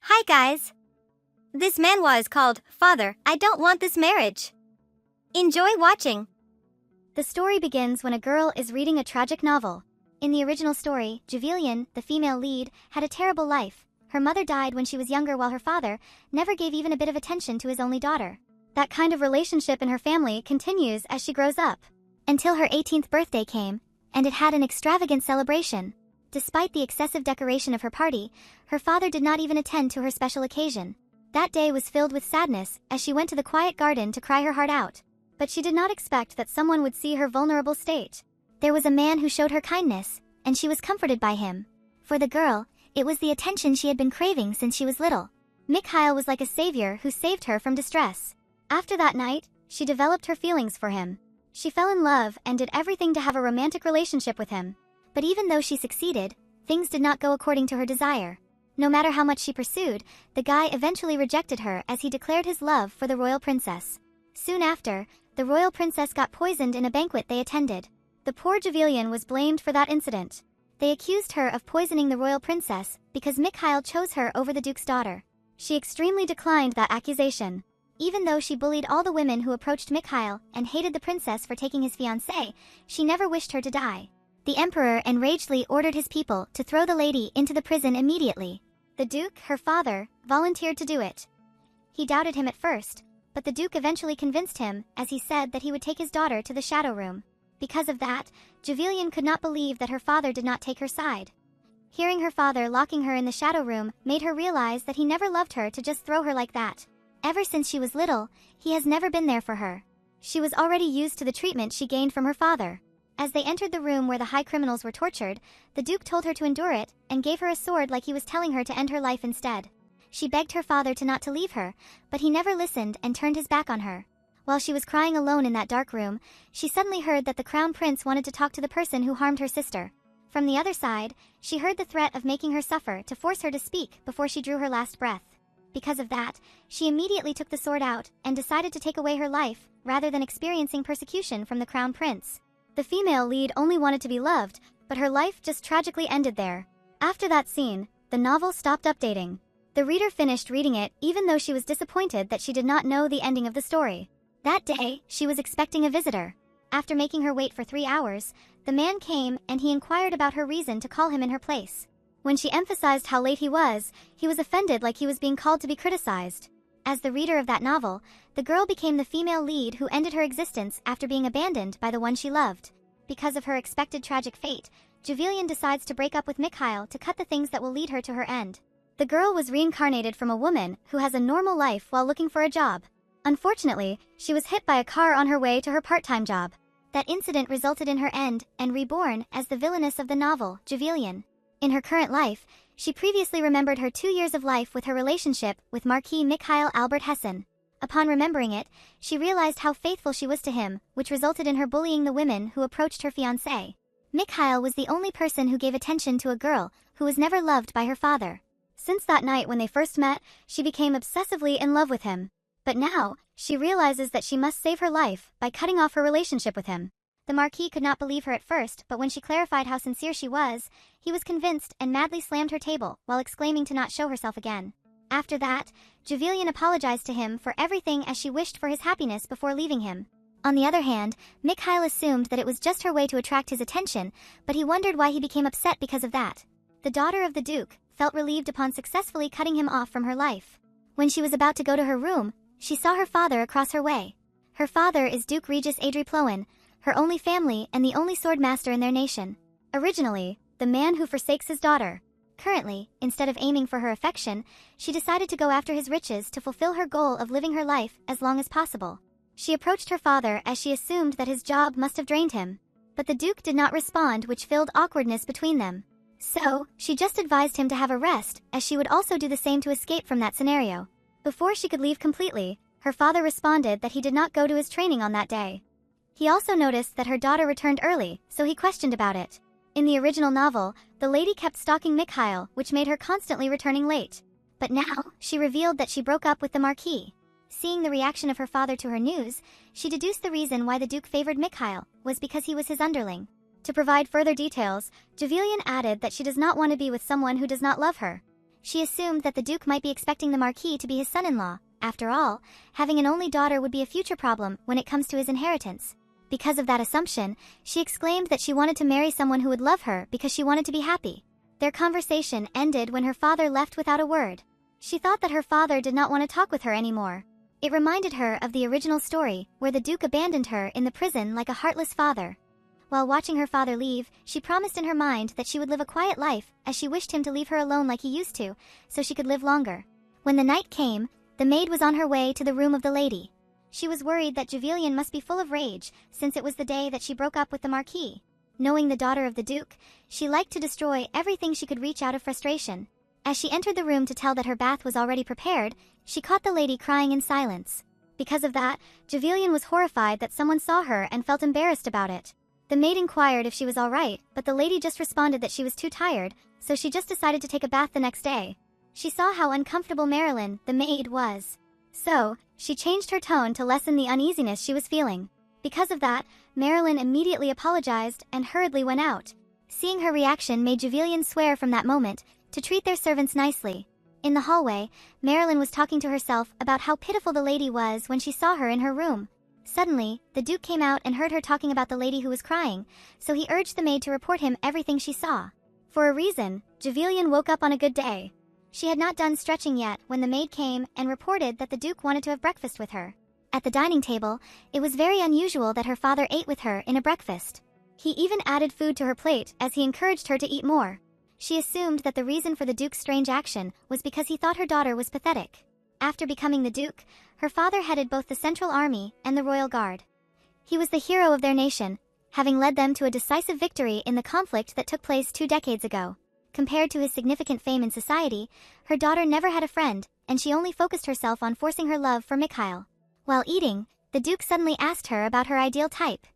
Hi guys! This manhwa is called, Father, I Don't Want This Marriage. Enjoy watching! The story begins when a girl is reading a tragic novel. In the original story, Javelian, the female lead, had a terrible life. Her mother died when she was younger while her father never gave even a bit of attention to his only daughter. That kind of relationship in her family continues as she grows up. Until her 18th birthday came, and it had an extravagant celebration. Despite the excessive decoration of her party, her father did not even attend to her special occasion. That day was filled with sadness as she went to the quiet garden to cry her heart out. But she did not expect that someone would see her vulnerable state. There was a man who showed her kindness, and she was comforted by him. For the girl, it was the attention she had been craving since she was little. Mikhail was like a savior who saved her from distress. After that night, she developed her feelings for him. She fell in love and did everything to have a romantic relationship with him. But even though she succeeded, things did not go according to her desire. No matter how much she pursued, the guy eventually rejected her as he declared his love for the royal princess. Soon after, the royal princess got poisoned in a banquet they attended. The poor Javelian was blamed for that incident. They accused her of poisoning the royal princess because Mikhail chose her over the duke's daughter. She extremely declined that accusation. Even though she bullied all the women who approached Mikhail and hated the princess for taking his fiancée, she never wished her to die. The emperor enragedly ordered his people to throw the lady into the prison immediately. The duke, her father, volunteered to do it. He doubted him at first, but the duke eventually convinced him, as he said that he would take his daughter to the shadow room. Because of that, Javelian could not believe that her father did not take her side. Hearing her father locking her in the shadow room made her realize that he never loved her to just throw her like that. Ever since she was little, he has never been there for her. She was already used to the treatment she gained from her father. As they entered the room where the high criminals were tortured, the duke told her to endure it and gave her a sword like he was telling her to end her life instead. She begged her father not to leave her, but he never listened and turned his back on her. While she was crying alone in that dark room, she suddenly heard that the crown prince wanted to talk to the person who harmed her sister. From the other side, she heard the threat of making her suffer to force her to speak before she drew her last breath. Because of that, she immediately took the sword out and decided to take away her life, rather than experiencing persecution from the crown prince. The female lead only wanted to be loved, but her life just tragically ended there. After that scene, the novel stopped updating. The reader finished reading it even though she was disappointed that she did not know the ending of the story. That day, she was expecting a visitor. After making her wait for 3 hours, the man came and he inquired about her reason to call him in her place. When she emphasized how late he was offended like he was being called to be criticized. As the reader of that novel, the girl became the female lead who ended her existence after being abandoned by the one she loved. Because of her expected tragic fate, Javelian decides to break up with Mikhail to cut the things that will lead her to her end. The girl was reincarnated from a woman who has a normal life while looking for a job. Unfortunately, she was hit by a car on her way to her part-time job. That incident resulted in her end and reborn as the villainess of the novel, Javelian. In her current life, she previously remembered her 2 years of life with her relationship with Marquis Mikhail Albert Hessen. Upon remembering it, she realized how faithful she was to him, which resulted in her bullying the women who approached her fiancé. Mikhail was the only person who gave attention to a girl who was never loved by her father. Since that night when they first met, she became obsessively in love with him. But now, she realizes that she must save her life by cutting off her relationship with him. The Marquis could not believe her at first, but when she clarified how sincere she was, he was convinced and madly slammed her table while exclaiming to not show herself again. After that, Javelian apologized to him for everything as she wished for his happiness before leaving him. On the other hand, Mikhail assumed that it was just her way to attract his attention, but he wondered why he became upset because of that. The daughter of the Duke felt relieved upon successfully cutting him off from her life. When she was about to go to her room, she saw her father across her way. Her father is Duke Regis Adri Ploen, her only family and the only sword master in their nation. Originally, the man who forsakes his daughter. Currently, instead of aiming for her affection, she decided to go after his riches to fulfill her goal of living her life as long as possible. She approached her father as she assumed that his job must have drained him. But the Duke did not respond, which filled awkwardness between them. So, she just advised him to have a rest, as she would also do the same to escape from that scenario. Before she could leave completely, her father responded that he did not go to his training on that day. He also noticed that her daughter returned early, so he questioned about it. In the original novel, the lady kept stalking Mikhail, which made her constantly returning late. But now, she revealed that she broke up with the Marquis. Seeing the reaction of her father to her news, she deduced the reason why the Duke favored Mikhail was because he was his underling. To provide further details, Javelian added that she does not want to be with someone who does not love her. She assumed that the Duke might be expecting the Marquis to be his son-in-law. After all, having an only daughter would be a future problem when it comes to his inheritance. Because of that assumption, she exclaimed that she wanted to marry someone who would love her because she wanted to be happy. Their conversation ended when her father left without a word. She thought that her father did not want to talk with her anymore. It reminded her of the original story, where the Duke abandoned her in the prison like a heartless father. While watching her father leave, she promised in her mind that she would live a quiet life, as she wished him to leave her alone like he used to, so she could live longer. When the night came, the maid was on her way to the room of the lady. She was worried that Javelian must be full of rage, since it was the day that she broke up with the Marquis. Knowing the daughter of the Duke, she liked to destroy everything she could reach out of frustration. As she entered the room to tell that her bath was already prepared, she caught the lady crying in silence. Because of that, Javelian was horrified that someone saw her and felt embarrassed about it. The maid inquired if she was alright, but the lady just responded that she was too tired, so she just decided to take a bath the next day. She saw how uncomfortable Marilyn, the maid, was. So, she changed her tone to lessen the uneasiness she was feeling. Because of that, Marilyn immediately apologized and hurriedly went out. Seeing her reaction made Javelian swear from that moment to treat their servants nicely. In the hallway, Marilyn was talking to herself about how pitiful the lady was when she saw her in her room. Suddenly, the Duke came out and heard her talking about the lady who was crying, so he urged the maid to report him everything she saw. For a reason, Javelian woke up on a good day. She had not done stretching yet when the maid came and reported that the Duke wanted to have breakfast with her. At the dining table, it was very unusual that her father ate with her in a breakfast. He even added food to her plate as he encouraged her to eat more. She assumed that the reason for the Duke's strange action was because he thought her daughter was pathetic. After becoming the Duke, her father headed both the Central Army and the Royal Guard. He was the hero of their nation, having led them to a decisive victory in the conflict that took place 2 decades ago. Compared to his significant fame in society, her daughter never had a friend, and she only focused herself on forcing her love for Mikhail. While eating, the Duke suddenly asked her about her ideal type.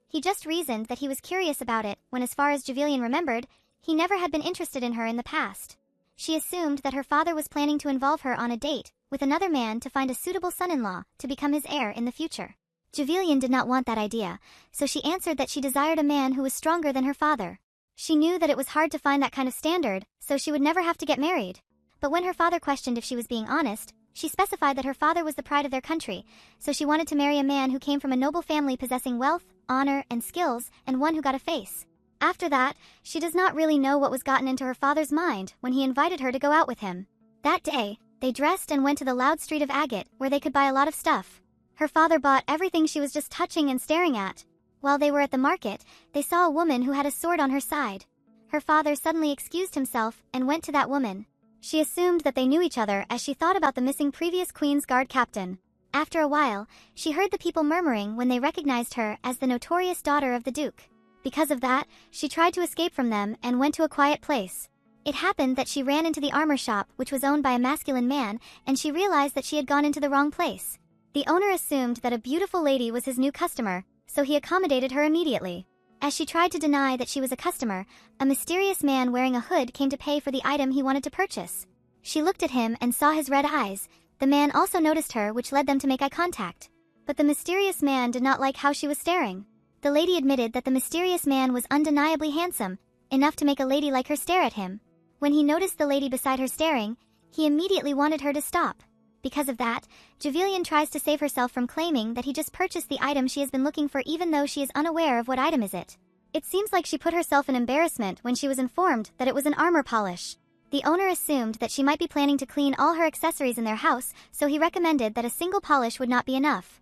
He just reasoned that he was curious about it when, as far as Javelian remembered, he never had been interested in her in the past. She assumed that her father was planning to involve her on a date with another man to find a suitable son-in-law to become his heir in the future. Javelian did not want that idea, so she answered that she desired a man who was stronger than her father. She knew that it was hard to find that kind of standard, so she would never have to get married. But when her father questioned if she was being honest, she specified that her father was the pride of their country, so she wanted to marry a man who came from a noble family possessing wealth, honor, and skills, and one who got a face. After that, she does not really know what was gotten into her father's mind when he invited her to go out with him. That day, they dressed and went to the loud street of Agate, where they could buy a lot of stuff. Her father bought everything she was just touching and staring at. While they were at the market, they saw a woman who had a sword on her side. Her father suddenly excused himself and went to that woman. She assumed that they knew each other as she thought about the missing previous Queen's Guard captain. After a while, she heard the people murmuring when they recognized her as the notorious daughter of the Duke. Because of that, she tried to escape from them and went to a quiet place. It happened that she ran into the armor shop, which was owned by a masculine man, and she realized that she had gone into the wrong place. The owner assumed that a beautiful lady was his new customer, so he accommodated her immediately. As she tried to deny that she was a customer, a mysterious man wearing a hood came to pay for the item he wanted to purchase. She looked at him and saw his red eyes. The man also noticed her, which led them to make eye contact. But the mysterious man did not like how she was staring. The lady admitted that the mysterious man was undeniably handsome, enough to make a lady like her stare at him. When he noticed the lady beside her staring, he immediately wanted her to stop. Because of that, Javelian tries to save herself from claiming that he just purchased the item she has been looking for, even though she is unaware of what item is it. It seems like she put herself in embarrassment when she was informed that it was an armor polish. The owner assumed that she might be planning to clean all her accessories in their house, so he recommended that a single polish would not be enough.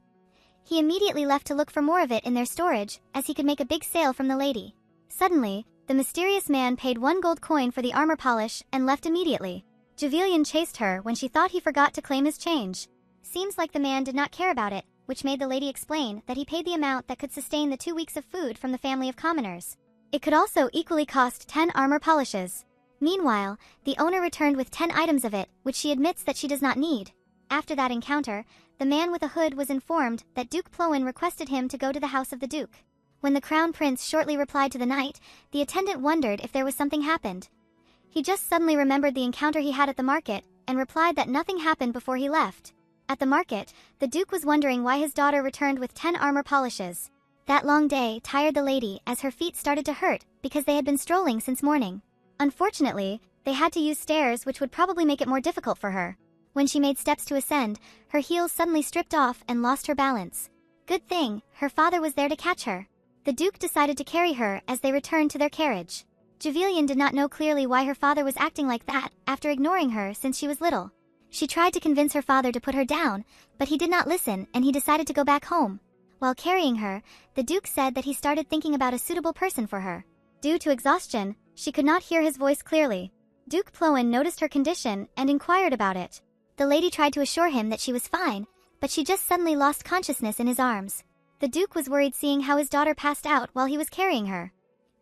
He immediately left to look for more of it in their storage, as he could make a big sale from the lady. Suddenly, the mysterious man paid 1 gold coin for the armor polish and left immediately. Javelian chased her when she thought he forgot to claim his change. Seems like the man did not care about it, which made the lady explain that he paid the amount that could sustain the 2 weeks of food from the family of commoners. It could also equally cost 10 armor polishes. Meanwhile, the owner returned with 10 items of it, which she admits that she does not need. After that encounter, the man with a hood was informed that Duke Plowen requested him to go to the house of the Duke. When the Crown Prince shortly replied to the knight, the attendant wondered if there was something happened. He just suddenly remembered the encounter he had at the market, and replied that nothing happened before he left. At the market, the Duke was wondering why his daughter returned with 10 armor polishes. That long day tired the lady as her feet started to hurt because they had been strolling since morning. Unfortunately, They had to use stairs, which would probably make it more difficult for her. When she made steps to ascend, her heels suddenly stripped off and lost her balance. Good thing, her father was there to catch her. The Duke decided to carry her as they returned to their carriage. Juvelian did not know clearly why her father was acting like that after ignoring her since she was little. She tried to convince her father to put her down, but he did not listen and he decided to go back home. While carrying her, the Duke said that he started thinking about a suitable person for her. Due to exhaustion, she could not hear his voice clearly. Duke Ploen noticed her condition and inquired about it. The lady tried to assure him that she was fine, but she just suddenly lost consciousness in his arms. The Duke was worried seeing how his daughter passed out while he was carrying her.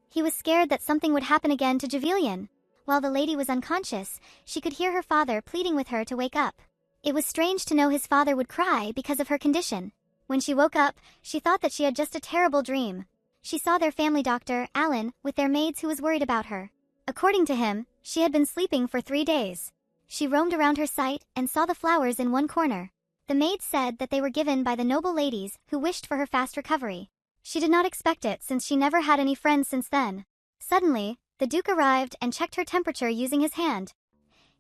He was scared that something would happen again to Juvelian. While the lady was unconscious, she could hear her father pleading with her to wake up. It was strange to know his father would cry because of her condition. When she woke up, she thought that she had just a terrible dream. She saw their family doctor, Alan, with their maids who was worried about her. According to him, she had been sleeping for 3 days. She roamed around her site and saw the flowers in one corner. The maids said that they were given by the noble ladies who wished for her fast recovery. She did not expect it since she never had any friends since then. Suddenly, the Duke arrived and checked her temperature using his hand.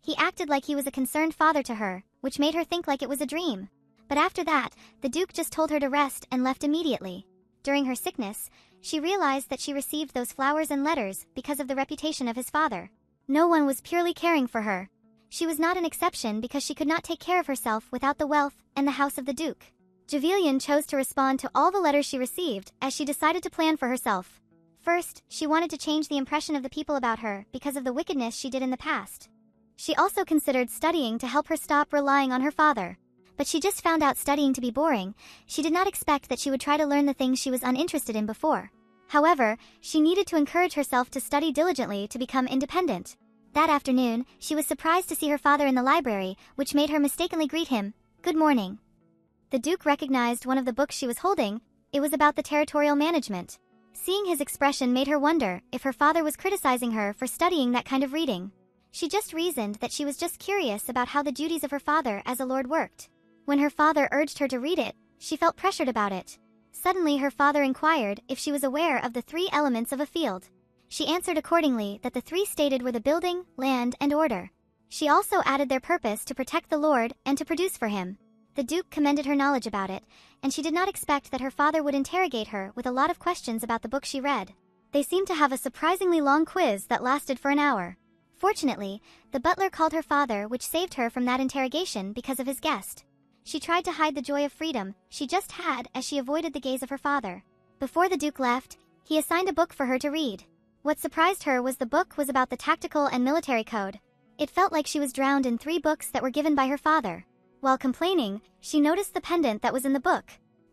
He acted like he was a concerned father to her, which made her think like it was a dream. But after that, the Duke just told her to rest and left immediately. During her sickness, she realized that she received those flowers and letters because of the reputation of his father. No one was purely caring for her. She was not an exception because she could not take care of herself without the wealth and the house of the Duke. Juvelian chose to respond to all the letters she received as she decided to plan for herself. First, she wanted to change the impression of the people about her because of the wickedness she did in the past. She also considered studying to help her stop relying on her father. But she just found out studying to be boring. She did not expect that she would try to learn the things she was uninterested in before. However, she needed to encourage herself to study diligently to become independent. That afternoon, she was surprised to see her father in the library, which made her mistakenly greet him, "Good morning." The Duke recognized one of the books she was holding. It was about the territorial management. Seeing his expression made her wonder if her father was criticizing her for studying that kind of reading. She just reasoned that she was just curious about how the duties of her father as a lord worked. When her father urged her to read it, she felt pressured about it. Suddenly her father inquired if she was aware of the 3 elements of a field. She answered accordingly that the 3 stated were the building, land, and order. She also added their purpose to protect the Lord and to produce for him. The Duke commended her knowledge about it, and she did not expect that her father would interrogate her with a lot of questions about the book she read. They seemed to have a surprisingly long quiz that lasted for an hour. Fortunately, the butler called her father, which saved her from that interrogation because of his guest. She tried to hide the joy of freedom she just had as she avoided the gaze of her father. Before the Duke left, he assigned a book for her to read. What surprised her was the book was about the tactical and military code. It felt like she was drowned in 3 books that were given by her father. While complaining, she noticed the pendant that was in the book.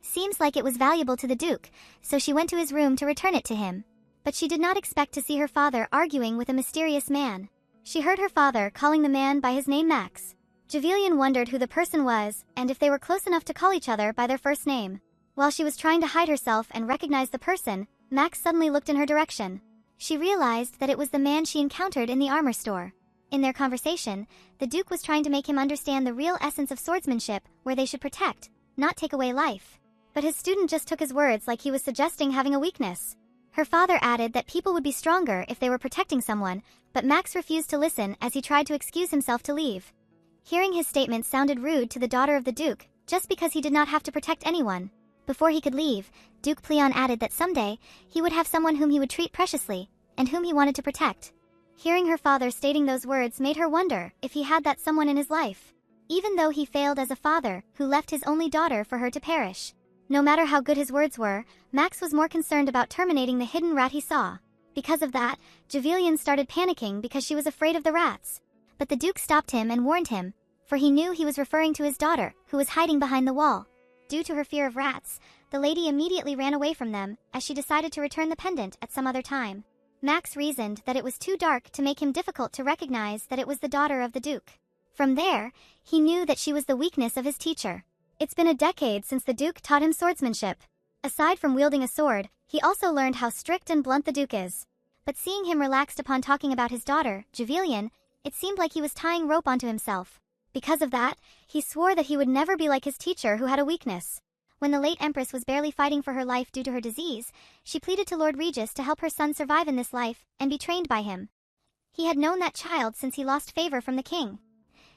Seems like it was valuable to the Duke, so she went to his room to return it to him. But she did not expect to see her father arguing with a mysterious man. She heard her father calling the man by his name Max. Juvelian wondered who the person was and if they were close enough to call each other by their first name. While she was trying to hide herself and recognize the person, Max suddenly looked in her direction. She realized that it was the man she encountered in the armor store. In their conversation, the Duke was trying to make him understand the real essence of swordsmanship, where they should protect, not take away life. But his student just took his words like he was suggesting having a weakness. Her father added that people would be stronger if they were protecting someone, but Max refused to listen as he tried to excuse himself to leave. Hearing his statement sounded rude to the daughter of the Duke, just because he did not have to protect anyone. Before he could leave, Duke Pleon added that someday, he would have someone whom he would treat preciously, and whom he wanted to protect. Hearing her father stating those words made her wonder if he had that someone in his life. Even though he failed as a father who left his only daughter for her to perish. No matter how good his words were, Max was more concerned about terminating the hidden rat he saw. Because of that, Juvelian started panicking because she was afraid of the rats. But the Duke stopped him and warned him, for he knew he was referring to his daughter, who was hiding behind the wall. Due to her fear of rats, the lady immediately ran away from them, as she decided to return the pendant at some other time. Max reasoned that it was too dark to make him difficult to recognize that it was the daughter of the Duke. From there, he knew that she was the weakness of his teacher. It's been a decade since the Duke taught him swordsmanship. Aside from wielding a sword, he also learned how strict and blunt the Duke is. But seeing him relaxed upon talking about his daughter, Juvelian, it seemed like he was tying rope onto himself. Because of that, he swore that he would never be like his teacher who had a weakness. When the late Empress was barely fighting for her life due to her disease, she pleaded to Lord Regis to help her son survive in this life and be trained by him. He had known that child since he lost favor from the king.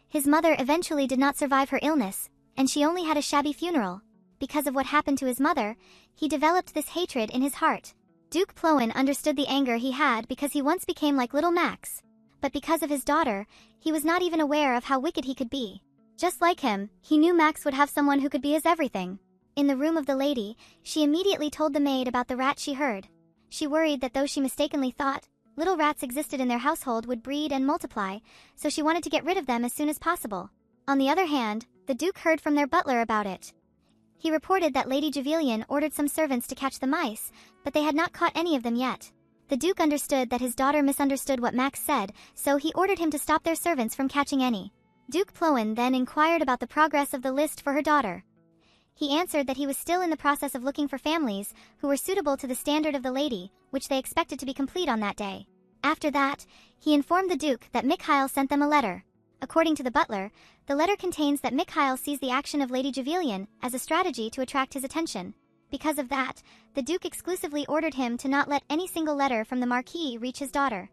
His mother eventually did not survive her illness, and she only had a shabby funeral. Because of what happened to his mother, he developed this hatred in his heart. Duke Ploen understood the anger he had because he once became like little Max. But because of his daughter, he was not even aware of how wicked he could be. Just like him, he knew Max would have someone who could be his everything. In the room of the lady, she immediately told the maid about the rat she heard. She worried that though she mistakenly thought little rats existed in their household would breed and multiply, so she wanted to get rid of them as soon as possible. On the other hand, the Duke heard from their butler about it. He reported that Lady Javelian ordered some servants to catch the mice, but they had not caught any of them yet. The Duke understood that his daughter misunderstood what Max said, so he ordered him to stop their servants from catching any. Duke Ploen then inquired about the progress of the list for her daughter. He answered that he was still in the process of looking for families who were suitable to the standard of the lady, which they expected to be complete on that day. After that, he informed the Duke that Mikhail sent them a letter. According to the butler, the letter contains that Mikhail sees the action of Lady Javelian as a strategy to attract his attention. Because of that, the Duke exclusively ordered him to not let any single letter from the Marquis reach his daughter.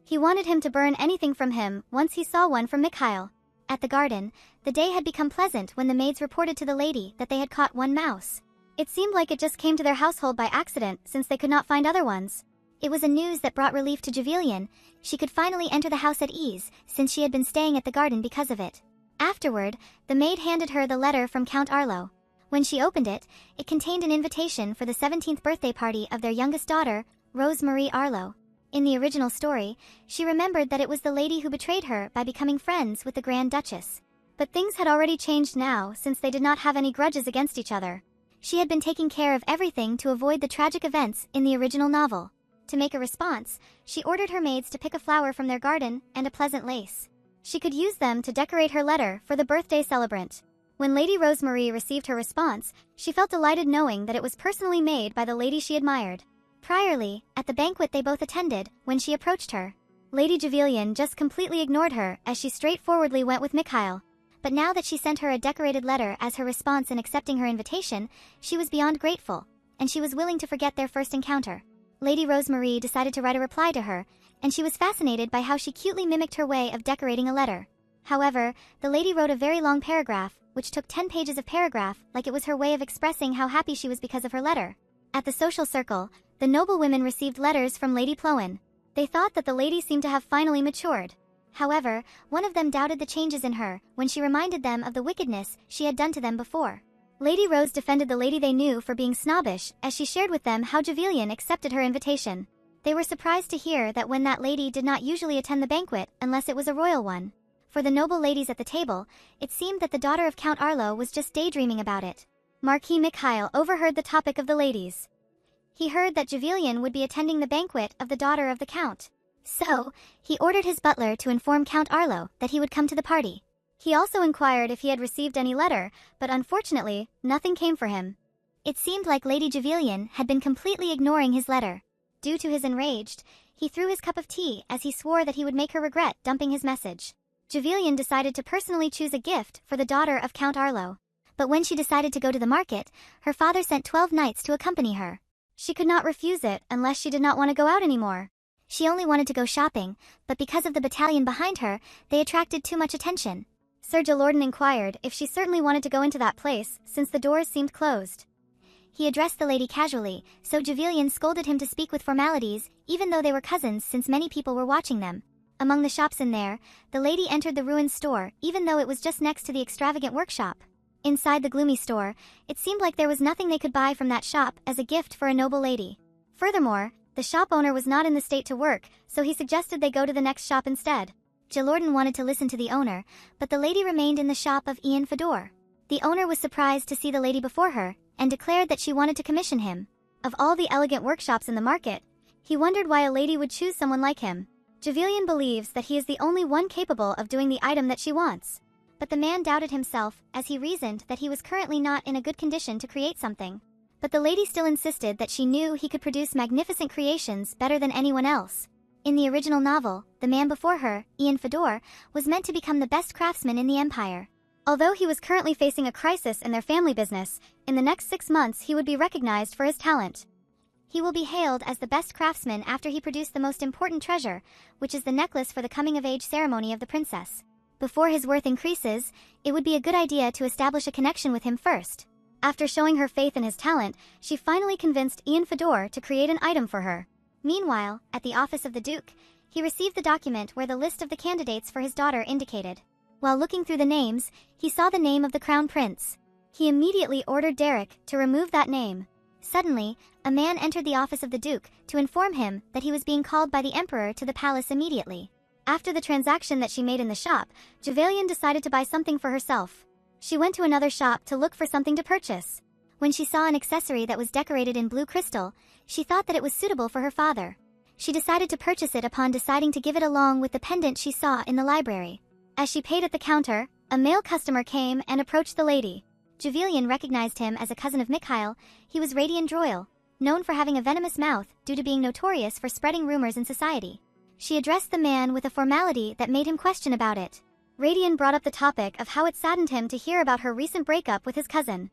He wanted him to burn anything from him once he saw one from Mikhail. At the garden, the day had become pleasant when the maids reported to the lady that they had caught one mouse. It seemed like it just came to their household by accident since they could not find other ones. It was a news that brought relief to Javelian. She could finally enter the house at ease since she had been staying at the garden because of it. Afterward, the maid handed her the letter from Count Arlo. When she opened it, it contained an invitation for the 17th birthday party of their youngest daughter, Rose Marie Arlo. In the original story, she remembered that it was the lady who betrayed her by becoming friends with the Grand Duchess. But things had already changed now since they did not have any grudges against each other. She had been taking care of everything to avoid the tragic events in the original novel. To make a response, she ordered her maids to pick a flower from their garden and a pleasant lace. She could use them to decorate her letter for the birthday celebrant. When Lady Rosemarie received her response, she felt delighted knowing that it was personally made by the lady she admired. Priorly, at the banquet they both attended, when she approached her, Lady Javelian just completely ignored her as she straightforwardly went with Mikhail. But now that she sent her a decorated letter as her response in accepting her invitation, she was beyond grateful, and she was willing to forget their first encounter. Lady Rosemarie decided to write a reply to her, and she was fascinated by how she cutely mimicked her way of decorating a letter. However, the lady wrote a very long paragraph, which took 10 pages of paragraph, like it was her way of expressing how happy she was because of her letter. At the social circle, the noble women received letters from Lady Ploen. They thought that the lady seemed to have finally matured. However, one of them doubted the changes in her when she reminded them of the wickedness she had done to them before. Lady Rose defended the lady they knew for being snobbish as she shared with them how Javelian accepted her invitation. They were surprised to hear that when that lady did not usually attend the banquet unless it was a royal one. For the noble ladies at the table, it seemed that the daughter of Count Arlo was just daydreaming about it. Marquis Mikhail overheard the topic of the ladies. He heard that Javelian would be attending the banquet of the daughter of the Count. So, he ordered his butler to inform Count Arlo that he would come to the party. He also inquired if he had received any letter, but unfortunately, nothing came for him. It seemed like Lady Javelian had been completely ignoring his letter. Due to his enraged, he threw his cup of tea as he swore that he would make her regret dumping his message. Javelian decided to personally choose a gift for the daughter of Count Arlo. But when she decided to go to the market, her father sent 12 knights to accompany her. She could not refuse it unless she did not want to go out anymore. She only wanted to go shopping, but because of the battalion behind her, they attracted too much attention. Sir Jalorden inquired if she certainly wanted to go into that place, since the doors seemed closed. He addressed the lady casually, so Javelian scolded him to speak with formalities, even though they were cousins since many people were watching them. Among the shops in there, the lady entered the ruined store, even though it was just next to the extravagant workshop. Inside the gloomy store, it seemed like there was nothing they could buy from that shop as a gift for a noble lady. Furthermore, the shop owner was not in the state to work, so he suggested they go to the next shop instead. Jalorden wanted to listen to the owner, but the lady remained in the shop of Ian Fedor. The owner was surprised to see the lady before her, and declared that she wanted to commission him. Of all the elegant workshops in the market, he wondered why a lady would choose someone like him. Javelian believes that he is the only one capable of doing the item that she wants. But the man doubted himself, as he reasoned that he was currently not in a good condition to create something. But the lady still insisted that she knew he could produce magnificent creations better than anyone else. In the original novel, the man before her, Ian Fedor, was meant to become the best craftsman in the empire. Although he was currently facing a crisis in their family business, in the next 6 months he would be recognized for his talent. He will be hailed as the best craftsman after he produced the most important treasure, which is the necklace for the coming-of-age ceremony of the princess. Before his worth increases, it would be a good idea to establish a connection with him first. After showing her faith in his talent, she finally convinced Ian Fedor to create an item for her. Meanwhile, at the office of the Duke, he received the document where the list of the candidates for his daughter indicated. While looking through the names, he saw the name of the Crown Prince. He immediately ordered Derek to remove that name. Suddenly, a man entered the office of the Duke to inform him that he was being called by the Emperor to the palace immediately. After the transaction that she made in the shop, Javelian decided to buy something for herself. She went to another shop to look for something to purchase. When she saw an accessory that was decorated in blue crystal, she thought that it was suitable for her father. She decided to purchase it upon deciding to give it along with the pendant she saw in the library. As she paid at the counter, a male customer came and approached the lady. Javelian recognized him as a cousin of Mikhail. He was Radian Droyle, known for having a venomous mouth due to being notorious for spreading rumors in society. She addressed the man with a formality that made him question about it. Radian brought up the topic of how it saddened him to hear about her recent breakup with his cousin.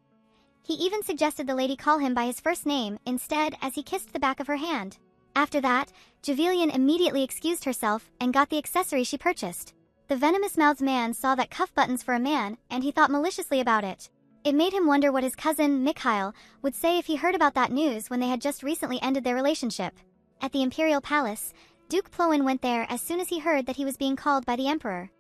He even suggested the lady call him by his first name instead as he kissed the back of her hand. After that, Javelian immediately excused herself and got the accessory she purchased. The venomous-mouthed man saw that cuff buttons for a man and he thought maliciously about it. It made him wonder what his cousin, Mikhail, would say if he heard about that news when they had just recently ended their relationship. At the Imperial Palace, Duke Ploin went there as soon as he heard that he was being called by the Emperor.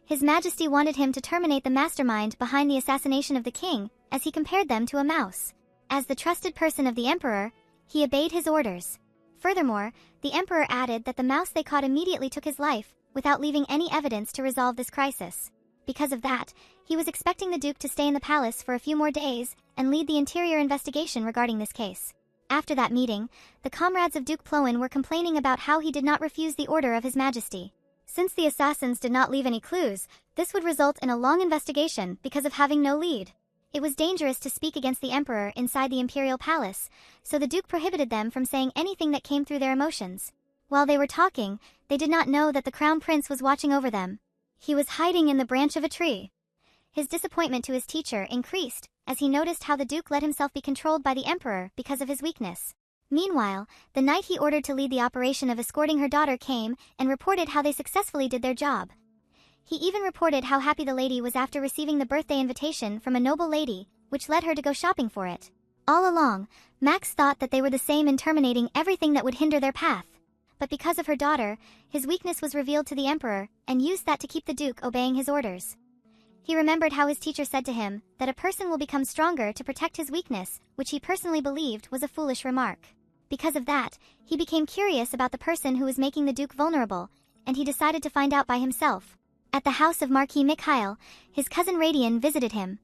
His Majesty wanted him to terminate the mastermind behind the assassination of the king, as he compared them to a mouse. As the trusted person of the Emperor, he obeyed his orders. Furthermore, the Emperor added that the mouse they caught immediately took his life, without leaving any evidence to resolve this crisis. Because of that, he was expecting the Duke to stay in the palace for a few more days and lead the interior investigation regarding this case. After that meeting, the comrades of Duke Ploin were complaining about how he did not refuse the order of His Majesty. Since the assassins did not leave any clues, this would result in a long investigation because of having no lead. It was dangerous to speak against the Emperor inside the Imperial Palace, so the Duke prohibited them from saying anything that came through their emotions. While they were talking, they did not know that the Crown Prince was watching over them. He was hiding in the branch of a tree. His disappointment to his teacher increased as he noticed how the Duke let himself be controlled by the Emperor because of his weakness. Meanwhile, the knight he ordered to lead the operation of escorting her daughter came and reported how they successfully did their job. He even reported how happy the lady was after receiving the birthday invitation from a noble lady, which led her to go shopping for it. All along, Max thought that they were the same in terminating everything that would hinder their path. But because of her daughter, his weakness was revealed to the Emperor, and used that to keep the Duke obeying his orders. He remembered how his teacher said to him that a person will become stronger to protect his weakness, which he personally believed was a foolish remark. Because of that, he became curious about the person who was making the Duke vulnerable, and he decided to find out by himself. At the house of Marquis Mikhail, his cousin Radian visited him.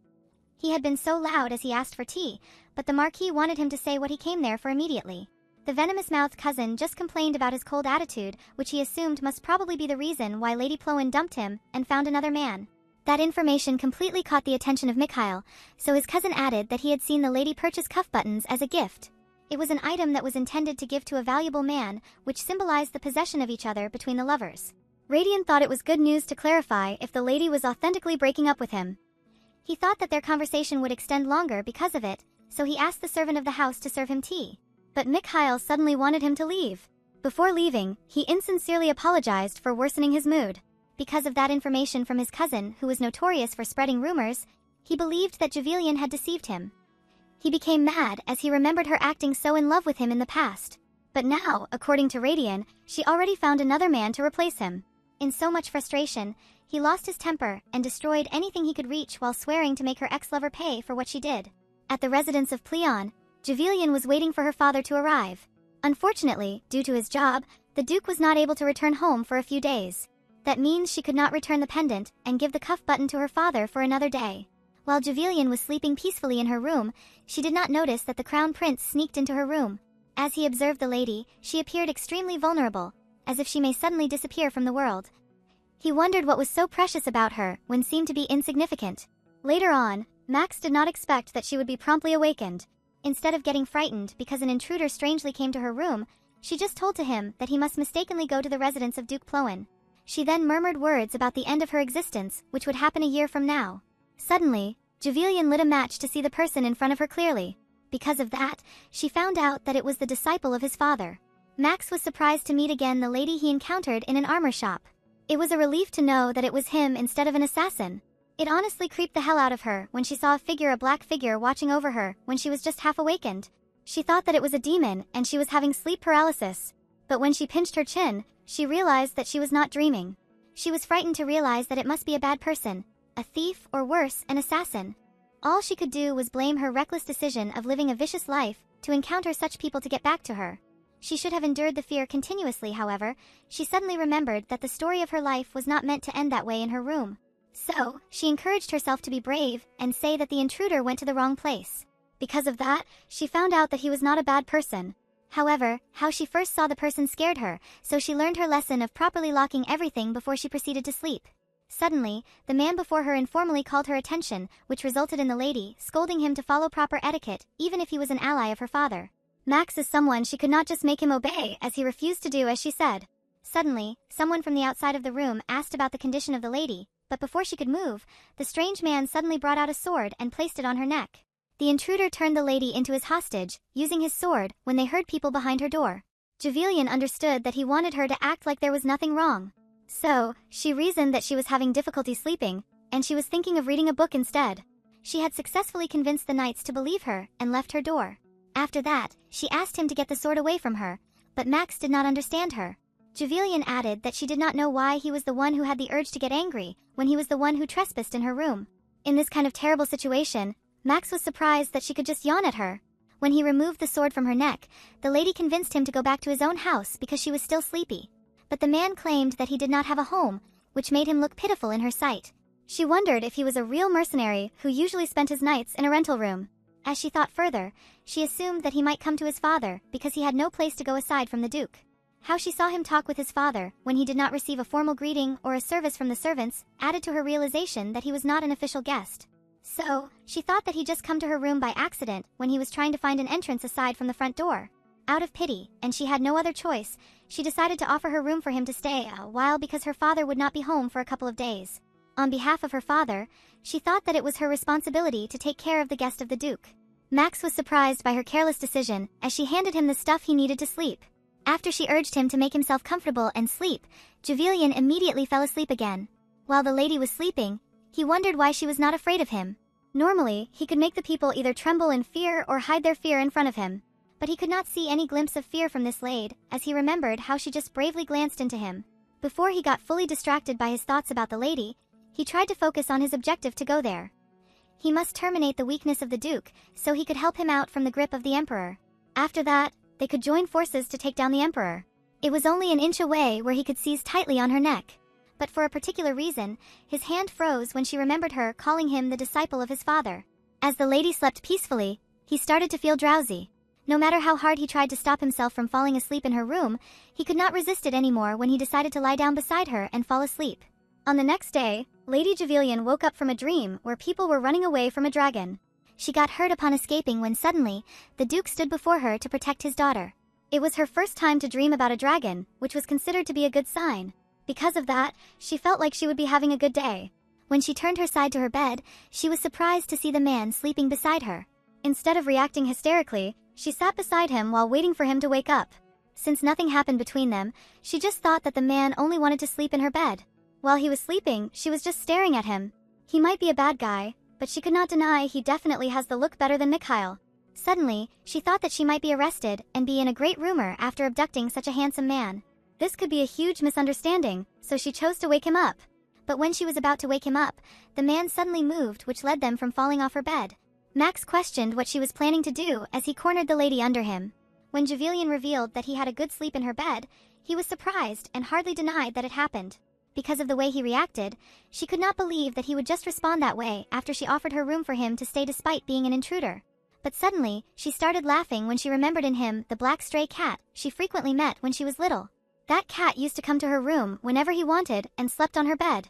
He had been so loud as he asked for tea, but the Marquis wanted him to say what he came there for immediately. The venomous-mouthed cousin just complained about his cold attitude, which he assumed must probably be the reason why Lady Ploin dumped him and found another man. That information completely caught the attention of Mikhail, so his cousin added that he had seen the lady purchase cuff buttons as a gift. It was an item that was intended to give to a valuable man, which symbolized the possession of each other between the lovers. Radian thought it was good news to clarify if the lady was authentically breaking up with him. He thought that their conversation would extend longer because of it, so he asked the servant of the house to serve him tea. But Mikhail suddenly wanted him to leave. Before leaving, he insincerely apologized for worsening his mood. Because of that information from his cousin, who was notorious for spreading rumors, he believed that Javelian had deceived him. He became mad as he remembered her acting so in love with him in the past. But now, according to Radian, she already found another man to replace him. In so much frustration, he lost his temper and destroyed anything he could reach while swearing to make her ex-lover pay for what she did. At the residence of Pleon, Javelian was waiting for her father to arrive. Unfortunately, due to his job, the Duke was not able to return home for a few days. That means she could not return the pendant and give the cuff button to her father for another day. While Javelian was sleeping peacefully in her room, she did not notice that the Crown Prince sneaked into her room. As he observed the lady, she appeared extremely vulnerable, as if she may suddenly disappear from the world. He wondered what was so precious about her when seemed to be insignificant. Later on, Max did not expect that she would be promptly awakened. Instead of getting frightened because an intruder strangely came to her room, she just told to him that he must mistakenly go to the residence of Duke Ploin. She then murmured words about the end of her existence, which would happen a year from now. Suddenly, Javelian lit a match to see the person in front of her clearly. Because of that, she found out that it was the disciple of his father. Max was surprised to meet again the lady he encountered in an armor shop. It was a relief to know that it was him instead of an assassin. It honestly creeped the hell out of her when she saw a black figure watching over her when she was just half awakened. She thought that it was a demon and she was having sleep paralysis. But when she pinched her chin, she realized that she was not dreaming. She was frightened to realize that it must be a bad person, a thief or worse, an assassin. All she could do was blame her reckless decision of living a vicious life to encounter such people to get back to her. She should have endured the fear continuously. However, she suddenly remembered that the story of her life was not meant to end that way in her room. So, she encouraged herself to be brave and say that the intruder went to the wrong place. Because of that, she found out that he was not a bad person. However, how she first saw the person scared her, so she learned her lesson of properly locking everything before she proceeded to sleep. Suddenly, the man before her informally called her attention, which resulted in the lady scolding him to follow proper etiquette, even if he was an ally of her father. Max is someone she could not just make him obey, as he refused to do as she said. Suddenly, someone from the outside of the room asked about the condition of the lady, but before she could move, the strange man suddenly brought out a sword and placed it on her neck. The intruder turned the lady into his hostage, using his sword, when they heard people behind her door. Javelian understood that he wanted her to act like there was nothing wrong. So, she reasoned that she was having difficulty sleeping, and she was thinking of reading a book instead. She had successfully convinced the knights to believe her, and left her door. After that, she asked him to get the sword away from her, but Max did not understand her. Javelian added that she did not know why he was the one who had the urge to get angry, when he was the one who trespassed in her room. In this kind of terrible situation, Max was surprised that she could just yawn at her. When he removed the sword from her neck, the lady convinced him to go back to his own house because she was still sleepy. But the man claimed that he did not have a home, which made him look pitiful in her sight. She wondered if he was a real mercenary who usually spent his nights in a rental room. As she thought further, she assumed that he might come to his father because he had no place to go aside from the Duke. How she saw him talk with his father when he did not receive a formal greeting or a service from the servants added to her realization that he was not an official guest. So, she thought that he just come to her room by accident when he was trying to find an entrance aside from the front door. Out of pity, and she had no other choice, she decided to offer her room for him to stay a while because her father would not be home for a couple of days. On behalf of her father, she thought that it was her responsibility to take care of the guest of the Duke. Max was surprised by her careless decision as she handed him the stuff he needed to sleep. After she urged him to make himself comfortable and sleep, Javelian immediately fell asleep again. While the lady was sleeping, he wondered why she was not afraid of him. Normally, he could make the people either tremble in fear or hide their fear in front of him. But he could not see any glimpse of fear from this lady, as he remembered how she just bravely glanced into him. Before he got fully distracted by his thoughts about the lady, he tried to focus on his objective to go there. He must terminate the weakness of the Duke, so he could help him out from the grip of the Emperor. After that, they could join forces to take down the Emperor. It was only an inch away where he could seize tightly on her neck. But for a particular reason, his hand froze when she remembered her calling him the disciple of his father. As the lady slept peacefully, he started to feel drowsy. No matter how hard he tried to stop himself from falling asleep in her room, he could not resist it anymore when he decided to lie down beside her and fall asleep. On the next day, Lady Javelian woke up from a dream where people were running away from a dragon. She got hurt upon escaping when suddenly, the Duke stood before her to protect his daughter. It was her first time to dream about a dragon, which was considered to be a good sign. Because of that, she felt like she would be having a good day. When she turned her side to her bed, she was surprised to see the man sleeping beside her. Instead of reacting hysterically, she sat beside him while waiting for him to wake up. Since nothing happened between them, she just thought that the man only wanted to sleep in her bed. While he was sleeping, she was just staring at him. He might be a bad guy, but she could not deny he definitely has the look better than Mikhail. Suddenly, she thought that she might be arrested and be in a great rumor after abducting such a handsome man. This could be a huge misunderstanding, so she chose to wake him up. But when she was about to wake him up, the man suddenly moved, which led them from falling off her bed. Max questioned what she was planning to do as he cornered the lady under him. When Javelian revealed that he had a good sleep in her bed, he was surprised and hardly denied that it happened. Because of the way he reacted, she could not believe that he would just respond that way after she offered her room for him to stay despite being an intruder. But suddenly, she started laughing when she remembered in him the black stray cat she frequently met when she was little. That cat used to come to her room whenever he wanted and slept on her bed.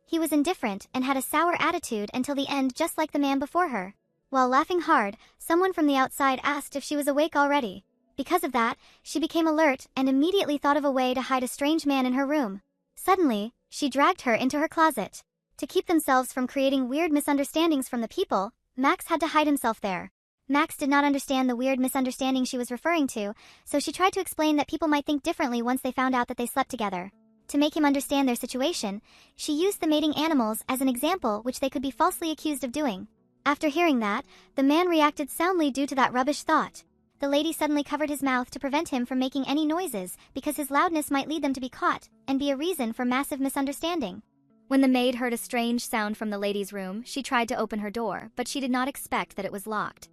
He was indifferent and had a sour attitude until the end, just like the man before her. While laughing hard, someone from the outside asked if she was awake already. Because of that, she became alert and immediately thought of a way to hide a strange man in her room. Suddenly, she dragged her into her closet. To keep themselves from creating weird misunderstandings from the people, Max had to hide himself there. Max did not understand the weird misunderstanding she was referring to, so she tried to explain that people might think differently once they found out that they slept together. To make him understand their situation, she used the mating animals as an example, which they could be falsely accused of doing. After hearing that, the man reacted soundly due to that rubbish thought. The lady suddenly covered his mouth to prevent him from making any noises, because his loudness might lead them to be caught, and be a reason for massive misunderstanding. When the maid heard a strange sound from the lady's room, she tried to open her door, but she did not expect that it was locked.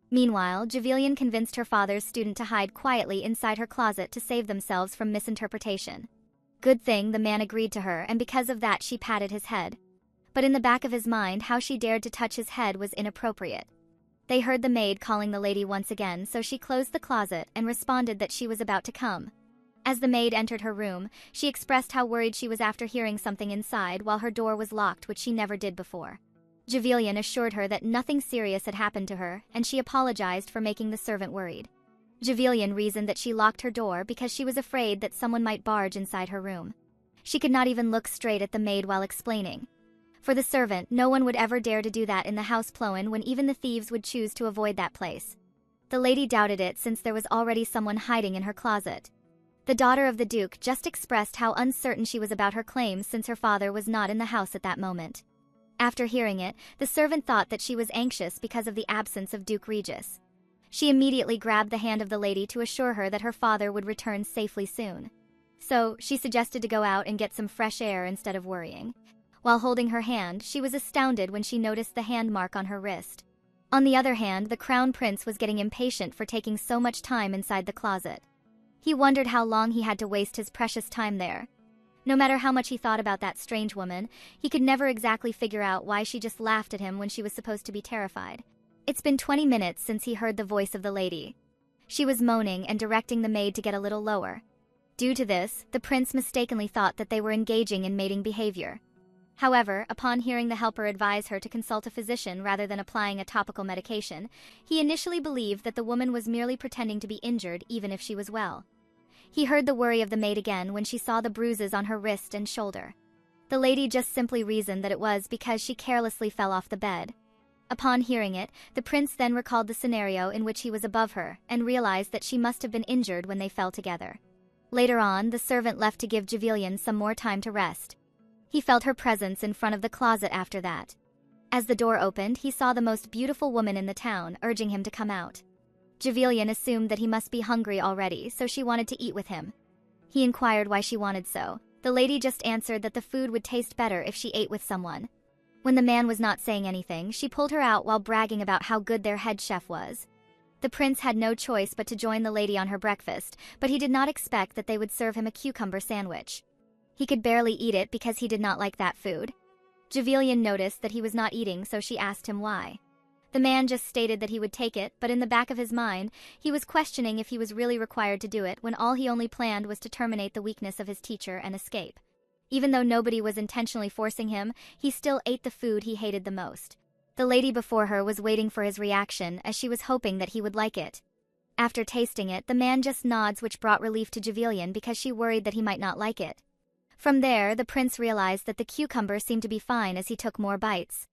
Meanwhile, Javelian convinced her father's student to hide quietly inside her closet to save themselves from misinterpretation. Good thing the man agreed to her, and because of that she patted his head. But in the back of his mind, how she dared to touch his head was inappropriate. They heard the maid calling the lady once again, so she closed the closet and responded that she was about to come. As the maid entered her room, she expressed how worried she was after hearing something inside while her door was locked, which she never did before. Javelian assured her that nothing serious had happened to her, and she apologized for making the servant worried. Javelian reasoned that she locked her door because she was afraid that someone might barge inside her room. She could not even look straight at the maid while explaining. For the servant, no one would ever dare to do that in the house Ploen when even the thieves would choose to avoid that place. The lady doubted it since there was already someone hiding in her closet. The daughter of the Duke just expressed how uncertain she was about her claims since her father was not in the house at that moment. After hearing it, the servant thought that she was anxious because of the absence of Duke Regis. She immediately grabbed the hand of the lady to assure her that her father would return safely soon. So, she suggested to go out and get some fresh air instead of worrying. While holding her hand, she was astounded when she noticed the hand mark on her wrist. On the other hand, the crown prince was getting impatient for taking so much time inside the closet. He wondered how long he had to waste his precious time there. No matter how much he thought about that strange woman, he could never exactly figure out why she just laughed at him when she was supposed to be terrified. It's been 20 minutes since he heard the voice of the lady. She was moaning and directing the maid to get a little lower. Due to this, the prince mistakenly thought that they were engaging in mating behavior. However, upon hearing the helper advise her to consult a physician rather than applying a topical medication, he initially believed that the woman was merely pretending to be injured even if she was well. He heard the worry of the maid again when she saw the bruises on her wrist and shoulder. The lady just simply reasoned that it was because she carelessly fell off the bed. Upon hearing it, the prince then recalled the scenario in which he was above her and realized that she must have been injured when they fell together. Later on, the servant left to give Javelian some more time to rest. He felt her presence in front of the closet after that. As the door opened, he saw the most beautiful woman in the town, urging him to come out. Javelian assumed that he must be hungry already, so she wanted to eat with him. He inquired why she wanted so. The lady just answered that the food would taste better if she ate with someone. When the man was not saying anything, she pulled her out while bragging about how good their head chef was. The prince had no choice but to join the lady on her breakfast, but he did not expect that they would serve him a cucumber sandwich. He could barely eat it because he did not like that food. Javelian noticed that he was not eating, so she asked him why. The man just stated that he would take it, but in the back of his mind, he was questioning if he was really required to do it when all he only planned was to terminate the weakness of his teacher and escape. Even though nobody was intentionally forcing him, he still ate the food he hated the most. The lady before her was waiting for his reaction as she was hoping that he would like it. After tasting it, the man just nods, which brought relief to Javelian because she worried that he might not like it. From there, the prince realized that the cucumber seemed to be fine as he took more bites.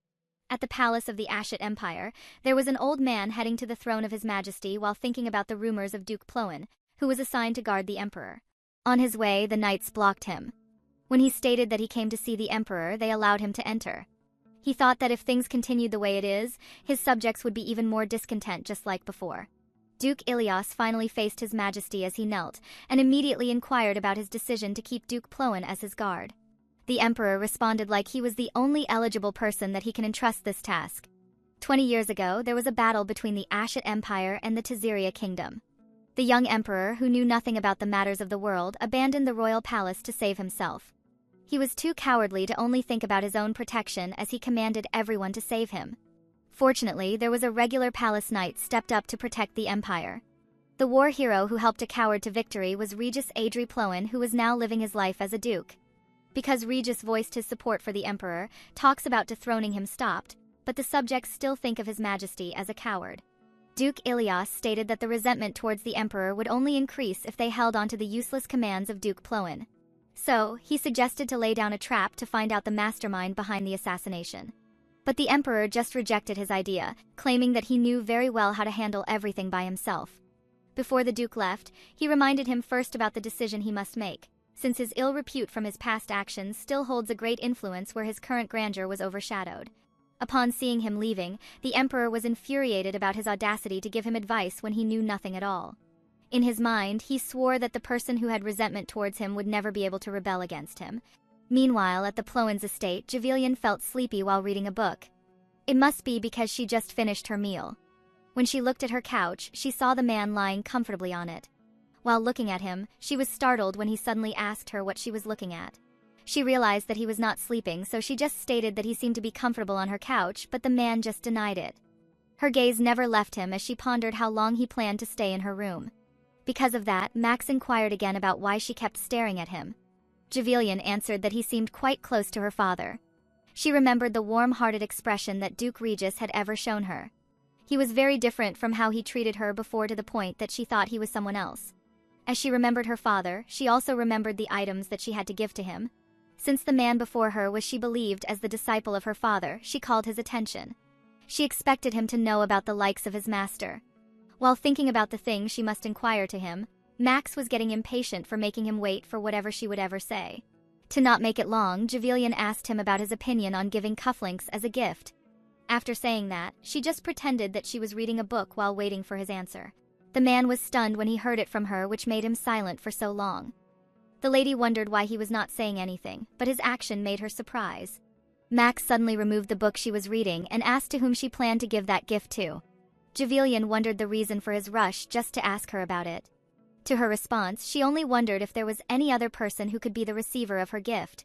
At the palace of the Ashit Empire, there was an old man heading to the throne of his majesty while thinking about the rumors of Duke Ploen, who was assigned to guard the emperor. On his way, the knights blocked him. When he stated that he came to see the emperor, they allowed him to enter. He thought that if things continued the way it is, his subjects would be even more discontent just like before. Duke Ilias finally faced his majesty as he knelt, and immediately inquired about his decision to keep Duke Ploen as his guard. The emperor responded like he was the only eligible person that he can entrust this task. 20 years ago, there was a battle between the Ashit Empire and the Taziria Kingdom. The young emperor, who knew nothing about the matters of the world, abandoned the royal palace to save himself. He was too cowardly to only think about his own protection as he commanded everyone to save him. Fortunately, there was a regular palace knight stepped up to protect the empire. The war hero who helped a coward to victory was Regis Adri Ploen, who was now living his life as a duke. Because Regis voiced his support for the emperor, talks about dethroning him stopped, but the subjects still think of his majesty as a coward. Duke Ilias stated that the resentment towards the emperor would only increase if they held onto the useless commands of Duke Ploen. So, he suggested to lay down a trap to find out the mastermind behind the assassination. But the emperor just rejected his idea, claiming that he knew very well how to handle everything by himself. Before the duke left, he reminded him first about the decision he must make, since his ill repute from his past actions still holds a great influence where his current grandeur was overshadowed. Upon seeing him leaving, the emperor was infuriated about his audacity to give him advice when he knew nothing at all. In his mind, he swore that the person who had resentment towards him would never be able to rebel against him. Meanwhile, at the Plowen's estate, Javelian felt sleepy while reading a book. It must be because she just finished her meal. When she looked at her couch, she saw the man lying comfortably on it. While looking at him, she was startled when he suddenly asked her what she was looking at. She realized that he was not sleeping, so she just stated that he seemed to be comfortable on her couch, but the man just denied it. Her gaze never left him as she pondered how long he planned to stay in her room. Because of that, Max inquired again about why she kept staring at him. Javelian answered that he seemed quite close to her father. She remembered the warm-hearted expression that Duke Regis had ever shown her. He was very different from how he treated her before, to the point that she thought he was someone else. As she remembered her father, she also remembered the items that she had to give to him. Since the man before her was, she believed, as the disciple of her father, she called his attention. She expected him to know about the likes of his master. While thinking about the things she must inquire to him, Max was getting impatient for making him wait for whatever she would ever say. To not make it long, Javelian asked him about his opinion on giving cufflinks as a gift. After saying that, she just pretended that she was reading a book while waiting for his answer. The man was stunned when he heard it from her, which made him silent for so long. The lady wondered why he was not saying anything, but his action made her surprise. Max suddenly removed the book she was reading and asked to whom she planned to give that gift to. Javelian wondered the reason for his rush just to ask her about it. To her response, she only wondered if there was any other person who could be the receiver of her gift.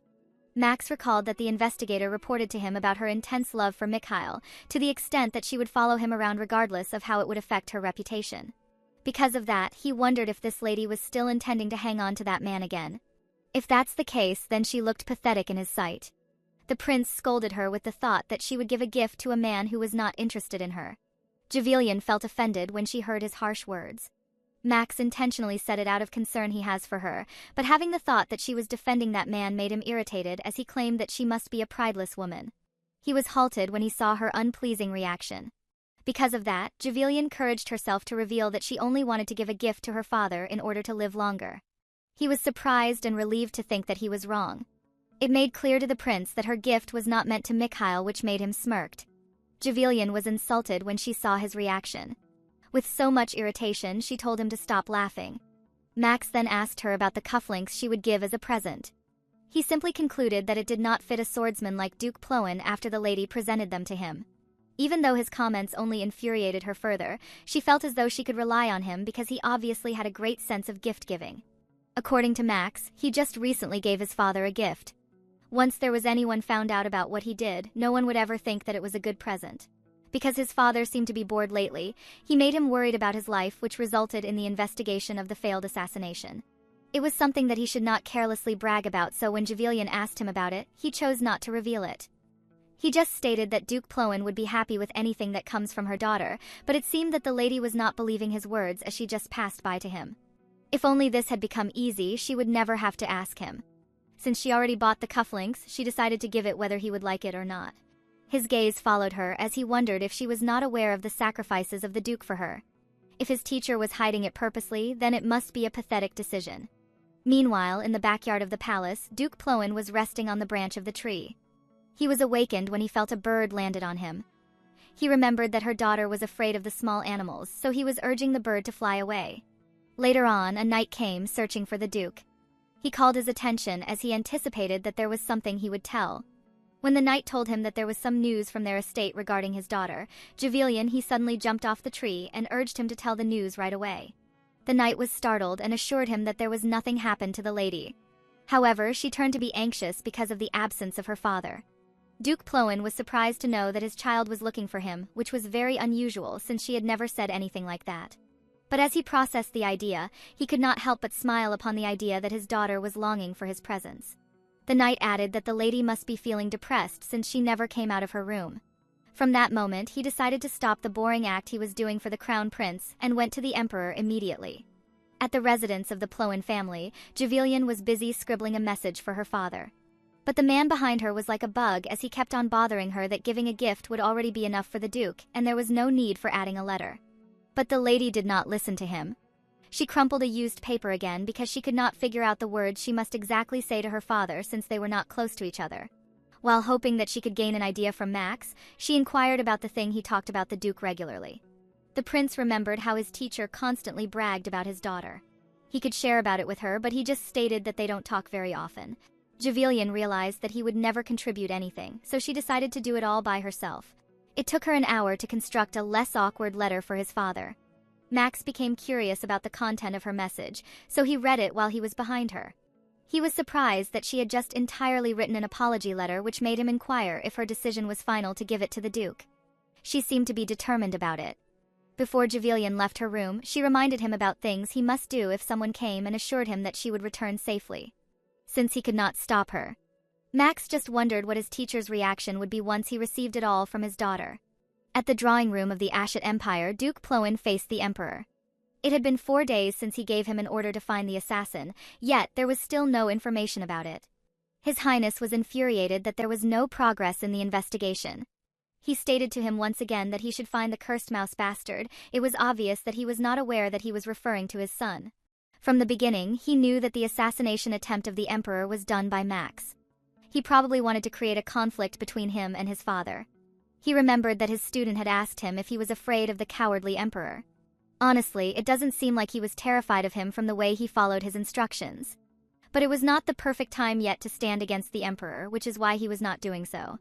Max recalled that the investigator reported to him about her intense love for Mikhail, to the extent that she would follow him around regardless of how it would affect her reputation. Because of that, he wondered if this lady was still intending to hang on to that man again. If that's the case, then she looked pathetic in his sight. The prince scolded her with the thought that she would give a gift to a man who was not interested in her. Javelian felt offended when she heard his harsh words. Max intentionally said it out of concern he has for her, but having the thought that she was defending that man made him irritated, as he claimed that she must be a prideless woman. He was halted when he saw her unpleasing reaction. Because of that, Javelian encouraged herself to reveal that she only wanted to give a gift to her father in order to live longer. He was surprised and relieved to think that he was wrong. It made clear to the prince that her gift was not meant to Mikhail, which made him smirked. Javelian was insulted when she saw his reaction. With so much irritation, she told him to stop laughing. Max then asked her about the cufflinks she would give as a present. He simply concluded that it did not fit a swordsman like Duke Plowen after the lady presented them to him. Even though his comments only infuriated her further, she felt as though she could rely on him because he obviously had a great sense of gift-giving. According to Max, he just recently gave his father a gift. Once there was anyone found out about what he did, no one would ever think that it was a good present. Because his father seemed to be bored lately, he made him worried about his life, which resulted in the investigation of the failed assassination. It was something that he should not carelessly brag about, so when Javelian asked him about it, he chose not to reveal it. He just stated that Duke Plowen would be happy with anything that comes from her daughter, but it seemed that the lady was not believing his words as she just passed by to him. If only this had become easy, she would never have to ask him. Since she already bought the cufflinks, she decided to give it whether he would like it or not. His gaze followed her as he wondered if she was not aware of the sacrifices of the Duke for her. If his teacher was hiding it purposely, then it must be a pathetic decision. Meanwhile, in the backyard of the palace, Duke Plowen was resting on the branch of the tree. He was awakened when he felt a bird landed on him. He remembered that her daughter was afraid of the small animals, so he was urging the bird to fly away. Later on, a knight came searching for the Duke. He called his attention as he anticipated that there was something he would tell. When the knight told him that there was some news from their estate regarding his daughter, Javelian, he suddenly jumped off the tree and urged him to tell the news right away. The knight was startled and assured him that there was nothing happened to the lady. However, she turned to be anxious because of the absence of her father. Duke Plowen was surprised to know that his child was looking for him, which was very unusual since she had never said anything like that. But as he processed the idea, he could not help but smile upon the idea that his daughter was longing for his presence. The knight added that the lady must be feeling depressed since she never came out of her room. From that moment, he decided to stop the boring act he was doing for the crown prince and went to the emperor immediately. At the residence of the Plowen family, Javelian was busy scribbling a message for her father. But the man behind her was like a bug, as he kept on bothering her that giving a gift would already be enough for the Duke, and there was no need for adding a letter. But the lady did not listen to him. She crumpled a used paper again because she could not figure out the words she must exactly say to her father since they were not close to each other. While hoping that she could gain an idea from Max, she inquired about the thing he talked about the Duke regularly. The prince remembered how his teacher constantly bragged about his daughter. He could share about it with her, but he just stated that they don't talk very often. Javelian realized that he would never contribute anything, so she decided to do it all by herself. It took her an hour to construct a less awkward letter for his father. Max became curious about the content of her message, so he read it while he was behind her. He was surprised that she had just entirely written an apology letter, which made him inquire if her decision was final to give it to the Duke. She seemed to be determined about it. Before Javelian left her room, she reminded him about things he must do if someone came and assured him that she would return safely. Since he could not stop her, Max just wondered what his teacher's reaction would be once he received it all from his daughter. At the drawing room of the Ashet Empire, Duke Ploen faced the Emperor. It had been 4 days since he gave him an order to find the assassin, yet there was still no information about it. His Highness was infuriated that there was no progress in the investigation. He stated to him once again that he should find the cursed mouse bastard. It was obvious that he was not aware that he was referring to his son. From the beginning, he knew that the assassination attempt of the Emperor was done by Max. He probably wanted to create a conflict between him and his father. He remembered that his student had asked him if he was afraid of the cowardly Emperor. Honestly, it doesn't seem like he was terrified of him from the way he followed his instructions. But it was not the perfect time yet to stand against the Emperor, which is why he was not doing so.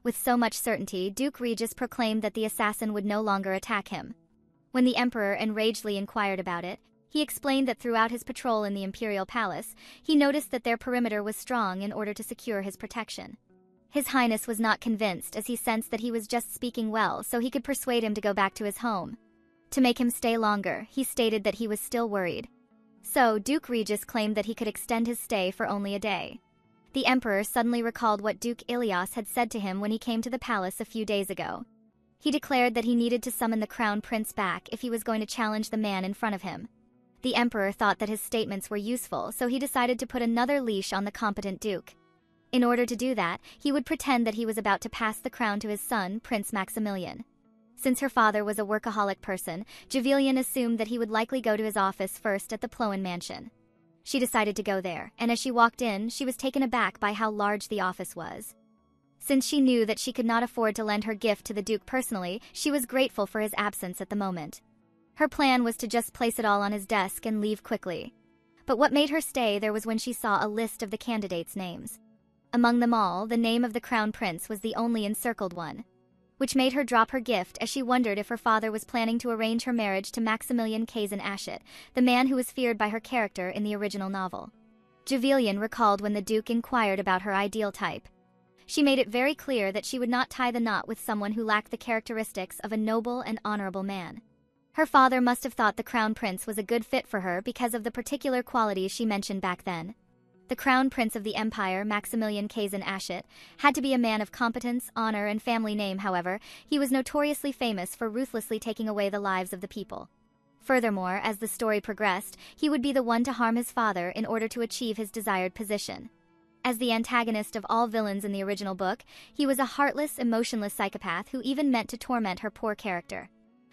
With so much certainty, Duke Regis proclaimed that the assassin would no longer attack him. When the Emperor enragedly inquired about it, he explained that throughout his patrol in the Imperial Palace, he noticed that their perimeter was strong in order to secure his protection. His Highness was not convinced, as he sensed that he was just speaking well, so he could persuade him to go back to his home. To make him stay longer, he stated that he was still worried. So, Duke Regis claimed that he could extend his stay for only a day. The Emperor suddenly recalled what Duke Ilias had said to him when he came to the palace a few days ago. He declared that he needed to summon the Crown Prince back if he was going to challenge the man in front of him. The Emperor thought that his statements were useful, so he decided to put another leash on the competent Duke. In order to do that, he would pretend that he was about to pass the crown to his son, Prince Maximilian. Since her father was a workaholic person, Javelian assumed that he would likely go to his office first at the Ploen mansion. She decided to go there, and as she walked in, she was taken aback by how large the office was. Since she knew that she could not afford to lend her gift to the Duke personally, she was grateful for his absence at the moment. Her plan was to just place it all on his desk and leave quickly. But what made her stay there was when she saw a list of the candidates' names. Among them all, the name of the Crown Prince was the only encircled one, which made her drop her gift as she wondered if her father was planning to arrange her marriage to Maximilian Kazan Ashet, the man who was feared by her character in the original novel. Javelian recalled when the Duke inquired about her ideal type. She made it very clear that she would not tie the knot with someone who lacked the characteristics of a noble and honorable man. Her father must have thought the Crown Prince was a good fit for her because of the particular qualities she mentioned back then. The Crown Prince of the Empire, Maximilian Kazan Ashet, had to be a man of competence, honor, and family name. However, he was notoriously famous for ruthlessly taking away the lives of the people. Furthermore, as the story progressed, he would be the one to harm his father in order to achieve his desired position. As the antagonist of all villains in the original book, he was a heartless, emotionless psychopath who even meant to torment her poor character.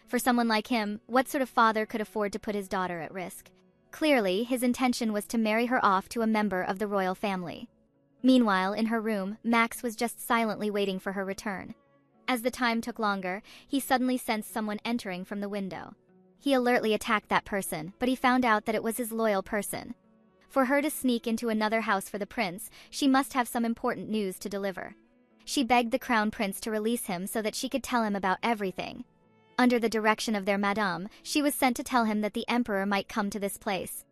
For someone like him, what sort of father could afford to put his daughter at risk? Clearly, his intention was to marry her off to a member of the royal family. Meanwhile, in her room, Max was just silently waiting for her return. As the time took longer, he suddenly sensed someone entering from the window. He alertly attacked that person, but he found out that it was his loyal person. For her to sneak into another house for the prince, she must have some important news to deliver. She begged the Crown Prince to release him so that she could tell him about everything. Under the direction of their madame, she was sent to tell him that the Emperor might come to this place.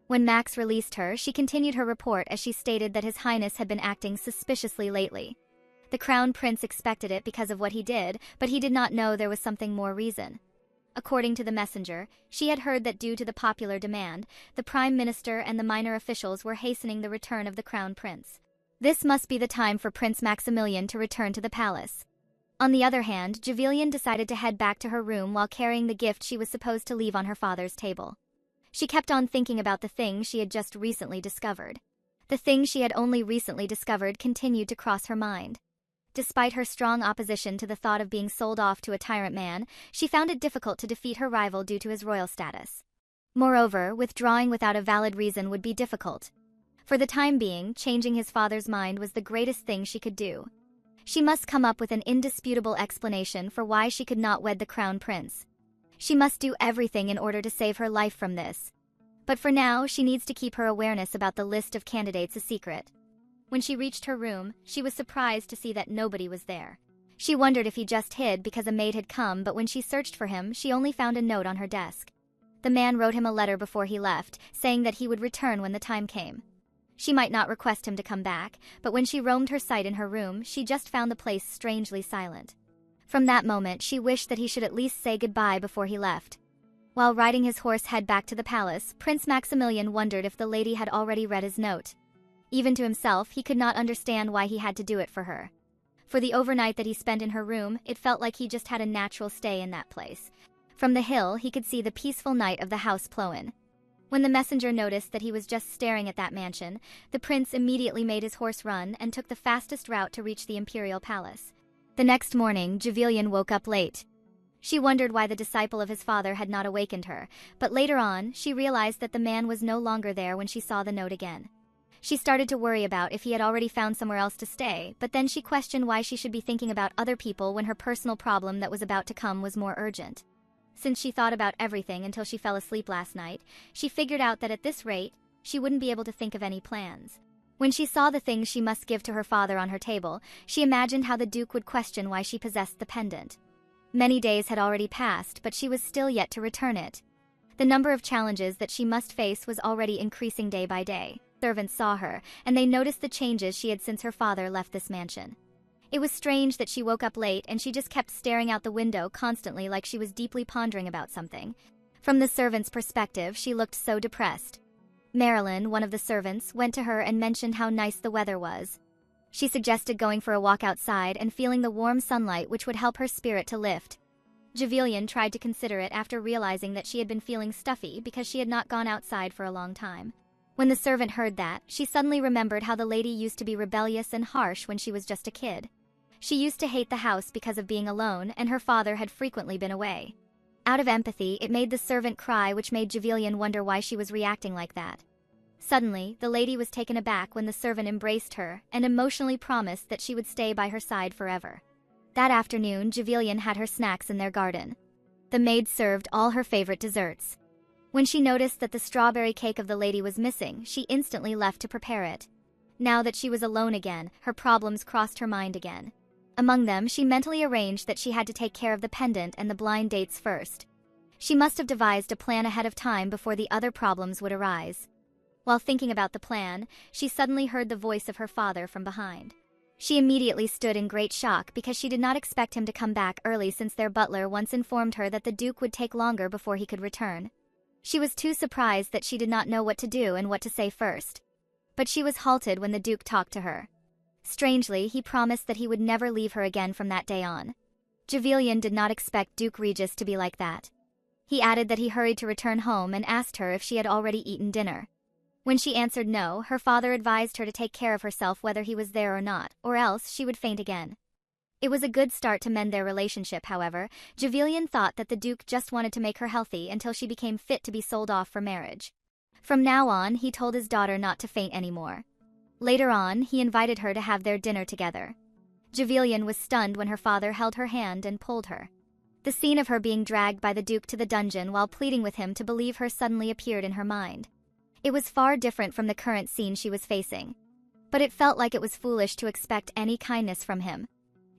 When Max released her, she continued her report as she stated that His Highness had been acting suspiciously lately. The Crown Prince expected it because of what he did, but he did not know there was something more reason. According to the messenger, she had heard that due to the popular demand, the Prime Minister and the minor officials were hastening the return of the Crown Prince. This must be the time for Prince Maximilian to return to the palace. On the other hand, Javelian decided to head back to her room while carrying the gift she was supposed to leave on her father's table. She kept on thinking about the thing she had just recently discovered. The thing she had only recently discovered continued to cross her mind. Despite her strong opposition to the thought of being sold off to a tyrant man, she found it difficult to defeat her rival due to his royal status. Moreover, withdrawing without a valid reason would be difficult. For the time being, changing his father's mind was the greatest thing she could do. She must come up with an indisputable explanation for why she could not wed the crown prince. She must do everything in order to save her life from this. But for now, she needs to keep her awareness about the list of candidates a secret. When she reached her room, she was surprised to see that nobody was there. She wondered if he just hid because a maid had come, but when she searched for him, she only found a note on her desk. The man wrote him a letter before he left, saying that he would return when the time came. She might not request him to come back, but when she roamed her sight in her room, she just found the place strangely silent. From that moment, she wished that he should at least say goodbye before he left. While riding his horse head back to the palace, Prince Maximilian wondered if the lady had already read his note. Even to himself, he could not understand why he had to do it for her. For the overnight that he spent in her room, it felt like he just had a natural stay in that place. From the hill, he could see the peaceful night of the house Ploen. When the messenger noticed that he was just staring at that mansion, the prince immediately made his horse run and took the fastest route to reach the imperial palace. The next morning, Javilian woke up late. She wondered why the disciple of his father had not awakened her, but later on, she realized that the man was no longer there when she saw the note again. She started to worry about if he had already found somewhere else to stay, but then she questioned why she should be thinking about other people when her personal problem that was about to come was more urgent. Since she thought about everything until she fell asleep last night, she figured out that at this rate, she wouldn't be able to think of any plans. When she saw the things she must give to her father on her table, she imagined how the Duke would question why she possessed the pendant. Many days had already passed, but she was still yet to return it. The number of challenges that she must face was already increasing day by day. Servants saw her, and they noticed the changes she had since her father left this mansion. It was strange that she woke up late and she just kept staring out the window constantly like she was deeply pondering about something. From the servant's perspective, she looked so depressed. Marilyn, one of the servants, went to her and mentioned how nice the weather was. She suggested going for a walk outside and feeling the warm sunlight, which would help her spirit to lift. Javilian tried to consider it after realizing that she had been feeling stuffy because she had not gone outside for a long time. When the servant heard that, she suddenly remembered how the lady used to be rebellious and harsh when she was just a kid. She used to hate the house because of being alone, and her father had frequently been away. Out of empathy, it made the servant cry, which made Javilian wonder why she was reacting like that. Suddenly, the lady was taken aback when the servant embraced her and emotionally promised that she would stay by her side forever. That afternoon, Javilian had her snacks in their garden. The maid served all her favorite desserts. When she noticed that the strawberry cake of the lady was missing, she instantly left to prepare it. Now that she was alone again, her problems crossed her mind again. Among them, she mentally arranged that she had to take care of the pendant and the blind dates first. She must have devised a plan ahead of time before the other problems would arise. While thinking about the plan, she suddenly heard the voice of her father from behind. She immediately stood in great shock because she did not expect him to come back early, since their butler once informed her that the Duke would take longer before he could return. She was too surprised that she did not know what to do and what to say first. But she was halted when the Duke talked to her. Strangely, he promised that he would never leave her again from that day on. Javilian did not expect Duke Regis to be like that. He added that he hurried to return home and asked her if she had already eaten dinner. When she answered no, her father advised her to take care of herself whether he was there or not, or else she would faint again. It was a good start to mend their relationship, however. Javilian thought that the Duke just wanted to make her healthy until she became fit to be sold off for marriage. From now on, he told his daughter not to faint anymore. Later on, he invited her to have their dinner together. Javilian was stunned when her father held her hand and pulled her. The scene of her being dragged by the Duke to the dungeon while pleading with him to believe her suddenly appeared in her mind. It was far different from the current scene she was facing. But it felt like it was foolish to expect any kindness from him.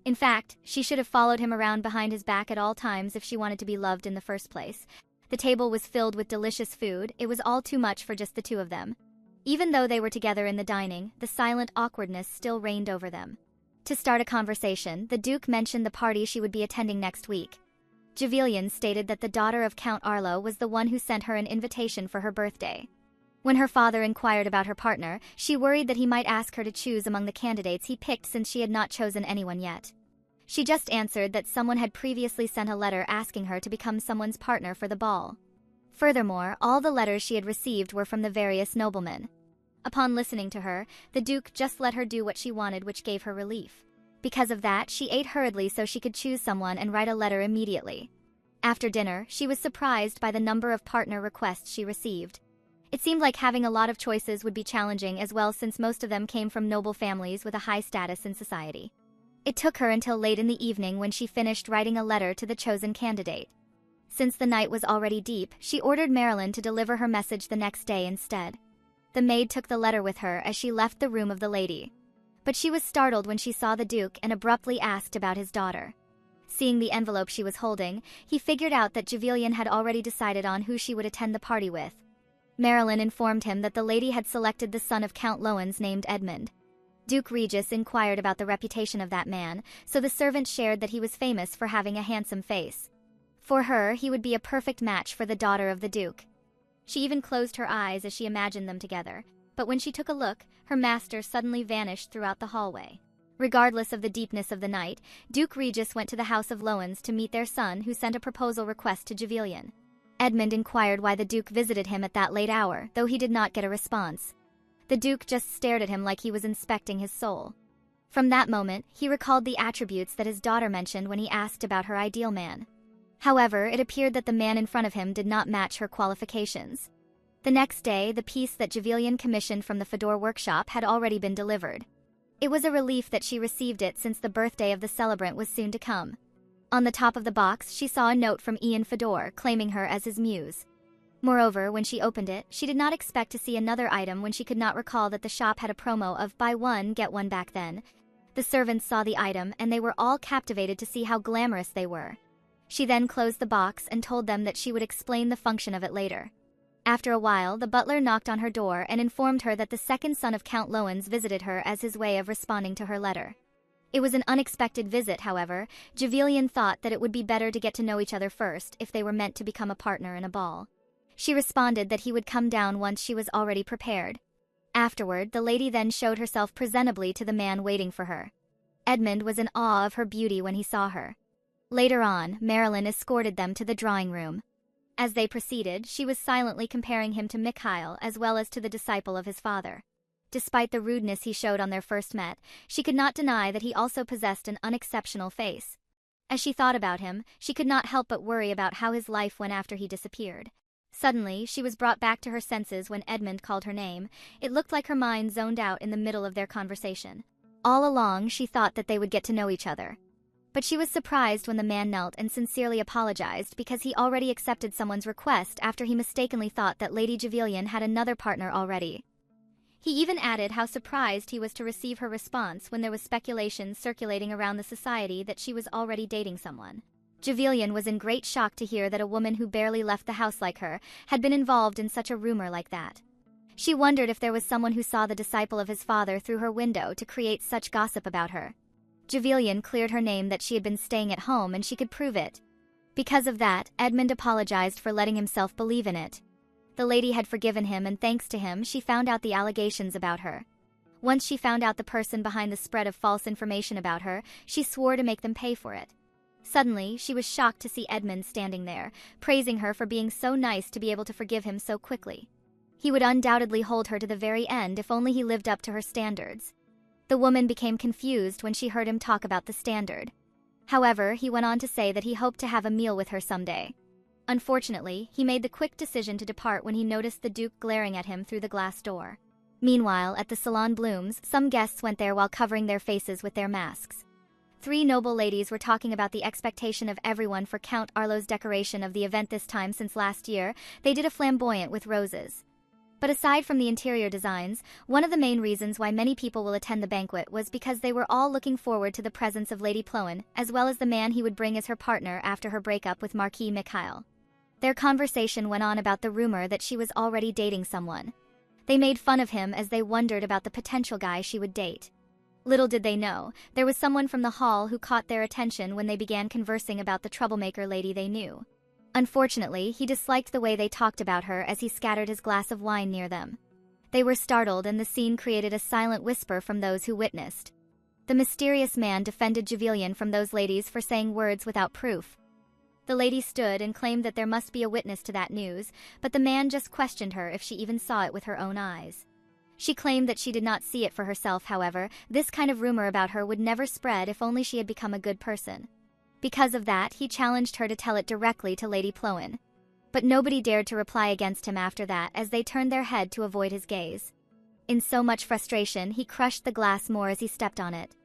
In fact, she should have followed him around behind his back at all times if she wanted to be loved in the first place. The table was filled with delicious food. It was all too much for just the two of them. Even though they were together in the dining, the silent awkwardness still reigned over them. To start a conversation, the Duke mentioned the party she would be attending next week. Javilian stated that the daughter of Count Arlo was the one who sent her an invitation for her birthday. When her father inquired about her partner, she worried that he might ask her to choose among the candidates he picked, since she had not chosen anyone yet. She just answered that someone had previously sent a letter asking her to become someone's partner for the ball. Furthermore, all the letters she had received were from the various noblemen. Upon listening to her, the Duke just let her do what she wanted, which gave her relief. Because of that, she ate hurriedly so she could choose someone and write a letter immediately. After dinner, she was surprised by the number of partner requests she received. It seemed like having a lot of choices would be challenging as well, since most of them came from noble families with a high status in society. It took her until late in the evening when she finished writing a letter to the chosen candidate. Since the night was already deep, she ordered Marilyn to deliver her message the next day instead. The maid took the letter with her as she left the room of the lady. But she was startled when she saw the Duke and abruptly asked about his daughter. Seeing the envelope she was holding, he figured out that Javelian had already decided on who she would attend the party with. Marilyn informed him that the lady had selected the son of Count Loans named Edmund. Duke Regis inquired about the reputation of that man, so the servant shared that he was famous for having a handsome face. For her, he would be a perfect match for the daughter of the Duke. She even closed her eyes as she imagined them together, but when she took a look, her master suddenly vanished throughout the hallway. Regardless of the deepness of the night, Duke Regis went to the house of Loans to meet their son, who sent a proposal request to Javelian. Edmund inquired why the Duke visited him at that late hour, though he did not get a response. The Duke just stared at him like he was inspecting his soul. From that moment, he recalled the attributes that his daughter mentioned when he asked about her ideal man. However, it appeared that the man in front of him did not match her qualifications. The next day, the piece that Javelian commissioned from the Fedor workshop had already been delivered. It was a relief that she received it, since the birthday of the celebrant was soon to come. On the top of the box, she saw a note from Ian Fedor claiming her as his muse. Moreover, when she opened it, she did not expect to see another item when she could not recall that the shop had a promo of buy one, get one back then. The servants saw the item and they were all captivated to see how glamorous they were. She then closed the box and told them that she would explain the function of it later. After a while, the butler knocked on her door and informed her that the second son of Count Loans visited her as his way of responding to her letter. It was an unexpected visit, however. Javelian thought that it would be better to get to know each other first if they were meant to become a partner in a ball. She responded that he would come down once she was already prepared. Afterward, the lady then showed herself presentably to the man waiting for her. Edmund was in awe of her beauty when he saw her. Later on, Marilyn escorted them to the drawing room. As they proceeded, she was silently comparing him to Mikhail as well as to the disciple of his father. Despite the rudeness he showed on their first met, she could not deny that he also possessed an unexceptional face. As she thought about him, she could not help but worry about how his life went after he disappeared. Suddenly, she was brought back to her senses when Edmund called her name. It looked like her mind zoned out in the middle of their conversation. All along, she thought that they would get to know each other. But she was surprised when the man knelt and sincerely apologized because he already accepted someone's request after he mistakenly thought that Lady Javelian had another partner already. He even added how surprised he was to receive her response when there was speculation circulating around the society that she was already dating someone. Javelian was in great shock to hear that a woman who barely left the house like her had been involved in such a rumor like that. She wondered if there was someone who saw the disciple of his father through her window to create such gossip about her. Javelian cleared her name that she had been staying at home and she could prove it. Because of that, Edmund apologized for letting himself believe in it. The lady had forgiven him, and thanks to him, she found out the allegations about her. Once she found out the person behind the spread of false information about her, she swore to make them pay for it. Suddenly, she was shocked to see Edmund standing there, praising her for being so nice to be able to forgive him so quickly. He would undoubtedly hold her to the very end if only he lived up to her standards. The woman became confused when she heard him talk about the standard. However, he went on to say that he hoped to have a meal with her someday. Unfortunately, he made the quick decision to depart when he noticed the Duke glaring at him through the glass door. Meanwhile, at the Salon Blooms, some guests went there while covering their faces with their masks. 3 noble ladies were talking about the expectation of everyone for Count Arlo's decoration of the event this time. Since last year, they did a flamboyant with roses. But aside from the interior designs, one of the main reasons why many people will attend the banquet was because they were all looking forward to the presence of Lady Ploen, as well as the man he would bring as her partner after her breakup with Marquis Mikhail. Their conversation went on about the rumor that she was already dating someone. They made fun of him as they wondered about the potential guy she would date. Little did they know, there was someone from the hall who caught their attention when they began conversing about the troublemaker lady they knew. Unfortunately, he disliked the way they talked about her as he scattered his glass of wine near them. They were startled, and the scene created a silent whisper from those who witnessed. The mysterious man defended Javelian from those ladies for saying words without proof. The lady stood and claimed that there must be a witness to that news, but the man just questioned her if she even saw it with her own eyes. She claimed that she did not see it for herself, however. This kind of rumor about her would never spread if only she had become a good person. Because of that, he challenged her to tell it directly to Lady Ploen. But nobody dared to reply against him after that, as they turned their head to avoid his gaze. In so much frustration, he crushed the glass more as he stepped on it.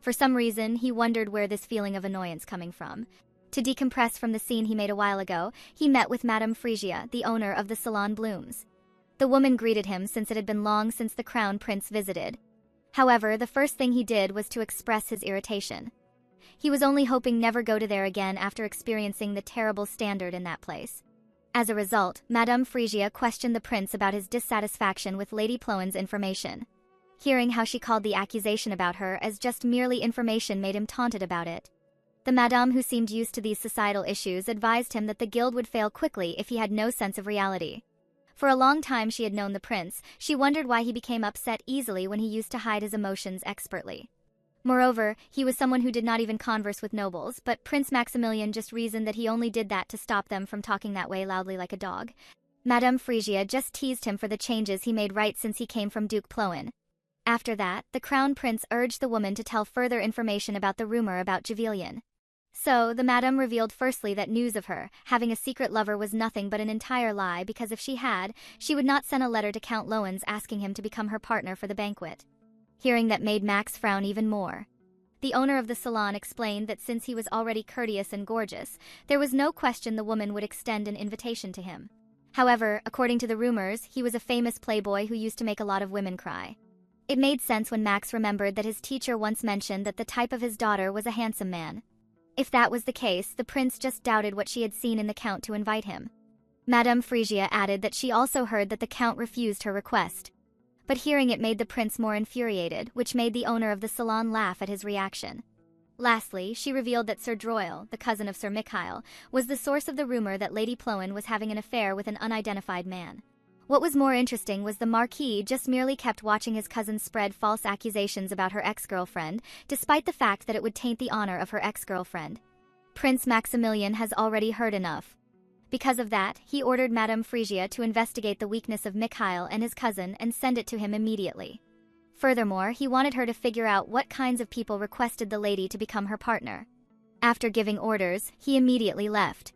For some reason, he wondered where this feeling of annoyance coming from. To decompress from the scene he made a while ago, he met with Madame Frisia, the owner of the Salon Blooms. The woman greeted him since it had been long since the Crown Prince visited. However, the first thing he did was to express his irritation. He was only hoping never go to there again after experiencing the terrible standard in that place. As a result, Madame Frisia questioned the prince about his dissatisfaction with Lady Ploen's information. Hearing how she called the accusation about her as just merely information made him taunted about it. The madame, who seemed used to these societal issues, advised him that the guild would fail quickly if he had no sense of reality. For a long time she had known the prince. She wondered why he became upset easily when he used to hide his emotions expertly. Moreover, he was someone who did not even converse with nobles, but Prince Maximilian just reasoned that he only did that to stop them from talking that way loudly like a dog. Madame Frisia just teased him for the changes he made right since he came from Duke Ploen. After that, the Crown Prince urged the woman to tell further information about the rumor about Javelian. So, the madame revealed firstly that news of her having a secret lover was nothing but an entire lie, because if she had, she would not send a letter to Count Loans asking him to become her partner for the banquet. Hearing that made Max frown even more. The owner of the salon explained that since he was already courteous and gorgeous, there was no question the woman would extend an invitation to him. However, according to the rumors, he was a famous playboy who used to make a lot of women cry. It made sense when Max remembered that his teacher once mentioned that the type of his daughter was a handsome man. If that was the case, the prince just doubted what she had seen in the count to invite him. Madame Frisia added that she also heard that the count refused her request. But hearing it made the prince more infuriated, which made the owner of the salon laugh at his reaction. Lastly, she revealed that Sir Droyle, the cousin of Sir Mikhail, was the source of the rumor that Lady Ploen was having an affair with an unidentified man. What was more interesting was the Marquis just merely kept watching his cousin spread false accusations about her ex-girlfriend, despite the fact that it would taint the honor of her ex-girlfriend. Prince Maximilian has already heard enough. Because of that, he ordered Madame Frisia to investigate the weakness of Mikhail and his cousin and send it to him immediately. Furthermore, he wanted her to figure out what kinds of people requested the lady to become her partner. After giving orders, he immediately left.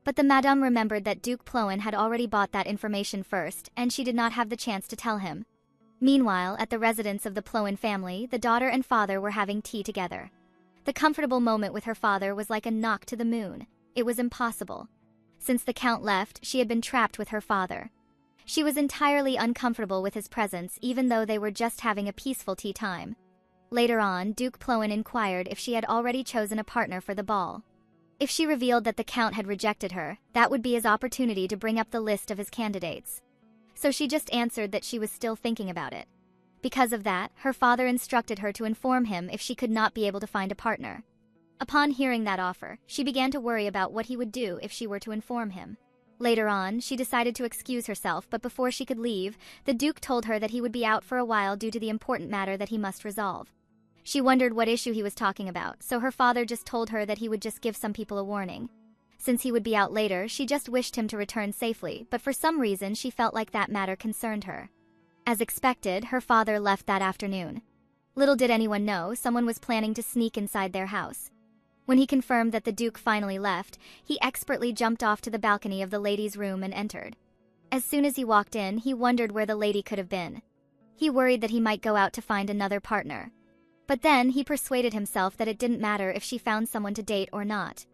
But the madame remembered that Duke Ploen had already bought that information first, and she did not have the chance to tell him. Meanwhile, at the residence of the Ploen family, the daughter and father were having tea together. The comfortable moment with her father was like a knock to the moon. It was impossible. Since the count left, she had been trapped with her father. She was entirely uncomfortable with his presence, even though they were just having a peaceful tea time. Later on, Duke Ploen inquired if she had already chosen a partner for the ball. If she revealed that the count had rejected her, that would be his opportunity to bring up the list of his candidates. So she just answered that she was still thinking about it. Because of that, her father instructed her to inform him if she could not be able to find a partner. Upon hearing that offer, she began to worry about what he would do if she were to inform him. Later on, she decided to excuse herself, but before she could leave, the Duke told her that he would be out for a while due to the important matter that he must resolve. She wondered what issue he was talking about, so her father just told her that he would just give some people a warning. Since he would be out later, she just wished him to return safely, but for some reason she felt like that matter concerned her. As expected, her father left that afternoon. Little did anyone know, someone was planning to sneak inside their house. When he confirmed that the Duke finally left, he expertly jumped off to the balcony of the lady's room and entered. As soon as he walked in, he wondered where the lady could have been. He worried that he might go out to find another partner. But then he persuaded himself that it didn't matter if she found someone to date or not.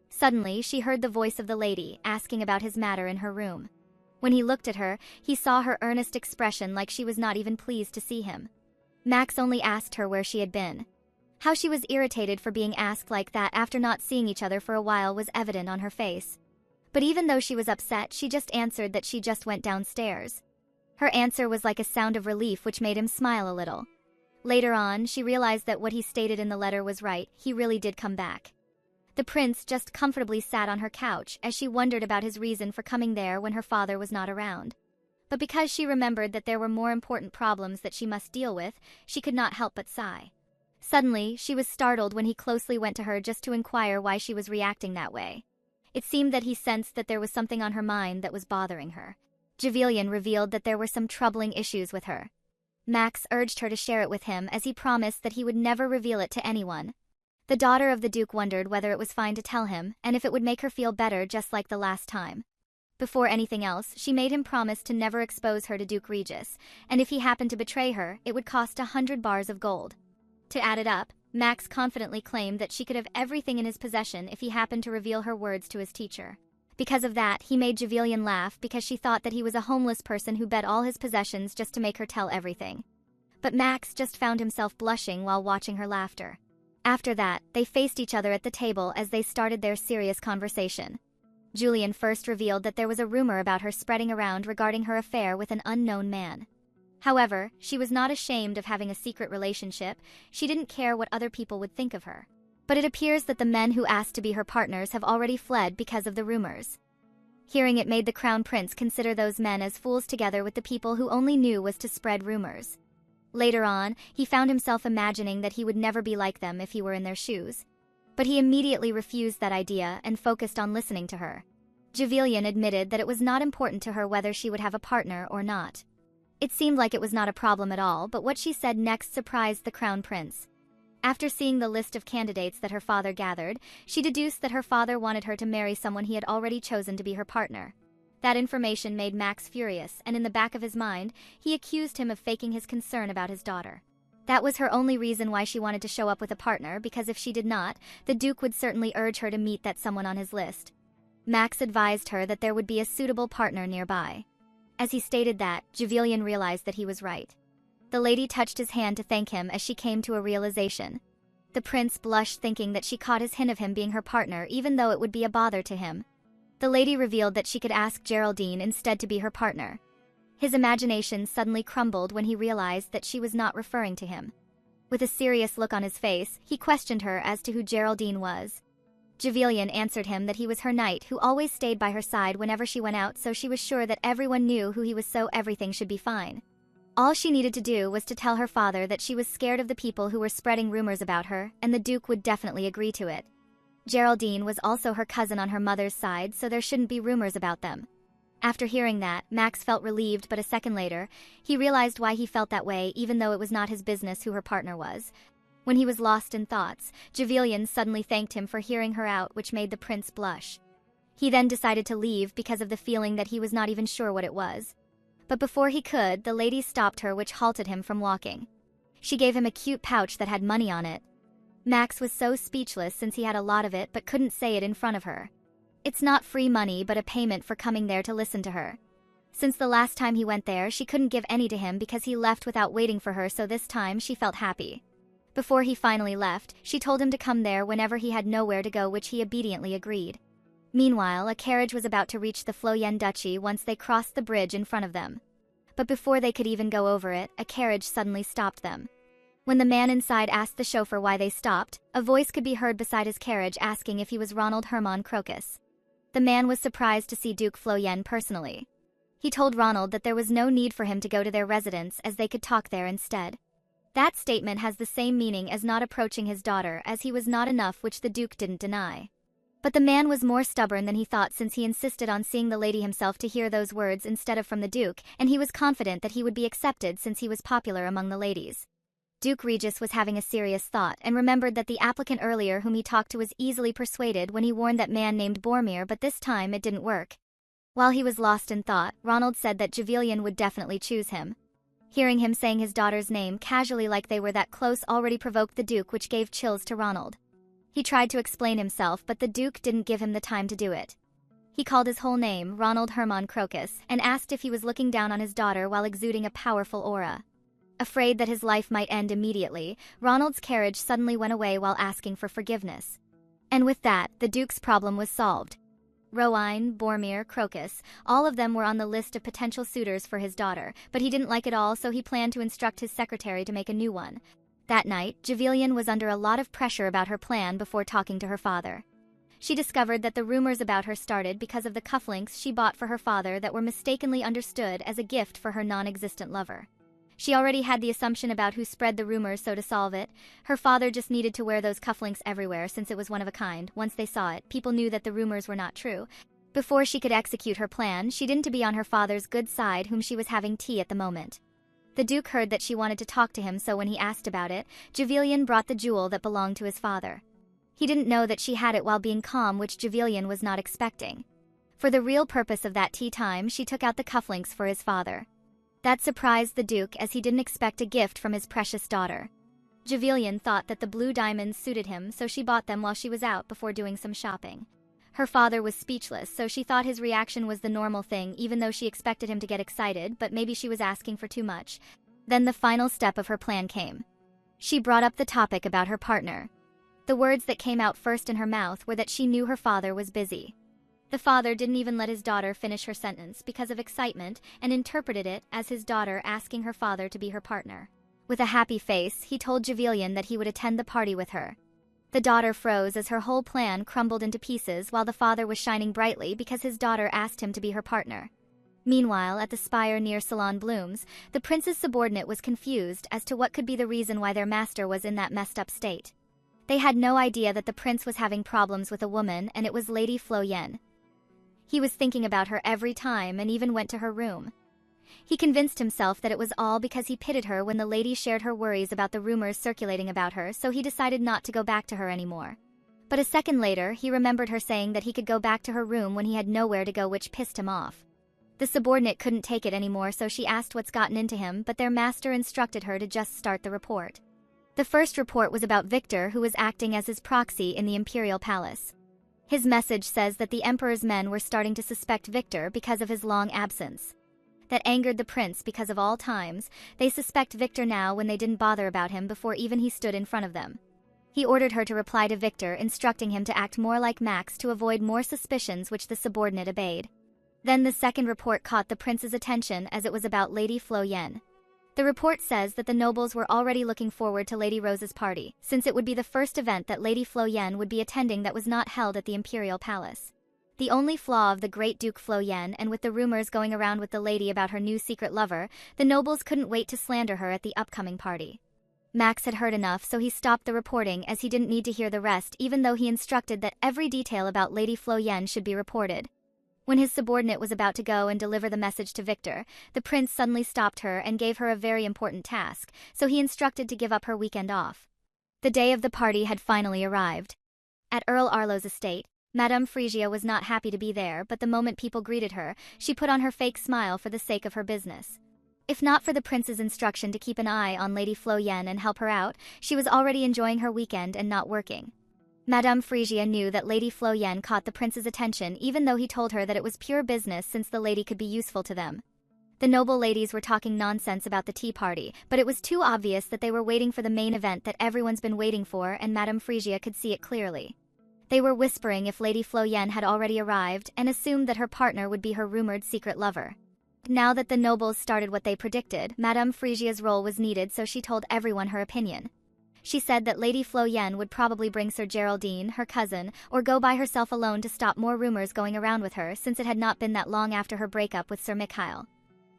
Suddenly, she heard the voice of the lady, asking about his matter in her room. When he looked at her, he saw her earnest expression like she was not even pleased to see him. Max only asked her where she had been. How she was irritated for being asked like that after not seeing each other for a while was evident on her face. But even though she was upset, she just answered that she just went downstairs. Her answer was like a sound of relief, which made him smile a little. Later on, she realized that what he stated in the letter was right, he really did come back. The prince just comfortably sat on her couch as she wondered about his reason for coming there when her father was not around. But because she remembered that there were more important problems that she must deal with, she could not help but sigh. Suddenly, she was startled when he closely went to her just to inquire why she was reacting that way. It seemed that he sensed that there was something on her mind that was bothering her. Javelian revealed that there were some troubling issues with her. Max urged her to share it with him as he promised that he would never reveal it to anyone. The daughter of the Duke wondered whether it was fine to tell him and if it would make her feel better just like the last time. Before anything else, she made him promise to never expose her to Duke Regis, and if he happened to betray her, it would cost 100 bars of gold. To add it up, Max confidently claimed that she could have everything in his possession if he happened to reveal her words to his teacher. Because of that, he made Javelian laugh because she thought that he was a homeless person who bet all his possessions just to make her tell everything. But Max just found himself blushing while watching her laughter. After that, they faced each other at the table as they started their serious conversation. Julian first revealed that there was a rumor about her spreading around regarding her affair with an unknown man. However, she was not ashamed of having a secret relationship. She didn't care what other people would think of her. But it appears that the men who asked to be her partners have already fled because of the rumors. Hearing it made the Crown Prince consider those men as fools together with the people who only knew was to spread rumors. Later on, he found himself imagining that he would never be like them if he were in their shoes. But he immediately refused that idea and focused on listening to her. Javelian admitted that it was not important to her whether she would have a partner or not. It seemed like it was not a problem at all, but what she said next surprised the Crown Prince. After seeing the list of candidates that her father gathered, she deduced that her father wanted her to marry someone he had already chosen to be her partner. That information made Max furious, and in the back of his mind, he accused him of faking his concern about his daughter. That was her only reason why she wanted to show up with a partner, because if she did not, the Duke would certainly urge her to meet that someone on his list. Max advised her that there would be a suitable partner nearby. As he stated that, Javelian realized that he was right. The lady touched his hand to thank him as she came to a realization. The prince blushed thinking that she caught his hint of him being her partner even though it would be a bother to him. The lady revealed that she could ask Geraldine instead to be her partner. His imagination suddenly crumbled when he realized that she was not referring to him. With a serious look on his face, he questioned her as to who Geraldine was. Javelian answered him that he was her knight who always stayed by her side whenever she went out, so she was sure that everyone knew who he was, so everything should be fine. All she needed to do was to tell her father that she was scared of the people who were spreading rumors about her, and the Duke would definitely agree to it. Geraldine was also her cousin on her mother's side, so there shouldn't be rumors about them. After hearing that, Max felt relieved, but a second later, he realized why he felt that way even though it was not his business who her partner was. When he was lost in thoughts, Javelian suddenly thanked him for hearing her out, which made the prince blush. He then decided to leave because of the feeling that he was not even sure what it was. But before he could, the lady stopped her, which halted him from walking. She gave him a cute pouch that had money on it. Max was so speechless since he had a lot of it but couldn't say it in front of her. It's not free money but a payment for coming there to listen to her. Since the last time he went there, she couldn't give any to him because he left without waiting for her, so this time she felt happy. Before he finally left, she told him to come there whenever he had nowhere to go, which he obediently agreed. Meanwhile, a carriage was about to reach the Floyen Duchy once they crossed the bridge in front of them. But before they could even go over it, a carriage suddenly stopped them. When the man inside asked the chauffeur why they stopped, a voice could be heard beside his carriage asking if he was Ronald Hermann Crocus. The man was surprised to see Duke Floyen personally. He told Ronald that there was no need for him to go to their residence as they could talk there instead. That statement has the same meaning as not approaching his daughter, as he was not enough, which the Duke didn't deny. But the man was more stubborn than he thought, since he insisted on seeing the lady himself to hear those words instead of from the Duke, and he was confident that he would be accepted since he was popular among the ladies. Duke Regis was having a serious thought and remembered that the applicant earlier whom he talked to was easily persuaded when he warned that man named Bormir, but this time it didn't work. While he was lost in thought, Ronald said that Javelian would definitely choose him. Hearing him saying his daughter's name casually like they were that close already provoked the Duke, which gave chills to Ronald. He tried to explain himself, but the Duke didn't give him the time to do it. He called his whole name, Ronald Hermann Crocus, and asked if he was looking down on his daughter while exuding a powerful aura. Afraid that his life might end immediately, Ronald's carriage suddenly went away while asking for forgiveness. And with that, the Duke's problem was solved. Roine, Bormir, Crocus, all of them were on the list of potential suitors for his daughter, but he didn't like it all, so he planned to instruct his secretary to make a new one. That night, Javelian was under a lot of pressure about her plan before talking to her father. She discovered that the rumors about her started because of the cufflinks she bought for her father that were mistakenly understood as a gift for her non-existent lover. She already had the assumption about who spread the rumors, so to solve it, her father just needed to wear those cufflinks everywhere since it was one of a kind. Once they saw it, people knew that the rumors were not true. Before she could execute her plan, she didn't to be on her father's good side, whom she was having tea at the moment. The Duke heard that she wanted to talk to him, so when he asked about it, Javelian brought the jewel that belonged to his father. He didn't know that she had it while being calm, which Javelian was not expecting. For the real purpose of that tea time, she took out the cufflinks for his father. That surprised the Duke, as he didn't expect a gift from his precious daughter. Javelian thought that the blue diamonds suited him, so she bought them while she was out before doing some shopping. Her father was speechless, so she thought his reaction was the normal thing, even though she expected him to get excited, but maybe she was asking for too much. Then the final step of her plan came. She brought up the topic about her partner. The words that came out first in her mouth were that she knew her father was busy. The father didn't even let his daughter finish her sentence because of excitement and interpreted it as his daughter asking her father to be her partner. With a happy face, he told Javelian that he would attend the party with her. The daughter froze as her whole plan crumbled into pieces while the father was shining brightly because his daughter asked him to be her partner. Meanwhile, at the spire near Salon Blooms, the prince's subordinate was confused as to what could be the reason why their master was in that messed up state. They had no idea that the prince was having problems with a woman, and it was Lady Flo Yen. He was thinking about her every time and even went to her room. He convinced himself that it was all because he pitied her when the lady shared her worries about the rumors circulating about her, so he decided not to go back to her anymore. But a second later, he remembered her saying that he could go back to her room when he had nowhere to go, which pissed him off. The subordinate couldn't take it anymore, so she asked what's gotten into him, but their master instructed her to just start the report. The first report was about Victor, who was acting as his proxy in the imperial palace. His message says that the emperor's men were starting to suspect Victor because of his long absence. That angered the prince because of all times, they suspect Victor now when they didn't bother about him before even he stood in front of them. He ordered her to reply to Victor, instructing him to act more like Max to avoid more suspicions, which the subordinate obeyed. Then the second report caught the prince's attention as it was about Lady Flo Yen. The report says that the nobles were already looking forward to Lady Rose's party, since it would be the first event that Lady Flo Yen would be attending that was not held at the imperial palace. The only flaw of the great Duke Flo Yen, and with the rumors going around with the lady about her new secret lover, the nobles couldn't wait to slander her at the upcoming party. Max had heard enough, so he stopped the reporting as he didn't need to hear the rest, even though he instructed that every detail about Lady Flo Yen should be reported. When his subordinate was about to go and deliver the message to Victor, the prince suddenly stopped her and gave her a very important task, so he instructed to give up her weekend off. The day of the party had finally arrived. At Earl Arlo's estate, Madame Frisia was not happy to be there, but the moment people greeted her, she put on her fake smile for the sake of her business. If not for the prince's instruction to keep an eye on Lady Flo Yen and help her out, she was already enjoying her weekend and not working. Madame Frisia knew that Lady Flo Yen caught the prince's attention even though he told her that it was pure business since the lady could be useful to them. The noble ladies were talking nonsense about the tea party, but it was too obvious that they were waiting for the main event that everyone's been waiting for, and Madame Frisia could see it clearly. They were whispering if Lady Flo Yen had already arrived and assumed that her partner would be her rumored secret lover. Now that the nobles started what they predicted, Madame Frisia's role was needed, so she told everyone her opinion. She said that Lady Flo Yen would probably bring Sir Geraldine, her cousin, or go by herself alone to stop more rumors going around with her, since it had not been that long after her breakup with Sir Mikhail.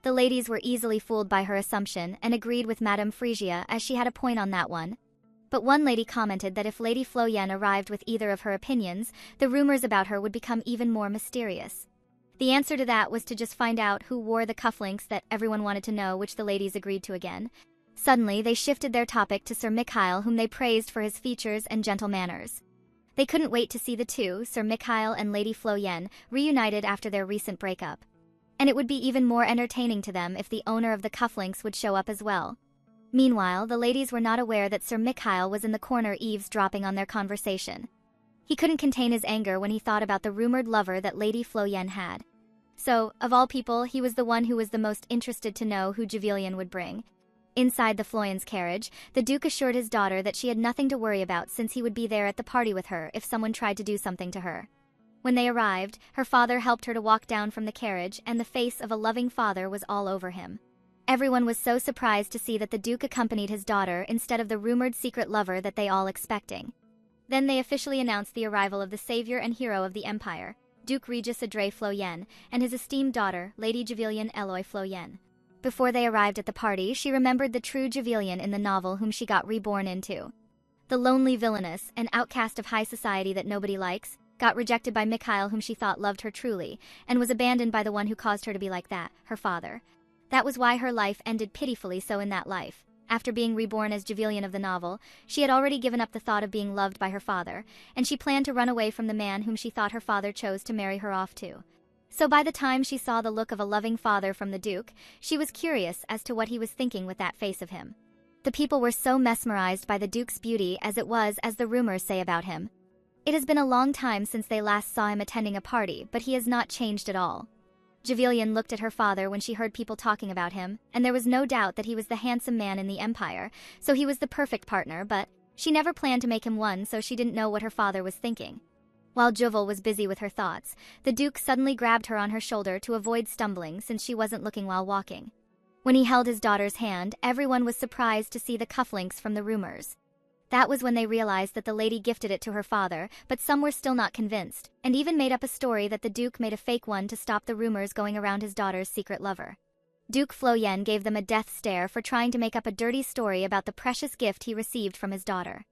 The ladies were easily fooled by her assumption and agreed with Madame Frisia, as she had a point on that one. But one lady commented that if Lady Flo Yen arrived with either of her opinions, the rumors about her would become even more mysterious. The answer to that was to just find out who wore the cufflinks that everyone wanted to know, which the ladies agreed to again. Suddenly, they shifted their topic to Sir Mikhail, whom they praised for his features and gentle manners. They couldn't wait to see the two, Sir Mikhail and Lady Flo Yen, reunited after their recent breakup. And it would be even more entertaining to them if the owner of the cufflinks would show up as well. Meanwhile, the ladies were not aware that Sir Mikhail was in the corner eavesdropping on their conversation. He couldn't contain his anger when he thought about the rumored lover that Lady Flo Yen had. So, of all people, he was the one who was the most interested to know who Javelian would bring. Inside the Floyens' carriage, the Duke assured his daughter that she had nothing to worry about since he would be there at the party with her if someone tried to do something to her. When they arrived, her father helped her to walk down from the carriage, and the face of a loving father was all over him. Everyone was so surprised to see that the Duke accompanied his daughter instead of the rumored secret lover that they all expecting. Then they officially announced the arrival of the savior and hero of the empire, Duke Regis Adré Flo Yen, and his esteemed daughter, Lady Javelian Eloy Flo Yen. Before they arrived at the party, she remembered the true Javelian in the novel whom she got reborn into. The lonely villainess, an outcast of high society that nobody likes, got rejected by Mikhail, whom she thought loved her truly, and was abandoned by the one who caused her to be like that, her father. That was why her life ended pitifully so in that life. After being reborn as Javelian of the novel, she had already given up the thought of being loved by her father, and she planned to run away from the man whom she thought her father chose to marry her off to. So by the time she saw the look of a loving father from the Duke, she was curious as to what he was thinking with that face of him. The people were so mesmerized by the Duke's beauty as it was as the rumors say about him. It has been a long time since they last saw him attending a party, but he has not changed at all. Javelian looked at her father when she heard people talking about him, and there was no doubt that he was the handsome man in the empire, so he was the perfect partner, but she never planned to make him one, so she didn't know what her father was thinking. While Juval was busy with her thoughts, the Duke suddenly grabbed her on her shoulder to avoid stumbling since she wasn't looking while walking. When he held his daughter's hand, everyone was surprised to see the cufflinks from the rumors. That was when they realized that the lady gifted it to her father, but some were still not convinced, and even made up a story that the Duke made a fake one to stop the rumors going around his daughter's secret lover. Duke Floyen gave them a death stare for trying to make up a dirty story about the precious gift he received from his daughter.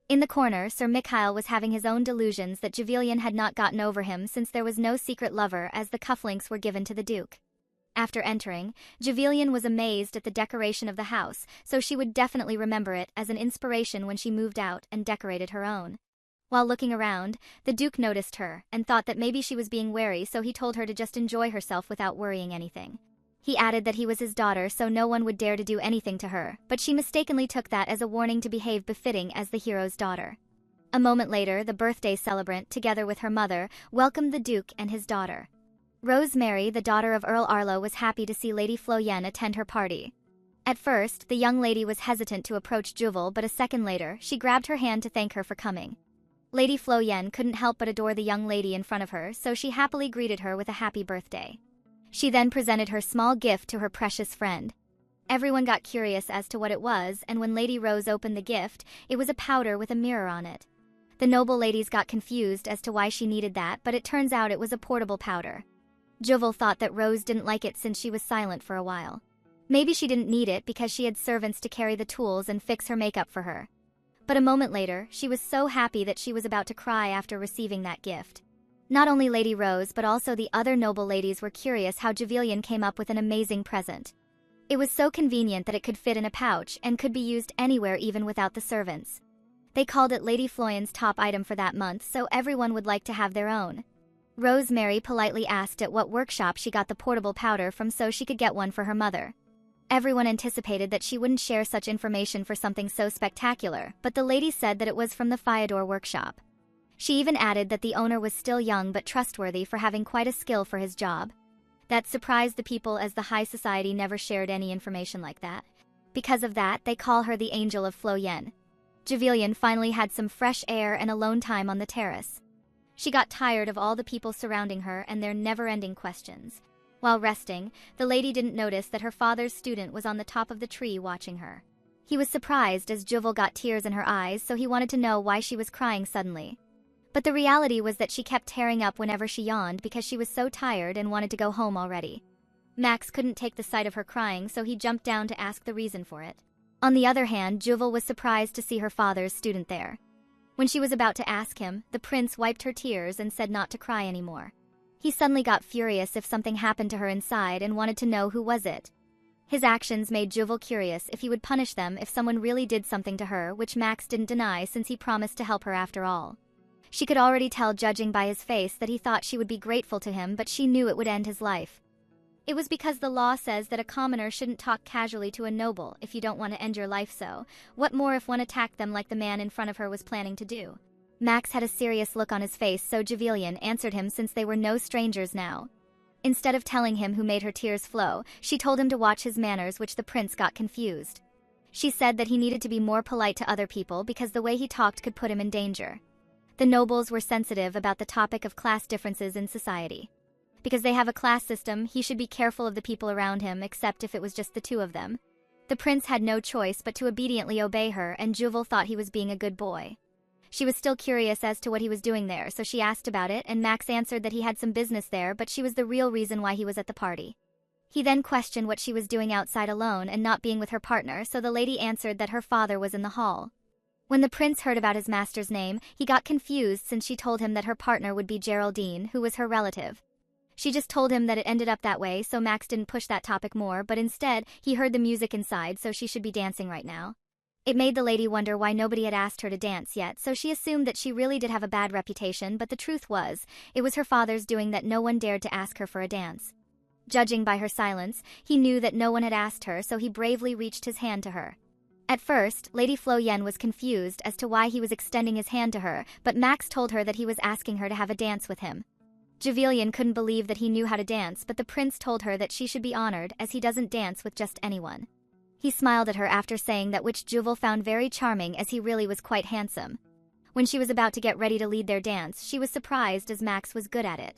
In the corner, Sir Mikhail was having his own delusions that Javelian had not gotten over him since there was no secret lover as the cufflinks were given to the Duke. After entering, Javelian was amazed at the decoration of the house, so she would definitely remember it as an inspiration when she moved out and decorated her own. While looking around, the Duke noticed her and thought that maybe she was being wary, so he told her to just enjoy herself without worrying anything. He added that he was his daughter, so no one would dare to do anything to her, but she mistakenly took that as a warning to behave befitting as the hero's daughter. A moment later, the birthday celebrant, together with her mother, welcomed the Duke and his daughter. Rosemary, the daughter of Earl Arlo, was happy to see Lady Floyen attend her party. At first, the young lady was hesitant to approach Juval, but a second later, she grabbed her hand to thank her for coming. Lady Floyen couldn't help but adore the young lady in front of her, so she happily greeted her with a happy birthday. She then presented her small gift to her precious friend. Everyone got curious as to what it was, and when Lady Rose opened the gift, it was a powder with a mirror on it. The noble ladies got confused as to why she needed that, but it turns out it was a portable powder. Juval thought that Rose didn't like it since she was silent for a while. Maybe she didn't need it because she had servants to carry the tools and fix her makeup for her. But a moment later, she was so happy that she was about to cry after receiving that gift. Not only Lady Rose but also the other noble ladies were curious how Javelian came up with an amazing present. It was so convenient that it could fit in a pouch and could be used anywhere even without the servants. They called it Lady Floyen's top item for that month, so everyone would like to have their own. Rosemary politely asked at what workshop she got the portable powder from so she could get one for her mother. Everyone anticipated that she wouldn't share such information for something so spectacular, but the lady said that it was from the Fyodor workshop. She even added that the owner was still young but trustworthy for having quite a skill for his job. That surprised the people as the high society never shared any information like that. Because of that, they call her the Angel of Floyen. Javelian finally had some fresh air and alone time on the terrace. She got tired of all the people surrounding her and their never-ending questions. While resting, the lady didn't notice that her father's student was on the top of the tree watching her. He was surprised as Juval got tears in her eyes, so he wanted to know why she was crying suddenly. But the reality was that she kept tearing up whenever she yawned because she was so tired and wanted to go home already. Max couldn't take the sight of her crying, so he jumped down to ask the reason for it. On the other hand, Juval was surprised to see her father's student there. When she was about to ask him, the prince wiped her tears and said not to cry anymore. He suddenly got furious if something happened to her inside and wanted to know who was it. His actions made Juval curious if he would punish them if someone really did something to her, which Max didn't deny since he promised to help her after all. She could already tell, judging by his face, that he thought she would be grateful to him, but she knew it would end his life. It was because the law says that a commoner shouldn't talk casually to a noble if you don't want to end your life, so what more if one attacked them like the man in front of her was planning to do? Max had a serious look on his face, so Javelian answered him since they were no strangers now. Instead of telling him who made her tears flow, she told him to watch his manners, which the prince got confused. She said that he needed to be more polite to other people because the way he talked could put him in danger. The nobles were sensitive about the topic of class differences in society. Because they have a class system, he should be careful of the people around him, except if it was just the two of them. The prince had no choice but to obediently obey her, and Juval thought he was being a good boy. She was still curious as to what he was doing there, so she asked about it, and Max answered that he had some business there, but she was the real reason why he was at the party. He then questioned what she was doing outside alone and not being with her partner, so the lady answered that her father was in the hall. When the prince heard about his master's name, he got confused since she told him that her partner would be Geraldine, who was her relative. She just told him that it ended up that way, so Max didn't push that topic more, but instead, he heard the music inside, so she should be dancing right now. It made the lady wonder why nobody had asked her to dance yet, so she assumed that she really did have a bad reputation, but the truth was, it was her father's doing that no one dared to ask her for a dance. Judging by her silence, he knew that no one had asked her, so he bravely reached his hand to her. At first, Lady Flo Yen was confused as to why he was extending his hand to her, but Max told her that he was asking her to have a dance with him. Javelian couldn't believe that he knew how to dance, but the prince told her that she should be honored as he doesn't dance with just anyone. He smiled at her after saying that which Juvel found very charming as he really was quite handsome. When she was about to get ready to lead their dance, she was surprised as Max was good at it.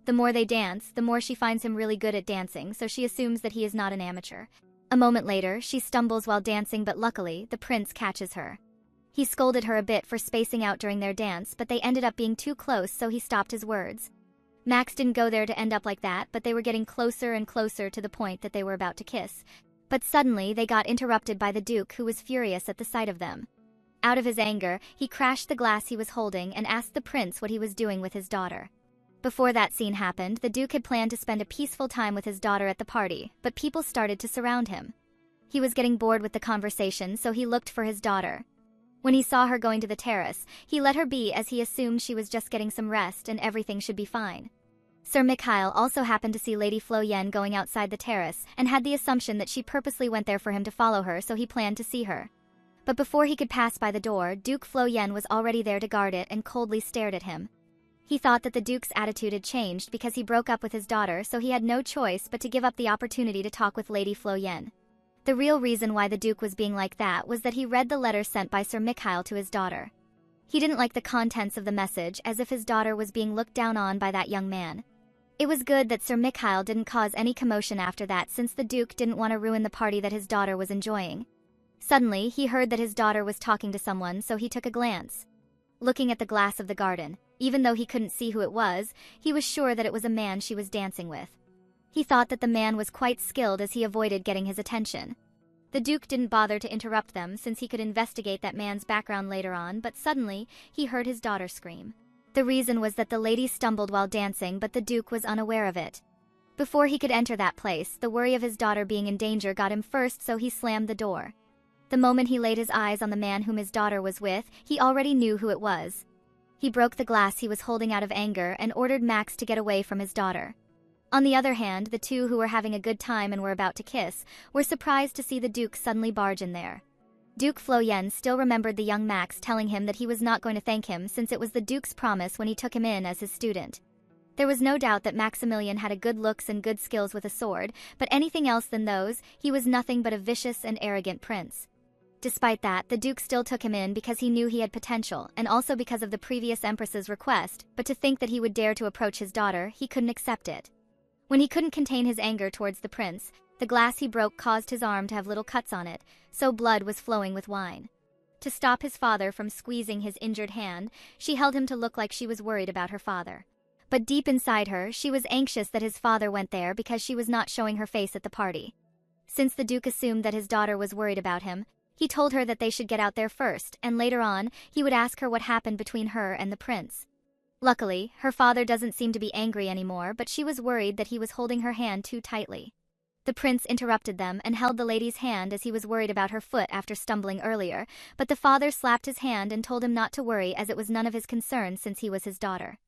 The more they dance, the more she finds him really good at dancing, so she assumes that he is not an amateur. A moment later, she stumbles while dancing, but luckily, the prince catches her. He scolded her a bit for spacing out during their dance, but they ended up being too close, so he stopped his words. Max didn't go there to end up like that, but they were getting closer and closer to the point that they were about to kiss. But suddenly, they got interrupted by the Duke, who was furious at the sight of them. Out of his anger, he crashed the glass he was holding and asked the prince what he was doing with his daughter. Before that scene happened, the Duke had planned to spend a peaceful time with his daughter at the party, but people started to surround him. He was getting bored with the conversation, so he looked for his daughter. When he saw her going to the terrace, he let her be as he assumed she was just getting some rest and everything should be fine. Sir Mikhail also happened to see Lady Flo Yen going outside the terrace and had the assumption that she purposely went there for him to follow her, so he planned to see her. But before he could pass by the door, Duke Flo Yen was already there to guard it and coldly stared at him. He thought that the Duke's attitude had changed because he broke up with his daughter, so he had no choice but to give up the opportunity to talk with Lady Flo Yen. The real reason why the Duke was being like that was that he read the letter sent by Sir Mikhail to his daughter. He didn't like the contents of the message, as if his daughter was being looked down on by that young man. It was good that Sir Mikhail didn't cause any commotion after that, since the Duke didn't want to ruin the party that his daughter was enjoying. Suddenly, he heard that his daughter was talking to someone, so he took a glance. Looking at the glass of the garden, even though he couldn't see who it was, he was sure that it was a man she was dancing with. He thought that the man was quite skilled as he avoided getting his attention. The Duke didn't bother to interrupt them since he could investigate that man's background later on, but suddenly, he heard his daughter scream. The reason was that the lady stumbled while dancing, but the Duke was unaware of it. Before he could enter that place, the worry of his daughter being in danger got him first, so he slammed the door. The moment he laid his eyes on the man whom his daughter was with, he already knew who it was. He broke the glass he was holding out of anger and ordered Max to get away from his daughter. On the other hand, the two who were having a good time and were about to kiss were surprised to see the Duke suddenly barge in there. Duke Flo Yen still remembered the young Max telling him that he was not going to thank him since it was the Duke's promise when he took him in as his student. There was no doubt that Maximilian had a good looks and good skills with a sword, but anything else than those, he was nothing but a vicious and arrogant prince. Despite that, the Duke still took him in because he knew he had potential, and also because of the previous Empress's request, but to think that he would dare to approach his daughter, he couldn't accept it. When he couldn't contain his anger towards the prince, the glass he broke caused his arm to have little cuts on it, so blood was flowing with wine. To stop his father from squeezing his injured hand, she held him to look like she was worried about her father. But deep inside her, she was anxious that his father went there because she was not showing her face at the party. Since the Duke assumed that his daughter was worried about him, he told her that they should get out there first, and later on, he would ask her what happened between her and the prince. Luckily, her father doesn't seem to be angry anymore, but she was worried that he was holding her hand too tightly. The prince interrupted them and held the lady's hand as he was worried about her foot after stumbling earlier, but the father slapped his hand and told him not to worry as it was none of his concern since he was his daughter.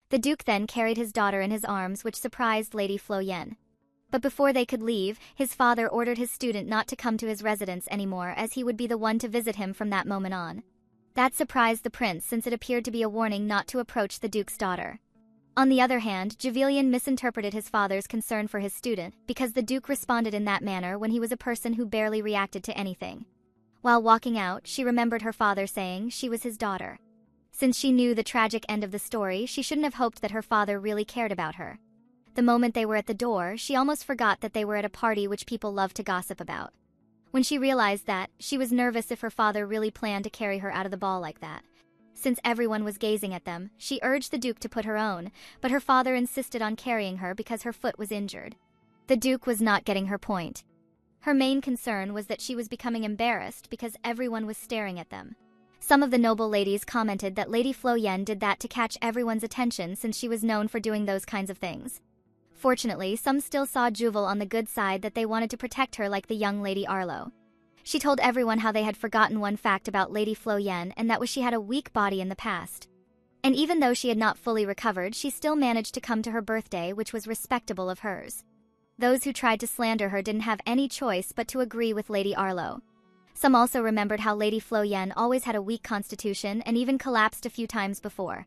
The Duke then carried his daughter in his arms, which surprised Lady Flo Yen. But before they could leave, his father ordered his student not to come to his residence anymore as he would be the one to visit him from that moment on. That surprised the prince since it appeared to be a warning not to approach the Duke's daughter. On the other hand, Javelian misinterpreted his father's concern for his student because the Duke responded in that manner when he was a person who barely reacted to anything. While walking out, she remembered her father saying she was his daughter. Since she knew the tragic end of the story, she shouldn't have hoped that her father really cared about her. The moment they were at the door, she almost forgot that they were at a party which people loved to gossip about. When she realized that, she was nervous if her father really planned to carry her out of the ball like that. Since everyone was gazing at them, she urged the Duke to put her own, but her father insisted on carrying her because her foot was injured. The Duke was not getting her point. Her main concern was that she was becoming embarrassed because everyone was staring at them. Some of the noble ladies commented that Lady Flo Yen did that to catch everyone's attention since she was known for doing those kinds of things. Fortunately, some still saw Juval on the good side, that they wanted to protect her like the young Lady Arlo. She told everyone how they had forgotten one fact about Lady Flo Yen, and that was she had a weak body in the past. And even though she had not fully recovered, she still managed to come to her birthday, which was respectable of hers. Those who tried to slander her didn't have any choice but to agree with Lady Arlo. Some also remembered how Lady Flo Yen always had a weak constitution and even collapsed a few times before.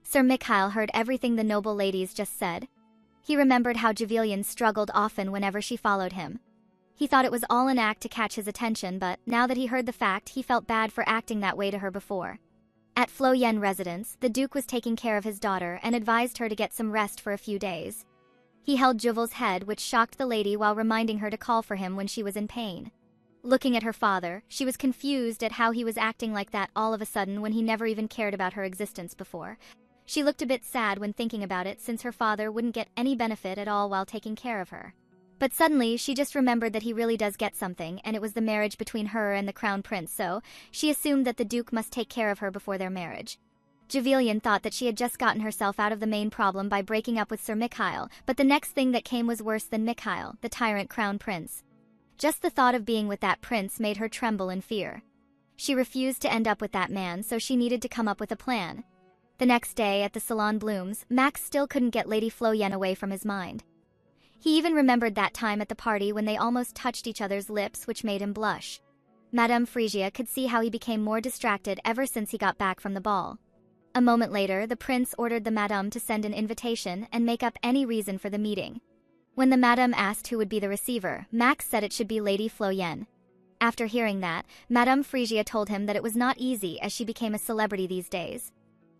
Sir Mikhail heard everything the noble ladies just said. He remembered how Javelian struggled often whenever she followed him. He thought it was all an act to catch his attention, but now that he heard the fact, he felt bad for acting that way to her before. At Flo Yen residence, the Duke was taking care of his daughter and advised her to get some rest for a few days. He held Juval's head, which shocked the lady, while reminding her to call for him when she was in pain. Looking at her father, she was confused at how he was acting like that all of a sudden when he never even cared about her existence before. She looked a bit sad when thinking about it, since her father wouldn't get any benefit at all while taking care of her. But suddenly, she just remembered that he really does get something, and it was the marriage between her and the crown prince, so she assumed that the Duke must take care of her before their marriage. Javelian thought that she had just gotten herself out of the main problem by breaking up with Sir Mikhail, but the next thing that came was worse than Mikhail, the tyrant crown prince. Just the thought of being with that prince made her tremble in fear. She refused to end up with that man, so she needed to come up with a plan. The next day, at the Salon Blooms, Max still couldn't get Lady Flo Yen away from his mind. He even remembered that time at the party when they almost touched each other's lips, which made him blush. Madame Frisia could see how he became more distracted ever since he got back from the ball. A moment later, the prince ordered the madame to send an invitation and make up any reason for the meeting. When the madame asked who would be the receiver, Max said it should be Lady Flo Yen. After hearing that, Madame Frisia told him that it was not easy, as she became a celebrity these days.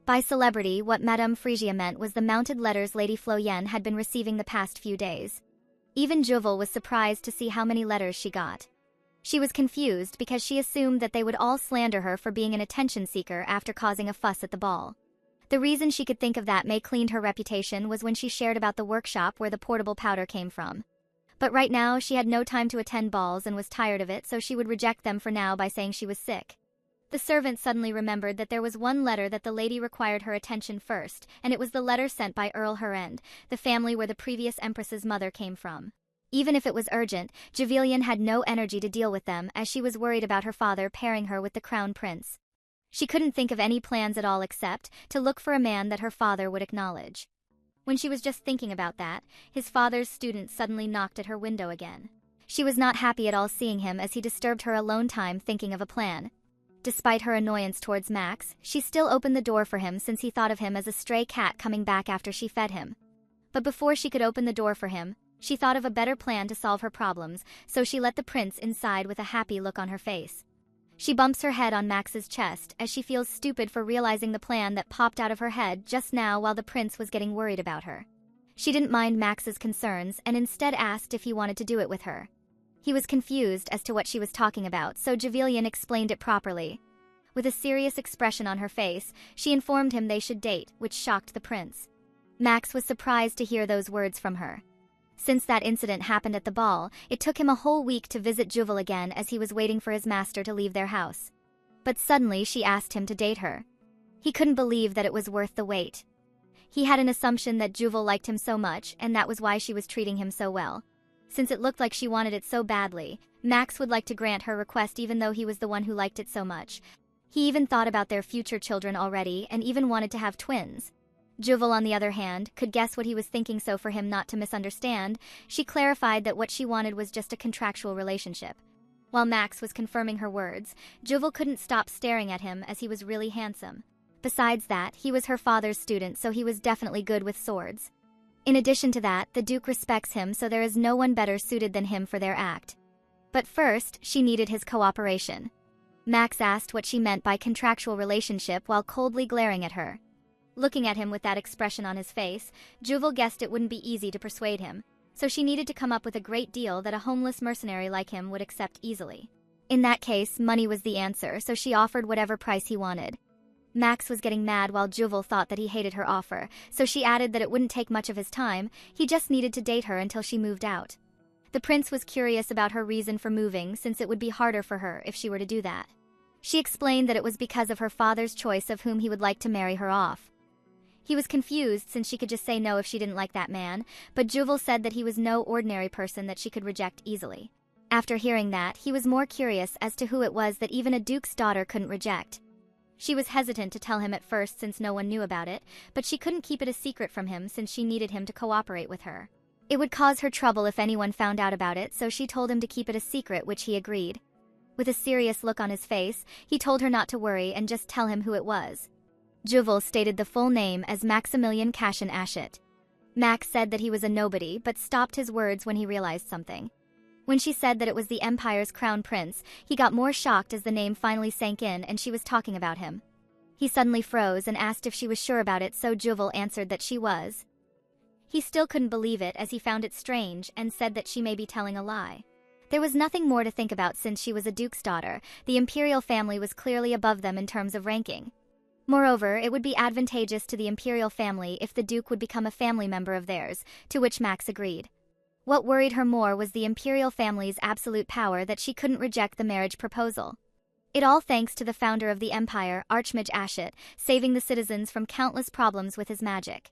By celebrity, what Madame Frisia meant was the mounted letters Lady Flo Yen had been receiving the past few days. Even Juval was surprised to see how many letters she got. She was confused because she assumed that they would all slander her for being an attention seeker after causing a fuss at the ball. The reason she could think of that may cleaned her reputation was when she shared about the workshop where the portable powder came from. But right now, she had no time to attend balls and was tired of it, so she would reject them for now by saying she was sick. The servant suddenly remembered that there was one letter that the lady required her attention first, and it was the letter sent by Earl Herend, the family where the previous empress's mother came from. Even if it was urgent, Javelian had no energy to deal with them, as she was worried about her father pairing her with the crown prince. She couldn't think of any plans at all except to look for a man that her father would acknowledge. When she was just thinking about that, his father's student suddenly knocked at her window again. She was not happy at all seeing him, as he disturbed her alone time thinking of a plan. Despite her annoyance towards Max, she still opened the door for him, since he thought of him as a stray cat coming back after she fed him. But before she could open the door for him, she thought of a better plan to solve her problems, so she let the prince inside with a happy look on her face. She bumps her head on Max's chest, as she feels stupid for realizing the plan that popped out of her head just now while the prince was getting worried about her. She didn't mind Max's concerns and instead asked if he wanted to do it with her. He was confused as to what she was talking about, so Javelian explained it properly. With a serious expression on her face, she informed him they should date, which shocked the prince. Max was surprised to hear those words from her. Since that incident happened at the ball, it took him a whole week to visit Juval again, as he was waiting for his master to leave their house. But suddenly she asked him to date her. He couldn't believe that it was worth the wait. He had an assumption that Juval liked him so much, and that was why she was treating him so well. Since it looked like she wanted it so badly, Max would like to grant her request even though he was the one who liked it so much. He even thought about their future children already and even wanted to have twins. Juval, on the other hand, could guess what he was thinking, so for him not to misunderstand, she clarified that what she wanted was just a contractual relationship. While Max was confirming her words, Juval couldn't stop staring at him, as he was really handsome. Besides that, he was her father's student, so he was definitely good with swords. In addition to that, the Duke respects him, so there is no one better suited than him for their act. But first, she needed his cooperation. Max asked what she meant by contractual relationship while coldly glaring at her. Looking at him with that expression on his face, Juval guessed it wouldn't be easy to persuade him, so she needed to come up with a great deal that a homeless mercenary like him would accept easily. In that case, money was the answer, so she offered whatever price he wanted. Max was getting mad while Juval thought that he hated her offer, so she added that it wouldn't take much of his time, he just needed to date her until she moved out. The prince was curious about her reason for moving, since it would be harder for her if she were to do that. She explained that it was because of her father's choice of whom he would like to marry her off. He was confused since she could just say no if she didn't like that man, but Juval said that he was no ordinary person that she could reject easily. After hearing that, he was more curious as to who it was that even a duke's daughter couldn't reject. She was hesitant to tell him at first since no one knew about it, but she couldn't keep it a secret from him since she needed him to cooperate with her. It would cause her trouble if anyone found out about it, so she told him to keep it a secret, which he agreed. With a serious look on his face, he told her not to worry and just tell him who it was. Juval stated the full name as Maximilian Cashin Ashit. Max said that he was a nobody, but stopped his words when he realized something. When she said that it was the Empire's crown prince, he got more shocked as the name finally sank in and she was talking about him. He suddenly froze and asked if she was sure about it, so Juval answered that she was. He still couldn't believe it as he found it strange and said that she may be telling a lie. There was nothing more to think about since she was a duke's daughter. The imperial family was clearly above them in terms of ranking. Moreover, it would be advantageous to the imperial family if the duke would become a family member of theirs, to which Max agreed. What worried her more was the imperial family's absolute power that she couldn't reject the marriage proposal. It all thanks to the founder of the empire, Archmage Ashit, saving the citizens from countless problems with his magic,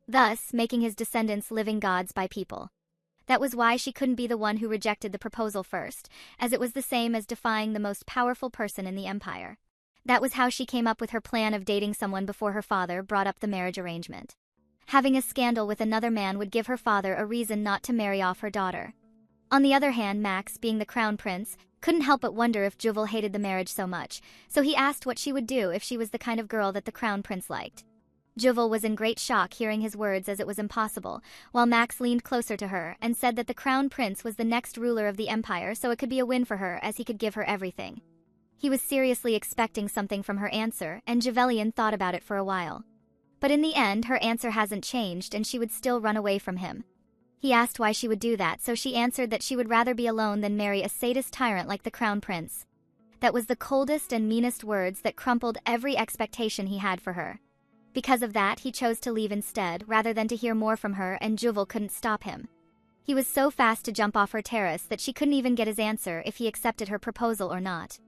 thus making his descendants living gods by people. That was why she couldn't be the one who rejected the proposal first, as it was the same as defying the most powerful person in the empire. That was how she came up with her plan of dating someone before her father brought up the marriage arrangement. Having a scandal with another man would give her father a reason not to marry off her daughter. On the other hand, Max, being the crown prince, couldn't help but wonder if Juval hated the marriage so much, so he asked what she would do if she was the kind of girl that the crown prince liked. Juval was in great shock hearing his words as it was impossible, while Max leaned closer to her and said that the crown prince was the next ruler of the empire, so it could be a win for her as he could give her everything. He was seriously expecting something from her answer, and Javelian thought about it for a while. But in the end, her answer hasn't changed and she would still run away from him. He asked why she would do that, so she answered that she would rather be alone than marry a sadist tyrant like the crown prince. That was the coldest and meanest words that crumpled every expectation he had for her. Because of that, he chose to leave instead, rather than to hear more from her, and Juval couldn't stop him. He was so fast to jump off her terrace that she couldn't even get his answer if he accepted her proposal or not.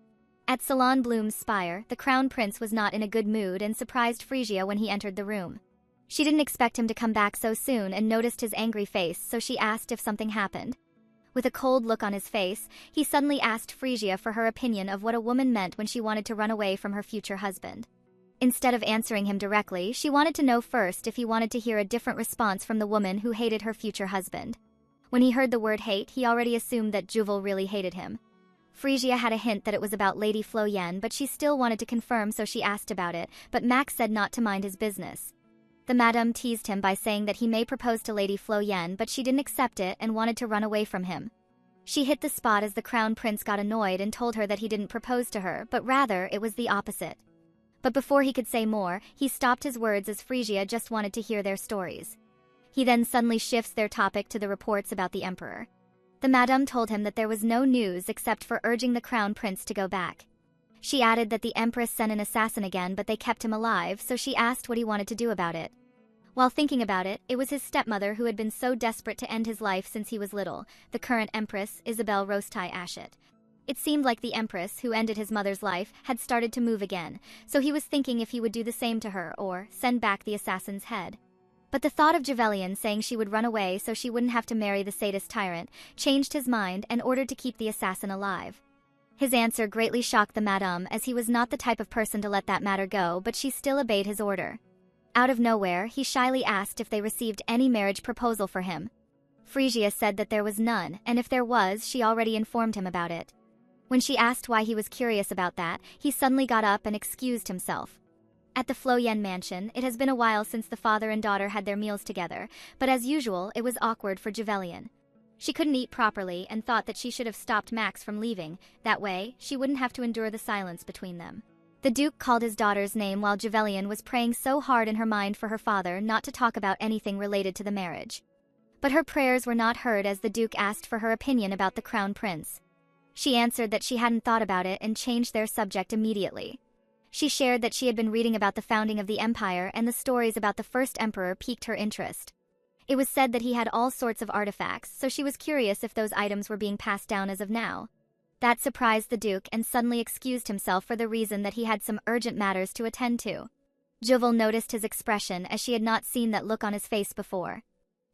At Salon Bloom's spire, the crown prince was not in a good mood and surprised Frisia when he entered the room. She didn't expect him to come back so soon and noticed his angry face, so she asked if something happened. With a cold look on his face, he suddenly asked Frisia for her opinion of what a woman meant when she wanted to run away from her future husband. Instead of answering him directly, she wanted to know first if he wanted to hear a different response from the woman who hated her future husband. When he heard the word hate, he already assumed that Juval really hated him. Frisia had a hint that it was about Lady Flo Yen, but she still wanted to confirm, so she asked about it, but Max said not to mind his business. The madame teased him by saying that he may propose to Lady Flo Yen, but she didn't accept it and wanted to run away from him. She hit the spot as the crown prince got annoyed and told her that he didn't propose to her, but rather it was the opposite. But before he could say more, he stopped his words as Frisia just wanted to hear their stories. He then suddenly shifts their topic to the reports about the emperor. The madame told him that there was no news except for urging the crown prince to go back. She added that the empress sent an assassin again, but they kept him alive, so she asked what he wanted to do about it. While thinking about it, it was his stepmother who had been so desperate to end his life since he was little, the current empress, Isabel Rostai Ashit. It seemed like the empress, who ended his mother's life, had started to move again, so he was thinking if he would do the same to her or send back the assassin's head. But the thought of Javelian saying she would run away so she wouldn't have to marry the sadist tyrant changed his mind and ordered to keep the assassin alive. His answer greatly shocked the madame, as he was not the type of person to let that matter go, but she still obeyed his order. Out of nowhere, he shyly asked if they received any marriage proposal for him. Frisia said that there was none, and if there was, she already informed him about it. When she asked why he was curious about that, he suddenly got up and excused himself. At the Flo Yen mansion, it has been a while since the father and daughter had their meals together, but as usual, it was awkward for Javelian. She couldn't eat properly and thought that she should have stopped Max from leaving. That way, she wouldn't have to endure the silence between them. The Duke called his daughter's name while Javelian was praying so hard in her mind for her father not to talk about anything related to the marriage. But her prayers were not heard as the Duke asked for her opinion about the crown prince. She answered that she hadn't thought about it and changed their subject immediately. She shared that she had been reading about the founding of the empire, and the stories about the first emperor piqued her interest. It was said that he had all sorts of artifacts, so she was curious if those items were being passed down as of now. That surprised the Duke and suddenly excused himself for the reason that he had some urgent matters to attend to. Juval noticed his expression as she had not seen that look on his face before.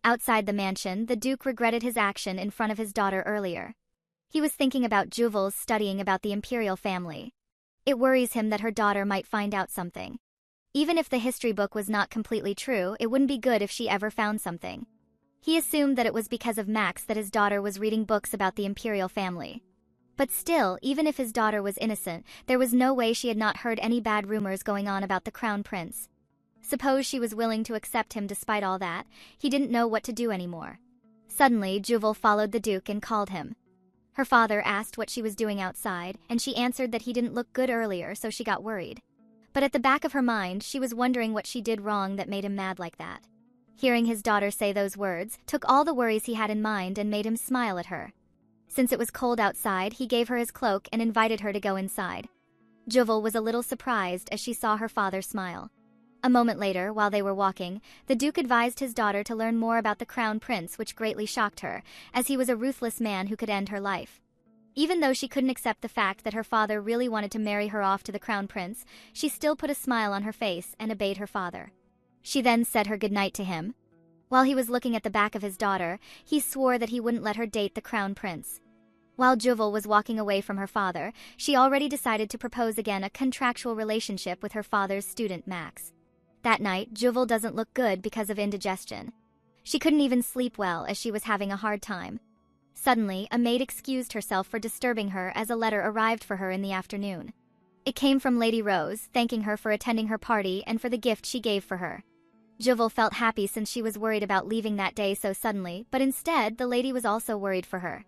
Outside the mansion, the Duke regretted his action in front of his daughter earlier. He was thinking about Juval's studying about the imperial family. It worries him that her daughter might find out something. Even if the history book was not completely true, it wouldn't be good if she ever found something. He assumed that it was because of Max that his daughter was reading books about the imperial family. But still, even if his daughter was innocent, there was no way she had not heard any bad rumors going on about the crown prince. Suppose she was willing to accept him despite all that, he didn't know what to do anymore. Suddenly, Juval followed the Duke and called him. Her father asked what she was doing outside, and she answered that he didn't look good earlier, so she got worried. But at the back of her mind, she was wondering what she did wrong that made him mad like that. Hearing his daughter say those words took all the worries he had in mind and made him smile at her. Since it was cold outside, he gave her his cloak and invited her to go inside. Juval was a little surprised as she saw her father smile. A moment later, while they were walking, the Duke advised his daughter to learn more about the crown prince, which greatly shocked her, as he was a ruthless man who could end her life. Even though she couldn't accept the fact that her father really wanted to marry her off to the crown prince, she still put a smile on her face and obeyed her father. She then said her goodnight to him. While he was looking at the back of his daughter, he swore that he wouldn't let her date the crown prince. While Juval was walking away from her father, she already decided to propose again a contractual relationship with her father's student Max. That night, Juval doesn't look good because of indigestion. She couldn't even sleep well as she was having a hard time. Suddenly, a maid excused herself for disturbing her as a letter arrived for her in the afternoon. It came from Lady Rose, thanking her for attending her party and for the gift she gave for her. Juval felt happy since she was worried about leaving that day so suddenly, but instead, the lady was also worried for her.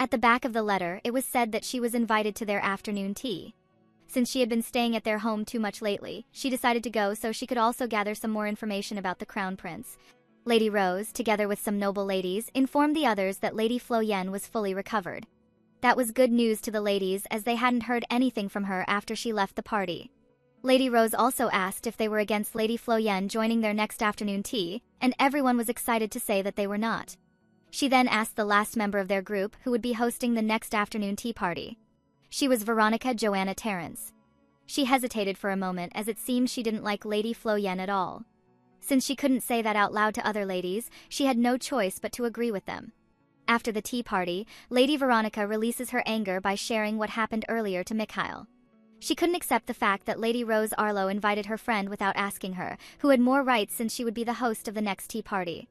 At the back of the letter, it was said that she was invited to their afternoon tea. Since she had been staying at their home too much lately, she decided to go so she could also gather some more information about the crown prince. Lady Rose, together with some noble ladies, informed the others that Lady Flo Yen was fully recovered. That was good news to the ladies as they hadn't heard anything from her after she left the party. Lady Rose also asked if they were against Lady Flo Yen joining their next afternoon tea, and everyone was excited to say that they were not. She then asked the last member of their group who would be hosting the next afternoon tea party. She was Veronica Joanna Terrence. She hesitated for a moment as it seemed she didn't like Lady Flo Yen at all. Since she couldn't say that out loud to other ladies, she had no choice but to agree with them. After the tea party, Lady Veronica releases her anger by sharing what happened earlier to Mikhail. She couldn't accept the fact that Lady Rose Arlo invited her friend without asking her, who had more rights since she would be the host of the next tea party.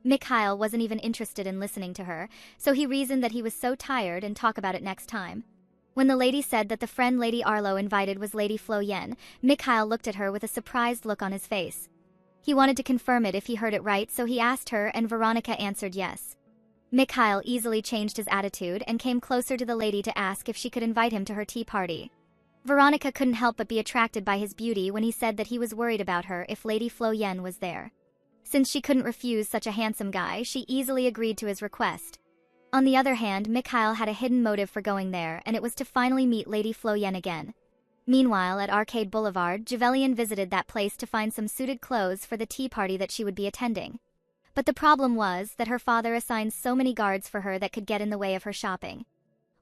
Mikhail wasn't even interested in listening to her, so he reasoned that he was so tired and talk about it next time. When the lady said that the friend Lady Arlo invited was Lady Flo Yen, Mikhail looked at her with a surprised look on his face. He wanted to confirm it if he heard it right, so he asked her and Veronica answered yes. Mikhail easily changed his attitude and came closer to the lady to ask if she could invite him to her tea party. Veronica couldn't help but be attracted by his beauty when he said that he was worried about her if Lady Flo Yen was there. Since she couldn't refuse such a handsome guy, she easily agreed to his request. On the other hand, Mikhail had a hidden motive for going there, and it was to finally meet Lady Flo Yen again. Meanwhile, at Arcade Boulevard, Javelian visited that place to find some suited clothes for the tea party that she would be attending. But the problem was that her father assigned so many guards for her that could get in the way of her shopping.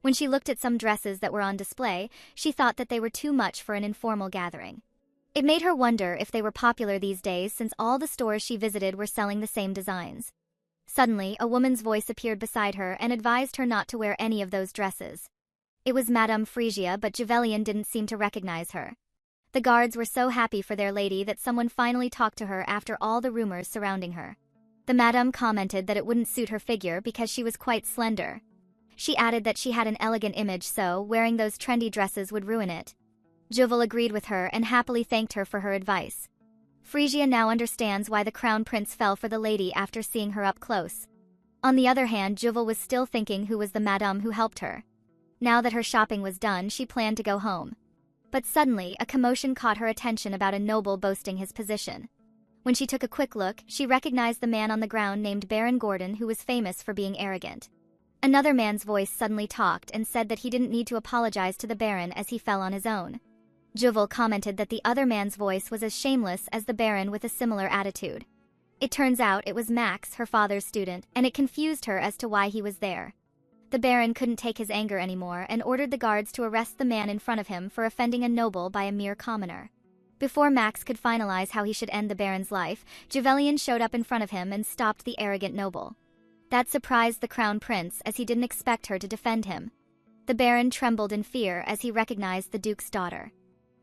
When she looked at some dresses that were on display, she thought that they were too much for an informal gathering. It made her wonder if they were popular these days since all the stores she visited were selling the same designs. Suddenly, a woman's voice appeared beside her and advised her not to wear any of those dresses. It was Madame Frisia, but Javelian didn't seem to recognize her. The guards were so happy for their lady that someone finally talked to her after all the rumors surrounding her. The madame commented that it wouldn't suit her figure because she was quite slender. She added that she had an elegant image, so wearing those trendy dresses would ruin it. Juval agreed with her and happily thanked her for her advice. Frisia now understands why the crown prince fell for the lady after seeing her up close. On the other hand, Juval was still thinking who was the madame who helped her. Now that her shopping was done, she planned to go home. But suddenly, a commotion caught her attention about a noble boasting his position. When she took a quick look, she recognized the man on the ground named Baron Gordon, who was famous for being arrogant. Another man's voice suddenly talked and said that he didn't need to apologize to the Baron as he fell on his own. Juval commented that the other man's voice was as shameless as the Baron with a similar attitude. It turns out it was Max, her father's student, and it confused her as to why he was there. The Baron couldn't take his anger anymore and ordered the guards to arrest the man in front of him for offending a noble by a mere commoner. Before Max could finalize how he should end the Baron's life, Javelian showed up in front of him and stopped the arrogant noble. That surprised the Crown Prince, as he didn't expect her to defend him. The Baron trembled in fear as he recognized the Duke's daughter.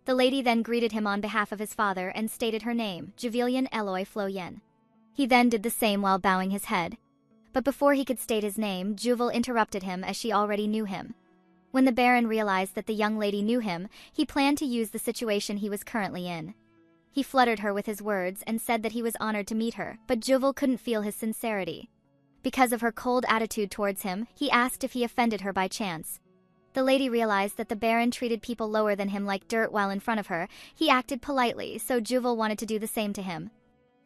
The lady then greeted him on behalf of his father and stated her name, Javelian Eloy Floyen. He then did the same while bowing his head. But before he could state his name, Juval interrupted him as she already knew him. When the Baron realized that the young lady knew him, he planned to use the situation he was currently in. He fluttered her with his words and said that he was honored to meet her, but Juval couldn't feel his sincerity. Because of her cold attitude towards him, he asked if he offended her by chance. The lady realized that the Baron treated people lower than him like dirt while in front of her. He acted politely, so Juval wanted to do the same to him.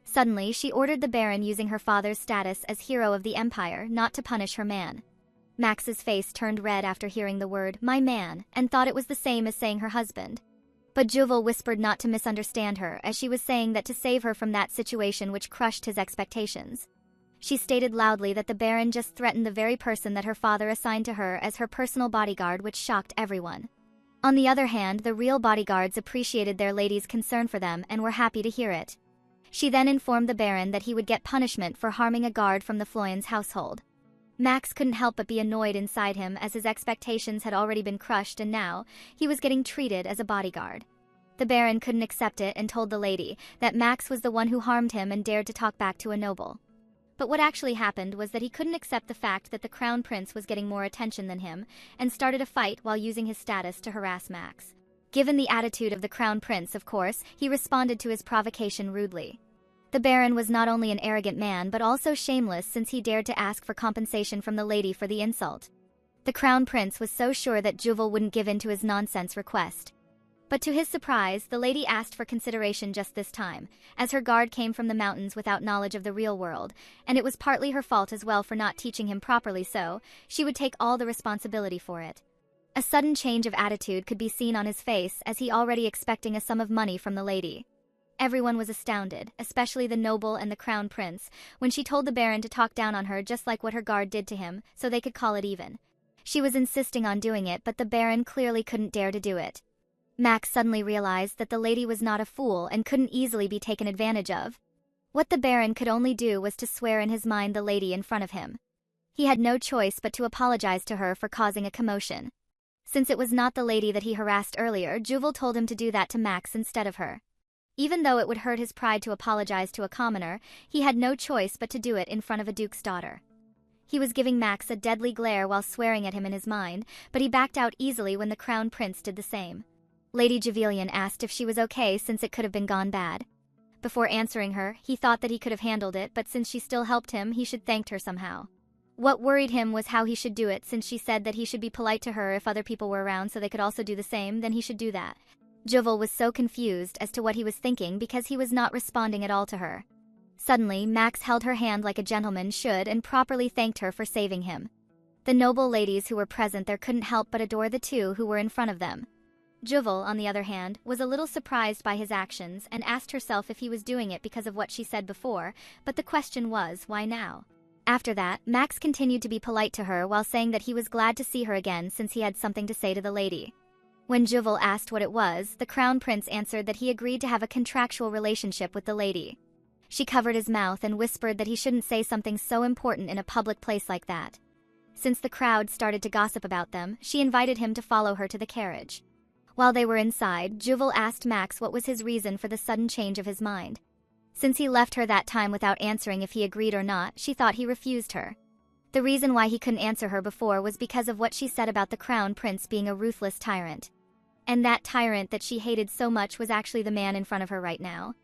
Suddenly, she ordered the Baron, using her father's status as hero of the Empire, not to punish her man. Max's face turned red after hearing the word, my man, and thought it was the same as saying her husband. But Juval whispered not to misunderstand her, as she was saying that to save her from that situation which crushed his expectations. She stated loudly that the Baron just threatened the very person that her father assigned to her as her personal bodyguard, which shocked everyone. On the other hand, the real bodyguards appreciated their lady's concern for them and were happy to hear it. She then informed the Baron that he would get punishment for harming a guard from the Floyen's household. Max couldn't help but be annoyed inside him, as his expectations had already been crushed and now he was getting treated as a bodyguard. The Baron couldn't accept it and told the lady that Max was the one who harmed him and dared to talk back to a noble. But what actually happened was that he couldn't accept the fact that the Crown Prince was getting more attention than him and started a fight while using his status to harass Max. Given the attitude of the Crown Prince, of course, he responded to his provocation rudely. The Baron was not only an arrogant man but also shameless, since he dared to ask for compensation from the lady for the insult. The Crown Prince was so sure that Juval wouldn't give in to his nonsense request. But to his surprise, the lady asked for consideration just this time, as her guard came from the mountains without knowledge of the real world, and it was partly her fault as well for not teaching him properly, so she would take all the responsibility for it. A sudden change of attitude could be seen on his face, as he already expecting a sum of money from the lady. Everyone was astounded, especially the noble and the Crown Prince, when she told the Baron to talk down on her just like what her guard did to him, so they could call it even. She was insisting on doing it, but the Baron clearly couldn't dare to do it. Max suddenly realized that the lady was not a fool and couldn't easily be taken advantage of. What the Baron could only do was to swear in his mind the lady in front of him. He had no choice but to apologize to her for causing a commotion. Since it was not the lady that he harassed earlier, Juval told him to do that to Max instead of her. Even though it would hurt his pride to apologize to a commoner, he had no choice but to do it in front of a duke's daughter. He was giving Max a deadly glare while swearing at him in his mind, but he backed out easily when the Crown Prince did the same. Lady Javelian asked if she was okay, since it could have been gone bad. Before answering her, he thought that he could have handled it, but since she still helped him, he should thank her somehow. What worried him was how he should do it, since she said that he should be polite to her if other people were around so they could also do the same, then he should do that. Juval was so confused as to what he was thinking because he was not responding at all to her. Suddenly, Max held her hand like a gentleman should and properly thanked her for saving him. The noble ladies who were present there couldn't help but adore the two who were in front of them. Juval, on the other hand, was a little surprised by his actions and asked herself if he was doing it because of what she said before, but the question was, why now? After that, Max continued to be polite to her while saying that he was glad to see her again since he had something to say to the lady. When Juval asked what it was, the Crown Prince answered that he agreed to have a contractual relationship with the lady. She covered his mouth and whispered that he shouldn't say something so important in a public place like that. Since the crowd started to gossip about them, she invited him to follow her to the carriage. While they were inside, Juval asked Max what was his reason for the sudden change of his mind. Since he left her that time without answering if he agreed or not, she thought he refused her. The reason why he couldn't answer her before was because of what she said about the Crown Prince being a ruthless tyrant. And that tyrant that she hated so much was actually the man in front of her right now.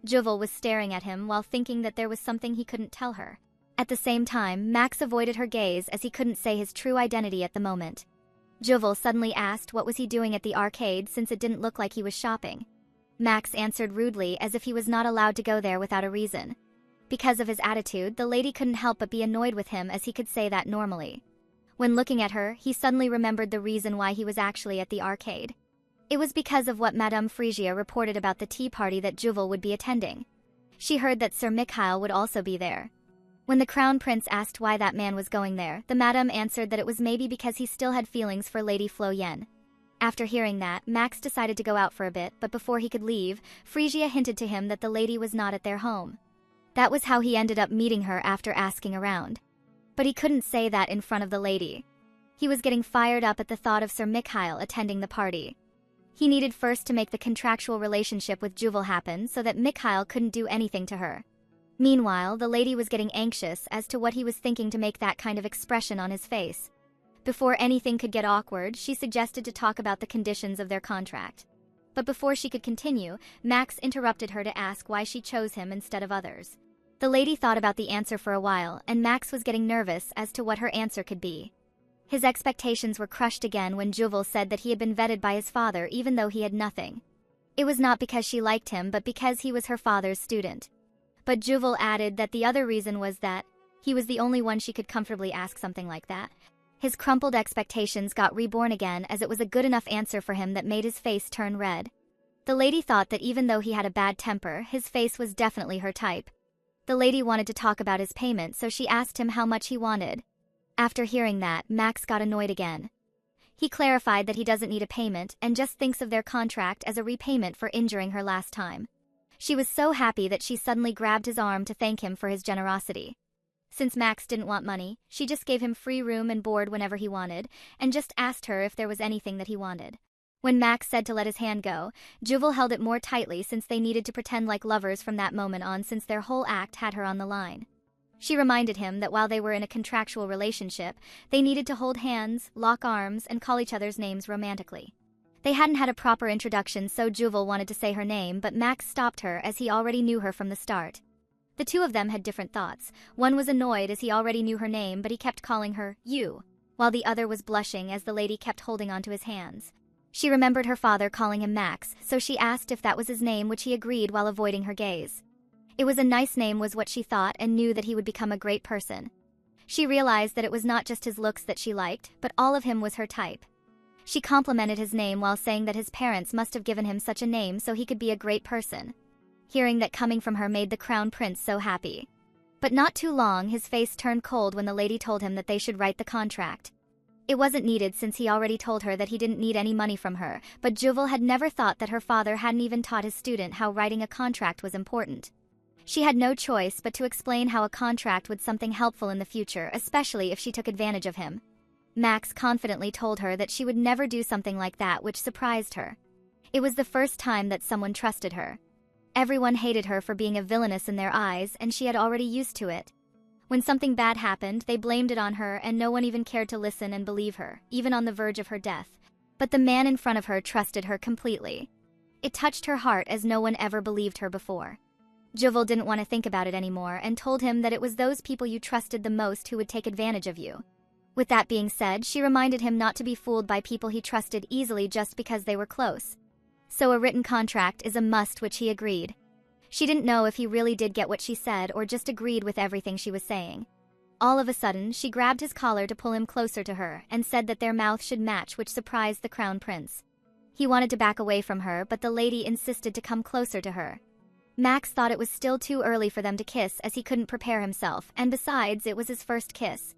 Juval was staring at him while thinking that there was something he couldn't tell her. At the same time, Max avoided her gaze as he couldn't say his true identity at the moment. Juval suddenly asked what was he doing at the arcade since it didn't look like he was shopping. Max answered rudely as if he was not allowed to go there without a reason. Because of his attitude, the lady couldn't help but be annoyed with him as he could say that normally. When looking at her, he suddenly remembered the reason why he was actually at the arcade. It was because of what Madame Phrygia reported about the tea party that Juval would be attending. She heard that Sir Mikhail would also be there. When the Crown Prince asked why that man was going there, the Madame answered that it was maybe because he still had feelings for Lady Floyen. After hearing that, Max decided to go out for a bit, but before he could leave, Frisia hinted to him that the lady was not at their home. That was how he ended up meeting her after asking around. But he couldn't say that in front of the lady. He was getting fired up at the thought of Sir Mikhail attending the party. He needed first to make the contractual relationship with Juval happen so that Mikhail couldn't do anything to her. Meanwhile, the lady was getting anxious as to what he was thinking to make that kind of expression on his face. Before anything could get awkward, she suggested to talk about the conditions of their contract. But before she could continue, Max interrupted her to ask why she chose him instead of others. The lady thought about the answer for a while, and Max was getting nervous as to what her answer could be. His expectations were crushed again when Juval said that he had been vetted by his father even though he had nothing. It was not because she liked him but because he was her father's student. But Juval added that the other reason was that he was the only one she could comfortably ask something like that. His crumpled expectations got reborn again as it was a good enough answer for him that made his face turn red. The lady thought that even though he had a bad temper, his face was definitely her type. The lady wanted to talk about his payment, so she asked him how much he wanted. After hearing that, Max got annoyed again. He clarified that he doesn't need a payment and just thinks of their contract as a repayment for injuring her last time. She was so happy that she suddenly grabbed his arm to thank him for his generosity. Since Max didn't want money, she just gave him free room and board whenever he wanted, and just asked her if there was anything that he wanted. When Max said to let his hand go, Juval held it more tightly since they needed to pretend like lovers from that moment on since their whole act had her on the line. She reminded him that while they were in a contractual relationship, they needed to hold hands, lock arms, and call each other's names romantically. They hadn't had a proper introduction, so Juval wanted to say her name, but Max stopped her as he already knew her from the start. The two of them had different thoughts. One was annoyed as he already knew her name, but he kept calling her you, while the other was blushing as the lady kept holding onto his hands. She remembered her father calling him Max, so she asked if that was his name, which he agreed while avoiding her gaze. It was a nice name was what she thought and knew that he would become a great person. She realized that it was not just his looks that she liked, but all of him was her type. She complimented his name while saying that his parents must have given him such a name so he could be a great person. Hearing that coming from her made the crown prince so happy. But not too long, his face turned cold when the lady told him that they should write the contract. It wasn't needed since he already told her that he didn't need any money from her, but Juval had never thought that her father hadn't even taught his student how writing a contract was important. She had no choice but to explain how a contract would something helpful in the future, especially if she took advantage of him. Max confidently told her that she would never do something like that, which surprised her. It was the first time that someone trusted her. Everyone hated her for being a villainess in their eyes, and she had already used to it. When something bad happened, they blamed it on her, and no one even cared to listen and believe her, even on the verge of her death. But the man in front of her trusted her completely. It touched her heart as no one ever believed her before. Juval didn't want to think about it anymore and told him that it was those people you trusted the most who would take advantage of you. With that being said, she reminded him not to be fooled by people he trusted easily just because they were close. So a written contract is a must, which he agreed. She didn't know if he really did get what she said or just agreed with everything she was saying. All of a sudden, she grabbed his collar to pull him closer to her and said that their mouths should match, which surprised the crown prince. He wanted to back away from her, but the lady insisted to come closer to her. Max thought it was still too early for them to kiss as he couldn't prepare himself, and besides, it was his first kiss.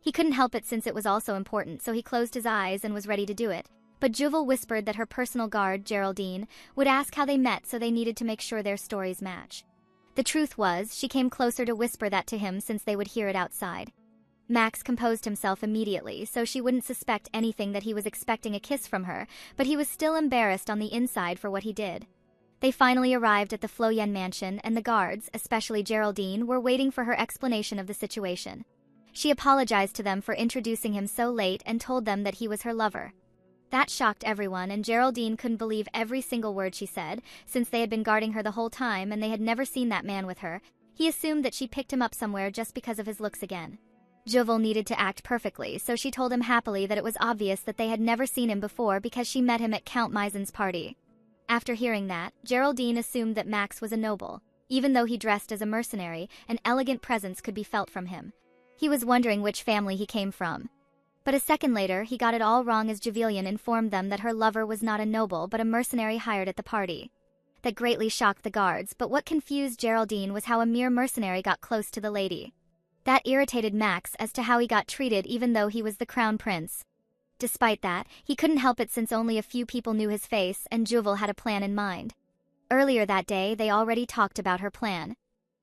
He couldn't help it since it was also important, so he closed his eyes and was ready to do it. But Juval whispered that her personal guard, Geraldine, would ask how they met, so they needed to make sure their stories match. The truth was, she came closer to whisper that to him since they would hear it outside. Max composed himself immediately, so she wouldn't suspect anything that he was expecting a kiss from her, but he was still embarrassed on the inside for what he did. They finally arrived at the Floyen mansion, and the guards, especially Geraldine, were waiting for her explanation of the situation. She apologized to them for introducing him so late and told them that he was her lover. That shocked everyone, and Geraldine couldn't believe every single word she said, since they had been guarding her the whole time and they had never seen that man with her. He assumed that she picked him up somewhere just because of his looks again. Juval needed to act perfectly, so she told him happily that it was obvious that they had never seen him before because she met him at Count Meisen's party. After hearing that, Geraldine assumed that Max was a noble. Even though he dressed as a mercenary, an elegant presence could be felt from him. He was wondering which family he came from. But a second later, he got it all wrong as Juvillian informed them that her lover was not a noble but a mercenary hired at the party. That greatly shocked the guards, but what confused Geraldine was how a mere mercenary got close to the lady. That irritated Max as to how he got treated even though he was the crown prince. Despite that, he couldn't help it since only a few people knew his face and Juval had a plan in mind. Earlier that day, they already talked about her plan.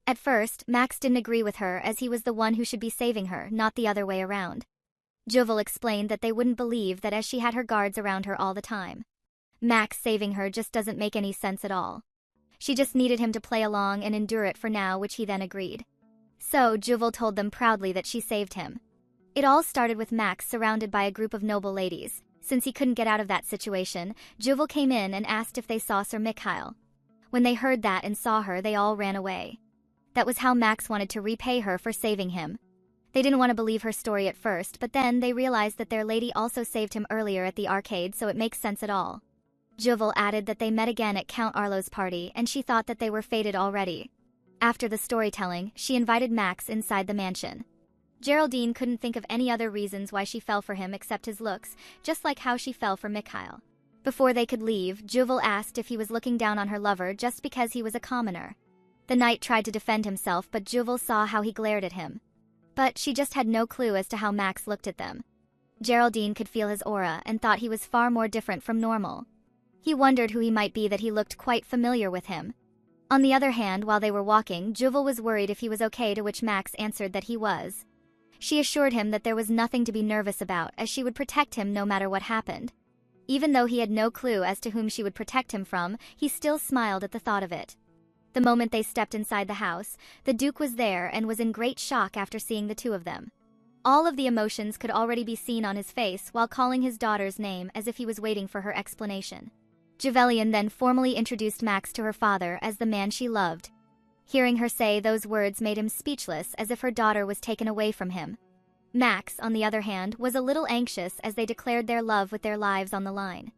At first, Max didn't agree with her as he was the one who should be saving her, not the other way around. Juval explained that they wouldn't believe that as she had her guards around her all the time. Max saving her just doesn't make any sense at all. She just needed him to play along and endure it for now, which he then agreed. So, Juval told them proudly that she saved him. It all started with Max surrounded by a group of noble ladies. Since he couldn't get out of that situation, Juval came in and asked if they saw Sir Mikhail. When they heard that and saw her, they all ran away. That was how Max wanted to repay her for saving him. They didn't want to believe her story at first, but then they realized that their lady also saved him earlier at the arcade, so it makes sense at all. Juval added that they met again at Count Arlo's party, and she thought that they were fated already. After the storytelling, she invited Max inside the mansion. Geraldine couldn't think of any other reasons why she fell for him except his looks, just like how she fell for Mikhail. Before they could leave, Juval asked if he was looking down on her lover just because he was a commoner. The knight tried to defend himself, but Juval saw how he glared at him. But she just had no clue as to how Max looked at them. Geraldine could feel his aura and thought he was far more different from normal. He wondered who he might be, that he looked quite familiar with him. On the other hand, while they were walking, Juval was worried if he was okay, to which Max answered that he was. She assured him that there was nothing to be nervous about, as she would protect him no matter what happened. Even though he had no clue as to whom she would protect him from, he still smiled at the thought of it. The moment they stepped inside the house, the Duke was there and was in great shock after seeing the two of them. All of the emotions could already be seen on his face while calling his daughter's name as if he was waiting for her explanation. Juvelian then formally introduced Max to her father as the man she loved. Hearing her say those words made him speechless, as if her daughter was taken away from him. Max, on the other hand, was a little anxious as they declared their love with their lives on the line.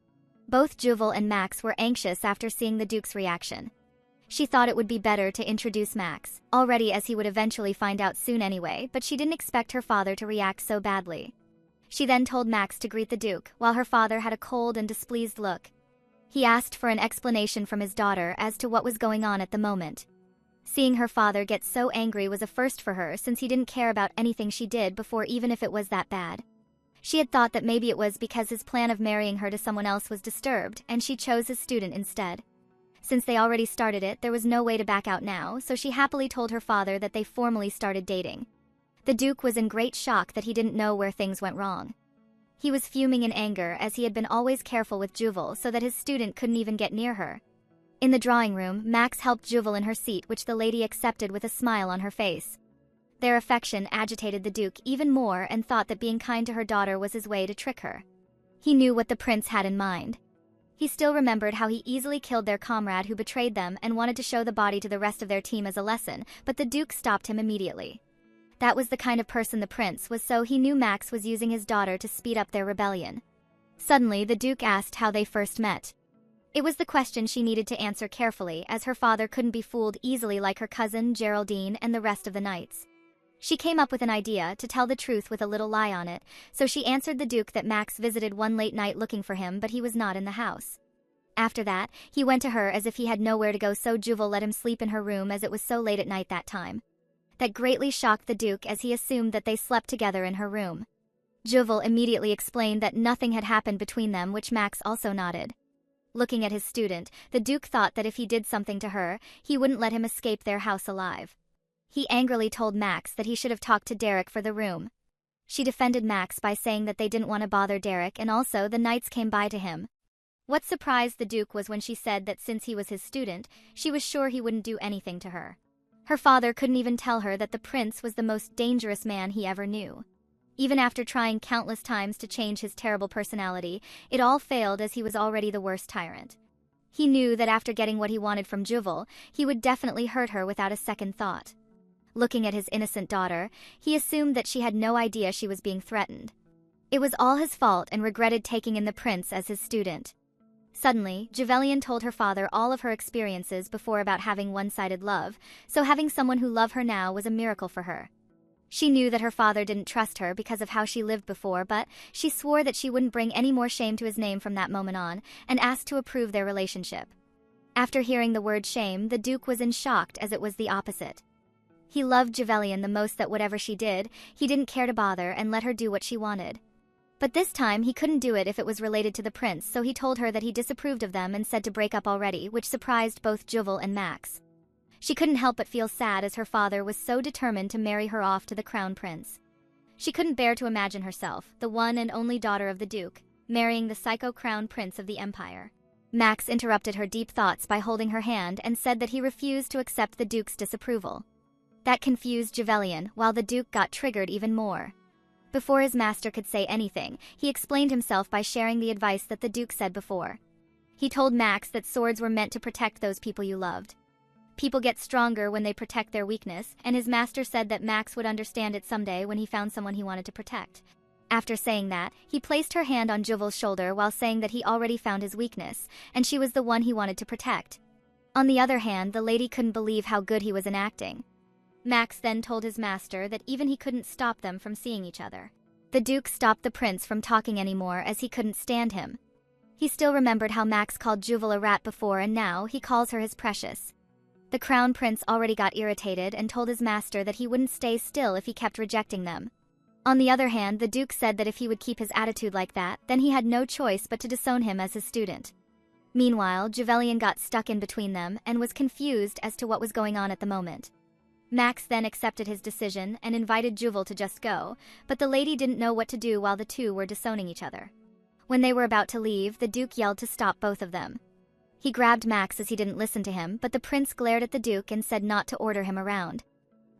Both Juval and Max were anxious after seeing the Duke's reaction. She thought it would be better to introduce Max, already, as he would eventually find out soon anyway, but she didn't expect her father to react so badly. She then told Max to greet the Duke, while her father had a cold and displeased look. He asked for an explanation from his daughter as to what was going on at the moment. Seeing her father get so angry was a first for her, since he didn't care about anything she did before, even if it was that bad. She had thought that maybe it was because his plan of marrying her to someone else was disturbed, and she chose his student instead. Since they already started it, there was no way to back out now, so she happily told her father that they formally started dating. The Duke was in great shock that he didn't know where things went wrong. He was fuming in anger, as he had been always careful with Juval so that his student couldn't even get near her. In the drawing room, Max helped Juval in her seat, which the lady accepted with a smile on her face. Their affection agitated the Duke even more and thought that being kind to her daughter was his way to trick her. He knew what the prince had in mind. He still remembered how he easily killed their comrade who betrayed them and wanted to show the body to the rest of their team as a lesson, but the Duke stopped him immediately. That was the kind of person the prince was, so he knew Max was using his daughter to speed up their rebellion. Suddenly, the Duke asked how they first met. It was the question she needed to answer carefully, as her father couldn't be fooled easily like her cousin, Geraldine, and the rest of the knights. She came up with an idea to tell the truth with a little lie on it, so she answered the Duke that Max visited one late night looking for him, but he was not in the house. After that, he went to her as if he had nowhere to go, so Juval let him sleep in her room as it was so late at night that time. That greatly shocked the Duke, as he assumed that they slept together in her room. Juval immediately explained that nothing had happened between them, which Max also nodded. Looking at his student, the Duke thought that if he did something to her, he wouldn't let him escape their house alive. He angrily told Max that he should have talked to Derek for the room. She defended Max by saying that they didn't want to bother Derek, and also the knights came by to him. What surprised the Duke was when she said that since he was his student, she was sure he wouldn't do anything to her. Her father couldn't even tell her that the prince was the most dangerous man he ever knew. Even after trying countless times to change his terrible personality, it all failed, as he was already the worst tyrant. He knew that after getting what he wanted from Juval, he would definitely hurt her without a second thought. Looking at his innocent daughter, he assumed that she had no idea she was being threatened. It was all his fault, and regretted taking in the prince as his student. Suddenly, Juvelian told her father all of her experiences before about having one-sided love, so having someone who loved her now was a miracle for her. She knew that her father didn't trust her because of how she lived before, but she swore that she wouldn't bring any more shame to his name from that moment on, and asked to approve their relationship. After hearing the word shame, the Duke was in shock, as it was the opposite. He loved Juvelian the most, that whatever she did, he didn't care to bother and let her do what she wanted. But this time he couldn't do it if it was related to the prince, so he told her that he disapproved of them and said to break up already, which surprised both Juval and Max. She couldn't help but feel sad as her father was so determined to marry her off to the crown prince. She couldn't bear to imagine herself, the one and only daughter of the duke, marrying the psycho crown prince of the empire. Max interrupted her deep thoughts by holding her hand and said that he refused to accept the duke's disapproval. That confused Juvelian, while the duke got triggered even more. Before his master could say anything, he explained himself by sharing the advice that the duke said before. He told Max that swords were meant to protect those people you loved. People get stronger when they protect their weakness, and his master said that Max would understand it someday when he found someone he wanted to protect. After saying that, he placed her hand on Juval's shoulder while saying that he already found his weakness, and she was the one he wanted to protect. On the other hand, the lady couldn't believe how good he was in acting. Max then told his master that even he couldn't stop them from seeing each other. The duke stopped the prince from talking anymore as he couldn't stand him. He still remembered how Max called Juval a rat before, and now he calls her his precious. The crown prince already got irritated and told his master that he wouldn't stay still if he kept rejecting them. On the other hand, the duke said that if he would keep his attitude like that, then he had no choice but to disown him as his student. Meanwhile, Juvelian got stuck in between them and was confused as to what was going on at the moment. Max then accepted his decision and invited Juval to just go, but the lady didn't know what to do while the two were disowning each other. When they were about to leave, the duke yelled to stop both of them. He grabbed Max as he didn't listen to him, but the prince glared at the duke and said not to order him around.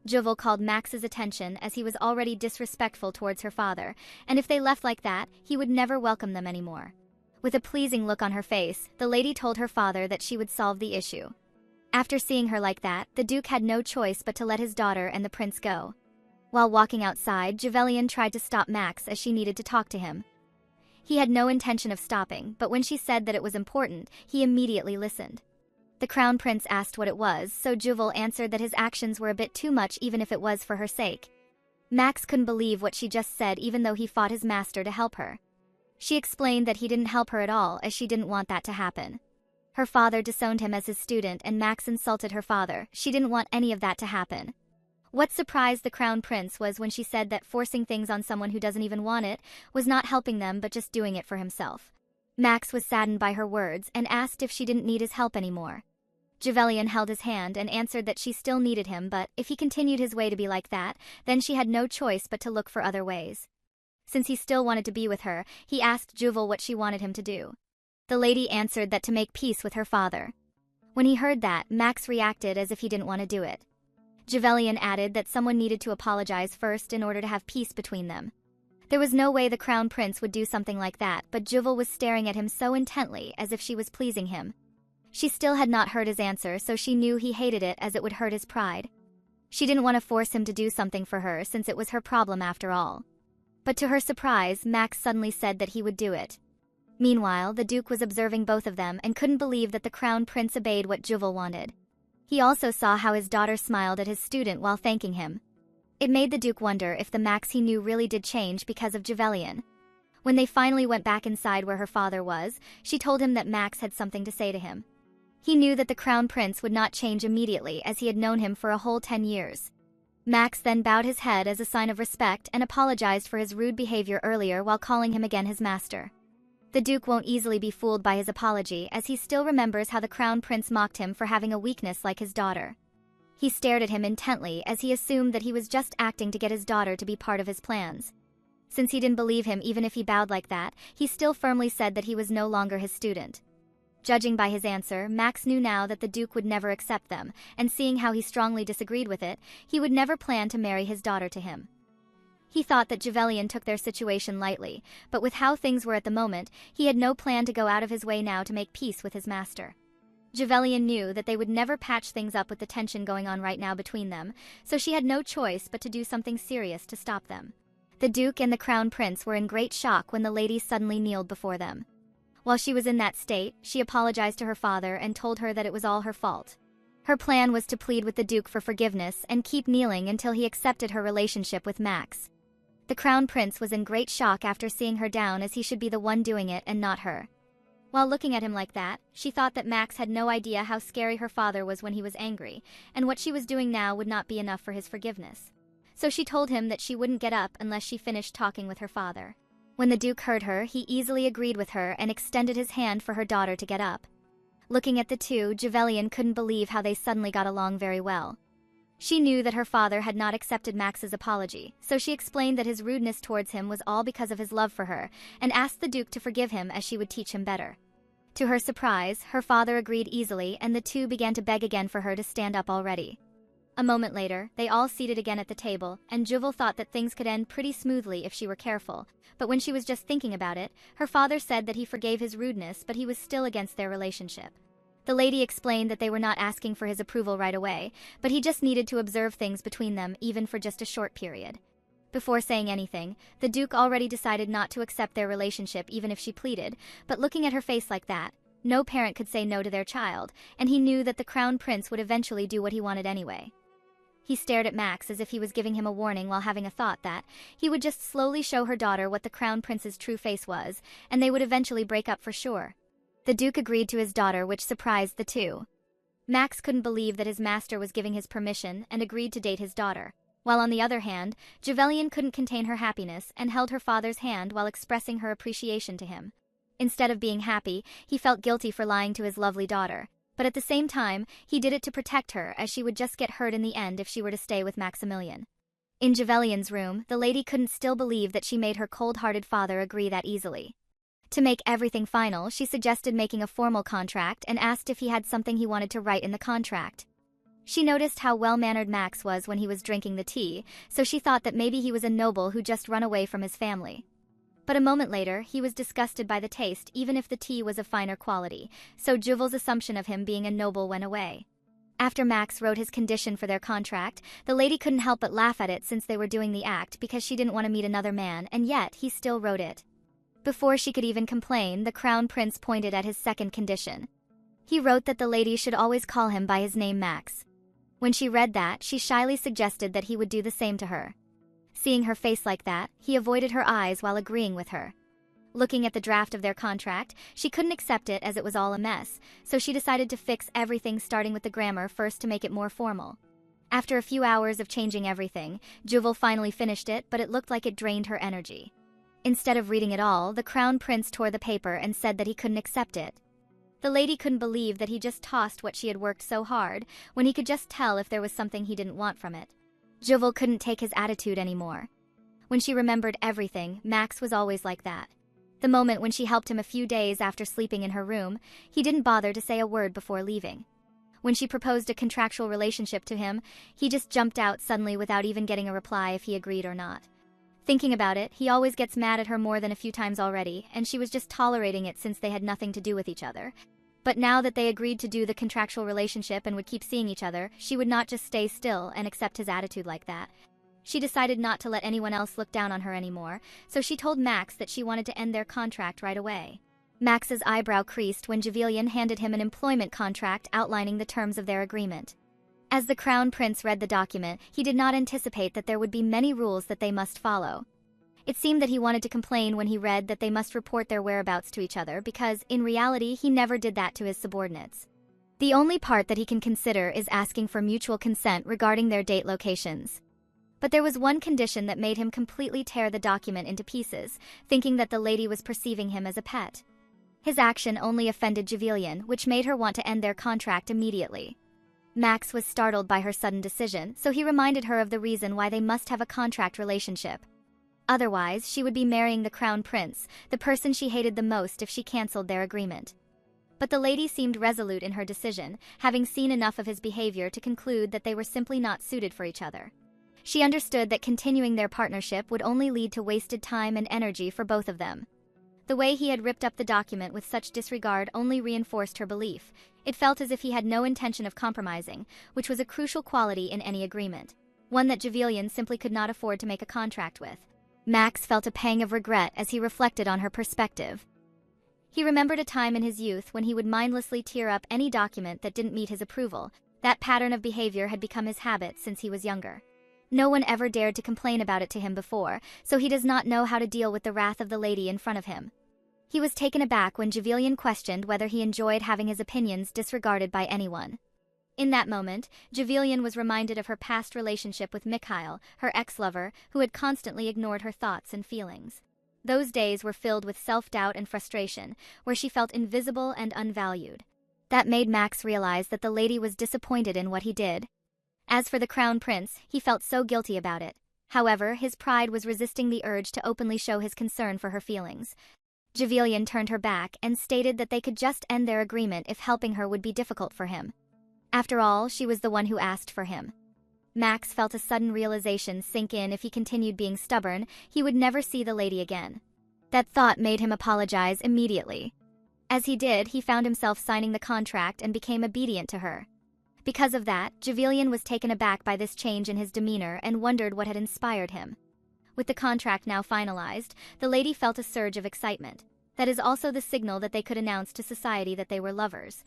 Juval called Max's attention as he was already disrespectful towards her father, and if they left like that, he would never welcome them anymore. With a pleasing look on her face, the lady told her father that she would solve the issue. After seeing her like that, the duke had no choice but to let his daughter and the prince go. While walking outside, Juvelian tried to stop Max as she needed to talk to him. He had no intention of stopping, but when she said that it was important, he immediately listened. The crown prince asked what it was, so Juval answered that his actions were a bit too much even if it was for her sake. Max couldn't believe what she just said even though he fought his master to help her. She explained that he didn't help her at all as she didn't want that to happen. Her father disowned him as his student and Max insulted her father. She didn't want any of that to happen. What surprised the crown prince was when she said that forcing things on someone who doesn't even want it was not helping them but just doing it for himself. Max was saddened by her words and asked if she didn't need his help anymore. Juvelian held his hand and answered that she still needed him, but if he continued his way to be like that, then she had no choice but to look for other ways. Since he still wanted to be with her, he asked Juval what she wanted him to do. The lady answered that to make peace with her father. When he heard that, Max reacted as if he didn't want to do it. Juvelian added that someone needed to apologize first in order to have peace between them. There was no way the crown prince would do something like that, but Juval was staring at him so intently as if she was pleasing him. She still had not heard his answer, so she knew he hated it as it would hurt his pride. She didn't want to force him to do something for her since it was her problem after all. But to her surprise, Max suddenly said that he would do it. Meanwhile, the duke was observing both of them and couldn't believe that the crown prince obeyed what Juval wanted. He also saw how his daughter smiled at his student while thanking him. It made the duke wonder if the Max he knew really did change because of Juvelian. When they finally went back inside where her father was, she told him that Max had something to say to him. He knew that the crown prince would not change immediately as he had known him for a whole 10 years. Max then bowed his head as a sign of respect and apologized for his rude behavior earlier while calling him again his master. The duke won't easily be fooled by his apology as he still remembers how the crown prince mocked him for having a weakness like his daughter. He stared at him intently as he assumed that he was just acting to get his daughter to be part of his plans. Since he didn't believe him even if he bowed like that, he still firmly said that he was no longer his student. Judging by his answer, Max knew now that the duke would never accept them, and seeing how he strongly disagreed with it, he would never plan to marry his daughter to him. He thought that Juvelian took their situation lightly, but with how things were at the moment, he had no plan to go out of his way now to make peace with his master. Juvelian knew that they would never patch things up with the tension going on right now between them, so she had no choice but to do something serious to stop them. The duke and the crown prince were in great shock when the lady suddenly kneeled before them. While she was in that state, she apologized to her father and told her that it was all her fault. Her plan was to plead with the duke for forgiveness and keep kneeling until he accepted her relationship with Max. The crown prince was in great shock after seeing her down as he should be the one doing it and not her. While looking at him like that, she thought that Max had no idea how scary her father was when he was angry, and what she was doing now would not be enough for his forgiveness. So she told him that she wouldn't get up unless she finished talking with her father. When the Duke heard her, he easily agreed with her and extended his hand for her daughter to get up. Looking at the two, Javelian couldn't believe how they suddenly got along very well. She knew that her father had not accepted Max's apology, so she explained that his rudeness towards him was all because of his love for her, and asked the Duke to forgive him as she would teach him better. To her surprise, her father agreed easily, and the two began to beg again for her to stand up already. A moment later, they all seated again at the table, and Juval thought that things could end pretty smoothly if she were careful, but when she was just thinking about it, her father said that he forgave his rudeness, but he was still against their relationship. The lady explained that they were not asking for his approval right away, but he just needed to observe things between them even for just a short period. Before saying anything, the Duke already decided not to accept their relationship even if she pleaded, but looking at her face like that, no parent could say no to their child, and he knew that the Crown Prince would eventually do what he wanted anyway. He stared at Max as if he was giving him a warning while having a thought that he would just slowly show her daughter what the Crown Prince's true face was, and they would eventually break up for sure. The Duke agreed to his daughter, which surprised the two. Max couldn't believe that his master was giving his permission and agreed to date his daughter, while on the other hand, Javelian couldn't contain her happiness and held her father's hand while expressing her appreciation to him. Instead of being happy, he felt guilty for lying to his lovely daughter, but at the same time, he did it to protect her as she would just get hurt in the end if she were to stay with Maximilian. In Javelian's room, the lady couldn't still believe that she made her cold-hearted father agree that easily. To make everything final, she suggested making a formal contract and asked if he had something he wanted to write in the contract. She noticed how well-mannered Max was when he was drinking the tea, so she thought that maybe he was a noble who just run away from his family. But a moment later, he was disgusted by the taste even if the tea was of finer quality, so Juval's assumption of him being a noble went away. After Max wrote his condition for their contract, the lady couldn't help but laugh at it since they were doing the act because she didn't want to meet another man, and yet he still wrote it. Before she could even complain, the Crown Prince pointed at his second condition. He wrote that the lady should always call him by his name Max. When she read that, she shyly suggested that he would do the same to her. Seeing her face like that, he avoided her eyes while agreeing with her. Looking at the draft of their contract, she couldn't accept it as it was all a mess, so she decided to fix everything starting with the grammar first to make it more formal. After a few hours of changing everything, Juval finally finished it, but it looked like it drained her energy. Instead of reading it all, the Crown Prince tore the paper and said that he couldn't accept it. The lady couldn't believe that he just tossed what she had worked so hard, when he could just tell if there was something he didn't want from it. Juval couldn't take his attitude anymore. When she remembered everything, Max was always like that. The moment when she helped him a few days after sleeping in her room, he didn't bother to say a word before leaving. When she proposed a contractual relationship to him, he just jumped out suddenly without even getting a reply if he agreed or not. Thinking about it, he always gets mad at her more than a few times already, and she was just tolerating it since they had nothing to do with each other. But now that they agreed to do the contractual relationship and would keep seeing each other, she would not just stay still and accept his attitude like that. She decided not to let anyone else look down on her anymore, so she told Max that she wanted to end their contract right away. Max's eyebrow creased when Javelian handed him an employment contract outlining the terms of their agreement. As the Crown Prince read the document, he did not anticipate that there would be many rules that they must follow. It seemed that he wanted to complain when he read that they must report their whereabouts to each other because, in reality, he never did that to his subordinates. The only part that he can consider is asking for mutual consent regarding their date locations. But there was one condition that made him completely tear the document into pieces, thinking that the lady was perceiving him as a pet. His action only offended Javelian, which made her want to end their contract immediately. Max was startled by her sudden decision, so he reminded her of the reason why they must have a contract relationship. Otherwise, she would be marrying the Crown Prince, the person she hated the most if she cancelled their agreement. But the lady seemed resolute in her decision, having seen enough of his behavior to conclude that they were simply not suited for each other. She understood that continuing their partnership would only lead to wasted time and energy for both of them. The way he had ripped up the document with such disregard only reinforced her belief. It felt as if he had no intention of compromising, which was a crucial quality in any agreement, one that Javelian simply could not afford to make a contract with. Max felt a pang of regret as he reflected on her perspective. He remembered a time in his youth when he would mindlessly tear up any document that didn't meet his approval. That pattern of behavior had become his habit since he was younger. No one ever dared to complain about it to him before, so he does not know how to deal with the wrath of the lady in front of him. He was taken aback when Javelian questioned whether he enjoyed having his opinions disregarded by anyone. In that moment, Javelian was reminded of her past relationship with Mikhail, her ex-lover, who had constantly ignored her thoughts and feelings. Those days were filled with self-doubt and frustration, where she felt invisible and unvalued. That made Max realize that the lady was disappointed in what he did. As for the crown prince, he felt so guilty about it. However, his pride was resisting the urge to openly show his concern for her feelings. Javelian turned her back and stated that they could just end their agreement if helping her would be difficult for him. After all, she was the one who asked for him. Max felt a sudden realization sink in. If he continued being stubborn, he would never see the lady again. That thought made him apologize immediately. As he did, he found himself signing the contract and became obedient to her. Because of that, Javelian was taken aback by this change in his demeanor and wondered what had inspired him. With the contract now finalized, the lady felt a surge of excitement. That is also the signal that they could announce to society that they were lovers.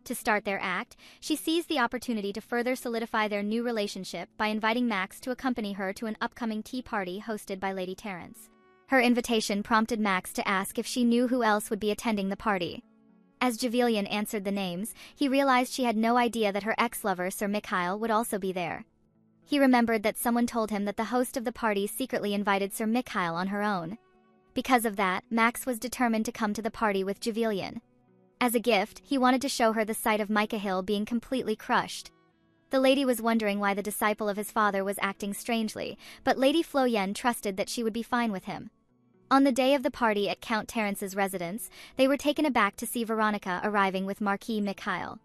To start their act, she seized the opportunity to further solidify their new relationship by inviting Max to accompany her to an upcoming tea party hosted by Lady Terrence. Her invitation prompted Max to ask if she knew who else would be attending the party. As Javelian answered the names, he realized she had no idea that her ex-lover Sir Mikhail would also be there. He remembered that someone told him that the host of the party secretly invited Sir Mikhail on her own. Because of that, Max was determined to come to the party with Javelian. As a gift, he wanted to show her the sight of Mikhail being completely crushed. The lady was wondering why the disciple of his father was acting strangely, but Lady Floyen trusted that she would be fine with him. On the day of the party at Count Terrence's residence, they were taken aback to see Veronica arriving with Marquis Mikhail.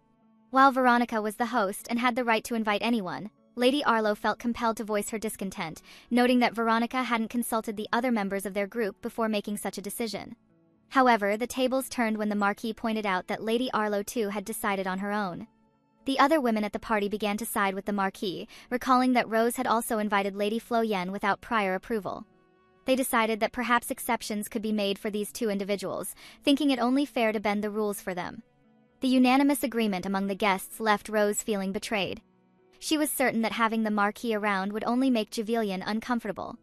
While Veronica was the host and had the right to invite anyone, Lady Arlo felt compelled to voice her discontent, noting that Veronica hadn't consulted the other members of their group before making such a decision. However, the tables turned when the Marquis pointed out that Lady Arlo too had decided on her own. The other women at the party began to side with the Marquis, recalling that Rose had also invited Lady Floyen without prior approval. They decided that perhaps exceptions could be made for these two individuals, thinking it only fair to bend the rules for them. The unanimous agreement among the guests left Rose feeling betrayed. She was certain that having the Marquis around would only make Javelian uncomfortable.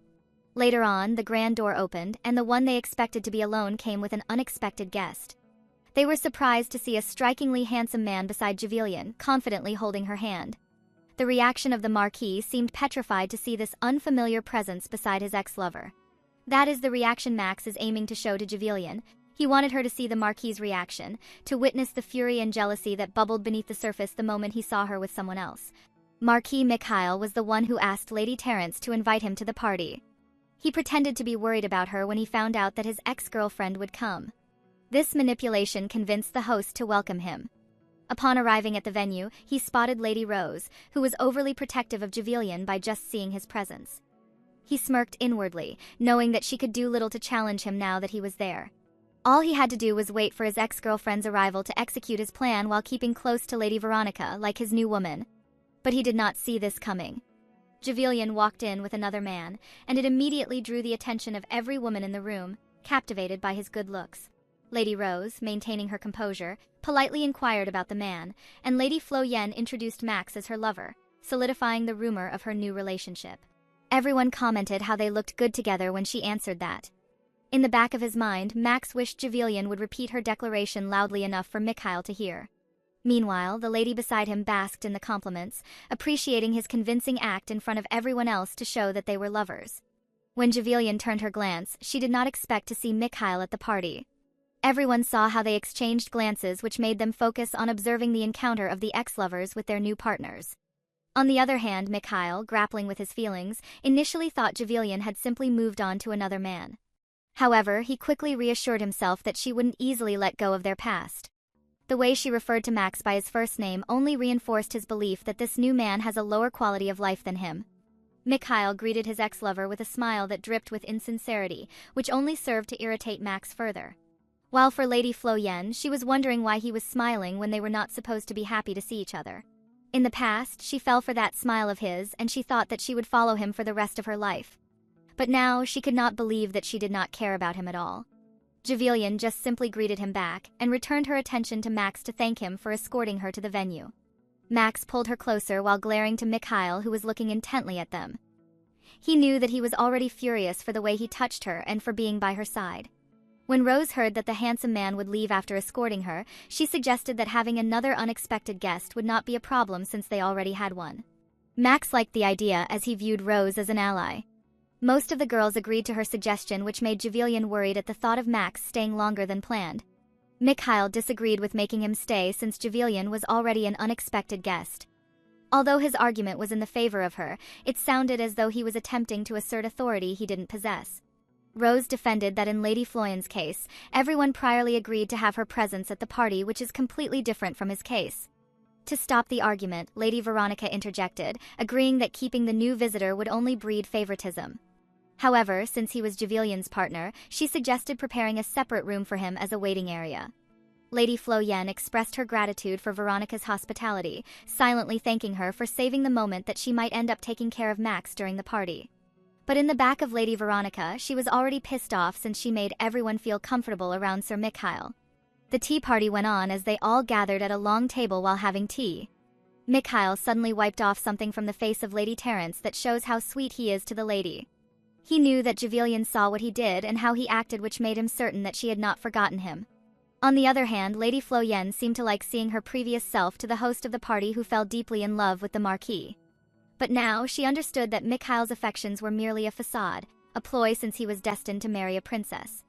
Later on, the grand door opened, and the one they expected to be alone came with an unexpected guest. They were surprised to see a strikingly handsome man beside Javelian, confidently holding her hand. The reaction of the Marquis seemed petrified to see this unfamiliar presence beside his ex-lover. That is the reaction Max is aiming to show to Javelian. He wanted her to see the Marquis' reaction, to witness the fury and jealousy that bubbled beneath the surface the moment he saw her with someone else. Marquis Mikhail was the one who asked Lady Terrence to invite him to the party. He pretended to be worried about her when he found out that his ex-girlfriend would come. This manipulation convinced the host to welcome him. Upon arriving at the venue, he spotted Lady Rose, who was overly protective of Javelian by just seeing his presence. He smirked inwardly, knowing that she could do little to challenge him now that he was there. All he had to do was wait for his ex-girlfriend's arrival to execute his plan while keeping close to Lady Veronica like his new woman. But he did not see this coming. Javelian walked in with another man, and it immediately drew the attention of every woman in the room, captivated by his good looks. Lady Rose, maintaining her composure, politely inquired about the man, and Lady Floyen introduced Max as her lover, solidifying the rumor of her new relationship. Everyone commented how they looked good together when she answered that. In the back of his mind, Max wished Javelian would repeat her declaration loudly enough for Mikhail to hear. Meanwhile, the lady beside him basked in the compliments, appreciating his convincing act in front of everyone else to show that they were lovers. When Javelian turned her glance, she did not expect to see Mikhail at the party. Everyone saw how they exchanged glances, which made them focus on observing the encounter of the ex-lovers with their new partners. On the other hand, Mikhail, grappling with his feelings, initially thought Javelian had simply moved on to another man. However, he quickly reassured himself that she wouldn't easily let go of their past. The way she referred to Max by his first name only reinforced his belief that this new man has a lower quality of life than him. Mikhail greeted his ex-lover with a smile that dripped with insincerity, which only served to irritate Max further. While for Lady Floyen, she was wondering why he was smiling when they were not supposed to be happy to see each other. In the past, she fell for that smile of his, and she thought that she would follow him for the rest of her life. But now, she could not believe that she did not care about him at all. Javelian just simply greeted him back, and returned her attention to Max to thank him for escorting her to the venue. Max pulled her closer while glaring to Mikhail, who was looking intently at them. He knew that he was already furious for the way he touched her and for being by her side. When Rose heard that the handsome man would leave after escorting her, she suggested that having another unexpected guest would not be a problem since they already had one. Max liked the idea as he viewed Rose as an ally. Most of the girls agreed to her suggestion, which made Javelian worried at the thought of Max staying longer than planned. Mikhail disagreed with making him stay since Javelian was already an unexpected guest. Although his argument was in the favor of her, it sounded as though he was attempting to assert authority he didn't possess. Rose defended that in Lady Floyan's case, everyone priorly agreed to have her presence at the party, which is completely different from his case. To stop the argument, Lady Veronica interjected, agreeing that keeping the new visitor would only breed favoritism. However, since he was Javelian's partner, she suggested preparing a separate room for him as a waiting area. Lady Floyan expressed her gratitude for Veronica's hospitality, silently thanking her for saving the moment that she might end up taking care of Max during the party. But in the back of Lady Veronica, she was already pissed off since she made everyone feel comfortable around Sir Mikhail. The tea party went on as they all gathered at a long table while having tea. Mikhail suddenly wiped off something from the face of Lady Terence that shows how sweet he is to the lady. He knew that Javelian saw what he did and how he acted, which made him certain that she had not forgotten him. On the other hand, Lady Floyan seemed to like seeing her previous self to the host of the party, who fell deeply in love with the Marquis. But now she understood that Mikhail's affections were merely a facade, a ploy since he was destined to marry a princess.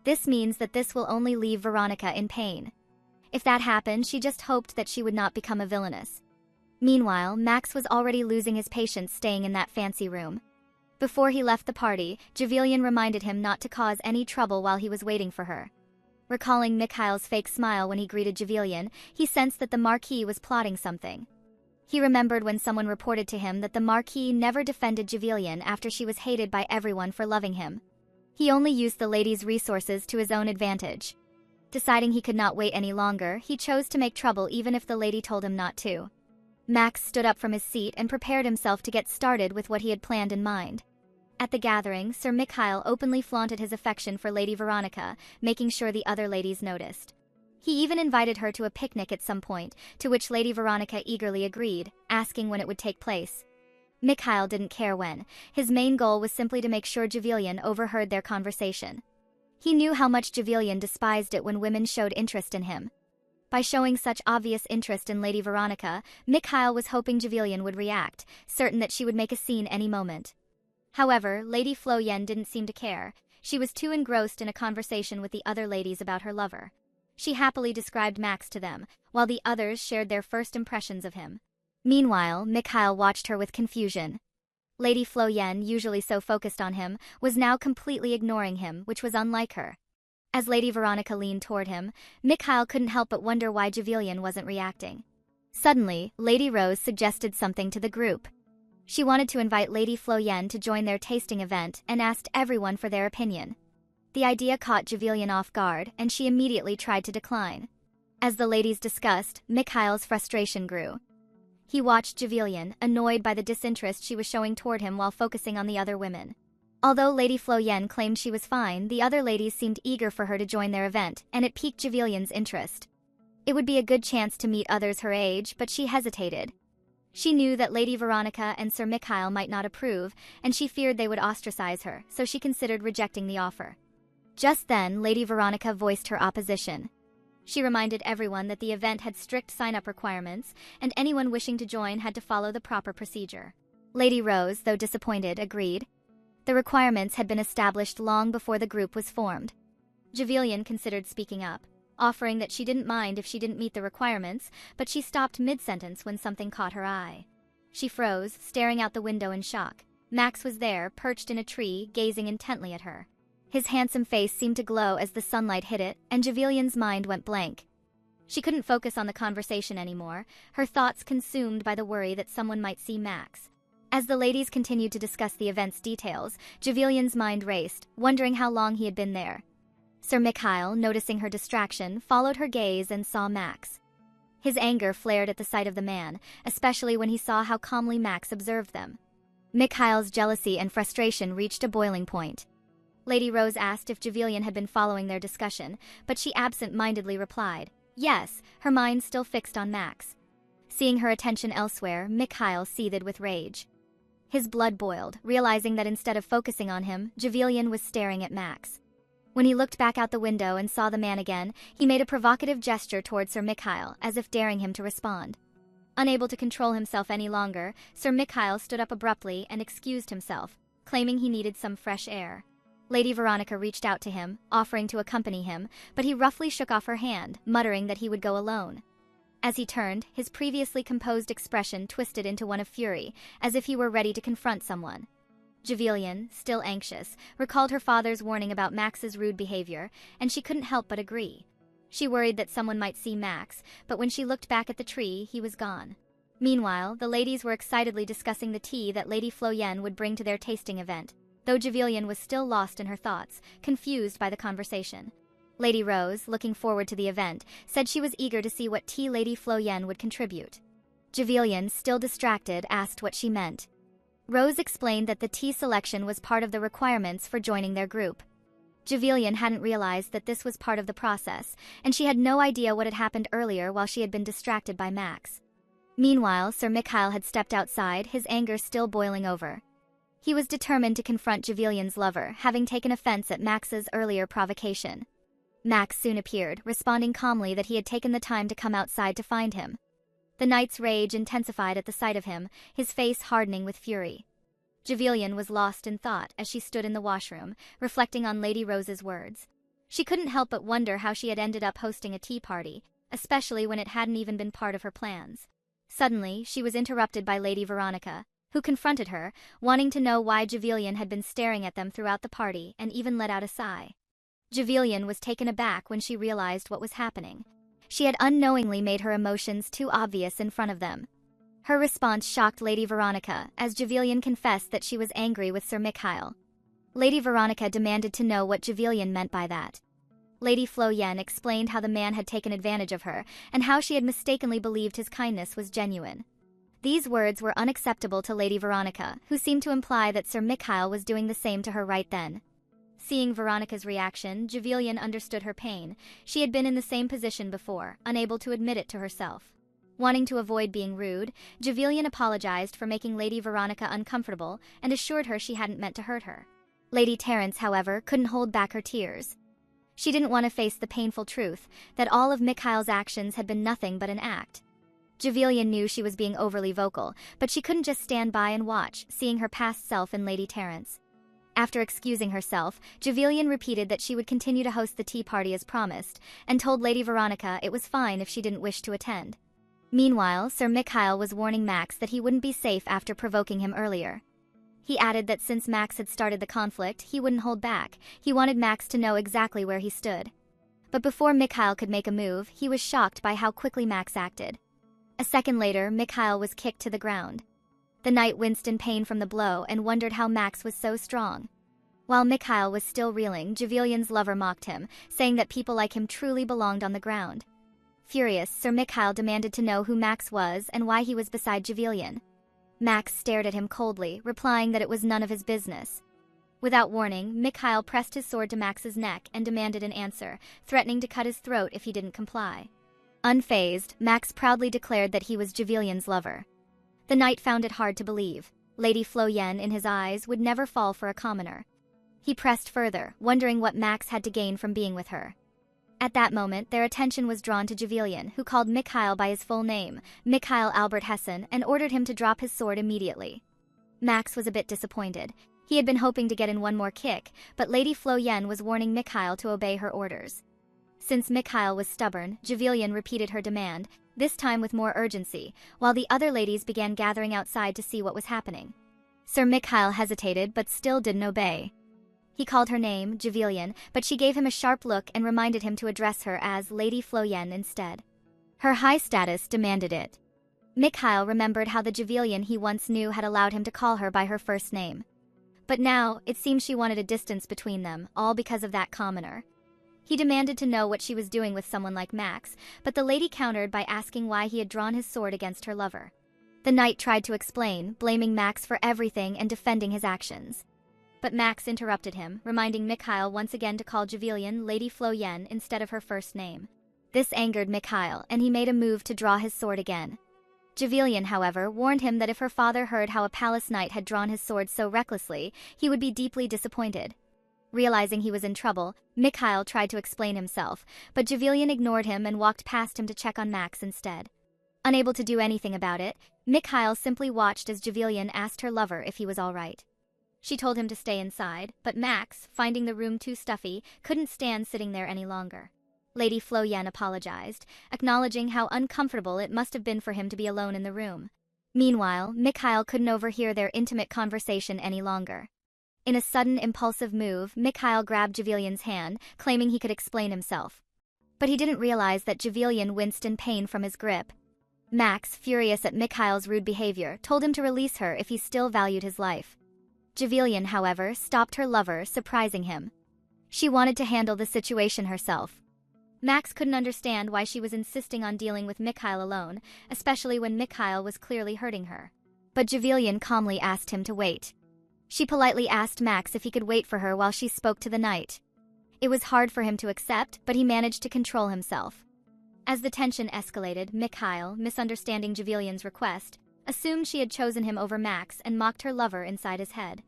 This means that this will only leave Veronica in pain. If that happened, she just hoped that she would not become a villainess. Meanwhile, Max was already losing his patience staying in that fancy room. Before he left the party, Javelian reminded him not to cause any trouble while he was waiting for her. Recalling Mikhail's fake smile when he greeted Javelian, he sensed that the Marquis was plotting something. He remembered when someone reported to him that the Marquis never defended Javelian after she was hated by everyone for loving him. He only used the lady's resources to his own advantage. Deciding he could not wait any longer, he chose to make trouble even if the lady told him not to. Max stood up from his seat and prepared himself to get started with what he had planned in mind. At the gathering, Sir Mikhail openly flaunted his affection for Lady Veronica, making sure the other ladies noticed. He even invited her to a picnic at some point, to which Lady Veronica eagerly agreed, asking when it would take place. Mikhail didn't care when. His main goal was simply to make sure Javelian overheard their conversation. He knew how much Javelian despised it when women showed interest in him. By showing such obvious interest in Lady Veronica, Mikhail was hoping Javelian would react, certain that she would make a scene any moment. However, Lady Floyan didn't seem to care. She was too engrossed in a conversation with the other ladies about her lover. She happily described Max to them, while the others shared their first impressions of him. Meanwhile, Mikhail watched her with confusion. Lady Floyan, usually so focused on him, was now completely ignoring him, which was unlike her. As Lady Veronica leaned toward him, Mikhail couldn't help but wonder why Javelian wasn't reacting. Suddenly, Lady Rose suggested something to the group. She wanted to invite Lady Floyan to join their tasting event and asked everyone for their opinion. The idea caught Javelian off guard, and she immediately tried to decline. As the ladies discussed, Mikhail's frustration grew. He watched Javelian, annoyed by the disinterest she was showing toward him while focusing on the other women. Although Lady Floyan claimed she was fine, the other ladies seemed eager for her to join their event, and it piqued Javelian's interest. It would be a good chance to meet others her age, but she hesitated. She knew that Lady Veronica and Sir Mikhail might not approve, and she feared they would ostracize her, so she considered rejecting the offer. Just then, Lady Veronica voiced her opposition. She reminded everyone that the event had strict sign-up requirements, and anyone wishing to join had to follow the proper procedure. Lady Rose, though disappointed, agreed. The requirements had been established long before the group was formed. Javelian considered speaking up, offering that she didn't mind if she didn't meet the requirements, but she stopped mid-sentence when something caught her eye. She froze, staring out the window in shock. Max was there, perched in a tree, gazing intently at her. His handsome face seemed to glow as the sunlight hit it, and Javelian's mind went blank. She couldn't focus on the conversation anymore, her thoughts consumed by the worry that someone might see Max. As the ladies continued to discuss the event's details, Javelian's mind raced, wondering how long he had been there. Sir Mikhail, noticing her distraction, followed her gaze and saw Max. His anger flared at the sight of the man, especially when he saw how calmly Max observed them. Mikhail's jealousy and frustration reached a boiling point. Lady Rose asked if Javelian had been following their discussion, but she absent-mindedly replied, yes, her mind still fixed on Max. Seeing her attention elsewhere, Mikhail seethed with rage. His blood boiled, realizing that instead of focusing on him, Javelian was staring at Max. When he looked back out the window and saw the man again, he made a provocative gesture toward Sir Mikhail, as if daring him to respond. Unable to control himself any longer, Sir Mikhail stood up abruptly and excused himself, claiming he needed some fresh air. Lady Veronica reached out to him, offering to accompany him, but he roughly shook off her hand, muttering that he would go alone. As he turned, his previously composed expression twisted into one of fury, as if he were ready to confront someone. Javelian, still anxious, recalled her father's warning about Max's rude behavior, and she couldn't help but agree. She worried that someone might see Max, but when she looked back at the tree, he was gone. Meanwhile, the ladies were excitedly discussing the tea that Lady Floyen would bring to their tasting event, though Javelian was still lost in her thoughts, confused by the conversation. Lady Rose, looking forward to the event, said she was eager to see what tea Lady Floyen would contribute. Javelian, still distracted, asked what she meant. Rose explained that the tea selection was part of the requirements for joining their group. Javelian hadn't realized that this was part of the process, and she had no idea what had happened earlier while she had been distracted by Max. Meanwhile, Sir Mikhail had stepped outside, his anger still boiling over. He was determined to confront Javelian's lover, having taken offense at Max's earlier provocation. Max soon appeared, responding calmly that he had taken the time to come outside to find him. The knight's rage intensified at the sight of him, his face hardening with fury. Javelian was lost in thought as she stood in the washroom, reflecting on Lady Rose's words. She couldn't help but wonder how she had ended up hosting a tea party, especially when it hadn't even been part of her plans. Suddenly, she was interrupted by Lady Veronica, who confronted her, wanting to know why Javelian had been staring at them throughout the party and even let out a sigh. Javelian was taken aback when she realized what was happening. She had unknowingly made her emotions too obvious in front of them. Her response shocked Lady Veronica, as Javelian confessed that she was angry with Sir Mikhail. Lady Veronica demanded to know what Javelian meant by that. Lady Floyen explained how the man had taken advantage of her, and how she had mistakenly believed his kindness was genuine. These words were unacceptable to Lady Veronica, who seemed to imply that Sir Mikhail was doing the same to her right then. Seeing Veronica's reaction, Javelian understood her pain. She had been in the same position before, unable to admit it to herself. Wanting to avoid being rude, Javelian apologized for making Lady Veronica uncomfortable and assured her she hadn't meant to hurt her. Lady Terence, however, couldn't hold back her tears. She didn't want to face the painful truth that all of Mikhail's actions had been nothing but an act. Javelian knew she was being overly vocal, but she couldn't just stand by and watch, seeing her past self in Lady Terence. After excusing herself, Javelian repeated that she would continue to host the tea party as promised, and told Lady Veronica it was fine if she didn't wish to attend. Meanwhile, Sir Mikhail was warning Max that he wouldn't be safe after provoking him earlier. He added that since Max had started the conflict, he wouldn't hold back. He wanted Max to know exactly where he stood. But before Mikhail could make a move, he was shocked by how quickly Max acted. A second later, Mikhail was kicked to the ground. The knight winced in pain from the blow and wondered how Max was so strong. While Mikhail was still reeling, Javelian's lover mocked him, saying that people like him truly belonged on the ground. Furious, Sir Mikhail demanded to know who Max was and why he was beside Javelian. Max stared at him coldly, replying that it was none of his business. Without warning, Mikhail pressed his sword to Max's neck and demanded an answer, threatening to cut his throat if he didn't comply. Unfazed, Max proudly declared that he was Javelian's lover. The knight found it hard to believe. Lady Floyen, in his eyes, would never fall for a commoner. He pressed further, wondering what Max had to gain from being with her. At that moment, their attention was drawn to Javelian, who called Mikhail by his full name, Mikhail Albert Hessen, and ordered him to drop his sword immediately. Max was a bit disappointed. He had been hoping to get in one more kick, but Lady Floyen was warning Mikhail to obey her orders. Since Mikhail was stubborn, Javelian repeated her demand, this time with more urgency, while the other ladies began gathering outside to see what was happening. Sir Mikhail hesitated but still didn't obey. He called her name, Javelian, but she gave him a sharp look and reminded him to address her as Lady Floyen instead. Her high status demanded it. Mikhail remembered how the Javelian he once knew had allowed him to call her by her first name. But now, it seemed she wanted a distance between them, all because of that commoner. He demanded to know what she was doing with someone like Max, but the lady countered by asking why he had drawn his sword against her lover. The knight tried to explain, blaming Max for everything and defending his actions. But Max interrupted him, reminding Mikhail once again to call Javelian Lady Floyen instead of her first name. This angered Mikhail, and he made a move to draw his sword again. Javelian, however, warned him that if her father heard how a palace knight had drawn his sword so recklessly, he would be deeply disappointed. Realizing he was in trouble, Mikhail tried to explain himself, but Javelian ignored him and walked past him to check on Max instead. Unable to do anything about it, Mikhail simply watched as Javelian asked her lover if he was all right. She told him to stay inside, but Max, finding the room too stuffy, couldn't stand sitting there any longer. Lady Flo-Yen apologized, acknowledging how uncomfortable it must have been for him to be alone in the room. Meanwhile, Mikhail couldn't overhear their intimate conversation any longer. In a sudden impulsive move, Mikhail grabbed Javelian's hand, claiming he could explain himself. But he didn't realize that Javelian winced in pain from his grip. Max, furious at Mikhail's rude behavior, told him to release her if he still valued his life. Javelian, however, stopped her lover, surprising him. She wanted to handle the situation herself. Max couldn't understand why she was insisting on dealing with Mikhail alone, especially when Mikhail was clearly hurting her. But Javelian calmly asked him to wait. She politely asked Max if he could wait for her while she spoke to the knight. It was hard for him to accept, but he managed to control himself. As the tension escalated, Mikhail, misunderstanding Javelian's request, assumed she had chosen him over Max and mocked her lover inside his head.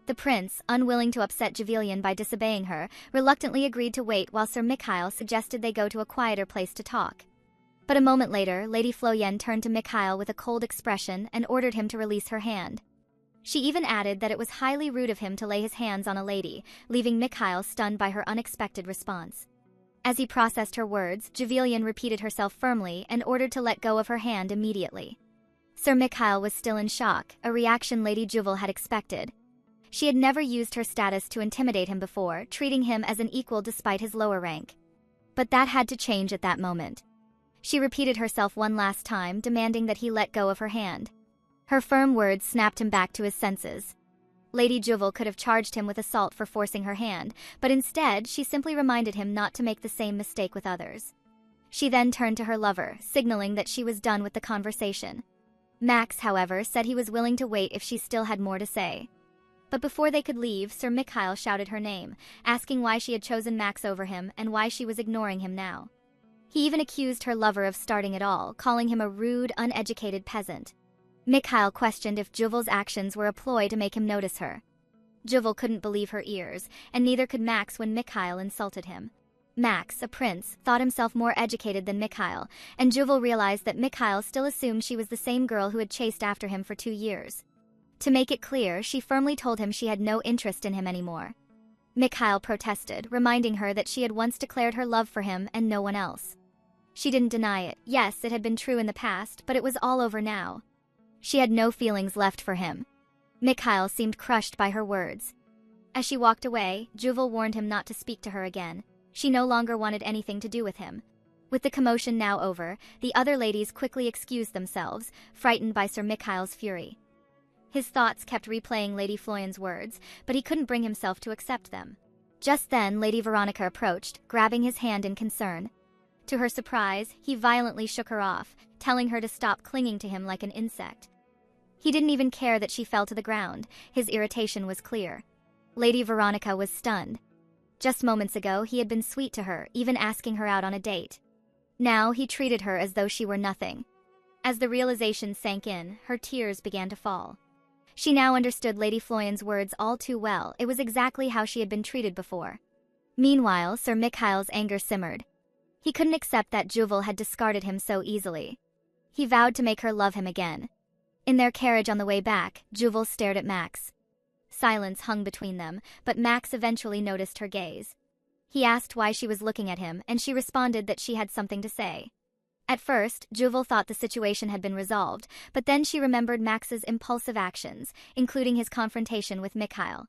The prince, unwilling to upset Javelian by disobeying her, reluctantly agreed to wait while Sir Mikhail suggested they go to a quieter place to talk. But a moment later, Lady Flo-Yen turned to Mikhail with a cold expression and ordered him to release her hand. She even added that it was highly rude of him to lay his hands on a lady, leaving Mikhail stunned by her unexpected response. As he processed her words, Javelian repeated herself firmly and ordered to let go of her hand immediately. Sir Mikhail was still in shock, a reaction Lady Juvel had expected. She had never used her status to intimidate him before, treating him as an equal despite his lower rank. But that had to change at that moment. She repeated herself one last time, demanding that he let go of her hand. Her firm words snapped him back to his senses. Lady Juvel could have charged him with assault for forcing her hand, but instead she simply reminded him not to make the same mistake with others. She then turned to her lover, signaling that she was done with the conversation. Max, however, said he was willing to wait if she still had more to say. But before they could leave, Sir Mikhail shouted her name, asking why she had chosen Max over him and why she was ignoring him now. He even accused her lover of starting it all, calling him a rude, uneducated peasant. Mikhail questioned if Juvel's actions were a ploy to make him notice her. Juvel couldn't believe her ears, and neither could Max when Mikhail insulted him. Max, a prince, thought himself more educated than Mikhail, and Juvel realized that Mikhail still assumed she was the same girl who had chased after him for 2 years. To make it clear, she firmly told him she had no interest in him anymore. Mikhail protested, reminding her that she had once declared her love for him and no one else. She didn't deny it. Yes, it had been true in the past, but it was all over now. She had no feelings left for him. Mikhail seemed crushed by her words. As she walked away, Juvel warned him not to speak to her again. She no longer wanted anything to do with him. With the commotion now over, the other ladies quickly excused themselves, frightened by Sir Mikhail's fury. His thoughts kept replaying Lady Flo-Yen's words, but he couldn't bring himself to accept them. Just then, Lady Veronica approached, grabbing his hand in concern. To her surprise, he violently shook her off, telling her to stop clinging to him like an insect. He didn't even care that she fell to the ground. His irritation was clear. Lady Veronica was stunned. Just moments ago, he had been sweet to her, even asking her out on a date. Now, he treated her as though she were nothing. As the realization sank in, her tears began to fall. She now understood Lady Flo-Yen's words all too well. It was exactly how she had been treated before. Meanwhile, Sir Mikhail's anger simmered. He couldn't accept that Juvel had discarded him so easily. He vowed to make her love him again. In their carriage on the way back, Juvel stared at Max. Silence hung between them, but Max eventually noticed her gaze. He asked why she was looking at him, and she responded that she had something to say. At first, Juvel thought the situation had been resolved, but then she remembered Max's impulsive actions, including his confrontation with Mikhail.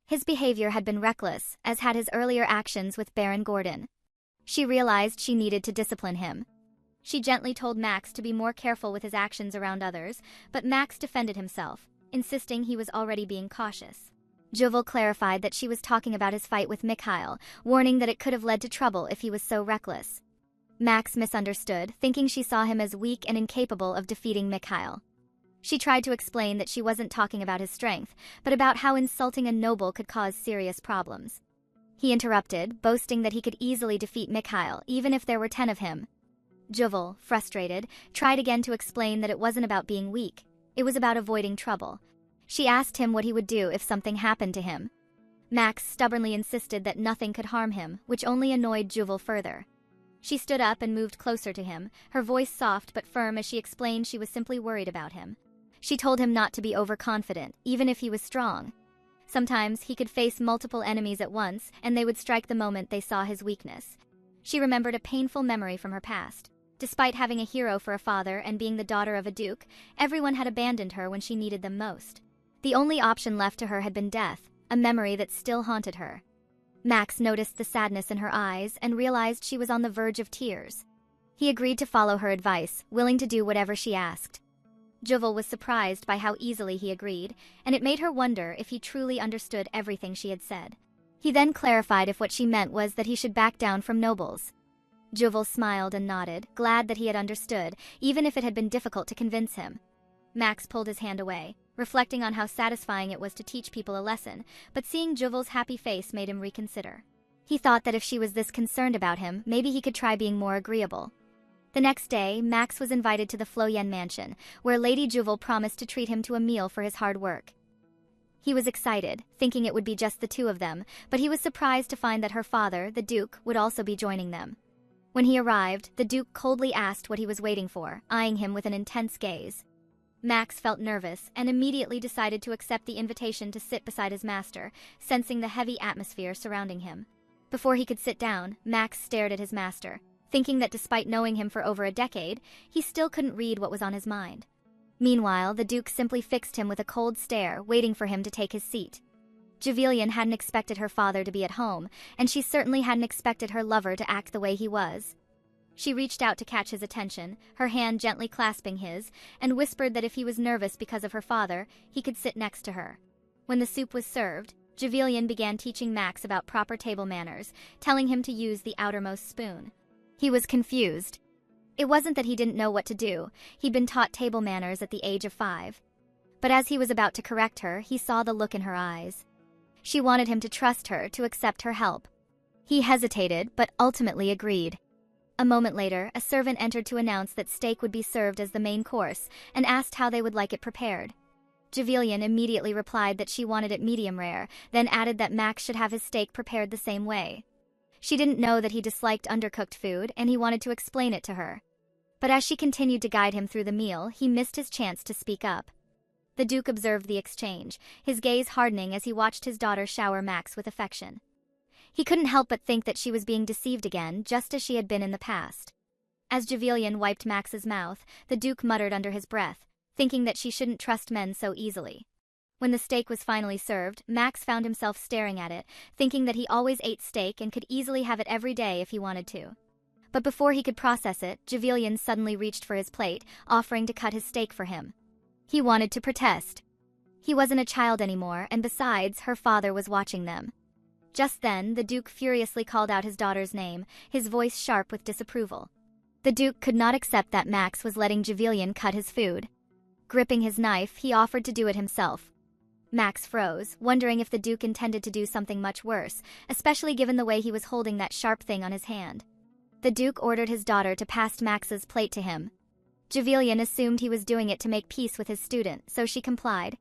His behavior had been reckless, as had his earlier actions with Baron Gordon. She realized she needed to discipline him. She gently told Max to be more careful with his actions around others, but Max defended himself, insisting he was already being cautious. Juvel clarified that she was talking about his fight with Mikhail, warning that it could have led to trouble if he was so reckless. Max misunderstood, thinking she saw him as weak and incapable of defeating Mikhail. She tried to explain that she wasn't talking about his strength, but about how insulting a noble could cause serious problems. He interrupted, boasting that he could easily defeat Mikhail, even if there were 10 of him. Juvel, frustrated, tried again to explain that it wasn't about being weak. It was about avoiding trouble. She asked him what he would do if something happened to him. Max stubbornly insisted that nothing could harm him, which only annoyed Juvel further. She stood up and moved closer to him, her voice soft but firm as she explained she was simply worried about him. She told him not to be overconfident, even if he was strong. Sometimes he could face multiple enemies at once, and they would strike the moment they saw his weakness. She remembered a painful memory from her past. Despite having a hero for a father and being the daughter of a duke, everyone had abandoned her when she needed them most. The only option left to her had been death, a memory that still haunted her. Max noticed the sadness in her eyes and realized she was on the verge of tears. He agreed to follow her advice, willing to do whatever she asked. Juval was surprised by how easily he agreed, and it made her wonder if he truly understood everything she had said. He then clarified if what she meant was that he should back down from nobles. Juval smiled and nodded, glad that he had understood, even if it had been difficult to convince him. Max pulled his hand away, reflecting on how satisfying it was to teach people a lesson, but seeing Juval's happy face made him reconsider. He thought that if she was this concerned about him, maybe he could try being more agreeable. The next day, Max was invited to the Floyen mansion, where Lady Juval promised to treat him to a meal for his hard work. He was excited, thinking it would be just the two of them, but he was surprised to find that her father, the Duke, would also be joining them. When he arrived, the Duke coldly asked what he was waiting for, eyeing him with an intense gaze. Max felt nervous and immediately decided to accept the invitation to sit beside his master, sensing the heavy atmosphere surrounding him. Before he could sit down, Max stared at his master, thinking that despite knowing him for over a decade, he still couldn't read what was on his mind. Meanwhile, the Duke simply fixed him with a cold stare, waiting for him to take his seat. Juvelian hadn't expected her father to be at home, and she certainly hadn't expected her lover to act the way he was. She reached out to catch his attention, her hand gently clasping his, and whispered that if he was nervous because of her father, he could sit next to her. When the soup was served, Juvelian began teaching Max about proper table manners, telling him to use the outermost spoon. He was confused. It wasn't that he didn't know what to do, he'd been taught table manners at the age of 5. But as he was about to correct her, he saw the look in her eyes. She wanted him to trust her, to accept her help. He hesitated, but ultimately agreed. A moment later, a servant entered to announce that steak would be served as the main course, and asked how they would like it prepared. Juvelian immediately replied that she wanted it medium rare, then added that Max should have his steak prepared the same way. She didn't know that he disliked undercooked food, and he wanted to explain it to her. But as she continued to guide him through the meal, he missed his chance to speak up. The Duke observed the exchange, his gaze hardening as he watched his daughter shower Max with affection. He couldn't help but think that she was being deceived again, just as she had been in the past. As Juvelian wiped Max's mouth, the Duke muttered under his breath, thinking that she shouldn't trust men so easily. When the steak was finally served, Max found himself staring at it, thinking that he always ate steak and could easily have it every day if he wanted to. But before he could process it, Juvelian suddenly reached for his plate, offering to cut his steak for him. He wanted to protest. He wasn't a child anymore, and besides, her father was watching them. Just then, the Duke furiously called out his daughter's name, his voice sharp with disapproval. The Duke could not accept that Max was letting Juvelian cut his food. Gripping his knife, he offered to do it himself. Max froze, wondering if the Duke intended to do something much worse, especially given the way he was holding that sharp thing on his hand. The Duke ordered his daughter to pass Max's plate to him. Juvelian assumed he was doing it to make peace with his student, so she complied.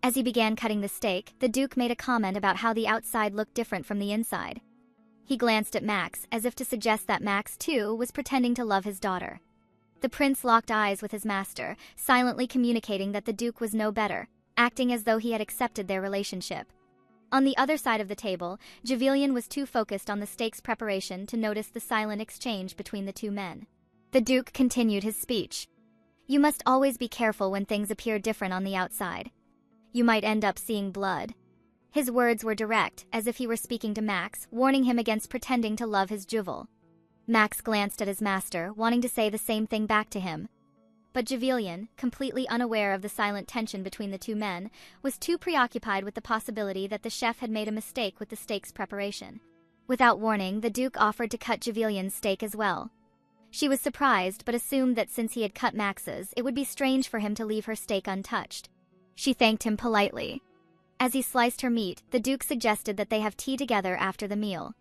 As he began cutting the steak, the Duke made a comment about how the outside looked different from the inside. He glanced at Max, as if to suggest that Max, too, was pretending to love his daughter. The prince locked eyes with his master, silently communicating that the Duke was no better, acting as though he had accepted their relationship. On the other side of the table, Juvelian was too focused on the steak's preparation to notice the silent exchange between the two men. The Duke continued his speech. "You must always be careful when things appear different on the outside. You might end up seeing blood." His words were direct, as if he were speaking to Max, warning him against pretending to love his Juval. Max glanced at his master, wanting to say the same thing back to him. But Juvelian, completely unaware of the silent tension between the two men, was too preoccupied with the possibility that the chef had made a mistake with the steak's preparation. Without warning, the Duke offered to cut Juvelian's steak as well. She was surprised, but assumed that since he had cut Max's, it would be strange for him to leave her steak untouched. She thanked him politely. As he sliced her meat, the Duke suggested that they have tea together after the meal.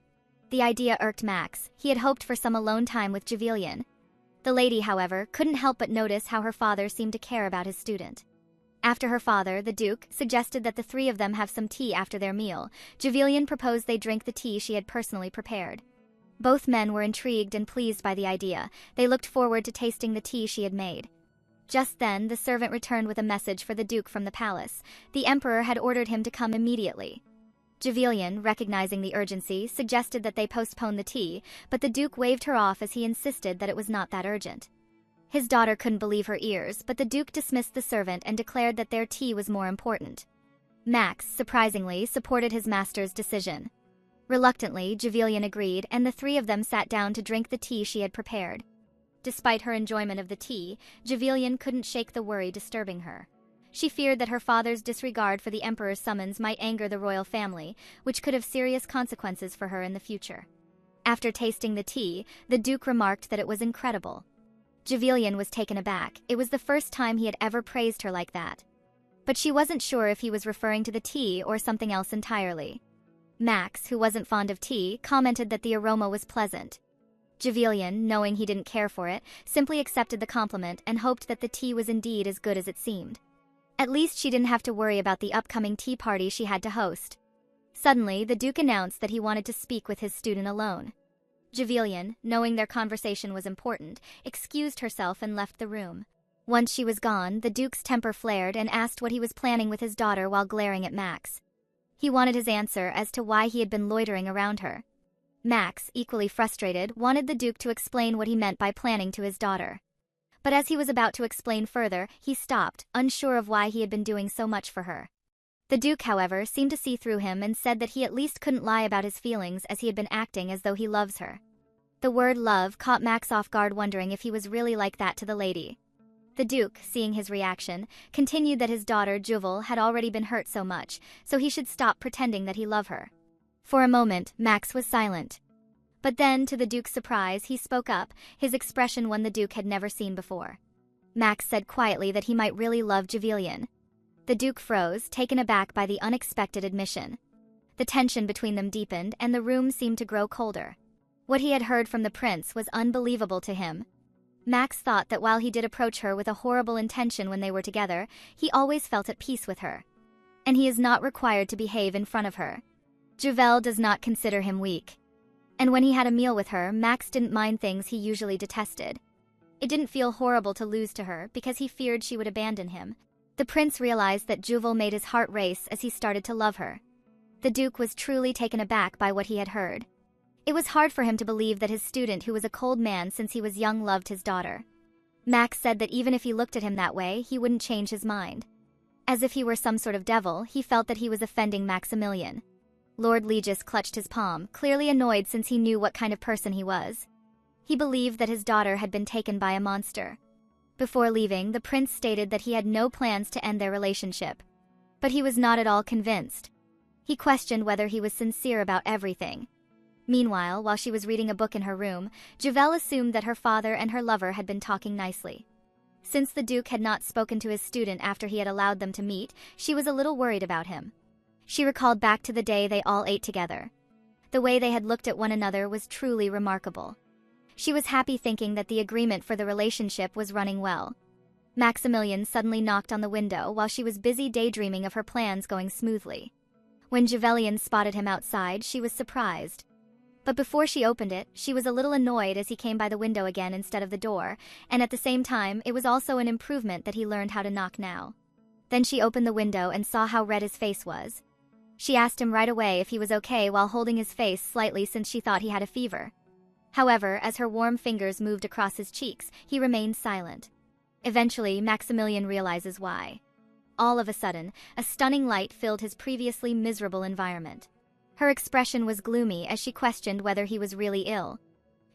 The idea irked Max. He had hoped for some alone time with Juvelian. The lady, however, couldn't help but notice how her father seemed to care about his student. After her father, the Duke, suggested that the three of them have some tea after their meal, Juvelian proposed they drink the tea she had personally prepared. Both men were intrigued and pleased by the idea. They looked forward to tasting the tea she had made. Just then, the servant returned with a message for the Duke from the palace. The Emperor had ordered him to come immediately. Javelian, recognizing the urgency, suggested that they postpone the tea, but the Duke waved her off as he insisted that it was not that urgent. His daughter couldn't believe her ears, but the Duke dismissed the servant and declared that their tea was more important. Max, surprisingly, supported his master's decision. Reluctantly, Javelian agreed, and the three of them sat down to drink the tea she had prepared. Despite her enjoyment of the tea, Javelian couldn't shake the worry disturbing her. She feared that her father's disregard for the Emperor's summons might anger the royal family, which could have serious consequences for her in the future. After tasting the tea, the Duke remarked that it was incredible. Javelian was taken aback. It was the first time he had ever praised her like that. But she wasn't sure if he was referring to the tea or something else entirely. Max, who wasn't fond of tea, commented that the aroma was pleasant. Javelian, knowing he didn't care for it, simply accepted the compliment and hoped that the tea was indeed as good as it seemed. At least she didn't have to worry about the upcoming tea party she had to host. Suddenly, the Duke announced that he wanted to speak with his student alone. Javelian, knowing their conversation was important, excused herself and left the room. Once she was gone, the Duke's temper flared and asked what he was planning with his daughter while glaring at Max. He wanted his answer as to why he had been loitering around her. Max, equally frustrated, wanted the Duke to explain what he meant by planning to his daughter. But as he was about to explain further, he stopped, unsure of why he had been doing so much for her. The Duke, however, seemed to see through him and said that he at least couldn't lie about his feelings as he had been acting as though he loves her. The word love caught Max off guard, wondering if he was really like that to the lady. The Duke, seeing his reaction, continued that his daughter, Juvel, had already been hurt so much, so he should stop pretending that he loved her. For a moment, Max was silent. But then, to the Duke's surprise, he spoke up. His expression one the Duke had never seen before. Max said quietly that he might really love Javelian. The Duke froze, taken aback by the unexpected admission. The tension between them deepened, and the room seemed to grow colder. What he had heard from the prince was unbelievable to him. Max thought that while he did approach her with a horrible intention when they were together, he always felt at peace with her. And he is not required to behave in front of her. Juvel does not consider him weak. And when he had a meal with her, Max didn't mind things he usually detested. It didn't feel horrible to lose to her because he feared she would abandon him. The prince realized that Juvel made his heart race as he started to love her. The Duke was truly taken aback by what he had heard. It was hard for him to believe that his student, who was a cold man since he was young, loved his daughter. Max said that even if he looked at him that way, he wouldn't change his mind. As if he were some sort of devil, he felt that he was offending Maximilian. Lord Legis clutched his palm, clearly annoyed since he knew what kind of person he was. He believed that his daughter had been taken by a monster. Before leaving, the prince stated that he had no plans to end their relationship. But he was not at all convinced. He questioned whether he was sincere about everything. Meanwhile, while she was reading a book in her room, Juvel assumed that her father and her lover had been talking nicely. Since the Duke had not spoken to his student after he had allowed them to meet, she was a little worried about him. She recalled back to the day they all ate together. The way they had looked at one another was truly remarkable. She was happy thinking that the agreement for the relationship was running well. Maximilian suddenly knocked on the window while she was busy daydreaming of her plans going smoothly. When Javelian spotted him outside, she was surprised. But before she opened it, she was a little annoyed as he came by the window again instead of the door, and at the same time, it was also an improvement that he learned how to knock now. Then she opened the window and saw how red his face was. She asked him right away if he was okay while holding his face slightly since she thought he had a fever. However, as her warm fingers moved across his cheeks, he remained silent. Eventually, Maximilian realizes why. All of a sudden, a stunning light filled his previously miserable environment. Her expression was gloomy as she questioned whether he was really ill.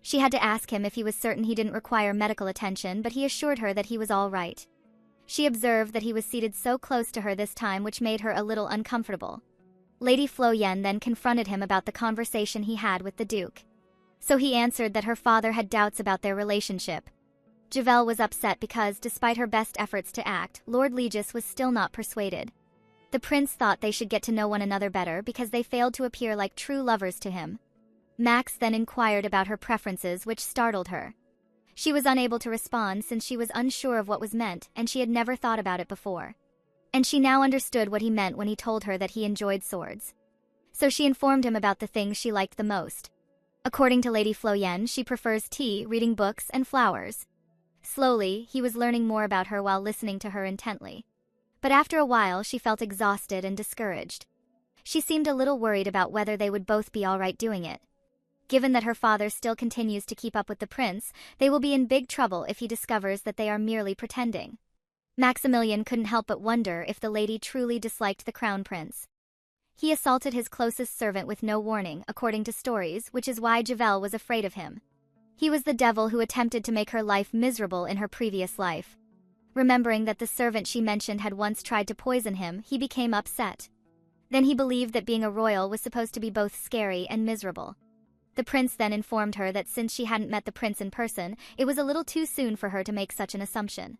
She had to ask him if he was certain he didn't require medical attention, but he assured her that he was all right. She observed that he was seated so close to her this time, which made her a little uncomfortable. Lady Floyen then confronted him about the conversation he had with the Duke. So he answered that her father had doubts about their relationship. Juvel was upset because, despite her best efforts to act, Lord Legis was still not persuaded. The prince thought they should get to know one another better because they failed to appear like true lovers to him. Max then inquired about her preferences, which startled her. She was unable to respond since she was unsure of what was meant, and she had never thought about it before. And she now understood what he meant when he told her that he enjoyed swords. So she informed him about the things she liked the most. According to Lady Floyen, she prefers tea, reading books, and flowers. Slowly, he was learning more about her while listening to her intently. But after a while, she felt exhausted and discouraged. She seemed a little worried about whether they would both be all right doing it. Given that her father still continues to keep up with the prince, they will be in big trouble if he discovers that they are merely pretending. Maximilian couldn't help but wonder if the lady truly disliked the crown prince. He assaulted his closest servant with no warning, according to stories, which is why Javel was afraid of him. He was the devil who attempted to make her life miserable in her previous life. Remembering that the servant she mentioned had once tried to poison him, he became upset. Then he believed that being a royal was supposed to be both scary and miserable. The prince then informed her that since she hadn't met the prince in person, it was a little too soon for her to make such an assumption.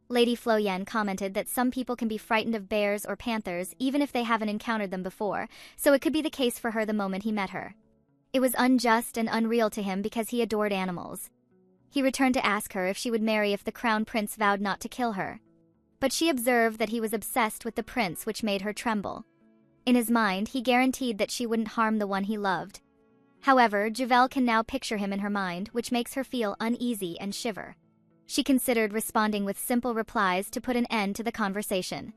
Lady Flo Yen commented that some people can be frightened of bears or panthers even if they haven't encountered them before, so it could be the case for her the moment he met her. It was unjust and unreal to him because he adored animals. He returned to ask her if she would marry if the crown prince vowed not to kill her. But she observed that he was obsessed with the prince, which made her tremble. In his mind, he guaranteed that she wouldn't harm the one he loved. However, Javel can now picture him in her mind, which makes her feel uneasy and shiver. She considered responding with simple replies to put an end to the conversation.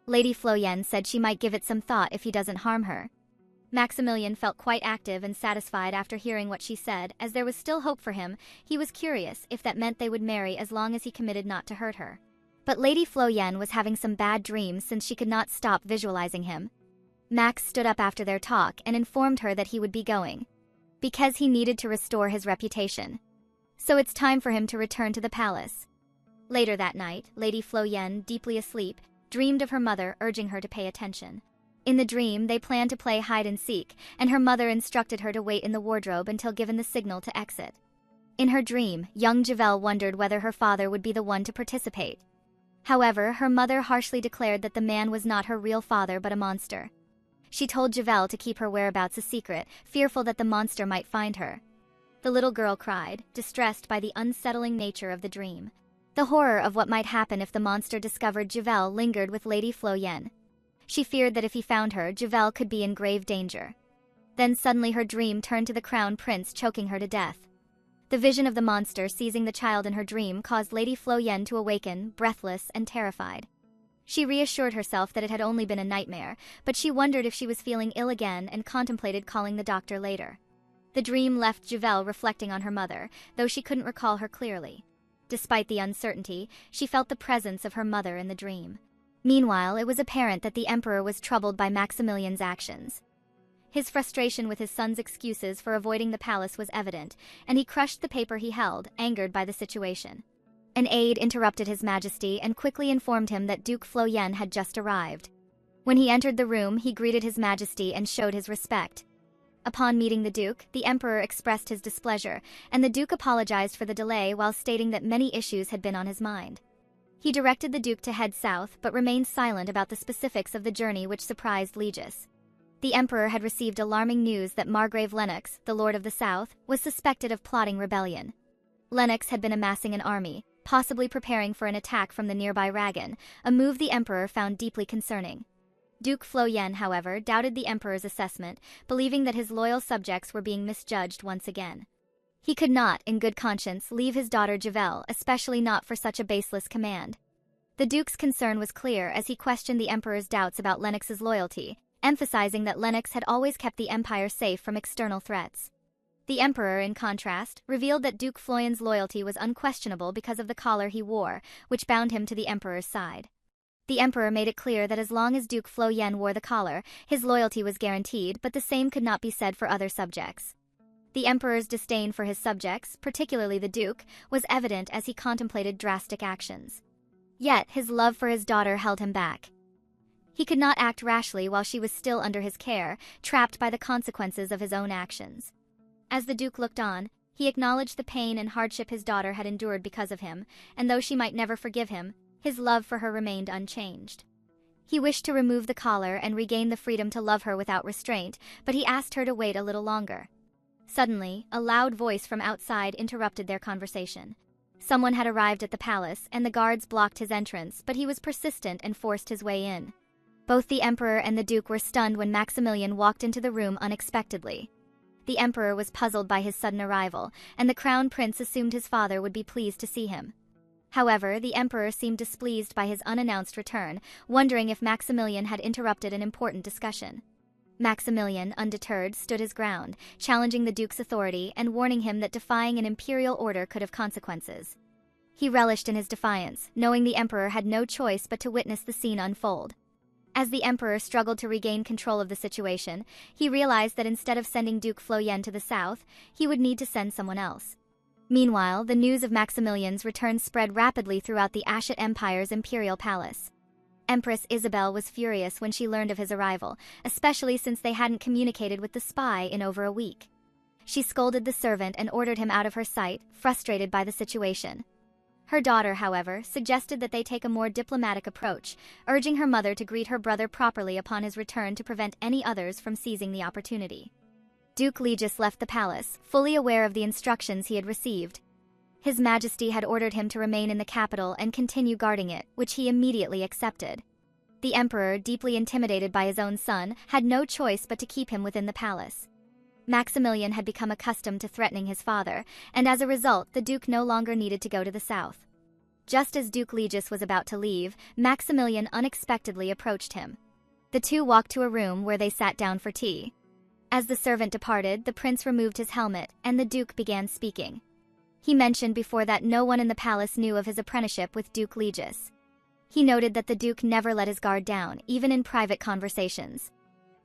Lady Flo Yen said she might give it some thought if he doesn't harm her. Maximilian felt quite active and satisfied after hearing what she said, as there was still hope for him. He was curious if that meant they would marry as long as he committed not to hurt her. But Lady Flo Yen was having some bad dreams since she could not stop visualizing him. Max stood up after their talk and informed her that he would be going, because he needed to restore his reputation. So it's time for him to return to the palace. Later that night, Lady Flo Yen, deeply asleep, dreamed of her mother urging her to pay attention. In the dream, they planned to play hide and seek, and her mother instructed her to wait in the wardrobe until given the signal to exit. In her dream, young Javel wondered whether her father would be the one to participate. However, her mother harshly declared that the man was not her real father but a monster. She told Javel to keep her whereabouts a secret, fearful that the monster might find her. The little girl cried, distressed by the unsettling nature of the dream. The horror of what might happen if the monster discovered Javel lingered with Lady Flo Yen. She feared that if he found her, Javel could be in grave danger. Then suddenly her dream turned to the crown prince choking her to death. The vision of the monster seizing the child in her dream caused Lady Flo Yen to awaken, breathless and terrified. She reassured herself that it had only been a nightmare, but she wondered if she was feeling ill again and contemplated calling the doctor later. The dream left Javel reflecting on her mother, though she couldn't recall her clearly. Despite the uncertainty, she felt the presence of her mother in the dream. Meanwhile, it was apparent that the emperor was troubled by Maximilian's actions. His frustration with his son's excuses for avoiding the palace was evident, and he crushed the paper he held, angered by the situation. An aide interrupted His Majesty and quickly informed him that Duke Flo Yen had just arrived. When he entered the room, he greeted His Majesty and showed his respect. Upon meeting the Duke, the Emperor expressed his displeasure, and the Duke apologized for the delay while stating that many issues had been on his mind. He directed the Duke to head south, but remained silent about the specifics of the journey, which surprised Legis. The Emperor had received alarming news that Margrave Lennox, the Lord of the South, was suspected of plotting rebellion. Lennox had been amassing an army, possibly preparing for an attack from the nearby Ragan, a move the Emperor found deeply concerning. Duke Flo Yen, however, doubted the Emperor's assessment, believing that his loyal subjects were being misjudged once again. He could not, in good conscience, leave his daughter Javel, especially not for such a baseless command. The Duke's concern was clear as he questioned the Emperor's doubts about Lennox's loyalty, emphasizing that Lennox had always kept the Empire safe from external threats. The Emperor, in contrast, revealed that Duke Flo Yen's loyalty was unquestionable because of the collar he wore, which bound him to the Emperor's side. The Emperor made it clear that as long as Duke Flo Yen wore the collar, his loyalty was guaranteed, but the same could not be said for other subjects. The Emperor's disdain for his subjects, particularly the Duke, was evident as he contemplated drastic actions. Yet, his love for his daughter held him back. He could not act rashly while she was still under his care, trapped by the consequences of his own actions. As the Duke looked on, he acknowledged the pain and hardship his daughter had endured because of him, and though she might never forgive him, his love for her remained unchanged. He wished to remove the collar and regain the freedom to love her without restraint, but he asked her to wait a little longer. Suddenly, a loud voice from outside interrupted their conversation. Someone had arrived at the palace, and the guards blocked his entrance, but he was persistent and forced his way in. Both the Emperor and the Duke were stunned when Maximilian walked into the room unexpectedly. The Emperor was puzzled by his sudden arrival, and the Crown Prince assumed his father would be pleased to see him. However, the emperor seemed displeased by his unannounced return, wondering if Maximilian had interrupted an important discussion. Maximilian, undeterred, stood his ground, challenging the duke's authority and warning him that defying an imperial order could have consequences. He relished in his defiance, knowing the emperor had no choice but to witness the scene unfold. As the emperor struggled to regain control of the situation, he realized that instead of sending Duke Floyen to the south, he would need to send someone else. Meanwhile, the news of Maximilian's return spread rapidly throughout the Ashet Empire's imperial palace. Empress Isabel was furious when she learned of his arrival, especially since they hadn't communicated with the spy in over a week. She scolded the servant and ordered him out of her sight, frustrated by the situation. Her daughter, however, suggested that they take a more diplomatic approach, urging her mother to greet her brother properly upon his return to prevent any others from seizing the opportunity. Duke Legis left the palace, fully aware of the instructions he had received. His Majesty had ordered him to remain in the capital and continue guarding it, which he immediately accepted. The emperor, deeply intimidated by his own son, had no choice but to keep him within the palace. Maximilian had become accustomed to threatening his father, and as a result, the duke no longer needed to go to the south. Just as Duke Legis was about to leave, Maximilian unexpectedly approached him. The two walked to a room where they sat down for tea. As the servant departed, the prince removed his helmet, and the duke began speaking. He mentioned before that no one in the palace knew of his apprenticeship with Duke Legis. He noted that the duke never let his guard down, even in private conversations.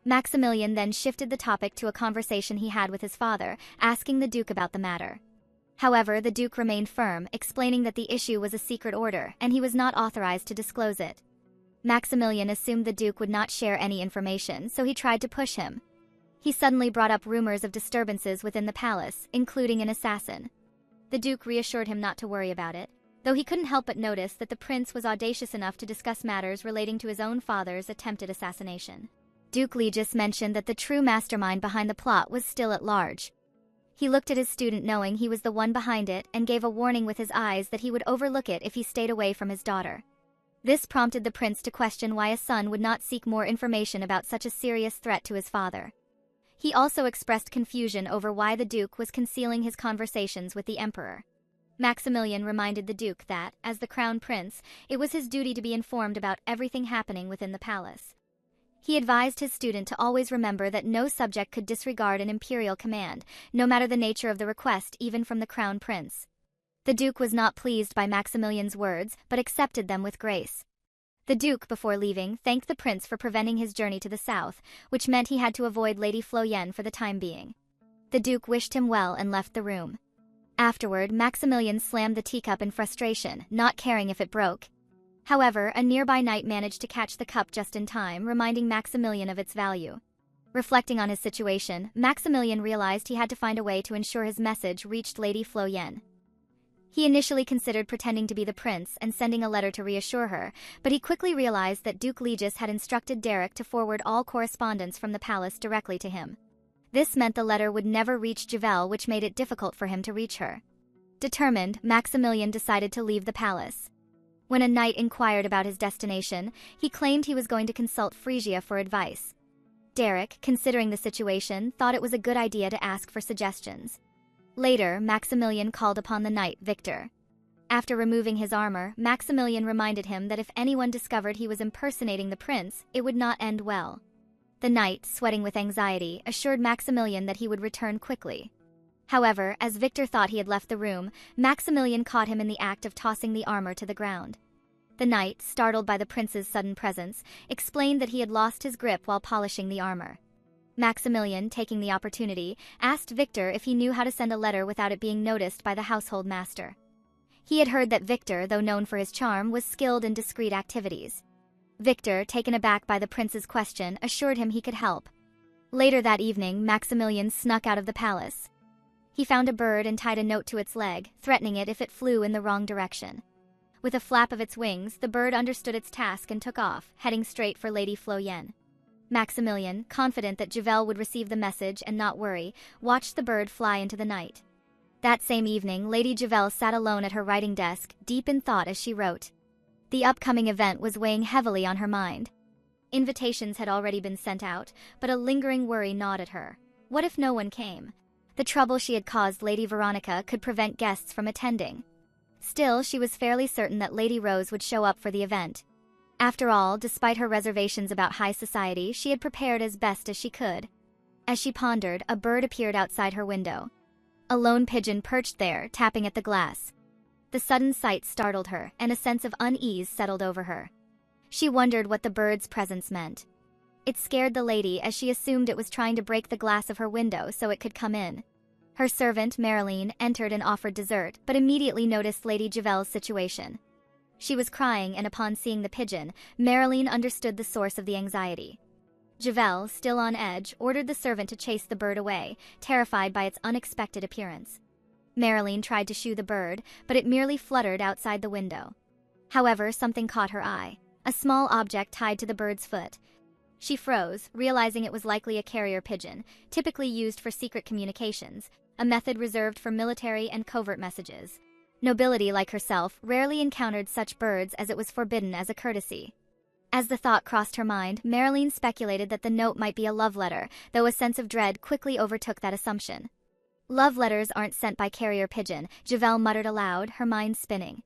Maximilian then shifted the topic to a conversation he had with his father, asking the duke about the matter. However, the duke remained firm, explaining that the issue was a secret order and he was not authorized to disclose it. Maximilian assumed the duke would not share any information, so he tried to push him. He suddenly brought up rumors of disturbances within the palace, including an assassin. The duke reassured him not to worry about it, though he couldn't help but notice that the prince was audacious enough to discuss matters relating to his own father's attempted assassination. Duke Legis mentioned that the true mastermind behind the plot was still at large. He looked at his student knowing he was the one behind it and gave a warning with his eyes that he would overlook it if he stayed away from his daughter. This prompted the prince to question why a son would not seek more information about such a serious threat to his father. He also expressed confusion over why the duke was concealing his conversations with the emperor. Maximilian reminded the duke that, as the crown prince, it was his duty to be informed about everything happening within the palace. He advised his student to always remember that no subject could disregard an imperial command, no matter the nature of the request, even from the crown prince. The duke was not pleased by Maximilian's words, but accepted them with grace. The duke, before leaving, thanked the prince for preventing his journey to the south, which meant he had to avoid Lady Floyen for the time being. The duke wished him well and left the room. Afterward, Maximilian slammed the teacup in frustration, not caring if it broke. However, a nearby knight managed to catch the cup just in time, reminding Maximilian of its value. Reflecting on his situation, Maximilian realized he had to find a way to ensure his message reached Lady Floyen. He initially considered pretending to be the prince and sending a letter to reassure her, but he quickly realized that Duke Legis had instructed Derek to forward all correspondence from the palace directly to him. This meant the letter would never reach Javel, which made it difficult for him to reach her. Determined, Maximilian decided to leave the palace. When a knight inquired about his destination, he claimed he was going to consult Phrygia for advice. Derek, considering the situation, thought it was a good idea to ask for suggestions. Later, Maximilian called upon the knight Victor. After removing his armor, Maximilian reminded him that if anyone discovered he was impersonating the prince, it would not end well. The knight, sweating with anxiety, assured Maximilian that he would return quickly. However, as Victor thought he had left the room, Maximilian caught him in the act of tossing the armor to the ground. The knight, startled by the prince's sudden presence, explained that he had lost his grip while polishing the armor. Maximilian, taking the opportunity, asked Victor if he knew how to send a letter without it being noticed by the household master. He had heard that Victor, though known for his charm, was skilled in discreet activities. Victor, taken aback by the prince's question, assured him he could help. Later that evening, Maximilian snuck out of the palace. He found a bird and tied a note to its leg, threatening it if it flew in the wrong direction. With a flap of its wings, the bird understood its task and took off, heading straight for Lady Floyen. Maximilian, confident that Javel would receive the message and not worry, watched the bird fly into the night. That same evening, Lady Javel sat alone at her writing desk, deep in thought as she wrote. The upcoming event was weighing heavily on her mind. Invitations had already been sent out, but a lingering worry gnawed at her. What if no one came? The trouble she had caused Lady Veronica could prevent guests from attending. Still, she was fairly certain that Lady Rose would show up for the event. After all, despite her reservations about high society, she had prepared as best as she could. As she pondered, a bird appeared outside her window. A lone pigeon perched there, tapping at the glass. The sudden sight startled her, and a sense of unease settled over her. She wondered what the bird's presence meant. It scared the lady as she assumed it was trying to break the glass of her window so it could come in. Her servant, Marilyn, entered and offered dessert, but immediately noticed Lady Javel's situation. She was crying, and upon seeing the pigeon, Marilyn understood the source of the anxiety. Javel, still on edge, ordered the servant to chase the bird away, terrified by its unexpected appearance. Marilyn tried to shoo the bird, but it merely fluttered outside the window. However, something caught her eye, a small object tied to the bird's foot. She froze, realizing it was likely a carrier pigeon, typically used for secret communications, a method reserved for military and covert messages. Nobility like herself rarely encountered such birds, as it was forbidden as a courtesy. As the thought crossed her mind, Marilyn speculated that the note might be a love letter, though a sense of dread quickly overtook that assumption. Love letters aren't sent by carrier pigeon, Javel muttered aloud, her mind spinning.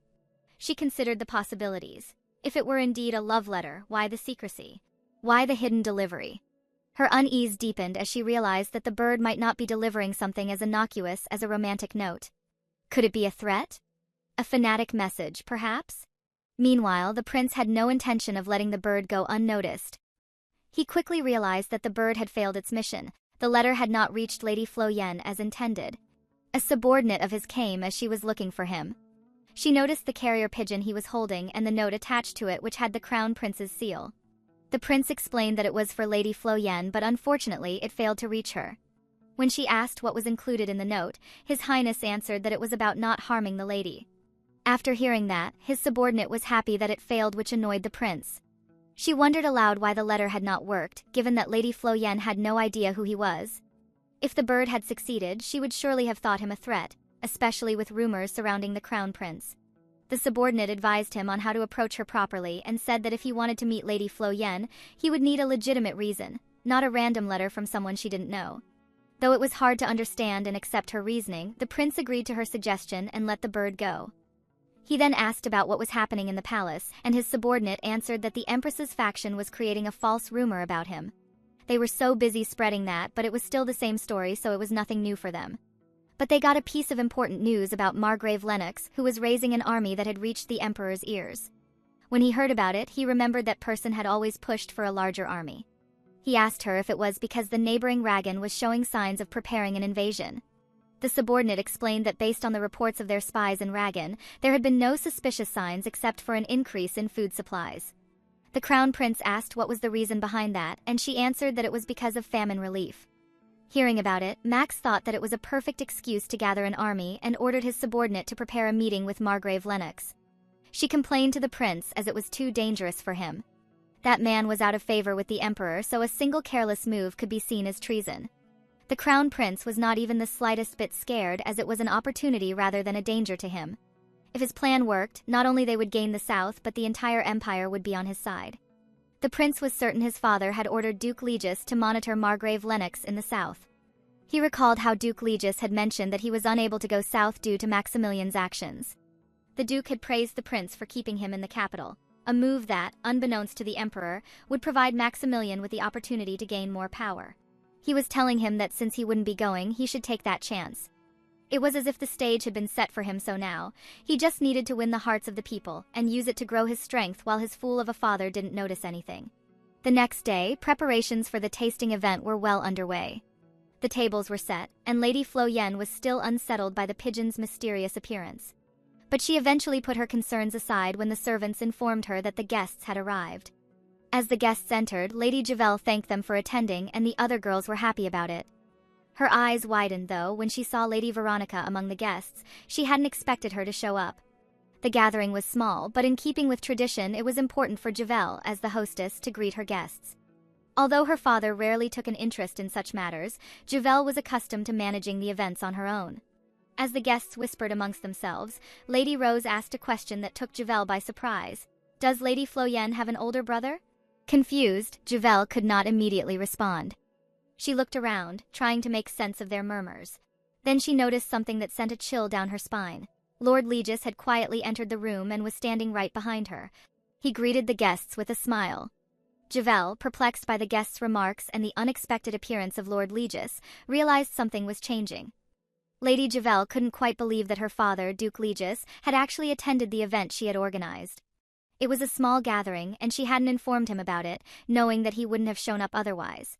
She considered the possibilities. If it were indeed a love letter, why the secrecy? Why the hidden delivery? Her unease deepened as she realized that the bird might not be delivering something as innocuous as a romantic note. Could it be a threat? A fanatic message, perhaps? Meanwhile, the prince had no intention of letting the bird go unnoticed. He quickly realized that the bird had failed its mission. The letter had not reached Lady Flo Yen as intended. A subordinate of his came as she was looking for him. She noticed the carrier pigeon he was holding and the note attached to it, which had the crown prince's seal. The prince explained that it was for Lady Flo Yen, but unfortunately it failed to reach her. When she asked what was included in the note, His Highness answered that it was about not harming the lady. After hearing that, his subordinate was happy that it failed, which annoyed the prince. She wondered aloud why the letter had not worked, given that Lady Flo Yen had no idea who he was. If the bird had succeeded, she would surely have thought him a threat, especially with rumors surrounding the crown prince. The subordinate advised him on how to approach her properly and said that if he wanted to meet Lady Flo Yen, he would need a legitimate reason, not a random letter from someone she didn't know. Though it was hard to understand and accept her reasoning, the prince agreed to her suggestion and let the bird go. He then asked about what was happening in the palace, and his subordinate answered that the Empress's faction was creating a false rumor about him. They were so busy spreading that, but it was still the same story, so it was nothing new for them. But they got a piece of important news about Margrave Lennox, who was raising an army that had reached the Emperor's ears. When he heard about it, he remembered that person had always pushed for a larger army. He asked her if it was because the neighboring Ragan was showing signs of preparing an invasion. The subordinate explained that based on the reports of their spies in Ragan, there had been no suspicious signs except for an increase in food supplies. The crown prince asked what was the reason behind that, and she answered that it was because of famine relief. Hearing about it, Max thought that it was a perfect excuse to gather an army and ordered his subordinate to prepare a meeting with Margrave Lennox. She complained to the prince as it was too dangerous for him. That man was out of favor with the emperor, so a single careless move could be seen as treason. The crown prince was not even the slightest bit scared, as it was an opportunity rather than a danger to him. If his plan worked, not only they would gain the south, but the entire empire would be on his side. The prince was certain his father had ordered Duke Legis to monitor Margrave Lennox in the south. He recalled how Duke Legis had mentioned that he was unable to go south due to Maximilian's actions. The Duke had praised the prince for keeping him in the capital, a move that, unbeknownst to the emperor, would provide Maximilian with the opportunity to gain more power. He was telling him that since he wouldn't be going, he should take that chance. It was as if the stage had been set for him, so now, he just needed to win the hearts of the people and use it to grow his strength while his fool of a father didn't notice anything. The next day, preparations for the tasting event were well underway. The tables were set, and Lady Flo Yen was still unsettled by the pigeon's mysterious appearance. But she eventually put her concerns aside when the servants informed her that the guests had arrived. As the guests entered, Lady Javel thanked them for attending, and the other girls were happy about it. Her eyes widened, though, when she saw Lady Veronica among the guests. She hadn't expected her to show up. The gathering was small, but in keeping with tradition, it was important for Javel, as the hostess, to greet her guests. Although her father rarely took an interest in such matters, Javel was accustomed to managing the events on her own. As the guests whispered amongst themselves, Lady Rose asked a question that took Javel by surprise. "Does Lady Flo Yen have an older brother?" Confused, Javel could not immediately respond. She looked around, trying to make sense of their murmurs. Then she noticed something that sent a chill down her spine. Lord Legis had quietly entered the room and was standing right behind her. He greeted the guests with a smile. Javel, perplexed by the guests' remarks and the unexpected appearance of Lord Legis, realized something was changing. Lady Javel couldn't quite believe that her father, Duke Legis, had actually attended the event she had organized. It was a small gathering, and she hadn't informed him about it, knowing that he wouldn't have shown up otherwise.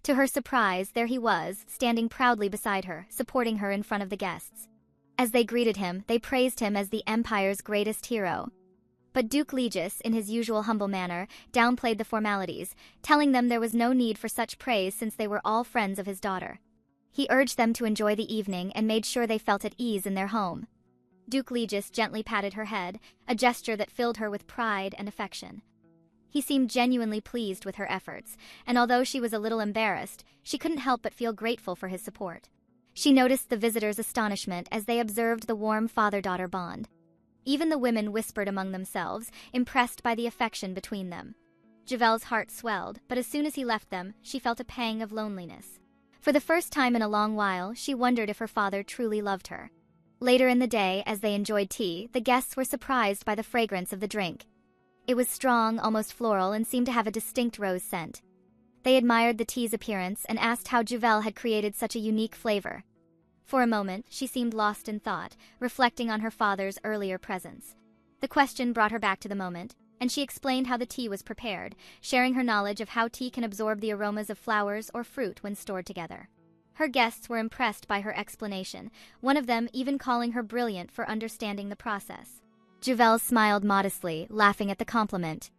To her surprise, there he was, standing proudly beside her, supporting her in front of the guests. As they greeted him, they praised him as the Empire's greatest hero. But Duke Legis, in his usual humble manner, downplayed the formalities, telling them there was no need for such praise since they were all friends of his daughter. He urged them to enjoy the evening and made sure they felt at ease in their home. Duke Legis gently patted her head, a gesture that filled her with pride and affection. He seemed genuinely pleased with her efforts, and although she was a little embarrassed, she couldn't help but feel grateful for his support. She noticed the visitors' astonishment as they observed the warm father-daughter bond. Even the women whispered among themselves, impressed by the affection between them. Javel's heart swelled, but as soon as he left them, she felt a pang of loneliness. For the first time in a long while, she wondered if her father truly loved her. Later in the day, as they enjoyed tea, the guests were surprised by the fragrance of the drink. It was strong, almost floral, and seemed to have a distinct rose scent. They admired the tea's appearance and asked how Javel had created such a unique flavor. For a moment, she seemed lost in thought, reflecting on her father's earlier presence. The question brought her back to the moment, and she explained how the tea was prepared, sharing her knowledge of how tea can absorb the aromas of flowers or fruit when stored together. Her guests were impressed by her explanation, one of them even calling her brilliant for understanding the process. Javel smiled modestly, laughing at the compliment.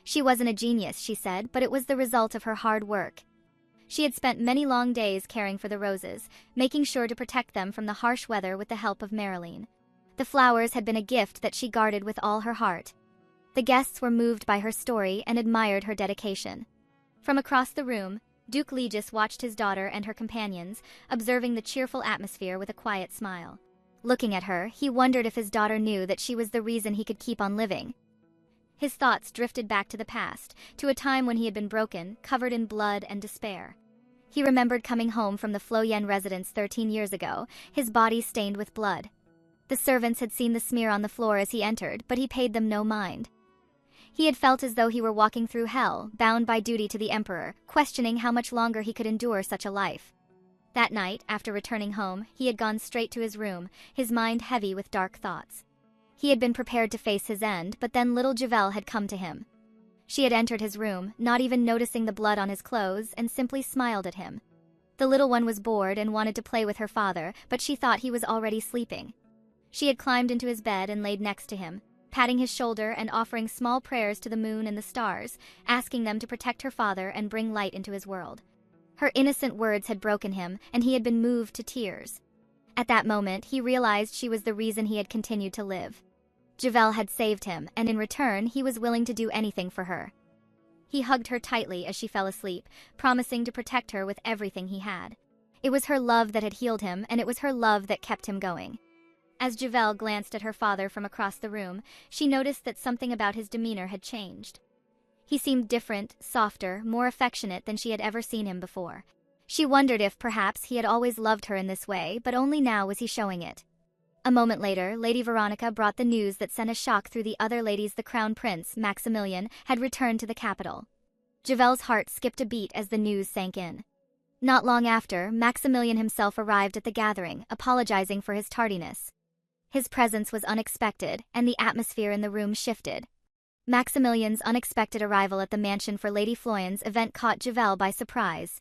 She wasn't a genius, she said, but it was the result of her hard work. She had spent many long days caring for the roses, making sure to protect them from the harsh weather with the help of Marilyn. The flowers had been a gift that she guarded with all her heart. The guests were moved by her story and admired her dedication. From across the room, Duke Legis watched his daughter and her companions, observing the cheerful atmosphere with a quiet smile. Looking at her, he wondered if his daughter knew that she was the reason he could keep on living. His thoughts drifted back to the past, to a time when he had been broken, covered in blood and despair. He remembered coming home from the Floyen residence 13 years ago, his body stained with blood. The servants had seen the smear on the floor as he entered, but he paid them no mind. He had felt as though he were walking through hell, bound by duty to the Emperor, questioning how much longer he could endure such a life. That night, after returning home, he had gone straight to his room, his mind heavy with dark thoughts. He had been prepared to face his end, but then little Javel had come to him. She had entered his room, not even noticing the blood on his clothes, and simply smiled at him. The little one was bored and wanted to play with her father, but she thought he was already sleeping. She had climbed into his bed and laid next to him, patting his shoulder and offering small prayers to the moon and the stars, asking them to protect her father and bring light into his world. Her innocent words had broken him, and he had been moved to tears. At that moment, he realized she was the reason he had continued to live. Javel had saved him, and in return, he was willing to do anything for her. He hugged her tightly as she fell asleep, promising to protect her with everything he had. It was her love that had healed him, and it was her love that kept him going. As Javel glanced at her father from across the room, she noticed that something about his demeanor had changed. He seemed different, softer, more affectionate than she had ever seen him before. She wondered if, perhaps, he had always loved her in this way, but only now was he showing it. A moment later, Lady Veronica brought the news that sent a shock through the other ladies. The Crown Prince, Maximilian, had returned to the capital. Javel's heart skipped a beat as the news sank in. Not long after, Maximilian himself arrived at the gathering, apologizing for his tardiness. His presence was unexpected, and the atmosphere in the room shifted. Maximilian's unexpected arrival at the mansion for Lady Floyen's event caught Javel by surprise.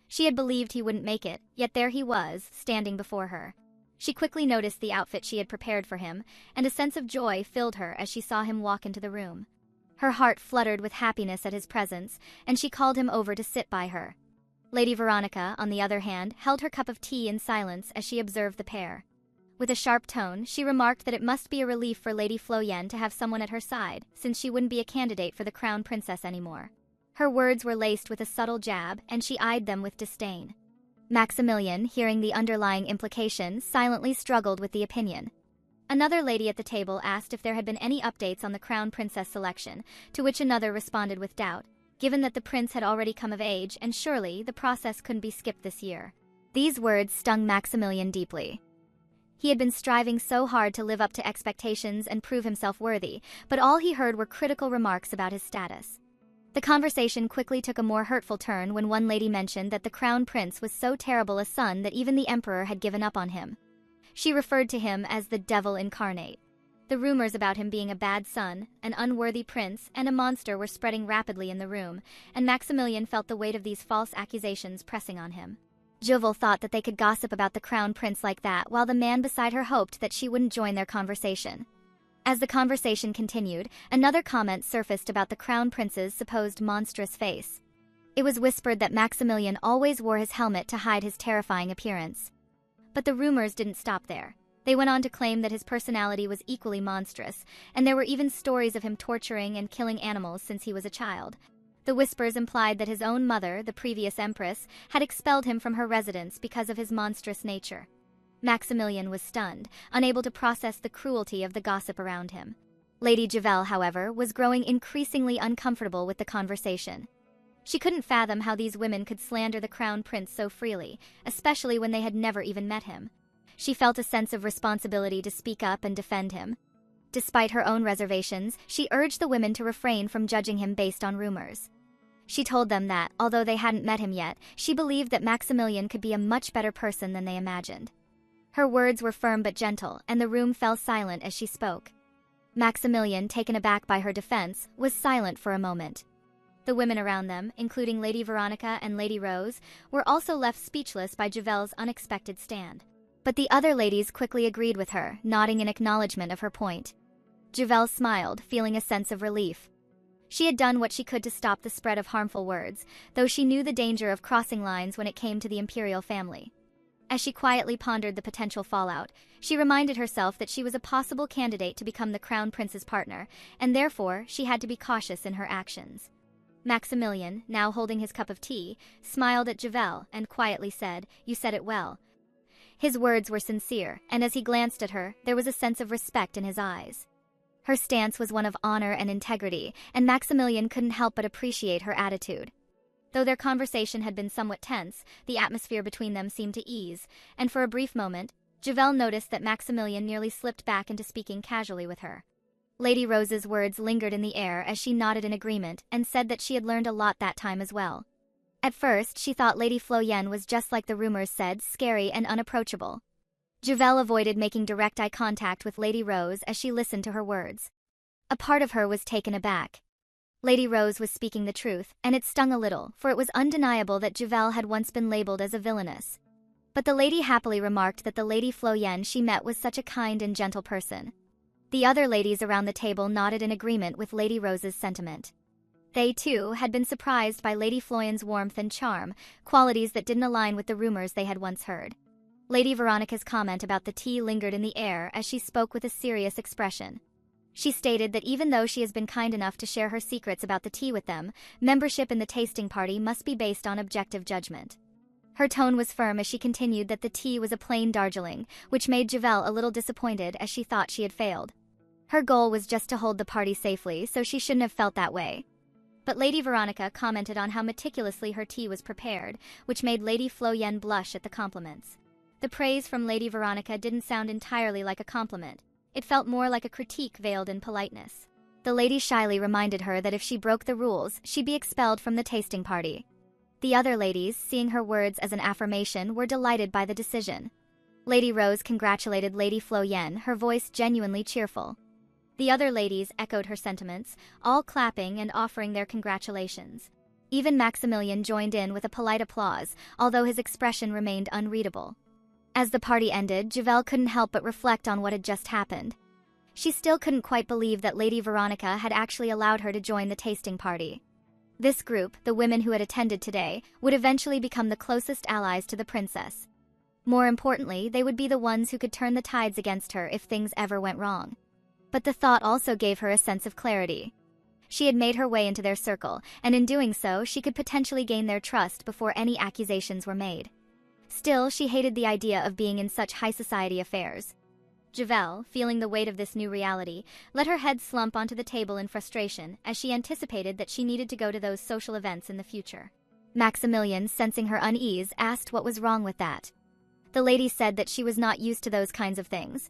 She had believed he wouldn't make it, yet there he was, standing before her. She quickly noticed the outfit she had prepared for him, and a sense of joy filled her as she saw him walk into the room. Her heart fluttered with happiness at his presence, and she called him over to sit by her. Lady Veronica, on the other hand, held her cup of tea in silence as she observed the pair. With a sharp tone, she remarked that it must be a relief for Lady Floyen to have someone at her side, since she wouldn't be a candidate for the crown princess anymore. Her words were laced with a subtle jab, and she eyed them with disdain. Maximilian, hearing the underlying implications, silently struggled with the opinion. Another lady at the table asked if there had been any updates on the crown princess selection, to which another responded with doubt, given that the prince had already come of age and surely the process couldn't be skipped this year. These words stung Maximilian deeply. He had been striving so hard to live up to expectations and prove himself worthy, but all he heard were critical remarks about his status. The conversation quickly took a more hurtful turn when one lady mentioned that the crown prince was so terrible a son that even the emperor had given up on him. She referred to him as the devil incarnate. The rumors about him being a bad son, an unworthy prince, and a monster were spreading rapidly in the room, and Maximilian felt the weight of these false accusations pressing on him. Juval thought that they could gossip about the crown prince like that, while the man beside her hoped that she wouldn't join their conversation. As the conversation continued, another comment surfaced about the crown prince's supposed monstrous face. It was whispered that Maximilian always wore his helmet to hide his terrifying appearance. But the rumors didn't stop there. They went on to claim that his personality was equally monstrous, and there were even stories of him torturing and killing animals since he was a child. The whispers implied that his own mother, the previous empress, had expelled him from her residence because of his monstrous nature. Maximilian was stunned, unable to process the cruelty of the gossip around him. Lady Juval, however, was growing increasingly uncomfortable with the conversation. She couldn't fathom how these women could slander the crown prince so freely, especially when they had never even met him. She felt a sense of responsibility to speak up and defend him. Despite her own reservations, she urged the women to refrain from judging him based on rumors. She told them that, although they hadn't met him yet, she believed that Maximilian could be a much better person than they imagined. Her words were firm but gentle, and the room fell silent as she spoke. Maximilian, taken aback by her defense, was silent for a moment. The women around them, including Lady Veronica and Lady Rose, were also left speechless by Juval's unexpected stand. But the other ladies quickly agreed with her, nodding in acknowledgement of her point. Juval smiled, feeling a sense of relief. She had done what she could to stop the spread of harmful words, though she knew the danger of crossing lines when it came to the imperial family. As she quietly pondered the potential fallout, she reminded herself that she was a possible candidate to become the crown prince's partner, and therefore she had to be cautious in her actions. Maximilian, now holding his cup of tea, smiled at Juval and quietly said, "You said it well." His words were sincere, and as he glanced at her, there was a sense of respect in his eyes. Her stance was one of honor and integrity, and Maximilian couldn't help but appreciate her attitude. Though their conversation had been somewhat tense, the atmosphere between them seemed to ease, and for a brief moment, Juval noticed that Maximilian nearly slipped back into speaking casually with her. Lady Rose's words lingered in the air as she nodded in agreement and said that she had learned a lot that time as well. At first, she thought Lady Flo Yen was just like the rumors said, scary and unapproachable. Juval avoided making direct eye contact with Lady Rose as she listened to her words. A part of her was taken aback. Lady Rose was speaking the truth, and it stung a little, for it was undeniable that Juval had once been labeled as a villainess. But the lady happily remarked that the Lady Flo Yen she met was such a kind and gentle person. The other ladies around the table nodded in agreement with Lady Rose's sentiment. They, too, had been surprised by Lady Floyen's warmth and charm, qualities that didn't align with the rumors they had once heard. Lady Veronica's comment about the tea lingered in the air as she spoke with a serious expression. She stated that even though she has been kind enough to share her secrets about the tea with them, membership in the tasting party must be based on objective judgment. Her tone was firm as she continued that the tea was a plain Darjeeling, which made Juval a little disappointed as she thought she had failed. Her goal was just to hold the party safely, so she shouldn't have felt that way. But Lady Veronica commented on how meticulously her tea was prepared, which made Lady Flo Yen blush at the compliments. The praise from Lady Veronica didn't sound entirely like a compliment. It felt more like a critique veiled in politeness. The lady shyly reminded her that if she broke the rules, she'd be expelled from the tasting party. The other ladies, seeing her words as an affirmation, were delighted by the decision. Lady Rose congratulated Lady Flo Yen, her voice genuinely cheerful. The other ladies echoed her sentiments, all clapping and offering their congratulations. Even Maximilian joined in with a polite applause, although his expression remained unreadable. As the party ended, Juval couldn't help but reflect on what had just happened. She still couldn't quite believe that Lady Veronica had actually allowed her to join the tasting party. This group, the women who had attended today, would eventually become the closest allies to the princess. More importantly, they would be the ones who could turn the tides against her if things ever went wrong. But the thought also gave her a sense of clarity. She had made her way into their circle, and in doing so, she could potentially gain their trust before any accusations were made. Still, she hated the idea of being in such high society affairs. Juval, feeling the weight of this new reality, let her head slump onto the table in frustration as she anticipated that she needed to go to those social events in the future. Maximilian, sensing her unease, asked what was wrong with that. The lady said that she was not used to those kinds of things.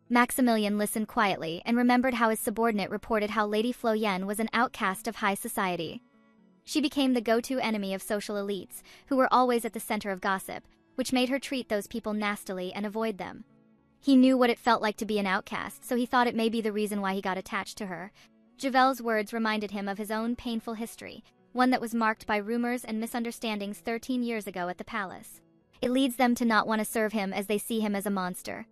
Maximilian listened quietly and remembered how his subordinate reported how Lady Flo Yen was an outcast of high society. She became the go-to enemy of social elites, who were always at the center of gossip, which made her treat those people nastily and avoid them. He knew what it felt like to be an outcast, so he thought it may be the reason why he got attached to her. Javel's words reminded him of his own painful history, one that was marked by rumors and misunderstandings 13 years ago at the palace. It leads them to not want to serve him as they see him as a monster.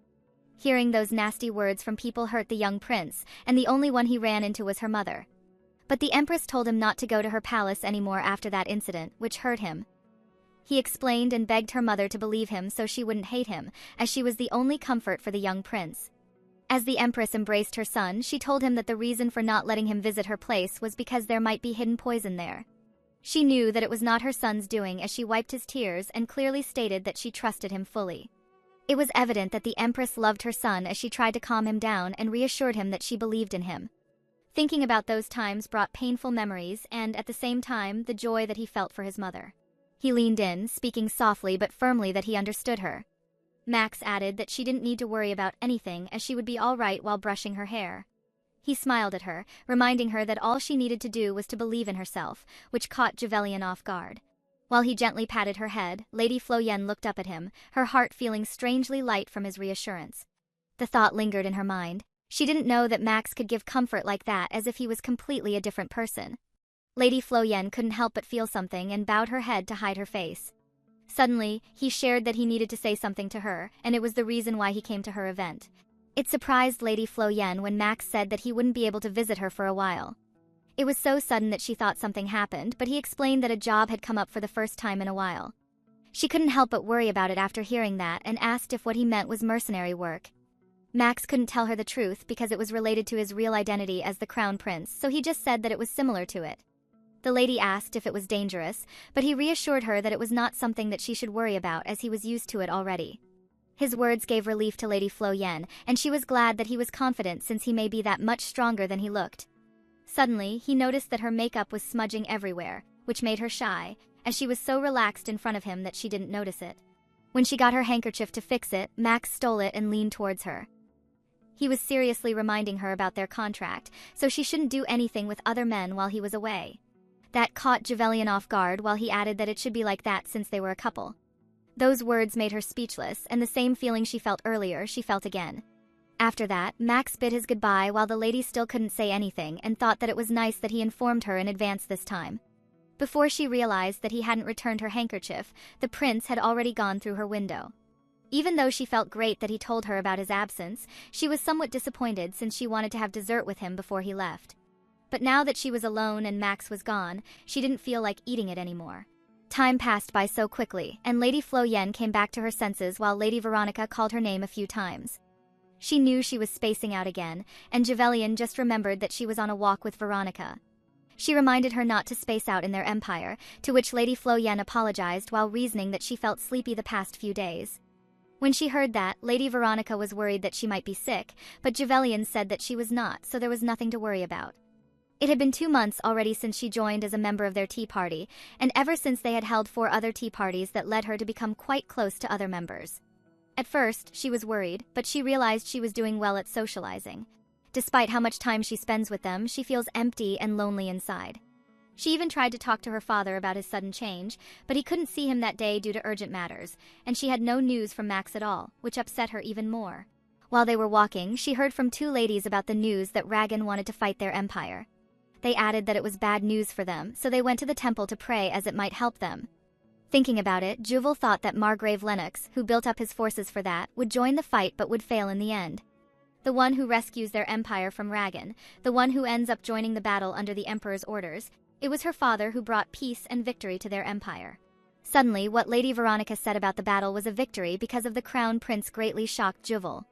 Hearing those nasty words from people hurt the young prince, and the only one he ran into was her mother. But the empress told him not to go to her palace anymore after that incident, which hurt him. He explained and begged her mother to believe him so she wouldn't hate him, as she was the only comfort for the young prince. As the empress embraced her son, she told him that the reason for not letting him visit her place was because there might be hidden poison there. She knew that it was not her son's doing as she wiped his tears and clearly stated that she trusted him fully. It was evident that the empress loved her son as she tried to calm him down and reassured him that she believed in him. Thinking about those times brought painful memories and, at the same time, the joy that he felt for his mother. He leaned in, speaking softly but firmly that he understood her. Max added that she didn't need to worry about anything as she would be all right while brushing her hair. He smiled at her, reminding her that all she needed to do was to believe in herself, which caught Javelian off guard. While he gently patted her head, Lady Flo Yen looked up at him, her heart feeling strangely light from his reassurance. The thought lingered in her mind. She didn't know that Max could give comfort like that as if he was completely a different person. Lady Flo Yen couldn't help but feel something and bowed her head to hide her face. Suddenly, he shared that he needed to say something to her, and it was the reason why he came to her event. It surprised Lady Flo Yen when Max said that he wouldn't be able to visit her for a while. It was so sudden that she thought something happened, but he explained that a job had come up for the first time in a while. She couldn't help but worry about it after hearing that and asked if what he meant was mercenary work. Max couldn't tell her the truth because it was related to his real identity as the crown prince, so he just said that it was similar to it. The lady asked if it was dangerous, but he reassured her that it was not something that she should worry about as he was used to it already. His words gave relief to Lady Flo Yen, and she was glad that he was confident since he may be that much stronger than he looked. Suddenly, he noticed that her makeup was smudging everywhere, which made her shy, as she was so relaxed in front of him that she didn't notice it. When she got her handkerchief to fix it, Max stole it and leaned towards her. He was seriously reminding her about their contract, so she shouldn't do anything with other men while he was away. That caught Javelian off guard while he added that it should be like that since they were a couple. Those words made her speechless, and the same feeling she felt earlier, she felt again. After that, Max bid his goodbye while the lady still couldn't say anything and thought that it was nice that he informed her in advance this time. Before she realized that he hadn't returned her handkerchief, the prince had already gone through her window. Even though she felt great that he told her about his absence, she was somewhat disappointed since she wanted to have dessert with him before he left. But now that she was alone and Max was gone, she didn't feel like eating it anymore. Time passed by so quickly, and Lady Flo Yen came back to her senses while Lady Veronica called her name a few times. She knew she was spacing out again, and Javelian just remembered that she was on a walk with Veronica. She reminded her not to space out in their empire, to which Lady Flo Yen apologized while reasoning that she felt sleepy the past few days. When she heard that, Lady Veronica was worried that she might be sick, but Javelian said that she was not, so there was nothing to worry about. It had been 2 months already since she joined as a member of their tea party, and ever since they had held 4 other tea parties that led her to become quite close to other members. At first, she was worried, but she realized she was doing well at socializing. Despite how much time she spends with them, she feels empty and lonely inside. She even tried to talk to her father about his sudden change, but he couldn't see him that day due to urgent matters, and she had no news from Max at all, which upset her even more. While they were walking, she heard from 2 ladies about the news that Ragan wanted to fight their empire. They added that it was bad news for them, so they went to the temple to pray as it might help them. Thinking about it, Juval thought that Margrave Lennox, who built up his forces for that, would join the fight but would fail in the end. The one who rescues their empire from Ragan, the one who ends up joining the battle under the Emperor's orders, it was her father who brought peace and victory to their empire. Suddenly, what Lady Veronica said about the battle was a victory because of the crown prince greatly shocked Juval.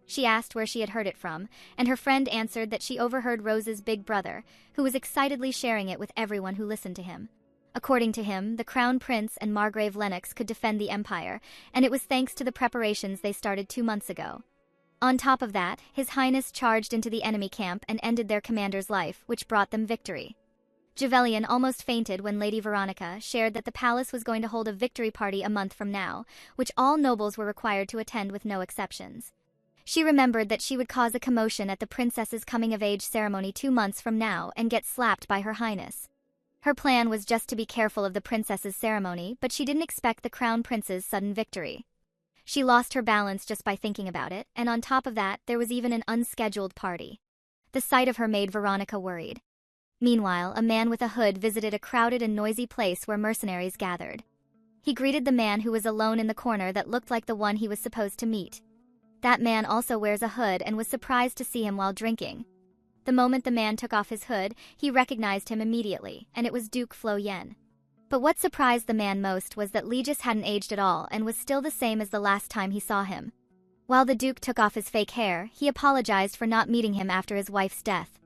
She asked where she had heard it from, and her friend answered that she overheard Rose's big brother, who was excitedly sharing it with everyone who listened to him. According to him, the Crown Prince and Margrave Lennox could defend the Empire, and it was thanks to the preparations they started 2 months ago. On top of that, His Highness charged into the enemy camp and ended their commander's life, which brought them victory. Javelian almost fainted when Lady Veronica shared that the palace was going to hold a victory party a month from now, which all nobles were required to attend with no exceptions. She remembered that she would cause a commotion at the princess's coming-of-age ceremony 2 months from now and get slapped by Her Highness. Her plan was just to be careful of the princess's ceremony, but she didn't expect the crown prince's sudden victory. She lost her balance just by thinking about it, and on top of that, there was even an unscheduled party. The sight of her made Veronica worried. Meanwhile, a man with a hood visited a crowded and noisy place where mercenaries gathered. He greeted the man who was alone in the corner that looked like the one he was supposed to meet. That man also wears a hood and was surprised to see him while drinking. The moment the man took off his hood, he recognized him immediately, and it was Duke Flo Yen. But what surprised the man most was that Legis hadn't aged at all and was still the same as the last time he saw him. While the Duke took off his fake hair, he apologized for not meeting him after his wife's death.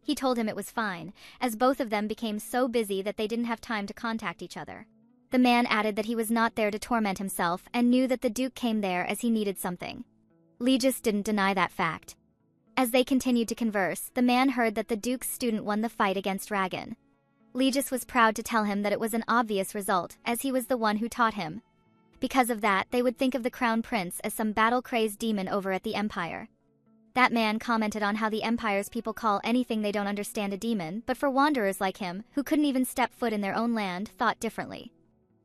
He told him it was fine, as both of them became so busy that they didn't have time to contact each other. The man added that he was not there to torment himself and knew that the Duke came there as he needed something. Legis didn't deny that fact. As they continued to converse, the man heard that the Duke's student won the fight against Ragan. Legis was proud to tell him that it was an obvious result, as he was the one who taught him. Because of that, they would think of the crown prince as some battle-crazed demon over at the Empire. That man commented on how the Empire's people call anything they don't understand a demon, but for wanderers like him, who couldn't even step foot in their own land, thought differently.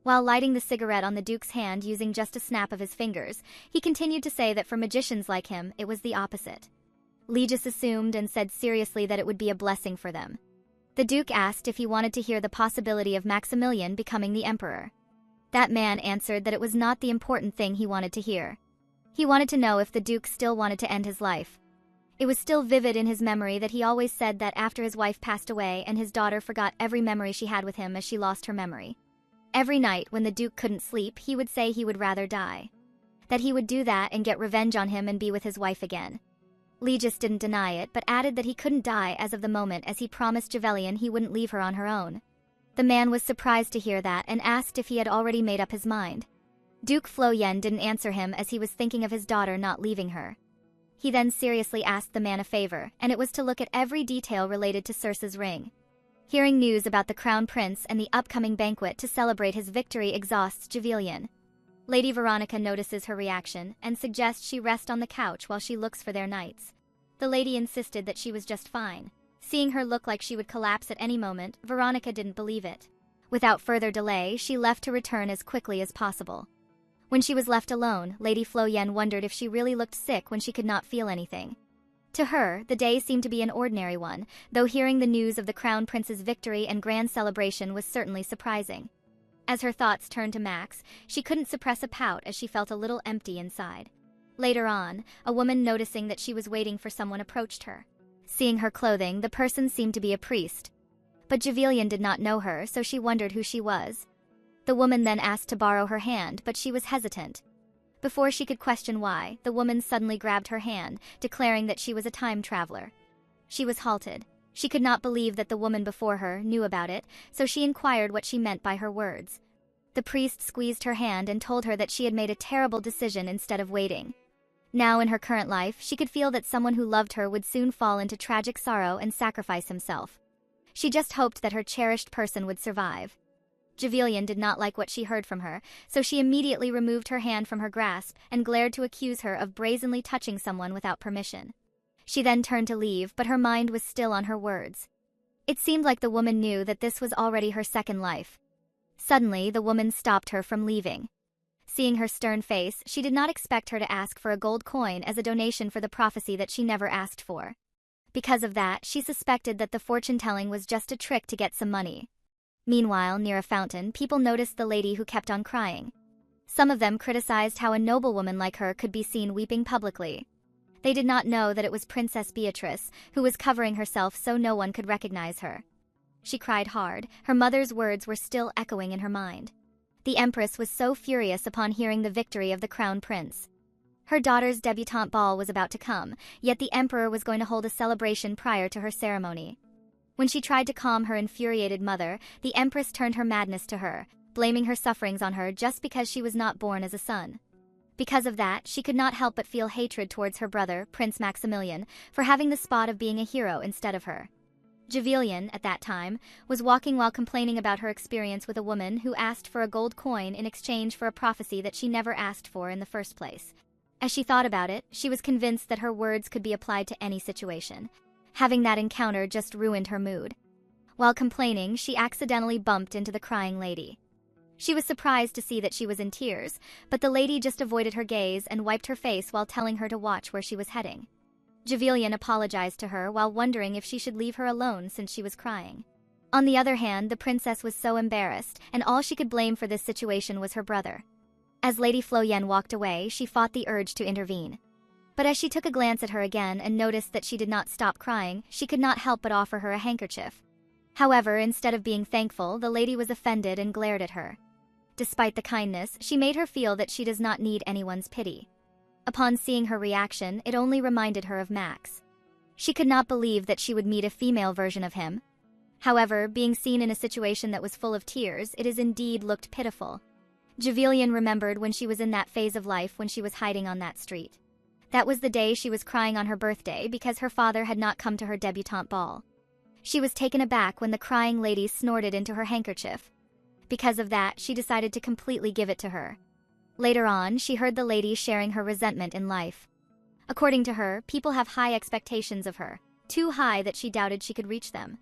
While lighting the cigarette on the Duke's hand using just a snap of his fingers, he continued to say that for magicians like him, it was the opposite. Legis assumed and said seriously that it would be a blessing for them. The Duke asked if he wanted to hear the possibility of Maximilian becoming the emperor. That man answered that it was not the important thing he wanted to hear. He wanted to know if the Duke still wanted to end his life. It was still vivid in his memory that he always said that after his wife passed away and his daughter forgot every memory she had with him as she lost her memory. Every night when the Duke couldn't sleep, he would say he would rather die. That he would do that and get revenge on him and be with his wife again. Legis didn't deny it, but added that he couldn't die as of the moment as he promised Javelian he wouldn't leave her on her own. The man was surprised to hear that and asked if he had already made up his mind. Duke Flo Yen didn't answer him as he was thinking of his daughter not leaving her. He then seriously asked the man a favor, and it was to look at every detail related to Circe's ring. Hearing news about the crown prince and the upcoming banquet to celebrate his victory exhausts Javelian. Lady Veronica notices her reaction and suggests she rest on the couch while she looks for their knights. The lady insisted that she was just fine. Seeing her look like she would collapse at any moment, Veronica didn't believe it. Without further delay, she left to return as quickly as possible. When she was left alone, Lady Flo Yen wondered if she really looked sick when she could not feel anything. To her, the day seemed to be an ordinary one, though hearing the news of the crown prince's victory and grand celebration was certainly surprising. As her thoughts turned to Max, she couldn't suppress a pout as she felt a little empty inside. Later on, a woman noticing that she was waiting for someone approached her. Seeing her clothing, the person seemed to be a priest. But Javelian did not know her, so she wondered who she was. The woman then asked to borrow her hand, but she was hesitant. Before she could question why, the woman suddenly grabbed her hand, declaring that she was a time traveler. She was halted. She could not believe that the woman before her knew about it, so she inquired what she meant by her words. The priest squeezed her hand and told her that she had made a terrible decision instead of waiting. Now in her current life, she could feel that someone who loved her would soon fall into tragic sorrow and sacrifice himself. She just hoped that her cherished person would survive. Javelian did not like what she heard from her, so she immediately removed her hand from her grasp and glared to accuse her of brazenly touching someone without permission. She then turned to leave, but her mind was still on her words. It seemed like the woman knew that this was already her second life. Suddenly, the woman stopped her from leaving. Seeing her stern face, she did not expect her to ask for a gold coin as a donation for the prophecy that she never asked for. Because of that, she suspected that the fortune-telling was just a trick to get some money. Meanwhile, near a fountain, people noticed the lady who kept on crying. Some of them criticized how a noblewoman like her could be seen weeping publicly. They did not know that it was Princess Beatrice, who was covering herself so no one could recognize her. She cried hard, her mother's words were still echoing in her mind. The Empress was so furious upon hearing the victory of the Crown Prince. Her daughter's debutante ball was about to come, yet the Emperor was going to hold a celebration prior to her ceremony. When she tried to calm her infuriated mother, the Empress turned her madness to her, blaming her sufferings on her just because she was not born as a son. Because of that, she could not help but feel hatred towards her brother, Prince Maximilian, for having the spot of being a hero instead of her. Javelian, at that time, was walking while complaining about her experience with a woman who asked for a gold coin in exchange for a prophecy that she never asked for in the first place. As she thought about it, she was convinced that her words could be applied to any situation. Having that encounter just ruined her mood. While complaining, she accidentally bumped into the crying lady. She was surprised to see that she was in tears, but the lady just avoided her gaze and wiped her face while telling her to watch where she was heading. Javelian apologized to her while wondering if she should leave her alone since she was crying. On the other hand, the princess was so embarrassed, and all she could blame for this situation was her brother. As Lady Floyen walked away, she fought the urge to intervene. But as she took a glance at her again and noticed that she did not stop crying, she could not help but offer her a handkerchief. However, instead of being thankful, the lady was offended and glared at her. Despite the kindness, she made her feel that she does not need anyone's pity. Upon seeing her reaction, it only reminded her of Max. She could not believe that she would meet a female version of him. However, being seen in a situation that was full of tears, it is indeed looked pitiful. Javelian remembered when she was in that phase of life when she was hiding on that street. That was the day she was crying on her birthday because her father had not come to her debutante ball. She was taken aback when the crying lady snorted into her handkerchief. Because of that, she decided to completely give it to her. Later on, she heard the lady sharing her resentment in life. According to her, people have high expectations of her, too high that she doubted she could reach them.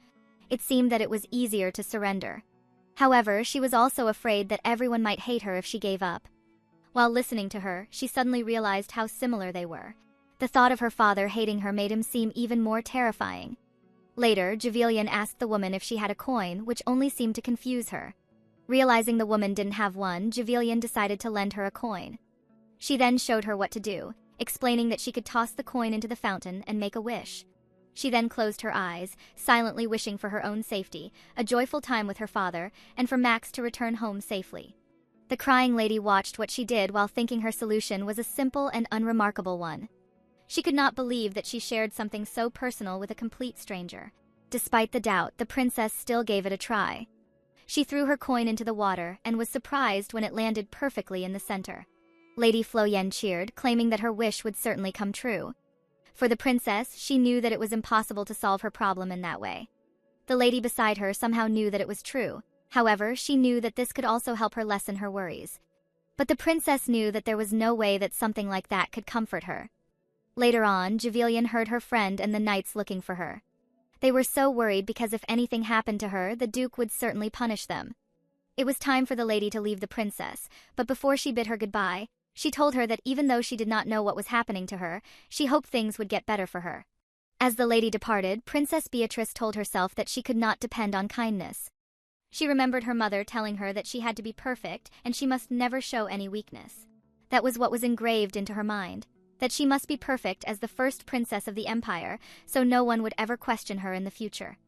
It seemed that it was easier to surrender. However, she was also afraid that everyone might hate her if she gave up. While listening to her, she suddenly realized how similar they were. The thought of her father hating her made him seem even more terrifying. Later, Javelian asked the woman if she had a coin, which only seemed to confuse her. Realizing the woman didn't have one, Javelian decided to lend her a coin. She then showed her what to do, explaining that she could toss the coin into the fountain and make a wish. She then closed her eyes, silently wishing for her own safety, a joyful time with her father, and for Max to return home safely. The crying lady watched what she did while thinking her solution was a simple and unremarkable one. She could not believe that she shared something so personal with a complete stranger. Despite the doubt, the princess still gave it a try. She threw her coin into the water and was surprised when it landed perfectly in the center. Lady Floyen cheered, claiming that her wish would certainly come true. For the princess, she knew that it was impossible to solve her problem in that way. The lady beside her somehow knew that it was true. However, she knew that this could also help her lessen her worries. But the princess knew that there was no way that something like that could comfort her. Later on, Javelian heard her friend and the knights looking for her. They were so worried because if anything happened to her, the Duke would certainly punish them. It was time for the lady to leave the princess, but before she bid her goodbye, she told her that even though she did not know what was happening to her, she hoped things would get better for her. As the lady departed, Princess Beatrice told herself that she could not depend on kindness. She remembered her mother telling her that she had to be perfect and she must never show any weakness. That was what was engraved into her mind. That she must be perfect as the first princess of the empire, so no one would ever question her in the future.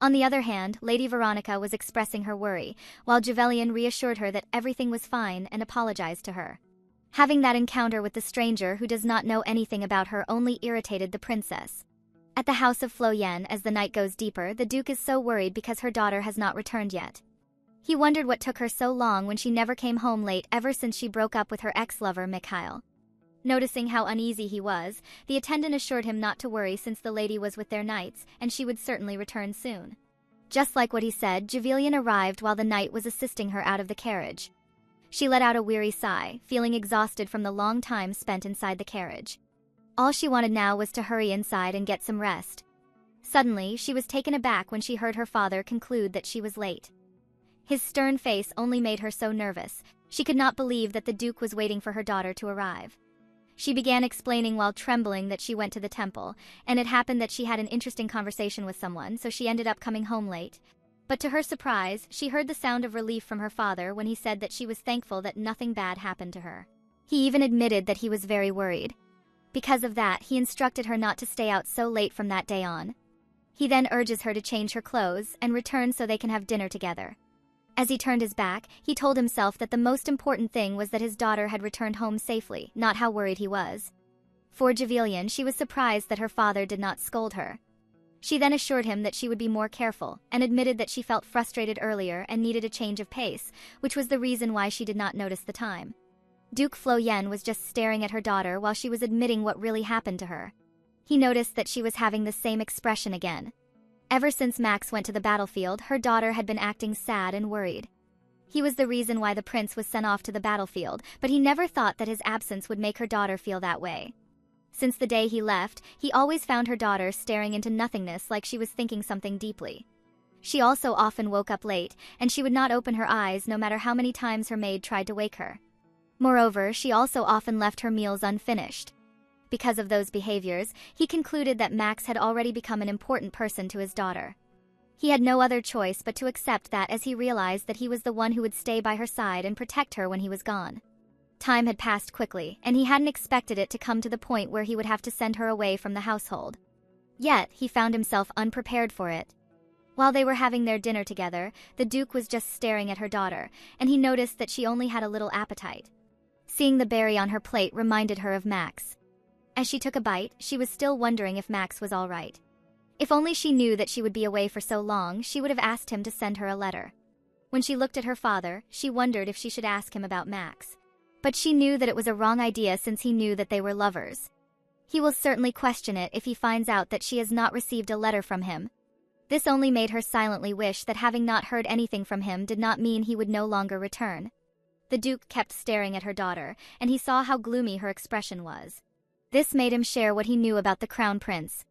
On the other hand, Lady Veronica was expressing her worry, while Javelian reassured her that everything was fine and apologized to her. Having that encounter with the stranger who does not know anything about her only irritated the princess. At the house of Floyen, as the night goes deeper, the Duke is so worried because her daughter has not returned yet. He wondered what took her so long when she never came home late ever since she broke up with her ex-lover Mikhail. Noticing how uneasy he was, the attendant assured him not to worry since the lady was with their knights, and she would certainly return soon. Just like what he said, Javelian arrived while the knight was assisting her out of the carriage. She let out a weary sigh, feeling exhausted from the long time spent inside the carriage. All she wanted now was to hurry inside and get some rest. Suddenly, she was taken aback when she heard her father conclude that she was late. His stern face only made her so nervous. She could not believe that the Duke was waiting for her daughter to arrive. She began explaining while trembling that she went to the temple, and it happened that she had an interesting conversation with someone, so she ended up coming home late. But to her surprise, she heard the sound of relief from her father when he said that she was thankful that nothing bad happened to her. He even admitted that he was very worried. Because of that, he instructed her not to stay out so late from that day on. He then urges her to change her clothes and return so they can have dinner together. As he turned his back, he told himself that the most important thing was that his daughter had returned home safely, not how worried he was. For Javelian, she was surprised that her father did not scold her. She then assured him that she would be more careful, and admitted that she felt frustrated earlier and needed a change of pace, which was the reason why she did not notice the time. Duke Floyen was just staring at her daughter while she was admitting what really happened to her. He noticed that she was having the same expression again. Ever since Max went to the battlefield, her daughter had been acting sad and worried. He was the reason why the prince was sent off to the battlefield, but he never thought that his absence would make her daughter feel that way. Since the day he left, he always found her daughter staring into nothingness like she was thinking something deeply. She also often woke up late, and she would not open her eyes no matter how many times her maid tried to wake her. Moreover, she also often left her meals unfinished. Because of those behaviors, he concluded that Max had already become an important person to his daughter. He had no other choice but to accept that, as he realized that he was the one who would stay by her side and protect her when he was gone. Time had passed quickly, and he hadn't expected it to come to the point where he would have to send her away from the household. Yet, he found himself unprepared for it. While they were having their dinner together, the Duke was just staring at her daughter, and he noticed that she only had a little appetite. Seeing the berry on her plate reminded her of Max. As she took a bite, she was still wondering if Max was all right. If only she knew that she would be away for so long, she would have asked him to send her a letter. When she looked at her father, she wondered if she should ask him about Max. But she knew that it was a wrong idea since he knew that they were lovers. He will certainly question it if he finds out that she has not received a letter from him. This only made her silently wish that having not heard anything from him did not mean he would no longer return. The Duke kept staring at her daughter, and he saw how gloomy her expression was. This made him share what he knew about the Crown Prince.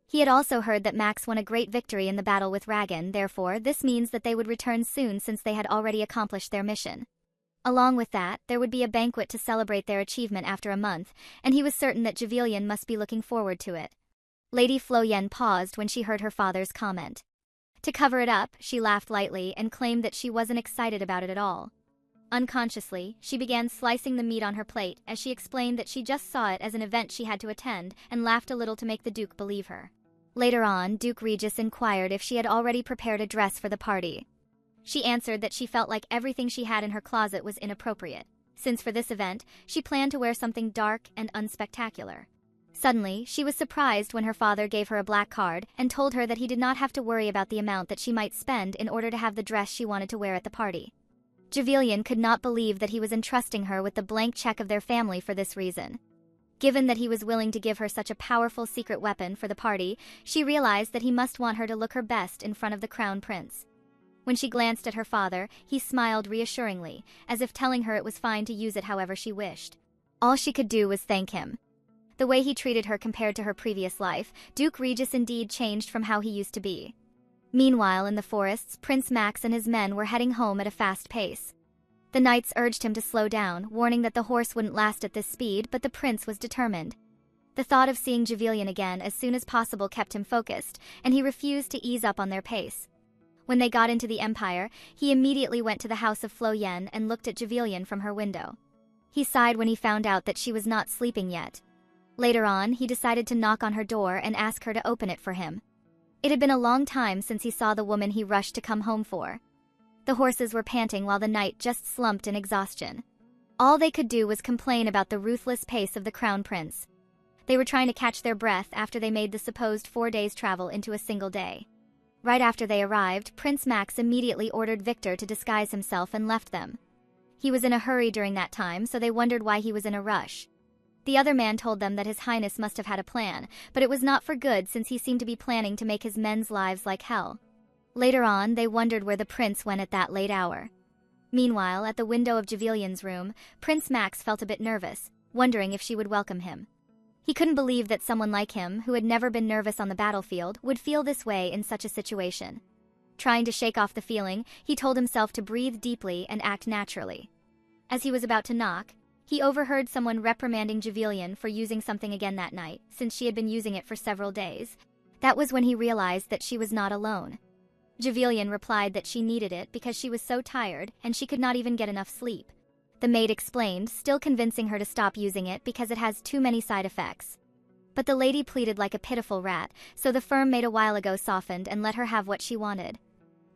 He had also heard that Max won a great victory in the battle with Ragan, therefore this means that they would return soon since they had already accomplished their mission. Along with that, there would be a banquet to celebrate their achievement after a month, and he was certain that Javilian must be looking forward to it. Lady Flo Yen paused when she heard her father's comment. To cover it up, she laughed lightly and claimed that she wasn't excited about it at all. Unconsciously, she began slicing the meat on her plate as she explained that she just saw it as an event she had to attend and laughed a little to make the Duke believe her. Later on, Duke Regis inquired if she had already prepared a dress for the party. She answered that she felt like everything she had in her closet was inappropriate, since for this event, she planned to wear something dark and unspectacular. Suddenly, she was surprised when her father gave her a black card and told her that he did not have to worry about the amount that she might spend in order to have the dress she wanted to wear at the party. Javilian could not believe that he was entrusting her with the blank check of their family for this reason. Given that he was willing to give her such a powerful secret weapon for the party, she realized that he must want her to look her best in front of the Crown Prince. When she glanced at her father, he smiled reassuringly, as if telling her it was fine to use it however she wished. All she could do was thank him. The way he treated her compared to her previous life, Duke Regis indeed changed from how he used to be. Meanwhile, in the forests, Prince Max and his men were heading home at a fast pace. The knights urged him to slow down, warning that the horse wouldn't last at this speed, but the prince was determined. The thought of seeing Javilian again as soon as possible kept him focused, and he refused to ease up on their pace. When they got into the Empire, he immediately went to the house of Flo Yen and looked at Javilian from her window. He sighed when he found out that she was not sleeping yet. Later on, he decided to knock on her door and ask her to open it for him. It had been a long time since he saw the woman he rushed to come home for. The horses were panting while the knight just slumped in exhaustion. All they could do was complain about the ruthless pace of the Crown Prince. They were trying to catch their breath after they made the supposed 4 days' travel into a single day. Right after they arrived, Prince Max immediately ordered Victor to disguise himself and left them. He was in a hurry during that time, so they wondered why he was in a rush. The other man told them that His Highness must have had a plan, but it was not for good since he seemed to be planning to make his men's lives like hell. Later on, they wondered where the prince went at that late hour. Meanwhile, at the window of Javilian's room, Prince Max felt a bit nervous, wondering if she would welcome him. He couldn't believe that someone like him, who had never been nervous on the battlefield, would feel this way in such a situation. Trying to shake off the feeling, he told himself to breathe deeply and act naturally. As he was about to knock, he overheard someone reprimanding Javilian for using something again that night, since she had been using it for several days. That was when he realized that she was not alone. Javilian replied that she needed it because she was so tired and she could not even get enough sleep. The maid explained, still convincing her to stop using it because it has too many side effects. But the lady pleaded like a pitiful rat, so the firm made a while ago softened and let her have what she wanted.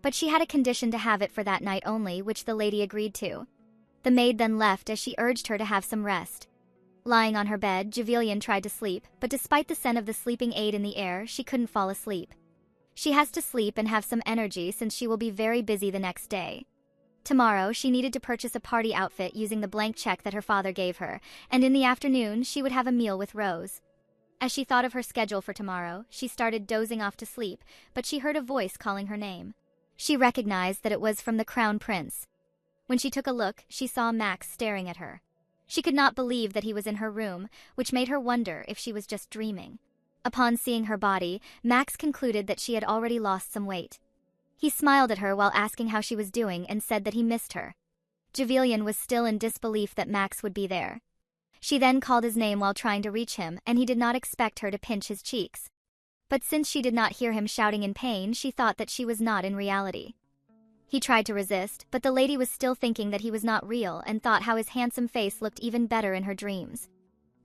But she had a condition to have it for that night only, which the lady agreed to. The maid then left as she urged her to have some rest. Lying on her bed, Javilian tried to sleep, but despite the scent of the sleeping aid in the air, she couldn't fall asleep. She has to sleep and have some energy since she will be very busy the next day. Tomorrow, she needed to purchase a party outfit using the blank check that her father gave her, and in the afternoon, she would have a meal with Rose. As she thought of her schedule for tomorrow, she started dozing off to sleep, but she heard a voice calling her name. She recognized that it was from the Crown Prince. When she took a look, she saw Max staring at her. She could not believe that he was in her room, which made her wonder if she was just dreaming. Upon seeing her body, Max concluded that she had already lost some weight. He smiled at her while asking how she was doing and said that he missed her. Javelian was still in disbelief that Max would be there. She then called his name while trying to reach him, and he did not expect her to pinch his cheeks. But since she did not hear him shouting in pain, she thought that she was not in reality. He tried to resist, but the lady was still thinking that he was not real and thought how his handsome face looked even better in her dreams.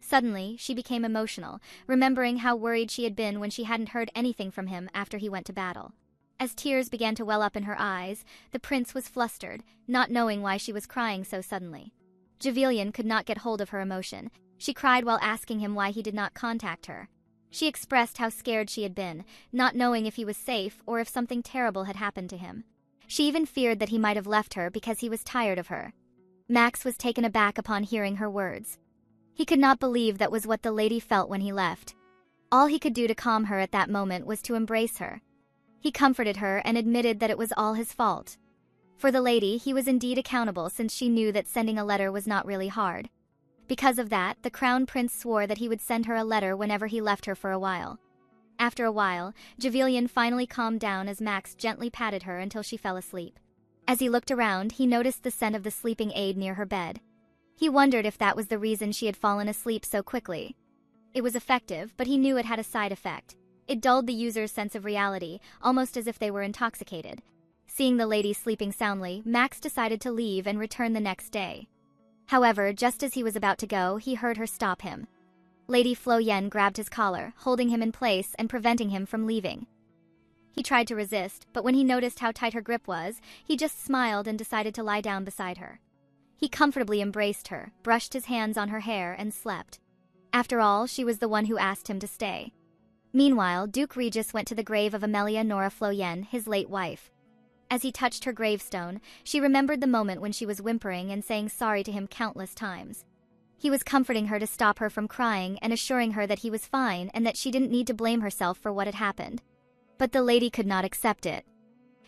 Suddenly, she became emotional, remembering how worried she had been when she hadn't heard anything from him after he went to battle. As tears began to well up in her eyes, the prince was flustered, not knowing why she was crying so suddenly. Javelian could not get hold of her emotion. She cried while asking him why he did not contact her. She expressed how scared she had been, not knowing if he was safe or if something terrible had happened to him. She even feared that he might have left her because he was tired of her. Max was taken aback upon hearing her words. He could not believe that was what the lady felt when he left. All he could do to calm her at that moment was to embrace her. He comforted her and admitted that it was all his fault. For the lady, he was indeed accountable since she knew that sending a letter was not really hard. Because of that, the Crown Prince swore that he would send her a letter whenever he left her for a while. After a while, Javelian finally calmed down as Max gently patted her until she fell asleep. As he looked around, he noticed the scent of the sleeping aid near her bed. He wondered if that was the reason she had fallen asleep so quickly. It was effective, but he knew it had a side effect. It dulled the user's sense of reality, almost as if they were intoxicated. Seeing the lady sleeping soundly, Max decided to leave and return the next day. However, just as he was about to go, he heard her stop him. Lady Flo Yen grabbed his collar, holding him in place and preventing him from leaving. He tried to resist, but when he noticed how tight her grip was, he just smiled and decided to lie down beside her. He comfortably embraced her, brushed his hands on her hair, and slept. After all, she was the one who asked him to stay. Meanwhile, Duke Regis went to the grave of Amelia Nora Flo Yen, his late wife. As he touched her gravestone, she remembered the moment when she was whimpering and saying sorry to him countless times. He was comforting her to stop her from crying and assuring her that he was fine and that she didn't need to blame herself for what had happened. But the lady could not accept it.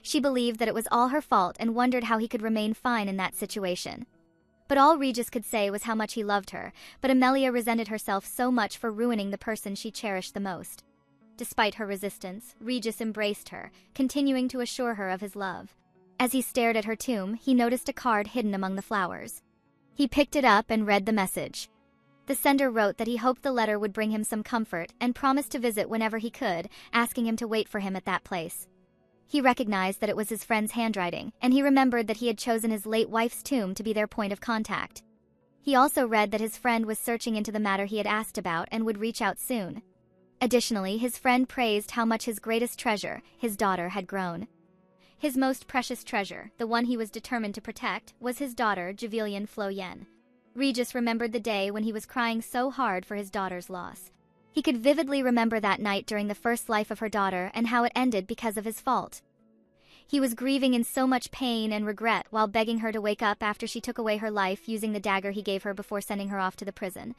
She believed that it was all her fault and wondered how he could remain fine in that situation. But all Regis could say was how much he loved her, but Amelia resented herself so much for ruining the person she cherished the most. Despite her resistance, Regis embraced her, continuing to assure her of his love. As he stared at her tomb, he noticed a card hidden among the flowers. He picked it up and read the message. The sender wrote that he hoped the letter would bring him some comfort and promised to visit whenever he could, asking him to wait for him at that place. He recognized that it was his friend's handwriting, and he remembered that he had chosen his late wife's tomb to be their point of contact. He also read that his friend was searching into the matter he had asked about and would reach out soon. Additionally, his friend praised how much his greatest treasure, his daughter, had grown. His most precious treasure, the one he was determined to protect, was his daughter, Javelian Flo Yen. Regis remembered the day when he was crying so hard for his daughter's loss. He could vividly remember that night during the first life of her daughter and how it ended because of his fault. He was grieving in so much pain and regret while begging her to wake up after she took away her life using the dagger he gave her before sending her off to the prison.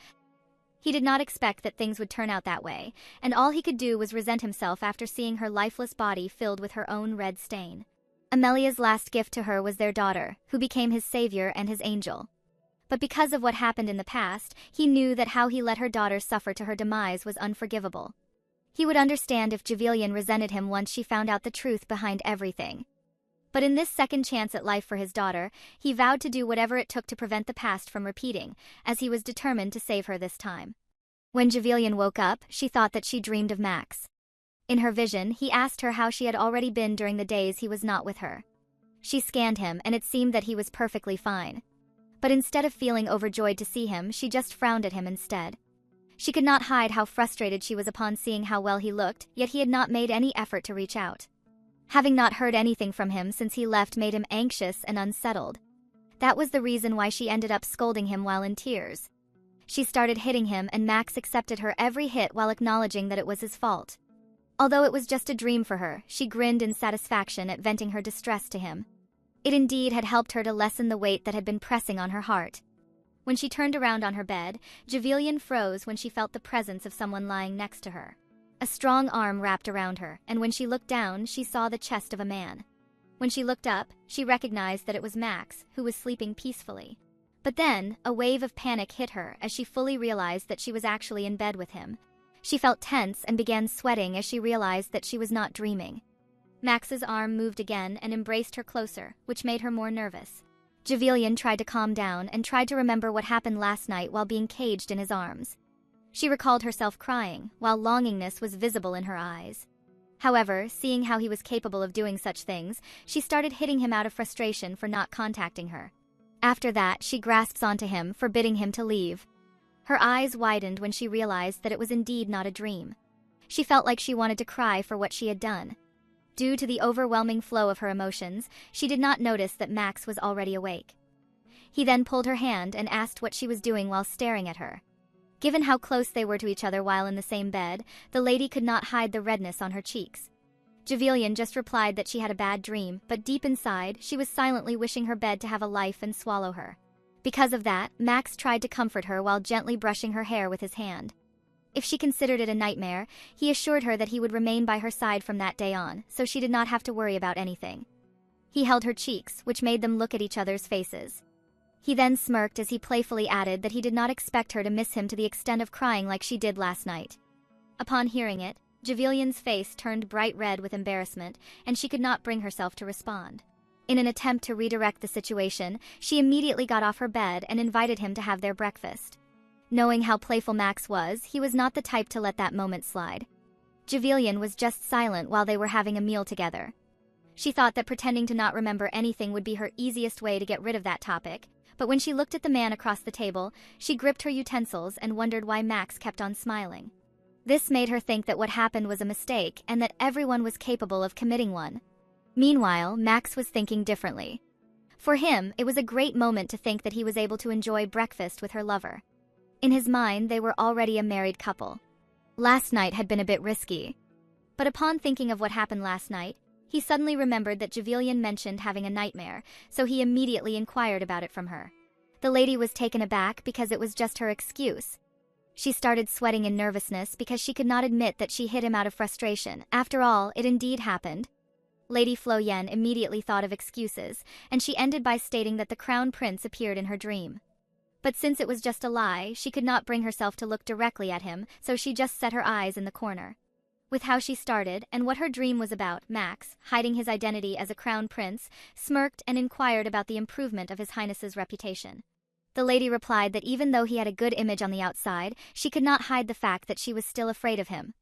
He did not expect that things would turn out that way, and all he could do was resent himself after seeing her lifeless body filled with her own red stain. Amelia's last gift to her was their daughter, who became his savior and his angel. But because of what happened in the past, he knew that how he let her daughter suffer to her demise was unforgivable. He would understand if Javelian resented him once she found out the truth behind everything. But in this second chance at life for his daughter, he vowed to do whatever it took to prevent the past from repeating, as he was determined to save her this time. When Javelian woke up, she thought that she dreamed of Max. In her vision, he asked her how she had already been during the days he was not with her. She scanned him, and it seemed that he was perfectly fine. But instead of feeling overjoyed to see him, she just frowned at him instead. She could not hide how frustrated she was upon seeing how well he looked, yet he had not made any effort to reach out. Having not heard anything from him since he left made him anxious and unsettled. That was the reason why she ended up scolding him while in tears. She started hitting him, and Max accepted her every hit while acknowledging that it was his fault. Although it was just a dream for her, she grinned in satisfaction at venting her distress to him. It indeed had helped her to lessen the weight that had been pressing on her heart. When she turned around on her bed, Javelian froze when she felt the presence of someone lying next to her. A strong arm wrapped around her, and when she looked down, she saw the chest of a man. When she looked up, she recognized that it was Max, who was sleeping peacefully. But then, a wave of panic hit her as she fully realized that she was actually in bed with him. She felt tense and began sweating as she realized that she was not dreaming. Max's arm moved again and embraced her closer, which made her more nervous. Javelian tried to calm down and tried to remember what happened last night while being caged in his arms. She recalled herself crying, while longingness was visible in her eyes. However, seeing how he was capable of doing such things, she started hitting him out of frustration for not contacting her. After that, she grasps onto him, forbidding him to leave. Her eyes widened when she realized that it was indeed not a dream. She felt like she wanted to cry for what she had done. Due to the overwhelming flow of her emotions, she did not notice that Max was already awake. He then pulled her hand and asked what she was doing while staring at her. Given how close they were to each other while in the same bed, the lady could not hide the redness on her cheeks. Javelian just replied that she had a bad dream, but deep inside, she was silently wishing her bed to have a life and swallow her. Because of that, Max tried to comfort her while gently brushing her hair with his hand. If she considered it a nightmare, he assured her that he would remain by her side from that day on, so she did not have to worry about anything. He held her cheeks, which made them look at each other's faces. He then smirked as he playfully added that he did not expect her to miss him to the extent of crying like she did last night. Upon hearing it, Javelian's face turned bright red with embarrassment, and she could not bring herself to respond. In an attempt to redirect the situation, she immediately got off her bed and invited him to have their breakfast. Knowing how playful Max was, he was not the type to let that moment slide. Javelian was just silent while they were having a meal together. She thought that pretending to not remember anything would be her easiest way to get rid of that topic, but when she looked at the man across the table, she gripped her utensils and wondered why Max kept on smiling. This made her think that what happened was a mistake and that everyone was capable of committing one. Meanwhile, Max was thinking differently. For him, it was a great moment to think that he was able to enjoy breakfast with her lover. In his mind, they were already a married couple. Last night had been a bit risky. But upon thinking of what happened last night, he suddenly remembered that Javelian mentioned having a nightmare, so he immediately inquired about it from her. The lady was taken aback because it was just her excuse. She started sweating in nervousness because she could not admit that she hit him out of frustration. After all, it indeed happened. Lady Flo Yen immediately thought of excuses, and she ended by stating that the crown prince appeared in her dream. But since it was just a lie, she could not bring herself to look directly at him, so she just set her eyes in the corner. With how she started and what her dream was about, Max, hiding his identity as a crown prince, smirked and inquired about the improvement of His Highness's reputation. The lady replied that even though he had a good image on the outside, she could not hide the fact that she was still afraid of him.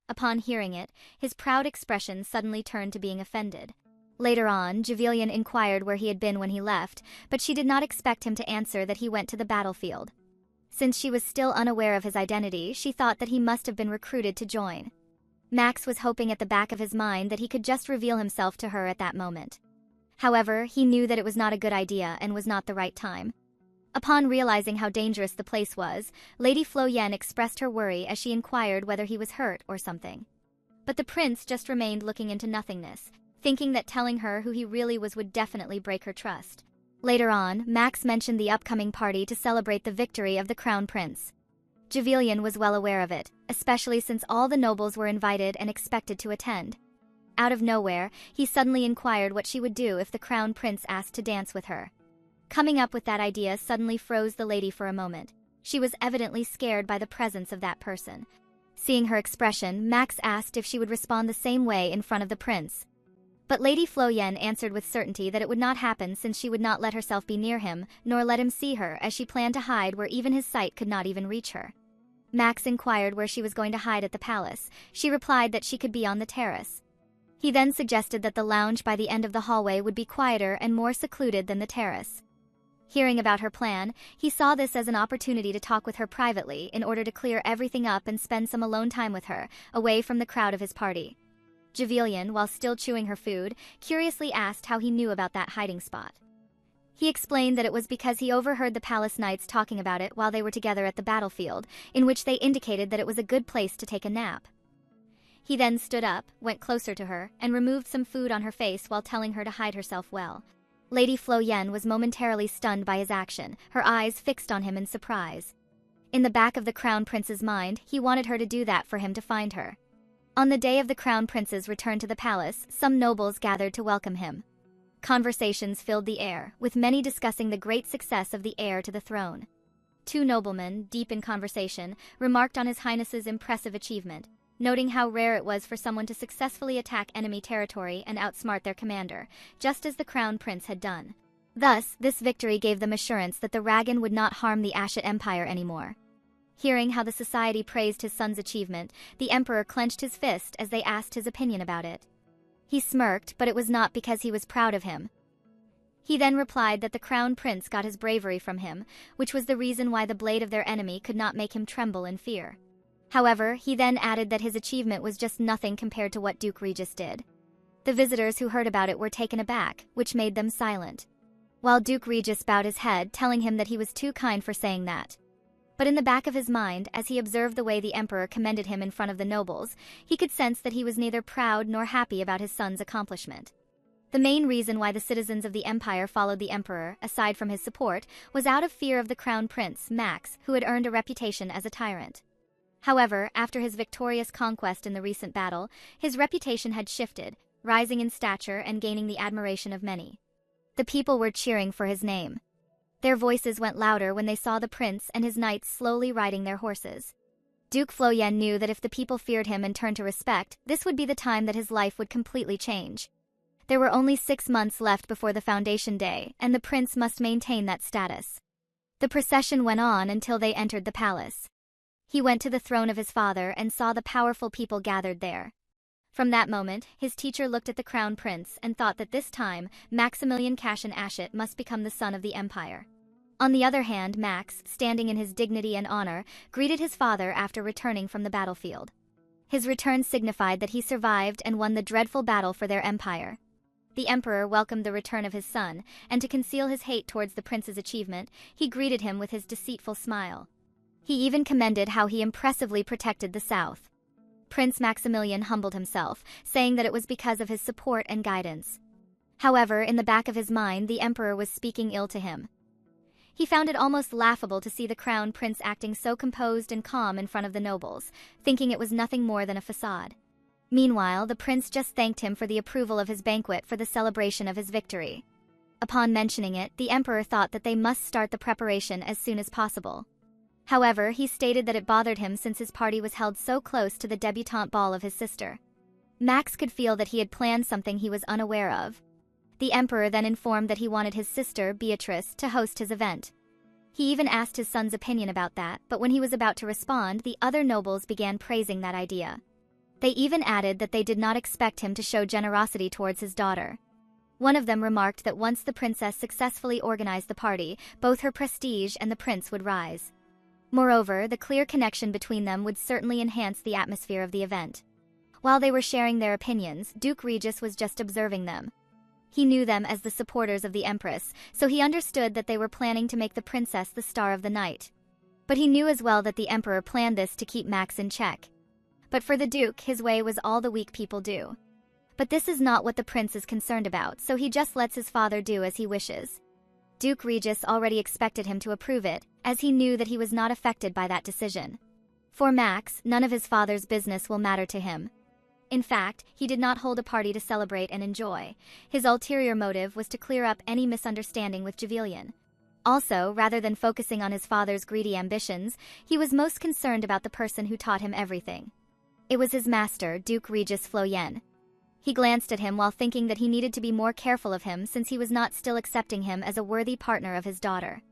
Upon hearing it, his proud expression suddenly turned to being offended. Later on, Javelian inquired where he had been when he left, but she did not expect him to answer that he went to the battlefield. Since she was still unaware of his identity, she thought that he must have been recruited to join. Max was hoping at the back of his mind that he could just reveal himself to her at that moment. However, he knew that it was not a good idea and was not the right time. Upon realizing how dangerous the place was, Lady Flo Yen expressed her worry as she inquired whether he was hurt or something. But the prince just remained looking into nothingness, thinking that telling her who he really was would definitely break her trust. Later on, Max mentioned the upcoming party to celebrate the victory of the crown prince. Javelian was well aware of it, especially since all the nobles were invited and expected to attend. Out of nowhere, he suddenly inquired what she would do if the crown prince asked to dance with her. Coming up with that idea suddenly froze the lady for a moment. She was evidently scared by the presence of that person. Seeing her expression, Max asked if she would respond the same way in front of the prince. But Lady Flo Yen answered with certainty that it would not happen since she would not let herself be near him, nor let him see her, as she planned to hide where even his sight could not even reach her. Max inquired where she was going to hide at the palace. She replied that she could be on the terrace. He then suggested that the lounge by the end of the hallway would be quieter and more secluded than the terrace. Hearing about her plan, he saw this as an opportunity to talk with her privately in order to clear everything up and spend some alone time with her, away from the crowd of his party. Javelian, while still chewing her food, curiously asked how he knew about that hiding spot. He explained that it was because he overheard the palace knights talking about it while they were together at the battlefield, in which they indicated that it was a good place to take a nap. He then stood up, went closer to her, and removed some food on her face while telling her to hide herself well. Lady Flo Yen was momentarily stunned by his action, her eyes fixed on him in surprise. In the back of the Crown Prince's mind, he wanted her to do that for him to find her. On the day of the Crown Prince's return to the palace, some nobles gathered to welcome him. Conversations filled the air, with many discussing the great success of the heir to the throne. Two noblemen, deep in conversation, remarked on His Highness's impressive achievement, noting how rare it was for someone to successfully attack enemy territory and outsmart their commander, just as the Crown Prince had done. Thus, this victory gave them assurance that the Ragan would not harm the Ashit Empire anymore. Hearing how the society praised his son's achievement, the emperor clenched his fist as they asked his opinion about it. He smirked, but it was not because he was proud of him. He then replied that the Crown Prince got his bravery from him, which was the reason why the blade of their enemy could not make him tremble in fear. However, he then added that his achievement was just nothing compared to what Duke Regis did. The visitors who heard about it were taken aback, which made them silent, while Duke Regis bowed his head, telling him that he was too kind for saying that. But in the back of his mind, as he observed the way the emperor commended him in front of the nobles, he could sense that he was neither proud nor happy about his son's accomplishment. The main reason why the citizens of the empire followed the emperor, aside from his support, was out of fear of the crown prince, Max, who had earned a reputation as a tyrant. However, after his victorious conquest in the recent battle, his reputation had shifted, rising in stature and gaining the admiration of many. The people were cheering for his name. Their voices went louder when they saw the prince and his knights slowly riding their horses. Duke Flo Yen knew that if the people feared him and turned to respect, this would be the time that his life would completely change. There were only 6 months left before the foundation day, and the prince must maintain that status. The procession went on until they entered the palace. He went to the throne of his father and saw the powerful people gathered there. From that moment, his teacher looked at the crown prince and thought that this time, Maximilian Cashin Ashit must become the son of the empire. On the other hand, Max, standing in his dignity and honor, greeted his father after returning from the battlefield. His return signified that he survived and won the dreadful battle for their empire. The emperor welcomed the return of his son, and to conceal his hate towards the prince's achievement, he greeted him with his deceitful smile. He even commended how he impressively protected the south. Prince Maximilian humbled himself, saying that it was because of his support and guidance. However, in the back of his mind, the emperor was speaking ill to him. He found it almost laughable to see the crown prince acting so composed and calm in front of the nobles, thinking it was nothing more than a facade. Meanwhile, the prince just thanked him for the approval of his banquet for the celebration of his victory. Upon mentioning it, the emperor thought that they must start the preparation as soon as possible. However, he stated that it bothered him since his party was held so close to the debutante ball of his sister. Max could feel that he had planned something he was unaware of. The emperor then informed that he wanted his sister, Beatrice, to host his event. He even asked his son's opinion about that, but when he was about to respond, the other nobles began praising that idea. They even added that they did not expect him to show generosity towards his daughter. One of them remarked that once the princess successfully organized the party, both her prestige and the prince would rise. Moreover, the clear connection between them would certainly enhance the atmosphere of the event. While they were sharing their opinions, Duke Regis was just observing them. He knew them as the supporters of the Empress, so he understood that they were planning to make the princess the star of the night. But he knew as well that the emperor planned this to keep Max in check. But for the duke, his way was all the weak people do. But this is not what the prince is concerned about, so he just lets his father do as he wishes. Duke Regis already expected him to approve it, as he knew that he was not affected by that decision. For Max, none of his father's business will matter to him. In fact, he did not hold a party to celebrate and enjoy. His ulterior motive was to clear up any misunderstanding with Javelian. Also, rather than focusing on his father's greedy ambitions, he was most concerned about the person who taught him everything. It was his master, Duke Regis Flo Yen. He glanced at him while thinking that he needed to be more careful of him since he was not still accepting him as a worthy partner of his daughter.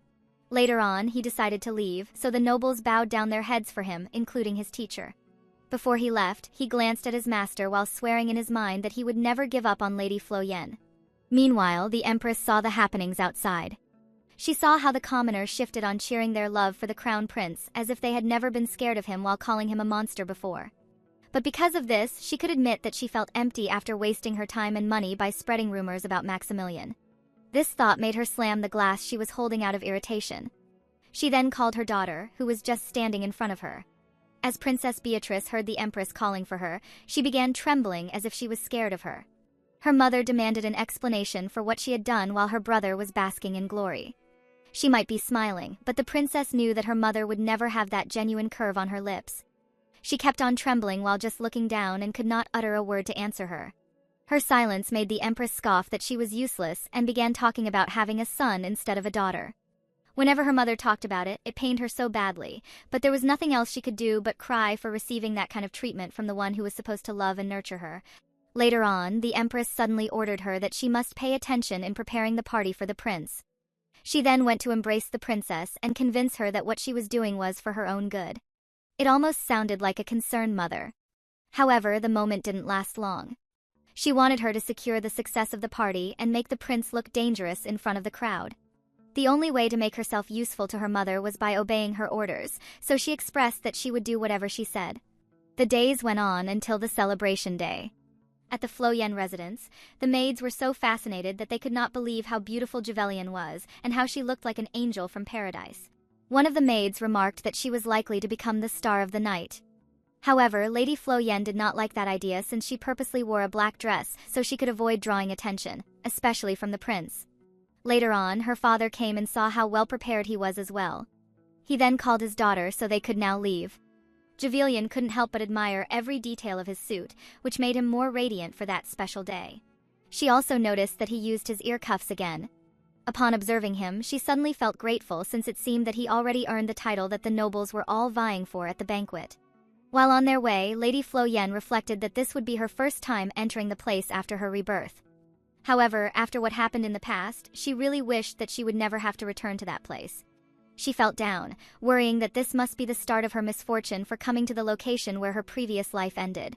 Later on, he decided to leave, so the nobles bowed down their heads for him, including his teacher. Before he left, he glanced at his master while swearing in his mind that he would never give up on Lady Flo Yen. Meanwhile, the Empress saw the happenings outside. She saw how the commoners shifted on cheering their love for the crown prince as if they had never been scared of him while calling him a monster before. But because of this, she could admit that she felt empty after wasting her time and money by spreading rumors about Maximilian. This thought made her slam the glass she was holding out of irritation. She then called her daughter, who was just standing in front of her. As Princess Beatrice heard the Empress calling for her, she began trembling as if she was scared of her. Her mother demanded an explanation for what she had done while her brother was basking in glory. She might be smiling, but the princess knew that her mother would never have that genuine curve on her lips. She kept on trembling while just looking down and could not utter a word to answer her. Her silence made the empress scoff that she was useless and began talking about having a son instead of a daughter. Whenever her mother talked about it, it pained her so badly, but there was nothing else she could do but cry for receiving that kind of treatment from the one who was supposed to love and nurture her. Later on, the empress suddenly ordered her that she must pay attention in preparing the party for the prince. She then went to embrace the princess and convince her that what she was doing was for her own good. It almost sounded like a concerned mother. However, the moment didn't last long. She wanted her to secure the success of the party and make the prince look dangerous in front of the crowd. The only way to make herself useful to her mother was by obeying her orders, so she expressed that she would do whatever she said. The days went on until the celebration day. At the Floyen residence, the maids were so fascinated that they could not believe how beautiful Javelian was and how she looked like an angel from paradise. One of the maids remarked that she was likely to become the star of the night. However, Lady Floyen did not like that idea since she purposely wore a black dress so she could avoid drawing attention, especially from the prince. Later on, her father came and saw how well prepared he was as well. He then called his daughter so they could now leave. Javelian couldn't help but admire every detail of his suit, which made him more radiant for that special day. She also noticed that he used his ear cuffs again. Upon observing him, she suddenly felt grateful since it seemed that he already earned the title that the nobles were all vying for at the banquet. While on their way, Lady Floyen reflected that this would be her first time entering the place after her rebirth. However, after what happened in the past, she really wished that she would never have to return to that place. She felt down, worrying that this must be the start of her misfortune for coming to the location where her previous life ended.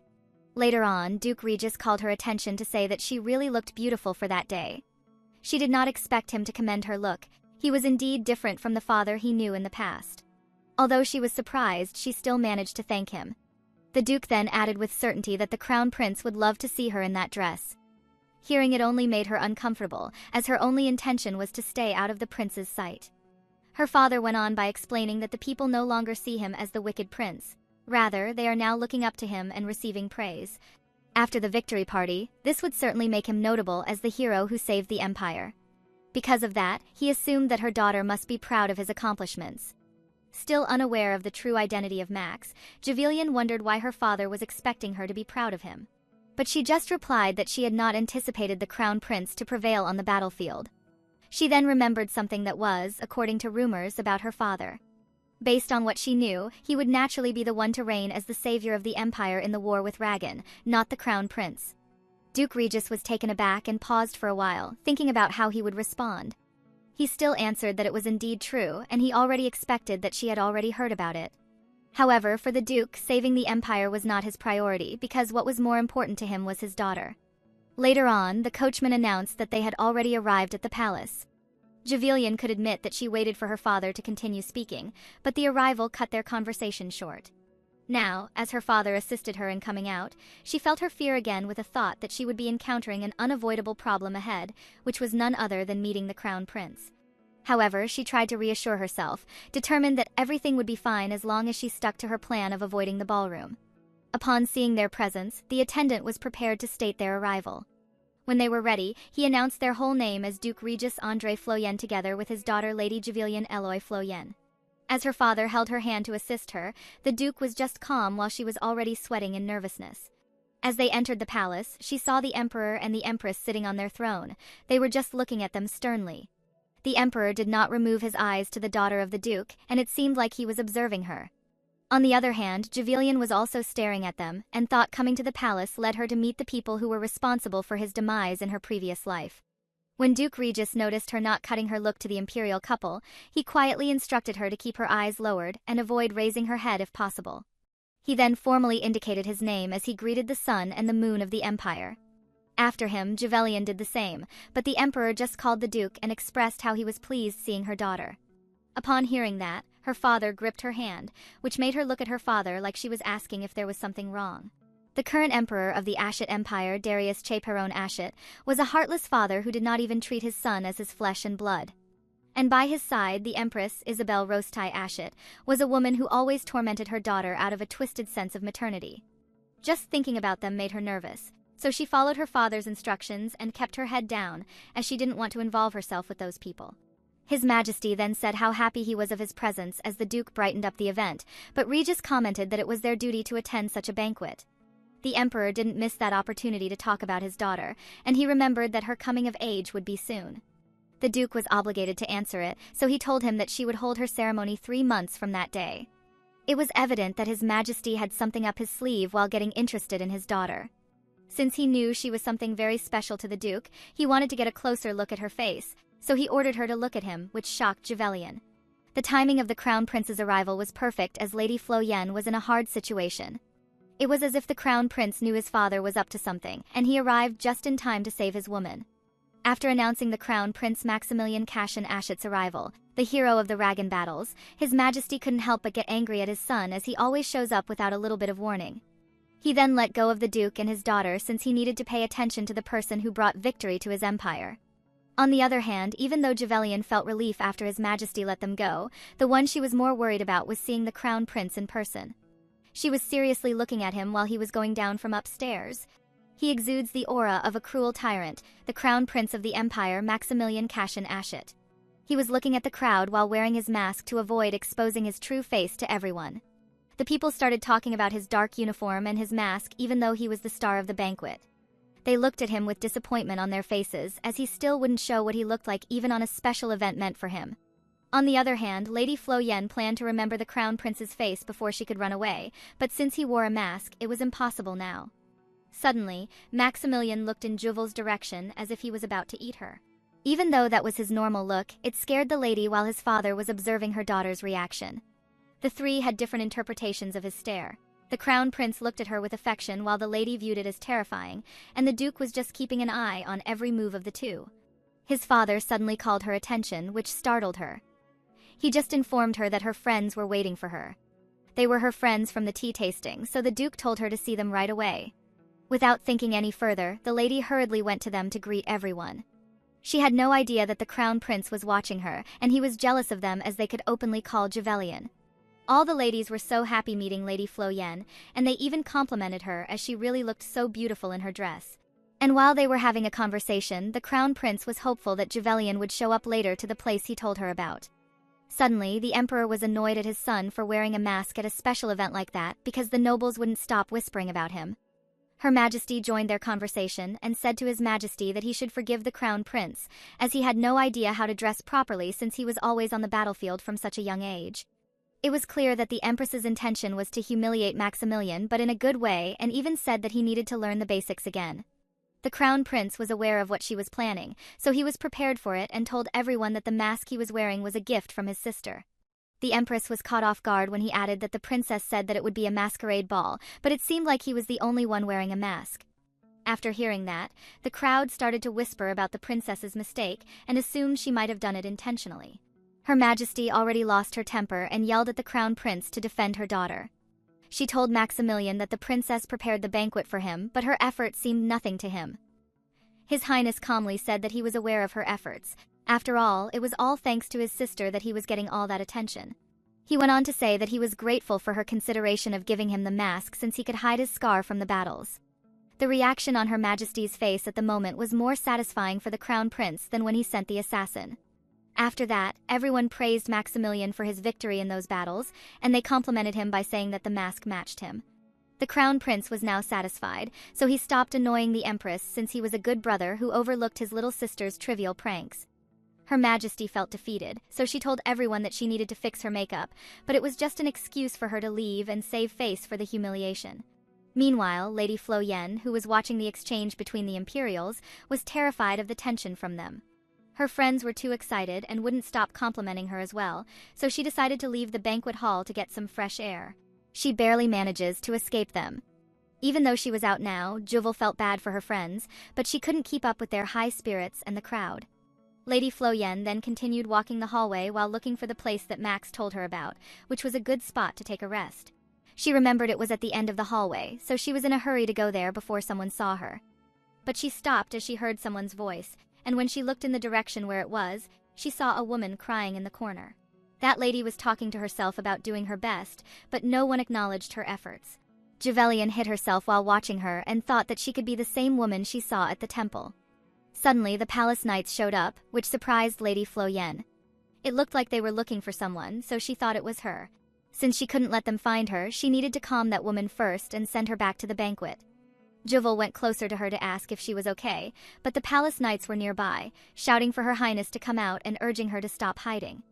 Later on, Duke Regis called her attention to say that she really looked beautiful for that day. She did not expect him to commend her look. He was indeed different from the father he knew in the past. Although she was surprised, she still managed to thank him. The Duke then added with certainty that the Crown Prince would love to see her in that dress. Hearing it only made her uncomfortable, as her only intention was to stay out of the prince's sight. Her father went on by explaining that the people no longer see him as the wicked prince. Rather, they are now looking up to him and receiving praise. After the victory party, this would certainly make him notable as the hero who saved the empire. Because of that, he assumed that her daughter must be proud of his accomplishments. Still unaware of the true identity of Max, Javelian wondered why her father was expecting her to be proud of him. But she just replied that she had not anticipated the Crown Prince to prevail on the battlefield. She then remembered something that was, according to rumors, about her father. Based on what she knew, he would naturally be the one to reign as the savior of the empire in the war with Ragan, not the Crown Prince. Duke Regis was taken aback and paused for a while, thinking about how he would respond. He still answered that it was indeed true, and he already expected that she had already heard about it. However, for the Duke, saving the empire was not his priority because what was more important to him was his daughter. Later on, the coachman announced that they had already arrived at the palace. Javelian could admit that she waited for her father to continue speaking, but the arrival cut their conversation short. Now, as her father assisted her in coming out, she felt her fear again with a thought that she would be encountering an unavoidable problem ahead, which was none other than meeting the Crown Prince. However, she tried to reassure herself, determined that everything would be fine as long as she stuck to her plan of avoiding the ballroom. Upon seeing their presence, the attendant was prepared to state their arrival. When they were ready, he announced their whole name as Duke Regis André Floyen together with his daughter Lady Javelian Eloy Floyen. As her father held her hand to assist her, the Duke was just calm while she was already sweating in nervousness. As they entered the palace, she saw the Emperor and the Empress sitting on their throne. They were just looking at them sternly. The Emperor did not remove his eyes to the daughter of the Duke, and it seemed like he was observing her. On the other hand, Javelian was also staring at them, and thought coming to the palace led her to meet the people who were responsible for his demise in her previous life. When Duke Regis noticed her not cutting her look to the imperial couple, he quietly instructed her to keep her eyes lowered and avoid raising her head if possible. He then formally indicated his name as he greeted the sun and the moon of the empire. After him, Javelian did the same, but the Emperor just called the Duke and expressed how he was pleased seeing her daughter. Upon hearing that, her father gripped her hand, which made her look at her father like she was asking if there was something wrong. The current emperor of the Ashit Empire, Darius Chaperon Ashit, was a heartless father who did not even treat his son as his flesh and blood. And by his side, the Empress, Isabel Rostai Ashit, was a woman who always tormented her daughter out of a twisted sense of maternity. Just thinking about them made her nervous. So she followed her father's instructions and kept her head down, as she didn't want to involve herself with those people. His Majesty then said how happy he was of his presence as the Duke brightened up the event, but Regis commented that it was their duty to attend such a banquet. The Emperor didn't miss that opportunity to talk about his daughter, and he remembered that her coming of age would be soon. The Duke was obligated to answer it, so he told him that she would hold her ceremony 3 months from that day. It was evident that His Majesty had something up his sleeve while getting interested in his daughter. Since he knew she was something very special to the Duke, he wanted to get a closer look at her face, so he ordered her to look at him, which shocked Juvelian. The timing of the Crown Prince's arrival was perfect as Lady Flo Yen was in a hard situation. It was as if the Crown Prince knew his father was up to something, and he arrived just in time to save his woman. After announcing the Crown Prince Maximilian Cashin Ashet's arrival, the hero of the Ragan battles, His Majesty couldn't help but get angry at his son as he always shows up without a little bit of warning. He then let go of the Duke and his daughter since he needed to pay attention to the person who brought victory to his empire. On the other hand, even though Juvelian felt relief after His Majesty let them go, the one she was more worried about was seeing the Crown Prince in person. She was seriously looking at him while he was going down from upstairs. He exudes the aura of a cruel tyrant, the Crown Prince of the Empire Maximilian Cashin Ashet. He was looking at the crowd while wearing his mask to avoid exposing his true face to everyone. The people started talking about his dark uniform and his mask even though he was the star of the banquet. They looked at him with disappointment on their faces as he still wouldn't show what he looked like even on a special event meant for him. On the other hand, Lady Flo Yen planned to remember the Crown Prince's face before she could run away, but since he wore a mask, it was impossible now. Suddenly, Maximilian looked in Juvel's direction as if he was about to eat her. Even though that was his normal look, it scared the lady while his father was observing her daughter's reaction. The three had different interpretations of his stare. The Crown Prince looked at her with affection while the lady viewed it as terrifying, and the Duke was just keeping an eye on every move of the two. His father suddenly called her attention, which startled her. He just informed her that her friends were waiting for her. They were her friends from the tea tasting, so the Duke told her to see them right away. Without thinking any further, the lady hurriedly went to them to greet everyone. She had no idea that the Crown Prince was watching her, and he was jealous of them as they could openly call Juvelian. All the ladies were so happy meeting Lady Flo Yen, and they even complimented her as she really looked so beautiful in her dress. And while they were having a conversation, the Crown Prince was hopeful that Juvelian would show up later to the place he told her about. Suddenly, the Emperor was annoyed at his son for wearing a mask at a special event like that because the nobles wouldn't stop whispering about him. Her Majesty joined their conversation and said to His Majesty that he should forgive the Crown Prince, as he had no idea how to dress properly since he was always on the battlefield from such a young age. It was clear that the Empress's intention was to humiliate Maximilian, but in a good way, and even said that he needed to learn the basics again. The Crown Prince was aware of what she was planning, so he was prepared for it and told everyone that the mask he was wearing was a gift from his sister. The Empress was caught off guard when he added that the princess said that it would be a masquerade ball, but it seemed like he was the only one wearing a mask. After hearing that, the crowd started to whisper about the princess's mistake and assumed she might have done it intentionally. Her Majesty already lost her temper and yelled at the Crown Prince to defend her daughter. She told Maximilian that the princess prepared the banquet for him, but her efforts seemed nothing to him. His Highness calmly said that he was aware of her efforts. After all, it was all thanks to his sister that he was getting all that attention. He went on to say that he was grateful for her consideration of giving him the mask since he could hide his scar from the battles. The reaction on Her Majesty's face at the moment was more satisfying for the Crown Prince than when he sent the assassin. After that, everyone praised Maximilian for his victory in those battles, and they complimented him by saying that the mask matched him. The Crown Prince was now satisfied, so he stopped annoying the Empress since he was a good brother who overlooked his little sister's trivial pranks. Her Majesty felt defeated, so she told everyone that she needed to fix her makeup, but it was just an excuse for her to leave and save face for the humiliation. Meanwhile, Lady Flo Yen, who was watching the exchange between the Imperials, was terrified of the tension from them. Her friends were too excited and wouldn't stop complimenting her as well, so she decided to leave the banquet hall to get some fresh air. She barely manages to escape them. Even though she was out now, Juvel felt bad for her friends, but she couldn't keep up with their high spirits and the crowd. Lady Flo Yen then continued walking the hallway while looking for the place that Max told her about, which was a good spot to take a rest. She remembered it was at the end of the hallway, so she was in a hurry to go there before someone saw her. But she stopped as she heard someone's voice, and when she looked in the direction where it was, she saw a woman crying in the corner. That lady was talking to herself about doing her best, but no one acknowledged her efforts. Javelian hid herself while watching her and thought that she could be the same woman she saw at the temple. Suddenly, the palace knights showed up, which surprised Lady Flo Yen. It looked like they were looking for someone, so she thought it was her. Since she couldn't let them find her, she needed to calm that woman first and send her back to the banquet. Juval went closer to her to ask if she was okay, but the palace knights were nearby, shouting for Her Highness to come out and urging her to stop hiding.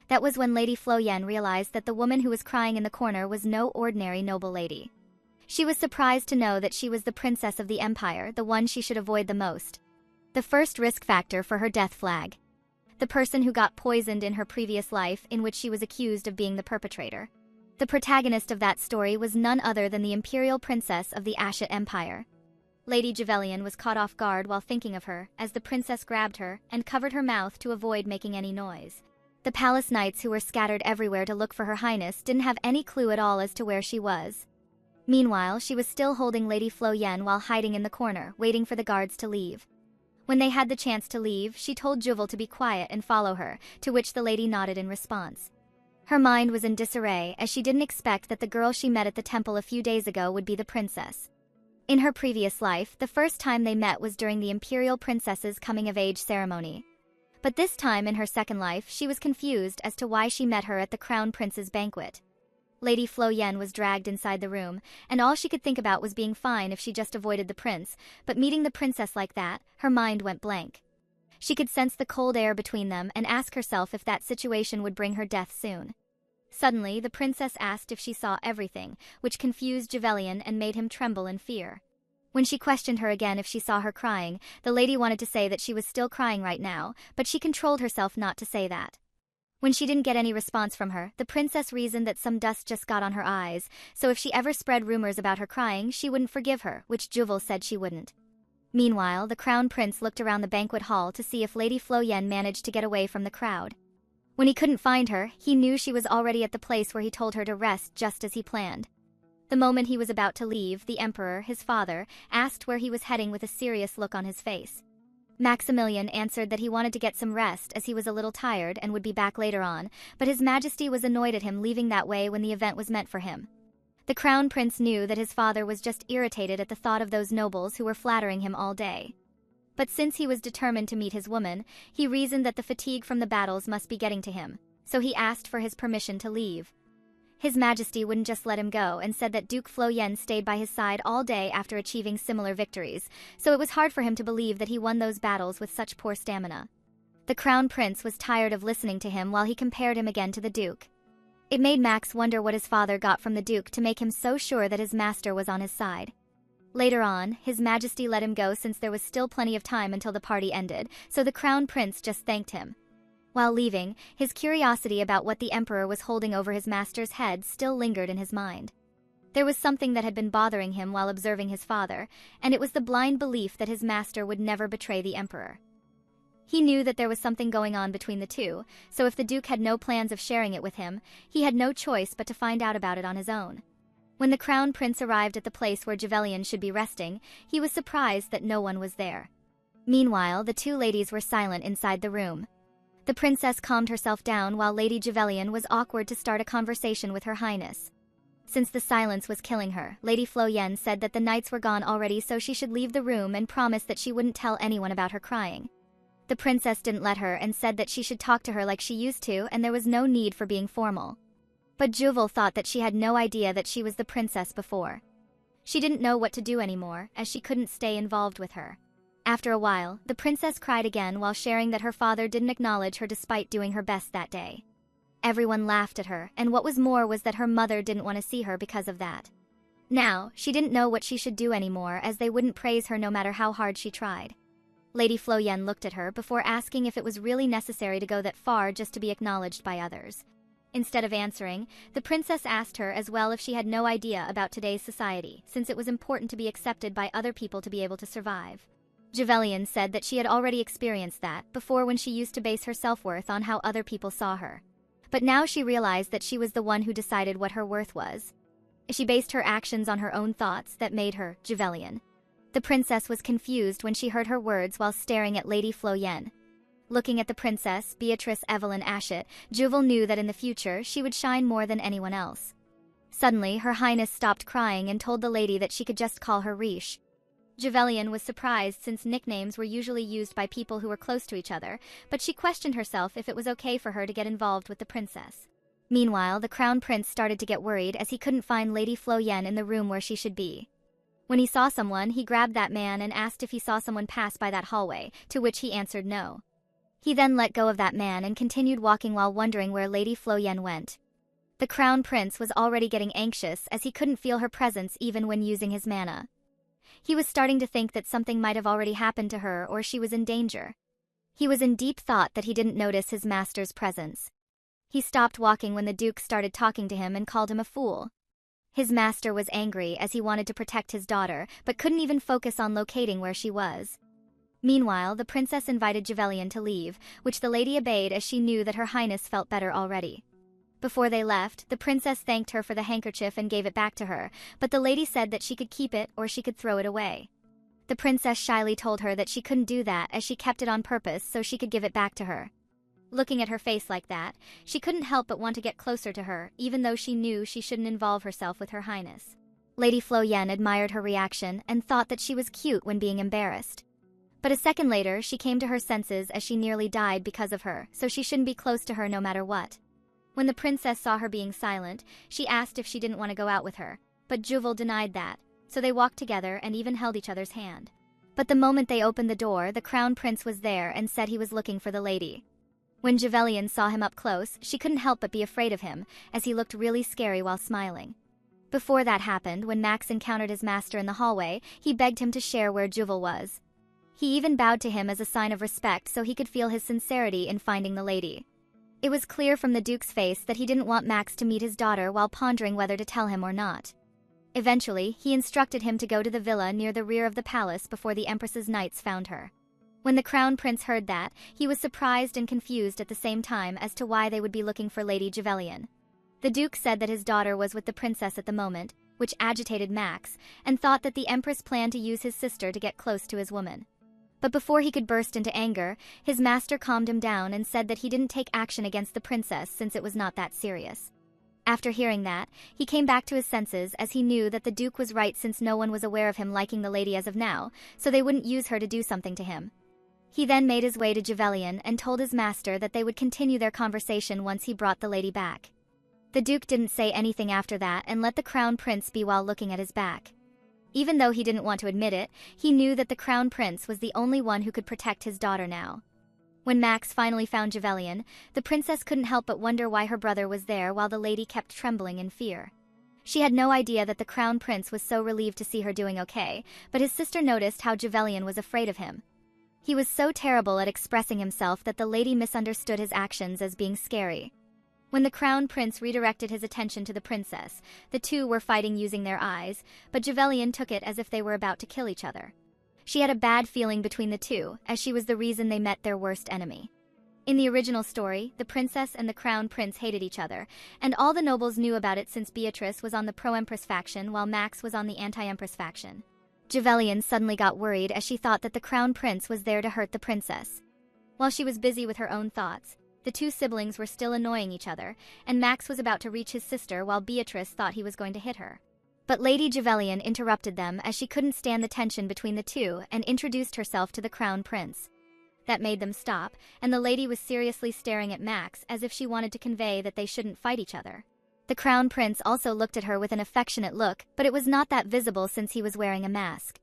That was when Lady Flo Yen realized that the woman who was crying in the corner was no ordinary noble lady. She was surprised to know that she was the princess of the empire, the one she should avoid the most. The first risk factor for her death flag. The person who got poisoned in her previous life, in which she was accused of being the perpetrator. The protagonist of that story was none other than the imperial princess of the Ashit Empire. Lady Javelian was caught off guard while thinking of her, as the princess grabbed her and covered her mouth to avoid making any noise. The palace knights who were scattered everywhere to look for Her Highness didn't have any clue at all as to where she was. Meanwhile, she was still holding Lady Flo Yen while hiding in the corner, waiting for the guards to leave. When they had the chance to leave, she told Juval to be quiet and follow her, to which the lady nodded in response. Her mind was in disarray, as she didn't expect that the girl she met at the temple a few days ago would be the princess. In her previous life, the first time they met was during the imperial princess's coming-of-age ceremony. But this time in her second life, she was confused as to why she met her at the crown prince's banquet. Lady Flo Yen was dragged inside the room, and all she could think about was being fine if she just avoided the prince, but meeting the princess like that, her mind went blank. She could sense the cold air between them and ask herself if that situation would bring her death soon. Suddenly, the princess asked if she saw everything, which confused Javelian and made him tremble in fear. When she questioned her again if she saw her crying, the lady wanted to say that she was still crying right now, but she controlled herself not to say that. When she didn't get any response from her, the princess reasoned that some dust just got on her eyes, so if she ever spread rumors about her crying, she wouldn't forgive her, which Juval said she wouldn't. Meanwhile, the crown prince looked around the banquet hall to see if Lady Flo Yen managed to get away from the crowd. When he couldn't find her, he knew she was already at the place where he told her to rest just as he planned. The moment he was about to leave, the emperor, his father, asked where he was heading with a serious look on his face. Maximilian answered that he wanted to get some rest as he was a little tired and would be back later on, but His Majesty was annoyed at him leaving that way when the event was meant for him. The crown prince knew that his father was just irritated at the thought of those nobles who were flattering him all day. But since he was determined to meet his woman, he reasoned that the fatigue from the battles must be getting to him, so he asked for his permission to leave. His Majesty wouldn't just let him go and said that Duke Flo Yen stayed by his side all day after achieving similar victories, so it was hard for him to believe that he won those battles with such poor stamina. The crown prince was tired of listening to him while he compared him again to the Duke. It made Max wonder what his father got from the Duke to make him so sure that his master was on his side. Later on, His Majesty let him go since there was still plenty of time until the party ended, so the crown prince just thanked him. While leaving, his curiosity about what the emperor was holding over his master's head still lingered in his mind. There was something that had been bothering him while observing his father, and it was the blind belief that his master would never betray the emperor. He knew that there was something going on between the two, so if the Duke had no plans of sharing it with him, he had no choice but to find out about it on his own. When the crown prince arrived at the place where Javelian should be resting, he was surprised that no one was there. Meanwhile, the two ladies were silent inside the room. The princess calmed herself down while Lady Javelian was awkward to start a conversation with Her Highness. Since the silence was killing her, Lady Flo Yen said that the knights were gone already, so she should leave the room and promised that she wouldn't tell anyone about her crying. The princess didn't let her and said that she should talk to her like she used to and there was no need for being formal. But Juval thought that she had no idea that she was the princess before. She didn't know what to do anymore, as she couldn't stay involved with her. After a while, the princess cried again while sharing that her father didn't acknowledge her despite doing her best that day. Everyone laughed at her, and what was more was that her mother didn't want to see her because of that. Now, she didn't know what she should do anymore as they wouldn't praise her no matter how hard she tried. Lady Flo Yen looked at her before asking if it was really necessary to go that far just to be acknowledged by others. Instead of answering, the princess asked her as well if she had no idea about today's society, since it was important to be accepted by other people to be able to survive. Javelian said that she had already experienced that before when she used to base her self-worth on how other people saw her. But now she realized that she was the one who decided what her worth was. She based her actions on her own thoughts that made her Javelian. The princess was confused when she heard her words while staring at Lady Flo Yen. Looking at the princess, Beatrice Evelyn Ashit, Juval knew that in the future she would shine more than anyone else. Suddenly, Her Highness stopped crying and told the lady that she could just call her Riche. Javelian was surprised since nicknames were usually used by people who were close to each other, but she questioned herself if it was okay for her to get involved with the princess. Meanwhile, the crown prince started to get worried as he couldn't find Lady Flo Yen in the room where she should be. When he saw someone, he grabbed that man and asked if he saw someone pass by that hallway, to which he answered no. He then let go of that man and continued walking while wondering where Lady Flo Yen went. The crown prince was already getting anxious as he couldn't feel her presence even when using his mana. He was starting to think that something might have already happened to her or she was in danger. He was in deep thought that he didn't notice his master's presence. He stopped walking when the Duke started talking to him and called him a fool. His master was angry as he wanted to protect his daughter, but couldn't even focus on locating where she was. Meanwhile, the princess invited Javelian to leave, which the lady obeyed as she knew that Her Highness felt better already. Before they left, the princess thanked her for the handkerchief and gave it back to her, but the lady said that she could keep it or she could throw it away. The princess shyly told her that she couldn't do that as she kept it on purpose so she could give it back to her. Looking at her face like that, she couldn't help but want to get closer to her, even though she knew she shouldn't involve herself with Her Highness. Lady Flo Yen admired her reaction and thought that she was cute when being embarrassed. But a second later, she came to her senses as she nearly died because of her, so she shouldn't be close to her no matter what. When the princess saw her being silent, she asked if she didn't want to go out with her, but Juval denied that, so they walked together and even held each other's hand. But the moment they opened the door, the crown prince was there and said he was looking for the lady. When Javelian saw him up close, she couldn't help but be afraid of him, as he looked really scary while smiling. Before that happened, when Max encountered his master in the hallway, he begged him to share where Juval was. He even bowed to him as a sign of respect so he could feel his sincerity in finding the lady. It was clear from the Duke's face that he didn't want Max to meet his daughter while pondering whether to tell him or not. Eventually, he instructed him to go to the villa near the rear of the palace before the Empress's knights found her. When the crown prince heard that, he was surprised and confused at the same time as to why they would be looking for Lady Javelian. The Duke said that his daughter was with the princess at the moment, which agitated Max, and thought that the Empress planned to use his sister to get close to his woman. But before he could burst into anger, his master calmed him down and said that he didn't take action against the princess since it was not that serious. After hearing that, he came back to his senses as he knew that the Duke was right since no one was aware of him liking the lady as of now, so they wouldn't use her to do something to him. He then made his way to Javelian and told his master that they would continue their conversation once he brought the lady back. The Duke didn't say anything after that and let the crown prince be while looking at his back. Even though he didn't want to admit it, he knew that the crown prince was the only one who could protect his daughter now. When Max finally found Javelian, the princess couldn't help but wonder why her brother was there while the lady kept trembling in fear. She had no idea that the crown prince was so relieved to see her doing okay, but his sister noticed how Javelian was afraid of him. He was so terrible at expressing himself that the lady misunderstood his actions as being scary. When the crown prince redirected his attention to the princess, the two were fighting using their eyes, but Javelian took it as if they were about to kill each other. She had a bad feeling between the two, as she was the reason they met their worst enemy. In the original story, the princess and the crown prince hated each other, and all the nobles knew about it since Beatrice was on the pro-empress faction while Max was on the anti-empress faction. Javelian suddenly got worried as she thought that the crown prince was there to hurt the princess. While she was busy with her own thoughts, the two siblings were still annoying each other, and Max was about to reach his sister while Beatrice thought he was going to hit her. But Lady Javelian interrupted them as she couldn't stand the tension between the two and introduced herself to the crown prince. That made them stop, and the lady was seriously staring at Max as if she wanted to convey that they shouldn't fight each other. The crown prince also looked at her with an affectionate look, but it was not that visible since he was wearing a mask.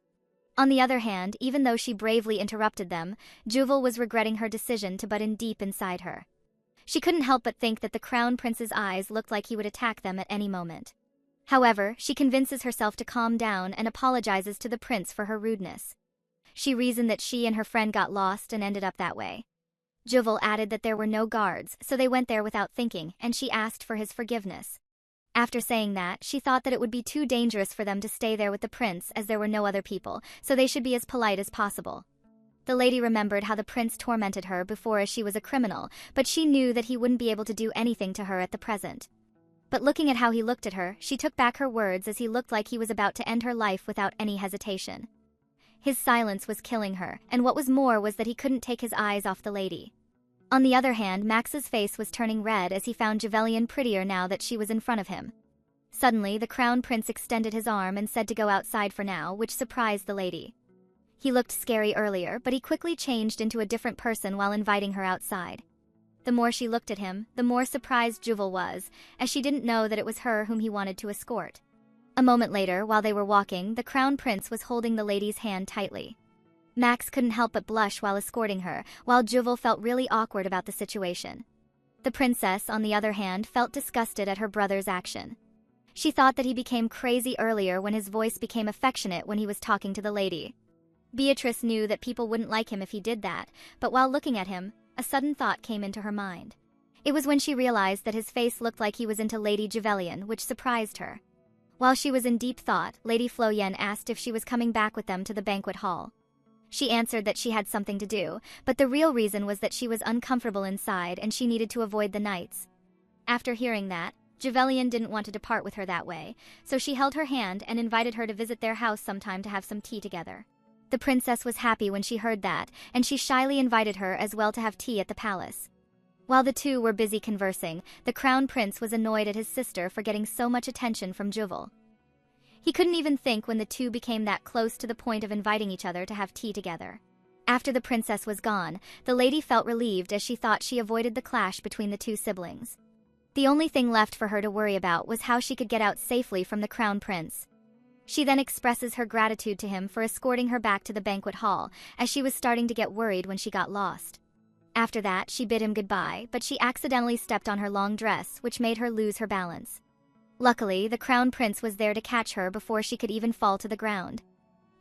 On the other hand, even though she bravely interrupted them, Juval was regretting her decision to butt in deep inside her. She couldn't help but think that the crown prince's eyes looked like he would attack them at any moment. However, she convinces herself to calm down and apologizes to the prince for her rudeness. She reasoned that she and her friend got lost and ended up that way. Juval added that there were no guards, so they went there without thinking, and she asked for his forgiveness. After saying that, she thought that it would be too dangerous for them to stay there with the prince as there were no other people, so they should be as polite as possible. The lady remembered how the prince tormented her before as she was a criminal, but she knew that he wouldn't be able to do anything to her at the present. But looking at how he looked at her, she took back her words as he looked like he was about to end her life without any hesitation. His silence was killing her, and what was more was that he couldn't take his eyes off the lady. On the other hand, Max's face was turning red as he found Javelian prettier now that she was in front of him. Suddenly, the crown prince extended his arm and said to go outside for now, which surprised the lady. He looked scary earlier, but he quickly changed into a different person while inviting her outside. The more she looked at him, the more surprised Juval was, as she didn't know that it was her whom he wanted to escort. A moment later, while they were walking, the crown prince was holding the lady's hand tightly. Max couldn't help but blush while escorting her, while Juval felt really awkward about the situation. The princess, on the other hand, felt disgusted at her brother's action. She thought that he became crazy earlier when his voice became affectionate when he was talking to the lady. Beatrice knew that people wouldn't like him if he did that, but while looking at him, a sudden thought came into her mind. It was when she realized that his face looked like he was into Lady Javelian, which surprised her. While she was in deep thought, Lady Floyen asked if she was coming back with them to the banquet hall. She answered that she had something to do, but the real reason was that she was uncomfortable inside and she needed to avoid the knights. After hearing that, Javelian didn't want to depart with her that way, so she held her hand and invited her to visit their house sometime to have some tea together. The princess was happy when she heard that, and she shyly invited her as well to have tea at the palace. While the two were busy conversing, the crown prince was annoyed at his sister for getting so much attention from Juval. He couldn't even think when the two became that close to the point of inviting each other to have tea together. After the princess was gone, the lady felt relieved as she thought she avoided the clash between the two siblings. The only thing left for her to worry about was how she could get out safely from the crown prince. She then expresses her gratitude to him for escorting her back to the banquet hall, as she was starting to get worried when she got lost. After that, she bid him goodbye, but she accidentally stepped on her long dress, which made her lose her balance. Luckily, the crown prince was there to catch her before she could even fall to the ground.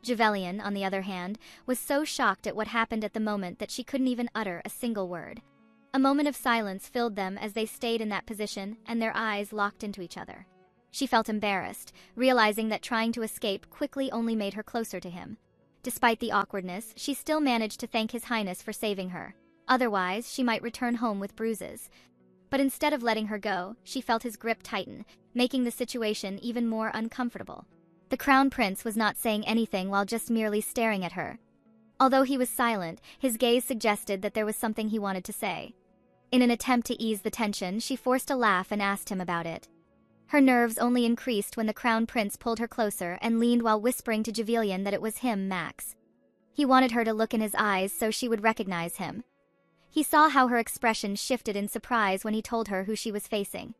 Javelian, on the other hand, was so shocked at what happened at the moment that she couldn't even utter a single word. A moment of silence filled them as they stayed in that position, and their eyes locked into each other. She felt embarrassed, realizing that trying to escape quickly only made her closer to him. Despite the awkwardness, she still managed to thank His Highness for saving her. Otherwise, she might return home with bruises. But instead of letting her go, she felt his grip tighten, making the situation even more uncomfortable. The crown prince was not saying anything while just merely staring at her. Although he was silent, his gaze suggested that there was something he wanted to say. In an attempt to ease the tension, she forced a laugh and asked him about it. Her nerves only increased when the crown prince pulled her closer and leaned while whispering to Javelian that it was him, Max. He wanted her to look in his eyes so she would recognize him. He saw how her expression shifted in surprise when he told her who she was facing.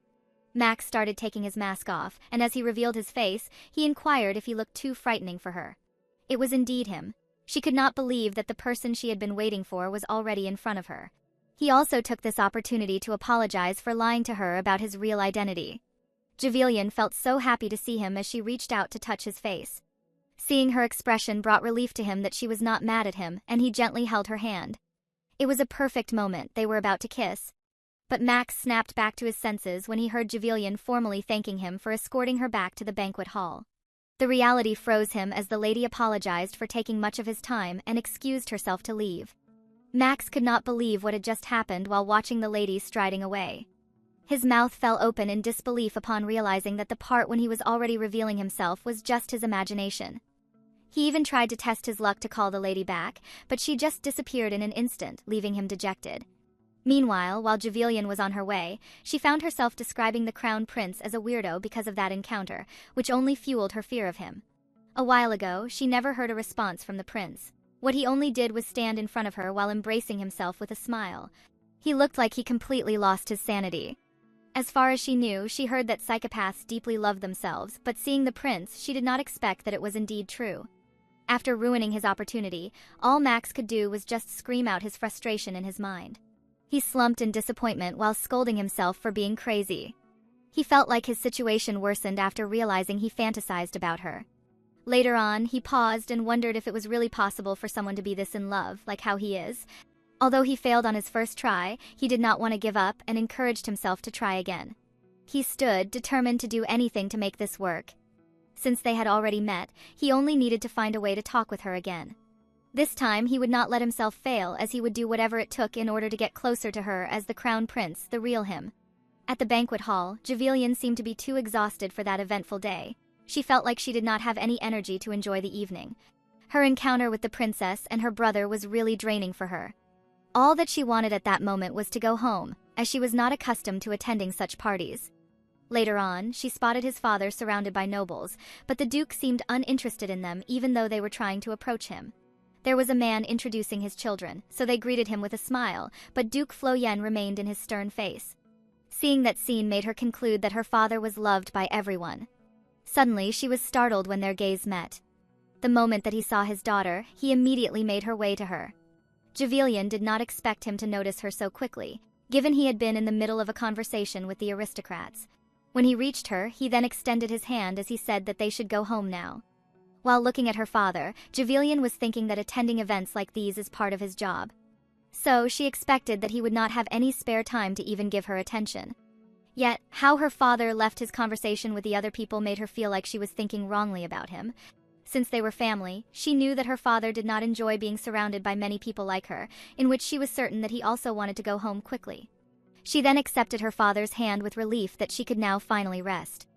Max started taking his mask off, and as he revealed his face, he inquired if he looked too frightening for her. It was indeed him. She could not believe that the person she had been waiting for was already in front of her. He also took this opportunity to apologize for lying to her about his real identity. Javelian felt so happy to see him as she reached out to touch his face. Seeing her expression brought relief to him that she was not mad at him, and he gently held her hand. It was a perfect moment. They were about to kiss. But Max snapped back to his senses when he heard Javelian formally thanking him for escorting her back to the banquet hall. The reality froze him as the lady apologized for taking much of his time and excused herself to leave. Max could not believe what had just happened while watching the lady striding away. His mouth fell open in disbelief upon realizing that the part when he was already revealing himself was just his imagination. He even tried to test his luck to call the lady back, but she just disappeared in an instant, leaving him dejected. Meanwhile, while Javelian was on her way, she found herself describing the crown prince as a weirdo because of that encounter, which only fueled her fear of him. A while ago, she never heard a response from the prince. What he only did was stand in front of her while embracing himself with a smile. He looked like he completely lost his sanity. As far as she knew, she heard that psychopaths deeply love themselves, but seeing the prince, she did not expect that it was indeed true. After ruining his opportunity, all Max could do was just scream out his frustration in his mind. He slumped in disappointment while scolding himself for being crazy. He felt like his situation worsened after realizing he fantasized about her. Later on, he paused and wondered if it was really possible for someone to be this in love, like how he is. Although he failed on his first try, he did not want to give up and encouraged himself to try again. He stood, determined to do anything to make this work. Since they had already met, he only needed to find a way to talk with her again. This time, he would not let himself fail, as he would do whatever it took in order to get closer to her as the crown prince, the real him. At the banquet hall, Javelian seemed to be too exhausted for that eventful day. She felt like she did not have any energy to enjoy the evening. Her encounter with the princess and her brother was really draining for her. All that she wanted at that moment was to go home, as she was not accustomed to attending such parties. Later on, she spotted his father surrounded by nobles, but the Duke seemed uninterested in them even though they were trying to approach him. There was a man introducing his children, so they greeted him with a smile, but Duke Floyen remained in his stern face. Seeing that scene made her conclude that her father was loved by everyone. Suddenly, she was startled when their gaze met. The moment that he saw his daughter, he immediately made her way to her. Javelian did not expect him to notice her so quickly, given he had been in the middle of a conversation with the aristocrats. When he reached her, he then extended his hand as he said that they should go home now. While looking at her father, Javelian was thinking that attending events like these is part of his job. So, she expected that he would not have any spare time to even give her attention. Yet, how her father left his conversation with the other people made her feel like she was thinking wrongly about him. Since they were family, she knew that her father did not enjoy being surrounded by many people like her, in which she was certain that he also wanted to go home quickly. She then accepted her father's hand with relief that she could now finally rest.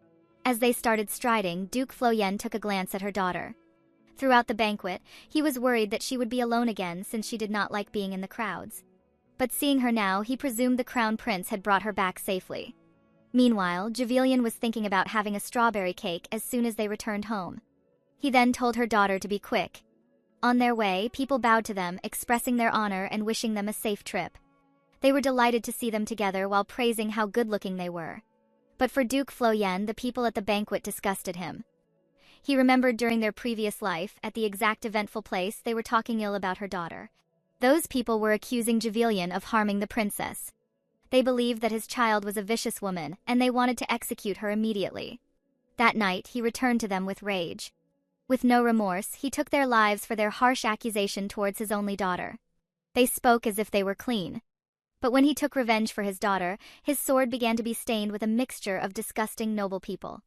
As they started striding, Duke Floyen took a glance at her daughter. Throughout the banquet, he was worried that she would be alone again since she did not like being in the crowds. But seeing her now, he presumed the crown prince had brought her back safely. Meanwhile, Javelian was thinking about having a strawberry cake as soon as they returned home. He then told her daughter to be quick. On their way, people bowed to them, expressing their honor and wishing them a safe trip. They were delighted to see them together while praising how good-looking they were. But for Duke Floyen, the people at the banquet disgusted him. He remembered during their previous life, at the exact eventful place, they were talking ill about her daughter. Those people were accusing Javelian of harming the princess. They believed that his child was a vicious woman, and they wanted to execute her immediately. That night, he returned to them with rage. With no remorse, he took their lives for their harsh accusation towards his only daughter. They spoke as if they were clean. But when he took revenge for his daughter, his sword began to be stained with a mixture of disgusting noble people.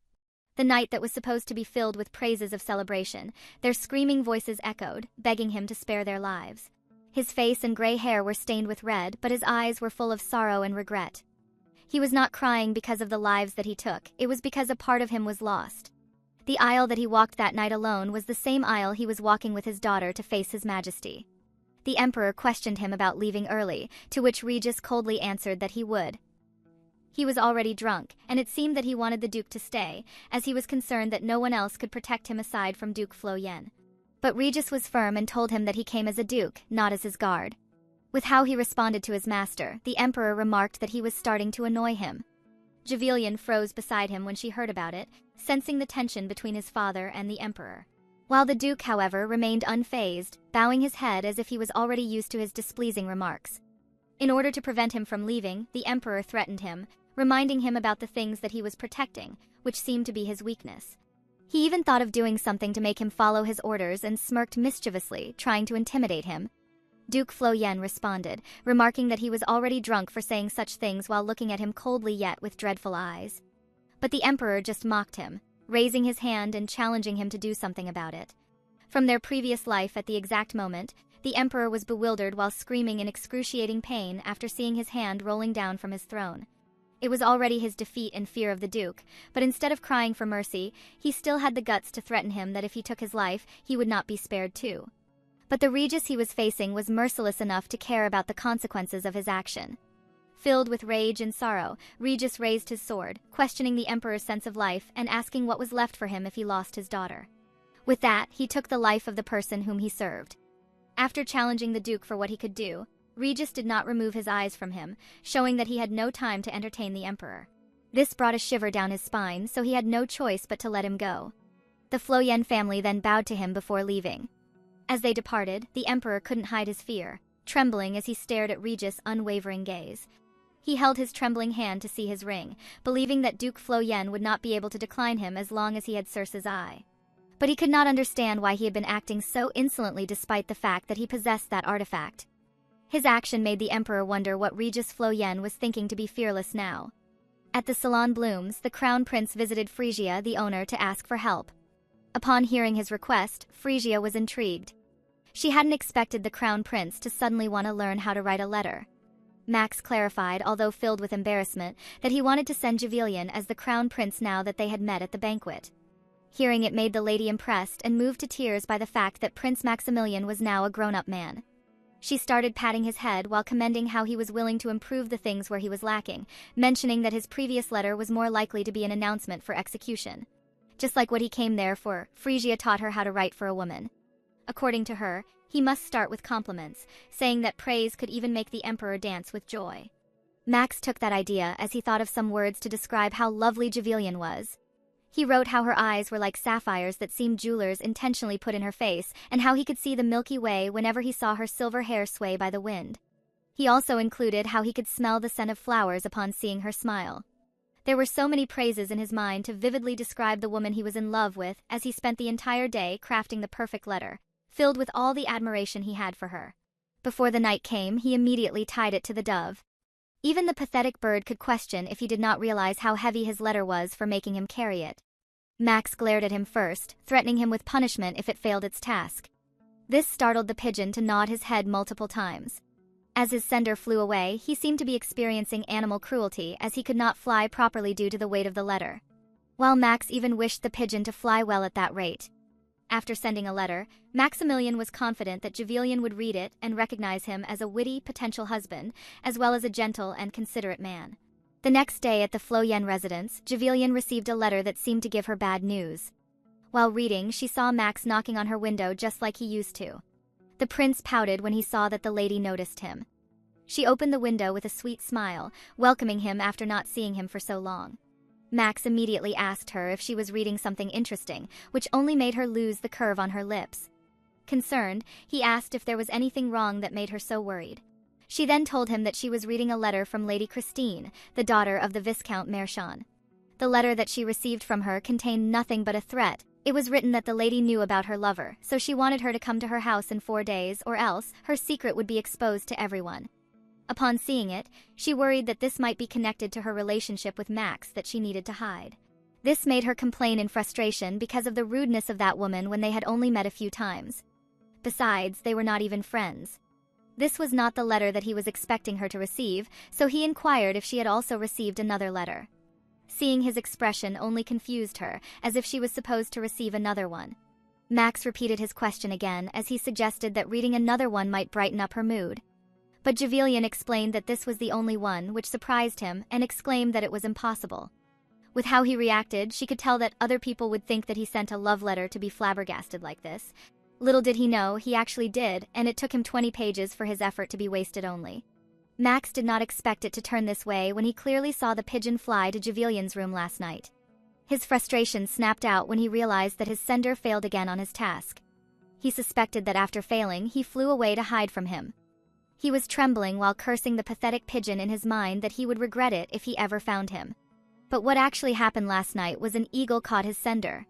The night that was supposed to be filled with praises of celebration, their screaming voices echoed, begging him to spare their lives. His face and gray hair were stained with red, but his eyes were full of sorrow and regret. He was not crying because of the lives that he took, it was because a part of him was lost. The aisle that he walked that night alone was the same aisle he was walking with his daughter to face his majesty. The emperor questioned him about leaving early, to which Regis coldly answered that he would. He was already drunk, and it seemed that he wanted the duke to stay, as he was concerned that no one else could protect him aside from Duke Floyen. But Regis was firm and told him that he came as a duke, not as his guard. With how he responded to his master, the emperor remarked that he was starting to annoy him. Javelian froze beside him when she heard about it, sensing the tension between his father and the emperor. While the duke, however, remained unfazed, bowing his head as if he was already used to his displeasing remarks. In order to prevent him from leaving, the emperor threatened him, reminding him about the things that he was protecting, which seemed to be his weakness. He even thought of doing something to make him follow his orders and smirked mischievously, trying to intimidate him. Duke Floyen responded, remarking that he was already drunk for saying such things while looking at him coldly yet with dreadful eyes. But the emperor just mocked him, raising his hand and challenging him to do something about it. From their previous life at the exact moment, the emperor was bewildered while screaming in excruciating pain after seeing his hand rolling down from his throne. It was already his defeat and fear of the duke, but instead of crying for mercy, he still had the guts to threaten him that if he took his life, he would not be spared too. But the Regis he was facing was merciless enough to care about the consequences of his action. Filled with rage and sorrow, Regis raised his sword, questioning the emperor's sense of life and asking what was left for him if he lost his daughter. With that, he took the life of the person whom he served. After challenging the duke for what he could do, Regis did not remove his eyes from him, showing that he had no time to entertain the emperor. This brought a shiver down his spine, so he had no choice but to let him go. The Floyen family then bowed to him before leaving. As they departed, the emperor couldn't hide his fear, trembling as he stared at Regis' unwavering gaze. He held his trembling hand to see his ring, believing that Duke Floyen would not be able to decline him as long as he had Circe's eye. But he could not understand why he had been acting so insolently despite the fact that he possessed that artifact. His action made the emperor wonder what Regis Floyen was thinking to be fearless now. At the Salon Blooms, the crown prince visited Phrygia, the owner, to ask for help. Upon hearing his request, Phrygia was intrigued. She hadn't expected the crown prince to suddenly want to learn how to write a letter. Max clarified, although filled with embarrassment, that he wanted to send Javelian as the crown prince now that they had met at the banquet. Hearing it made the lady impressed and moved to tears by the fact that Prince Maximilian was now a grown-up man. She started patting his head while commending how he was willing to improve the things where he was lacking, mentioning that his previous letter was more likely to be an announcement for execution. Just like what he came there for, Frisia taught her how to write for a woman. According to her, he must start with compliments, saying that praise could even make the emperor dance with joy. Max took that idea as he thought of some words to describe how lovely Javelian was. He wrote how her eyes were like sapphires that seemed jewelers intentionally put in her face, and how he could see the Milky Way whenever he saw her silver hair sway by the wind. He also included how he could smell the scent of flowers upon seeing her smile. There were so many praises in his mind to vividly describe the woman he was in love with as he spent the entire day crafting the perfect letter, filled with all the admiration he had for her. Before the night came, he immediately tied it to the dove. Even the pathetic bird could question if he did not realize how heavy his letter was for making him carry it. Max glared at him first, threatening him with punishment if it failed its task. This startled the pigeon to nod his head multiple times. As his sender flew away, he seemed to be experiencing animal cruelty as he could not fly properly due to the weight of the letter. While Max even wished the pigeon to fly well at that rate. After sending a letter, Maximilian was confident that Javelian would read it and recognize him as a witty, potential husband, as well as a gentle and considerate man. The next day at the Floyen residence, Javelian received a letter that seemed to give her bad news. While reading, she saw Max knocking on her window just like he used to. The prince pouted when he saw that the lady noticed him. She opened the window with a sweet smile, welcoming him after not seeing him for so long. Max immediately asked her if she was reading something interesting, which only made her lose the curve on her lips. Concerned, he asked if there was anything wrong that made her so worried. She then told him that she was reading a letter from Lady Christine, the daughter of the Viscount Mershon. The letter that she received from her contained nothing but a threat. It was written that the lady knew about her lover, so she wanted her to come to her house in 4 days, or else her secret would be exposed to everyone. Upon seeing it, she worried that this might be connected to her relationship with Max that she needed to hide. This made her complain in frustration because of the rudeness of that woman when they had only met a few times. Besides, they were not even friends. This was not the letter that he was expecting her to receive, so he inquired if she had also received another letter. Seeing his expression only confused her, as if she was supposed to receive another one. Max repeated his question again as he suggested that reading another one might brighten up her mood. But Javelian explained that this was the only one, which surprised him, and exclaimed that it was impossible. With how he reacted, she could tell that other people would think that he sent a love letter to be flabbergasted like this. Little did he know, he actually did, and it took him 20 pages for his effort to be wasted only. Max did not expect it to turn this way when he clearly saw the pigeon fly to Javelian's room last night. His frustration snapped out when he realized that his sender failed again on his task. He suspected that after failing, he flew away to hide from him. He was trembling while cursing the pathetic pigeon in his mind that he would regret it if he ever found him. But what actually happened last night was an eagle caught his sender.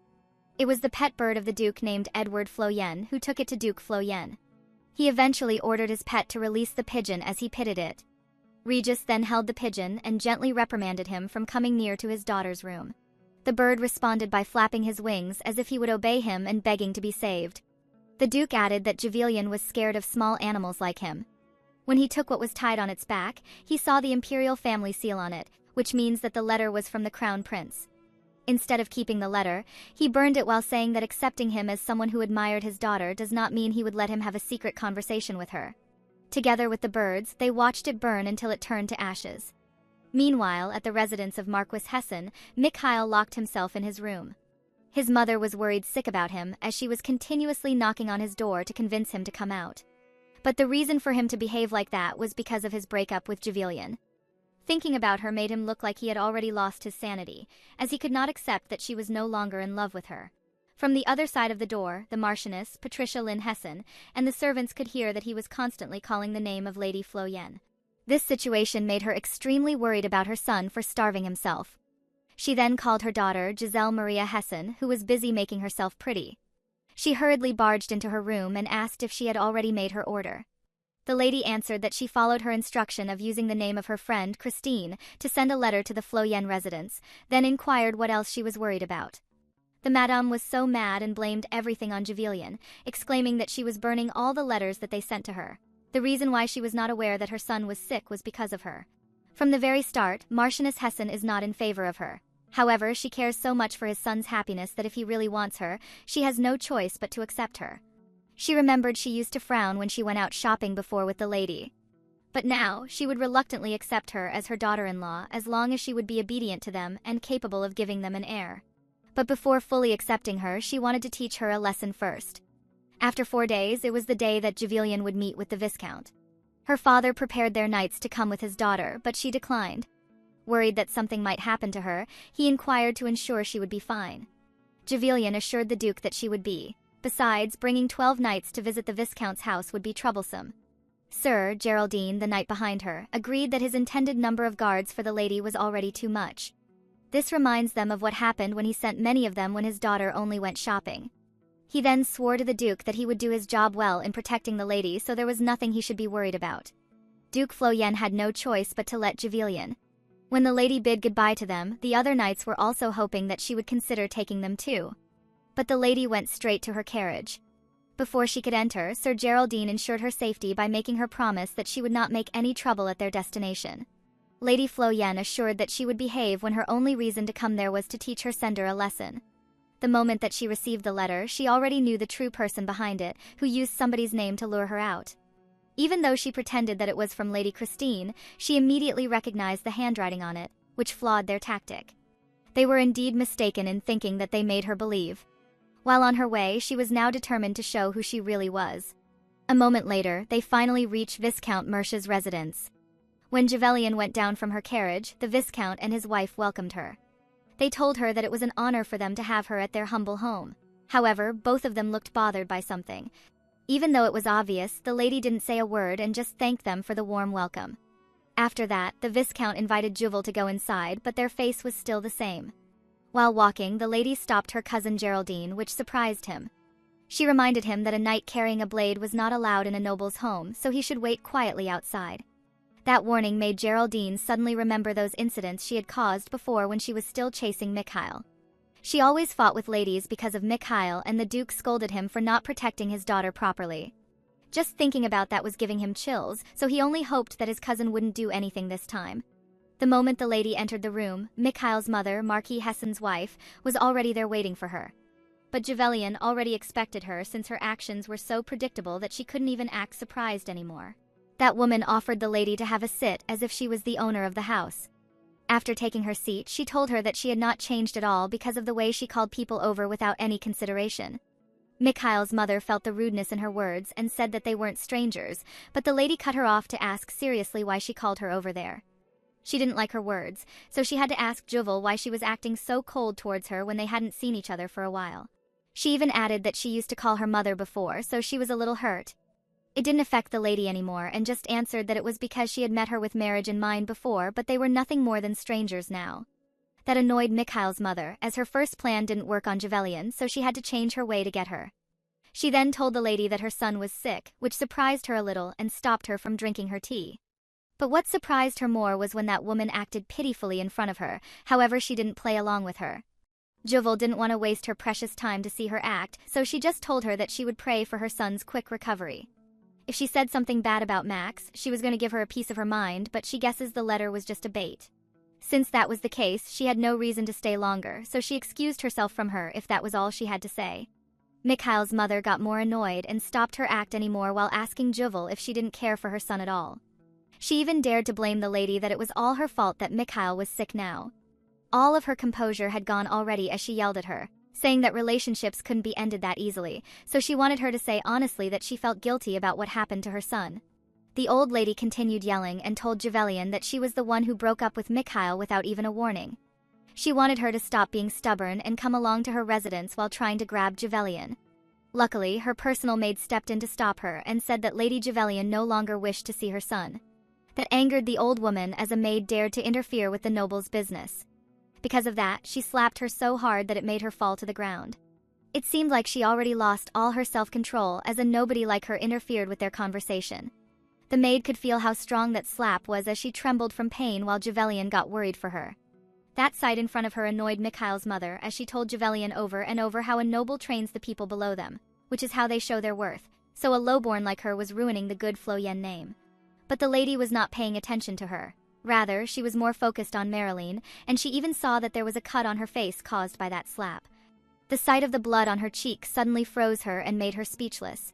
It was the pet bird of the Duke named Edward Floyen who took it to Duke Floyen. He eventually ordered his pet to release the pigeon as he pitted it. Regis then held the pigeon and gently reprimanded him from coming near to his daughter's room. The bird responded by flapping his wings as if he would obey him and begging to be saved. The Duke added that Javelian was scared of small animals like him. When he took what was tied on its back, he saw the imperial family seal on it, which means that the letter was from the crown prince. Instead of keeping the letter, he burned it while saying that accepting him as someone who admired his daughter does not mean he would let him have a secret conversation with her. Together with the birds, they watched it burn until it turned to ashes. Meanwhile, at the residence of Marquis Hessen, Mikhail locked himself in his room. His mother was worried sick about him as she was continuously knocking on his door to convince him to come out. But the reason for him to behave like that was because of his breakup with Javelian. Thinking about her made him look like he had already lost his sanity, as he could not accept that she was no longer in love with her. From the other side of the door, the Marchioness, Patricia Lynn Hessen, and the servants could hear that he was constantly calling the name of Lady Floyen. This situation made her extremely worried about her son for starving himself. She then called her daughter, Giselle Maria Hessen, who was busy making herself pretty. She hurriedly barged into her room and asked if she had already made her order. The lady answered that she followed her instruction of using the name of her friend, Christine, to send a letter to the Floyen residence, then inquired what else she was worried about. The madame was so mad and blamed everything on Javelian, exclaiming that she was burning all the letters that they sent to her. The reason why she was not aware that her son was sick was because of her. From the very start, Marchioness Hessen is not in favor of her. However, she cares so much for his son's happiness that if he really wants her, she has no choice but to accept her. She remembered she used to frown when she went out shopping before with the lady. But now, she would reluctantly accept her as her daughter-in-law as long as she would be obedient to them and capable of giving them an heir. But before fully accepting her, she wanted to teach her a lesson first. After 4 days, it was the day that Javelian would meet with the Viscount. Her father prepared their knights to come with his daughter, but she declined. Worried that something might happen to her, he inquired to ensure she would be fine. Javelian assured the Duke that she would be. Besides, bringing 12 knights to visit the Viscount's house would be troublesome. Sir Geraldine, the knight behind her, agreed that his intended number of guards for the lady was already too much. This reminds them of what happened when he sent many of them when his daughter only went shopping. He then swore to the Duke that he would do his job well in protecting the lady, so there was nothing he should be worried about. Duke Floyen had no choice but to let Javelian. When the lady bid goodbye to them, the other knights were also hoping that she would consider taking them too. But the lady went straight to her carriage. Before she could enter, Sir Geraldine ensured her safety by making her promise that she would not make any trouble at their destination. Lady Floyen assured that she would behave when her only reason to come there was to teach her sender a lesson. The moment that she received the letter, she already knew the true person behind it, who used somebody's name to lure her out. Even though she pretended that it was from Lady Christine, she immediately recognized the handwriting on it, which flawed their tactic. They were indeed mistaken in thinking that they made her believe. While on her way, she was now determined to show who she really was. A moment later, they finally reached Viscount Mercia's residence. When Javelian went down from her carriage, the Viscount and his wife welcomed her. They told her that it was an honor for them to have her at their humble home. However, both of them looked bothered by something. Even though it was obvious, the lady didn't say a word and just thanked them for the warm welcome. After that, the Viscount invited Juval to go inside, but their face was still the same. While walking, the lady stopped her cousin Geraldine, which surprised him. She reminded him that a knight carrying a blade was not allowed in a noble's home, so he should wait quietly outside. That warning made Geraldine suddenly remember those incidents she had caused before when she was still chasing Mikhail. She always fought with ladies because of Mikhail, and the Duke scolded him for not protecting his daughter properly. Just thinking about that was giving him chills, so he only hoped that his cousin wouldn't do anything this time. The moment the lady entered the room, Mikhail's mother, Marquis Hessen's wife, was already there waiting for her. But Javelian already expected her since her actions were so predictable that she couldn't even act surprised anymore. That woman offered the lady to have a sit as if she was the owner of the house. After taking her seat, she told her that she had not changed at all because of the way she called people over without any consideration. Mikhail's mother felt the rudeness in her words and said that they weren't strangers, but the lady cut her off to ask seriously why she called her over there. She didn't like her words, so she had to ask Juval why she was acting so cold towards her when they hadn't seen each other for a while. She even added that she used to call her mother before, so she was a little hurt. It didn't affect the lady anymore and just answered that it was because she had met her with marriage in mind before, but they were nothing more than strangers now. That annoyed Mikhail's mother, as her first plan didn't work on Javelian, so she had to change her way to get her. She then told the lady that her son was sick, which surprised her a little and stopped her from drinking her tea. But what surprised her more was when that woman acted pitifully in front of her, however she didn't play along with her. Juval didn't want to waste her precious time to see her act, so she just told her that she would pray for her son's quick recovery. If she said something bad about Max, she was going to give her a piece of her mind, but she guesses the letter was just a bait. Since that was the case, she had no reason to stay longer, so she excused herself from her if that was all she had to say. Mikhail's mother got more annoyed and stopped her act anymore while asking Juval if she didn't care for her son at all. She even dared to blame the lady that it was all her fault that Mikhail was sick now. All of her composure had gone already as she yelled at her, saying that relationships couldn't be ended that easily, so she wanted her to say honestly that she felt guilty about what happened to her son. The old lady continued yelling and told Javelian that she was the one who broke up with Mikhail without even a warning. She wanted her to stop being stubborn and come along to her residence while trying to grab Javelian. Luckily, her personal maid stepped in to stop her and said that Lady Javelian no longer wished to see her son. That angered the old woman as a maid dared to interfere with the noble's business. Because of that, she slapped her so hard that it made her fall to the ground. It seemed like she already lost all her self-control as a nobody like her interfered with their conversation. The maid could feel how strong that slap was as she trembled from pain while Javelian got worried for her. That sight in front of her annoyed Mikhail's mother as she told Javelian over and over how a noble trains the people below them, which is how they show their worth, so a lowborn like her was ruining the good Floyen name. But the lady was not paying attention to her. Rather, she was more focused on Marilyn, and she even saw that there was a cut on her face caused by that slap. The sight of the blood on her cheek suddenly froze her and made her speechless.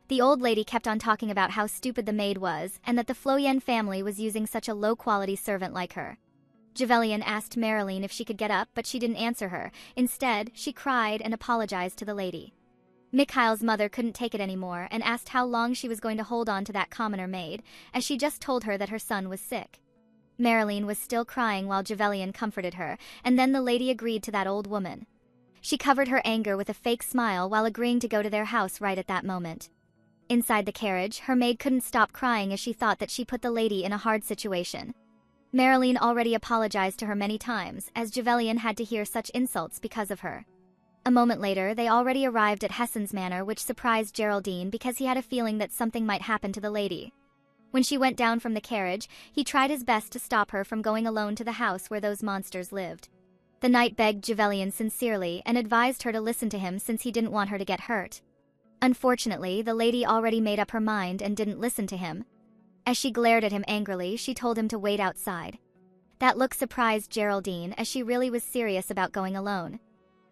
The old lady kept on talking about how stupid the maid was and that the Floyen family was using such a low-quality servant like her. Javelian asked Marilyn if she could get up, but she didn't answer her. Instead, she cried and apologized to the lady. Mikhail's mother couldn't take it anymore and asked how long she was going to hold on to that commoner maid, as she just told her that her son was sick. Marilyn was still crying while Javelian comforted her, and then the lady agreed to that old woman. She covered her anger with a fake smile while agreeing to go to their house right at that moment. Inside the carriage, her maid couldn't stop crying as she thought that she put the lady in a hard situation. Marilyn already apologized to her many times, as Javelian had to hear such insults because of her. A moment later, they already arrived at Hessen's manor, which surprised Geraldine because he had a feeling that something might happen to the lady. When she went down from the carriage, he tried his best to stop her from going alone to the house where those monsters lived. The knight begged Javelian sincerely and advised her to listen to him since he didn't want her to get hurt. Unfortunately, the lady already made up her mind and didn't listen to him. As she glared at him angrily, she told him to wait outside. That look surprised Geraldine, as she really was serious about going alone.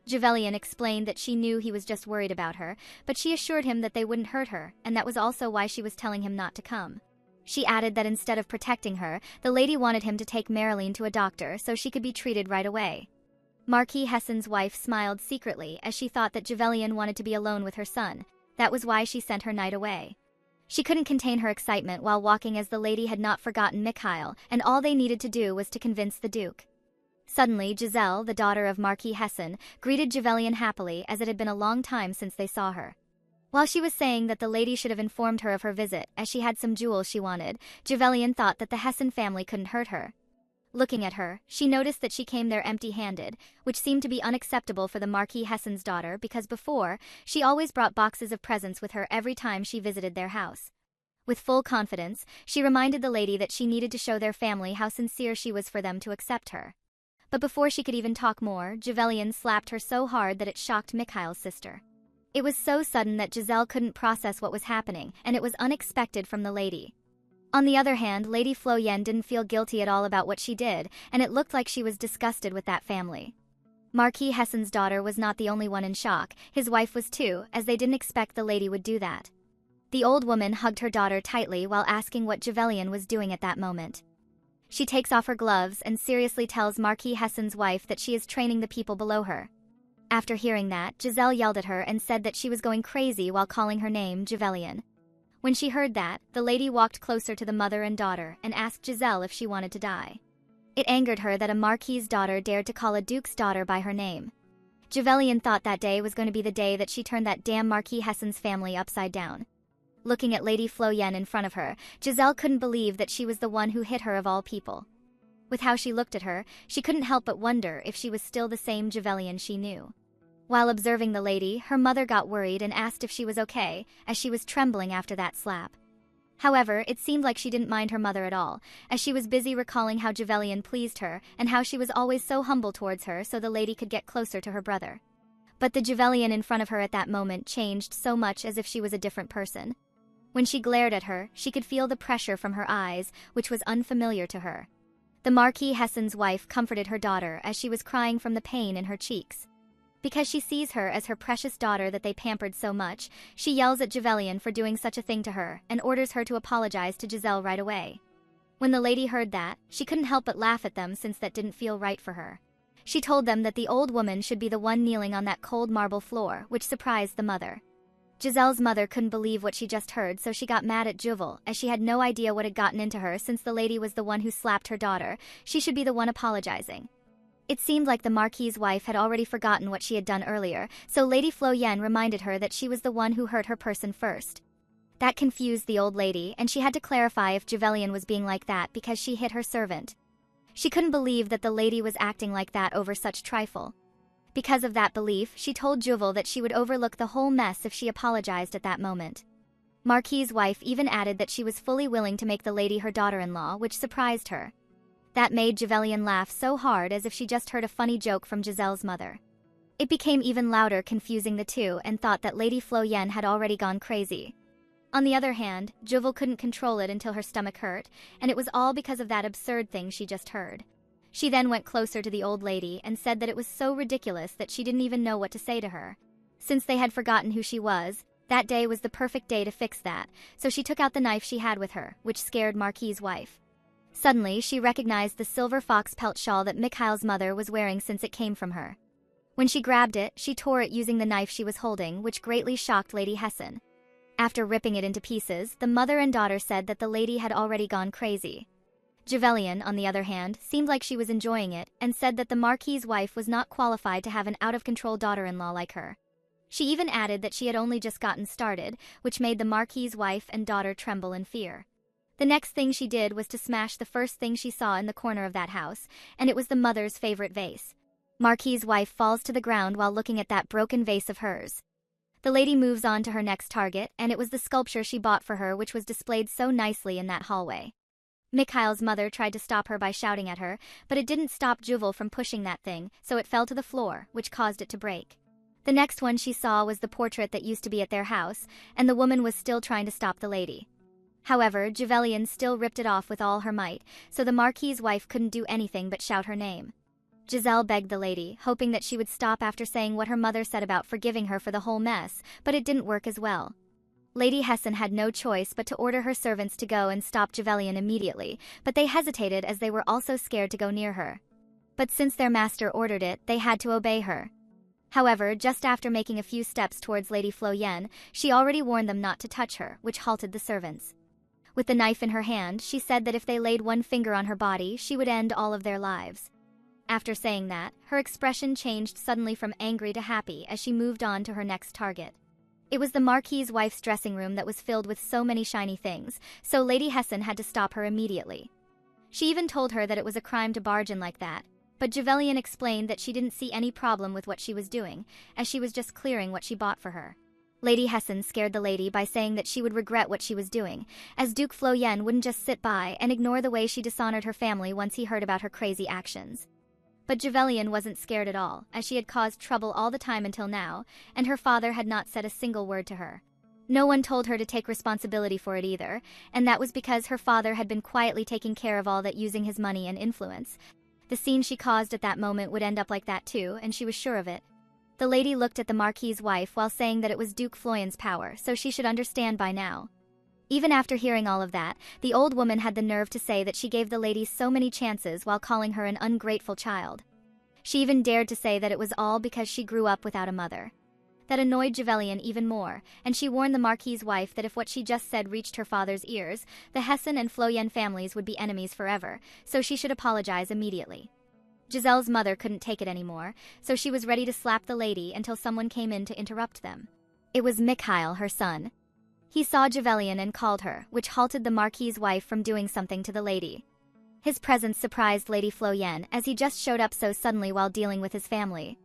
Javelian explained that she knew he was just worried about her, but she assured him that they wouldn't hurt her, and that was also why she was telling him not to come. She added that instead of protecting her, the lady wanted him to take Marilyn to a doctor so she could be treated right away. Marquis Hessen's wife smiled secretly as she thought that Javelian wanted to be alone with her son. That was why she sent her knight away. She couldn't contain her excitement while walking, as the lady had not forgotten Mikhail, and all they needed to do was to convince the Duke. Suddenly, Giselle, the daughter of Marquis Hessen, greeted Javelian happily, as it had been a long time since they saw her. While she was saying that the lady should have informed her of her visit, as she had some jewels she wanted, Javelian thought that the Hessen family couldn't hurt her. Looking at her, she noticed that she came there empty-handed, which seemed to be unacceptable for the Marquis Hessen's daughter because before, she always brought boxes of presents with her every time she visited their house. With full confidence, she reminded the lady that she needed to show their family how sincere she was for them to accept her. But before she could even talk more, Javelian slapped her so hard that it shocked Mikhail's sister. It was so sudden that Giselle couldn't process what was happening, and it was unexpected from the lady. On the other hand, Lady Floyen didn't feel guilty at all about what she did, and it looked like she was disgusted with that family. Marquis Hessen's daughter was not the only one in shock, his wife was too, as they didn't expect the lady would do that. The old woman hugged her daughter tightly while asking what Javelian was doing at that moment. She takes off her gloves and seriously tells Marquis Hessen's wife that she is training the people below her. After hearing that, Giselle yelled at her and said that she was going crazy while calling her name Javelian. When she heard that, the lady walked closer to the mother and daughter and asked Giselle if she wanted to die. It angered her that a marquis's daughter dared to call a duke's daughter by her name. Javelian thought that day was going to be the day that she turned that damn Marquis Hessen's family upside down. Looking at Lady Floyen in front of her, Giselle couldn't believe that she was the one who hit her of all people. With how she looked at her, she couldn't help but wonder if she was still the same Javelian she knew. While observing the lady, her mother got worried and asked if she was okay, as she was trembling after that slap. However, it seemed like she didn't mind her mother at all, as she was busy recalling how Javelian pleased her and how she was always so humble towards her so the lady could get closer to her brother. But the Javelian in front of her at that moment changed so much, as if she was a different person. When she glared at her, she could feel the pressure from her eyes, which was unfamiliar to her. The Marquis Hessen's wife comforted her daughter as she was crying from the pain in her cheeks. Because she sees her as her precious daughter that they pampered so much, she yells at Javelian for doing such a thing to her and orders her to apologize to Giselle right away. When the lady heard that, she couldn't help but laugh at them since that didn't feel right for her. She told them that the old woman should be the one kneeling on that cold marble floor, which surprised the mother. Giselle's mother couldn't believe what she just heard, so she got mad at Juval, as she had no idea what had gotten into her since the lady was the one who slapped her daughter. She should be the one apologizing. It seemed like the Marquis's wife had already forgotten what she had done earlier, so Lady Floyen reminded her that she was the one who hurt her person first. That confused the old lady, and she had to clarify if Javelian was being like that because she hit her servant. She couldn't believe that the lady was acting like that over such trifle. Because of that belief, she told Juval that she would overlook the whole mess if she apologized at that moment. Marquis's wife even added that she was fully willing to make the lady her daughter-in-law, which surprised her. That made Javelian laugh so hard, as if she just heard a funny joke from Giselle's mother. It became even louder, confusing the two, and thought that Lady Floyen had already gone crazy. On the other hand, Juval couldn't control it until her stomach hurt, and it was all because of that absurd thing she just heard. She then went closer to the old lady and said that it was so ridiculous that she didn't even know what to say to her. Since they had forgotten who she was, That day was the perfect day to fix that, so she took out the knife she had with her, which scared Marquis's wife. Suddenly, she recognized the silver fox pelt shawl that Mikhail's mother was wearing since it came from her. When she grabbed it, she tore it using the knife she was holding, which greatly shocked Lady Hessen. After ripping it into pieces, the mother and daughter said that the lady had already gone crazy. Jevelian, on the other hand, seemed like she was enjoying it, and said that the Marquis's wife was not qualified to have an out-of-control daughter-in-law like her. She even added that she had only just gotten started, which made the Marquis's wife and daughter tremble in fear. The next thing she did was to smash the first thing she saw in the corner of that house, and it was the mother's favorite vase. Marquis's wife falls to the ground while looking at that broken vase of hers. The lady moves on to her next target, and it was the sculpture she bought for her, which was displayed so nicely in that hallway. Mikhail's mother tried to stop her by shouting at her, but it didn't stop Juval from pushing that thing, so it fell to the floor, which caused it to break. The next one she saw was the portrait that used to be at their house, and the woman was still trying to stop the lady. However, Jevelian still ripped it off with all her might, so the Marquis's wife couldn't do anything but shout her name. Giselle begged the lady, hoping that she would stop after saying what her mother said about forgiving her for the whole mess, but it didn't work as well. Lady Hessen had no choice but to order her servants to go and stop Jevelian immediately, but they hesitated as they were also scared to go near her. But since their master ordered it, they had to obey her. However, just after making a few steps towards Lady Floyen, she already warned them not to touch her, which halted the servants. With the knife in her hand, she said that if they laid one finger on her body, she would end all of their lives. After saying that, her expression changed suddenly from angry to happy as she moved on to her next target. It was the Marquis's wife's dressing room that was filled with so many shiny things, so Lady Hessen had to stop her immediately. She even told her that it was a crime to barge in like that, but Jevelian explained that she didn't see any problem with what she was doing, as she was just clearing what she bought for her. Lady Hessen scared the lady by saying that she would regret what she was doing, as Duke Floyen wouldn't just sit by and ignore the way she dishonored her family once he heard about her crazy actions. But Jevelian wasn't scared at all, as she had caused trouble all the time until now, and her father had not said a single word to her. No one told her to take responsibility for it either, and that was because her father had been quietly taking care of all that using his money and influence. The scene she caused at that moment would end up like that too, and she was sure of it. The lady looked at the Marquis's wife while saying that it was Duke Floyen's power, so she should understand by now. Even after hearing all of that, the old woman had the nerve to say that she gave the lady so many chances while calling her an ungrateful child. She even dared to say that it was all because she grew up without a mother. That annoyed Jevelian even more, and she warned the Marquis's wife that if what she just said reached her father's ears, the Hessen and Floyen families would be enemies forever, so she should apologize immediately. Giselle's mother couldn't take it anymore, so she was ready to slap the lady until someone came in to interrupt them. It was Mikhail, her son. He saw Jevelian and called her, which halted the Marquis's wife from doing something to the lady. His presence surprised Lady Floyen, as he just showed up so suddenly while dealing with his family.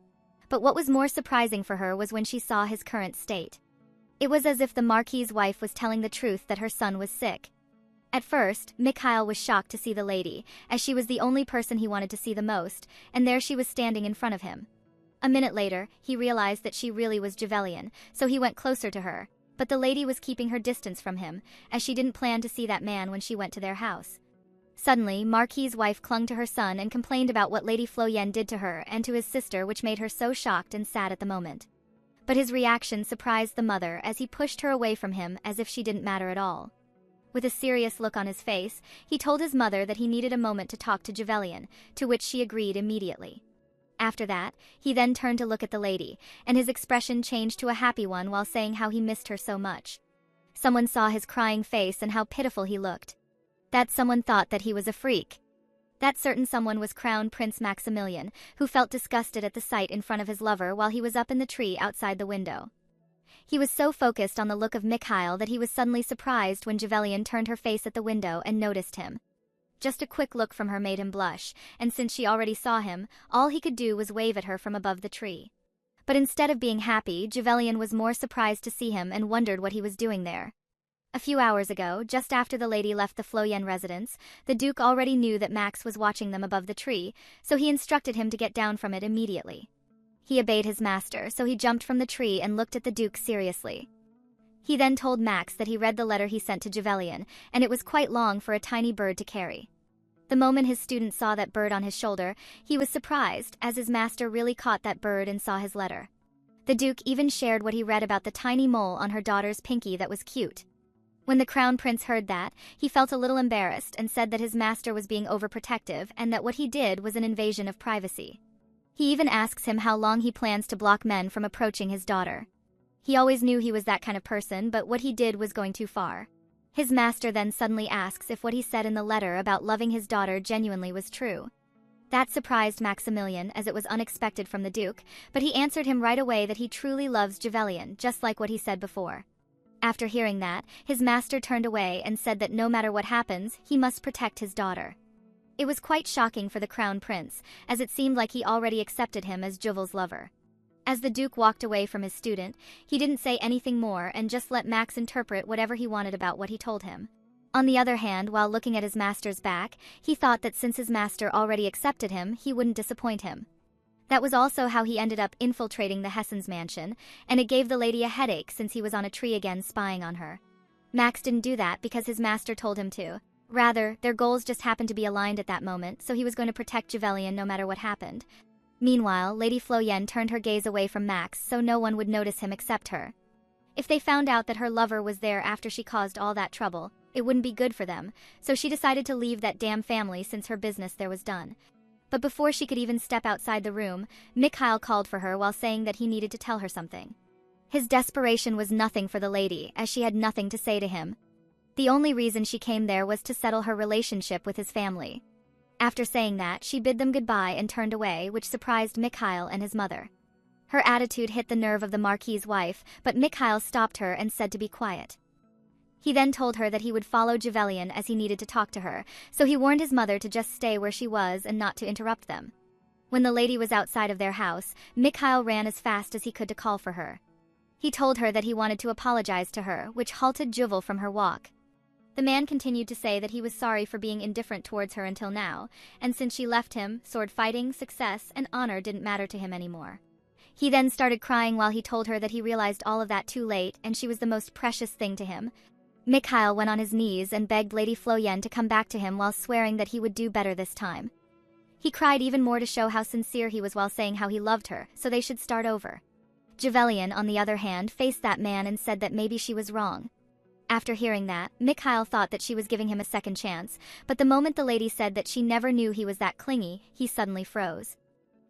But what was more surprising for her was when she saw his current state. It was as if the Marquis's wife was telling the truth that her son was sick. At first, Mikhail was shocked to see the lady, as she was the only person he wanted to see the most, and there she was standing in front of him. A minute later, he realized that she really was Jevelian, so he went closer to her. But the lady was keeping her distance from him, as she didn't plan to see that man when she went to their house. Suddenly, Marquis's wife clung to her son and complained about what Lady Floyen did to her and to his sister, which made her so shocked and sad at the moment. But his reaction surprised the mother as he pushed her away from him as if she didn't matter at all. With a serious look on his face, he told his mother that he needed a moment to talk to Jevelian, to which she agreed immediately. After that, he then turned to look at the lady, and his expression changed to a happy one while saying how he missed her so much. Someone saw his crying face and how pitiful he looked. That someone thought that he was a freak. That certain someone was Crown Prince Maximilian, who felt disgusted at the sight in front of his lover while he was up in the tree outside the window. He was so focused on the look of Mikhail that he was suddenly surprised when Jevelian turned her face at the window and noticed him. Just a quick look from her made him blush, and since she already saw him, all he could do was wave at her from above the tree. But instead of being happy, Jevelian was more surprised to see him and wondered what he was doing there. A few hours ago, just after the lady left the Floyen residence, the Duke already knew that Max was watching them above the tree, so he instructed him to get down from it immediately. He obeyed his master, so he jumped from the tree and looked at the Duke seriously. He then told Max that he read the letter he sent to Jevelian, and it was quite long for a tiny bird to carry. The moment his student saw that bird on his shoulder, he was surprised, as his master really caught that bird and saw his letter. The Duke even shared what he read about the tiny mole on her daughter's pinky that was cute. When the Crown Prince heard that, he felt a little embarrassed and said that his master was being overprotective and that what he did was an invasion of privacy. He even asks him how long he plans to block men from approaching his daughter. He always knew he was that kind of person, but what he did was going too far. His master then suddenly asks if what he said in the letter about loving his daughter genuinely was true. That surprised Maximilian, as it was unexpected from the Duke, but he answered him right away that he truly loves Javelian, just like what he said before. After hearing that, his master turned away and said that no matter what happens, he must protect his daughter. It was quite shocking for the Crown Prince, as it seemed like he already accepted him as Juval's lover. As the Duke walked away from his student, he didn't say anything more and just let Max interpret whatever he wanted about what he told him. On the other hand, while looking at his master's back, he thought that since his master already accepted him, he wouldn't disappoint him. That was also how he ended up infiltrating the Hessen's mansion, and it gave the lady a headache since he was on a tree again spying on her. Max didn't do that because his master told him to. Rather, their goals just happened to be aligned at that moment, so he was going to protect Javelian no matter what happened. Meanwhile, Lady Floyen turned her gaze away from Max so no one would notice him except her. If they found out that her lover was there after she caused all that trouble, it wouldn't be good for them, so she decided to leave that damn family since her business there was done. But before she could even step outside the room, Mikhail called for her while saying that he needed to tell her something. His desperation was nothing for the lady, as she had nothing to say to him. The only reason she came there was to settle her relationship with his family. After saying that, she bid them goodbye and turned away, which surprised Mikhail and his mother. Her attitude hit the nerve of the Marquis's wife, but Mikhail stopped her and said to be quiet. He then told her that he would follow Javelian as he needed to talk to her, so he warned his mother to just stay where she was and not to interrupt them. When the lady was outside of their house, Mikhail ran as fast as he could to call for her. He told her that he wanted to apologize to her, which halted Juval from her walk. The man continued to say that he was sorry for being indifferent towards her until now, and since she left him, sword fighting, success, and honor didn't matter to him anymore. He then started crying while he told her that he realized all of that too late and she was the most precious thing to him. Mikhail went on his knees and begged Lady Floyen to come back to him while swearing that he would do better this time. He cried even more to show how sincere he was while saying how he loved her, so they should start over. Javelian, on the other hand, faced that man and said that maybe she was wrong. After hearing that, Mikhail thought that she was giving him a second chance, but the moment the lady said that she never knew he was that clingy, he suddenly froze.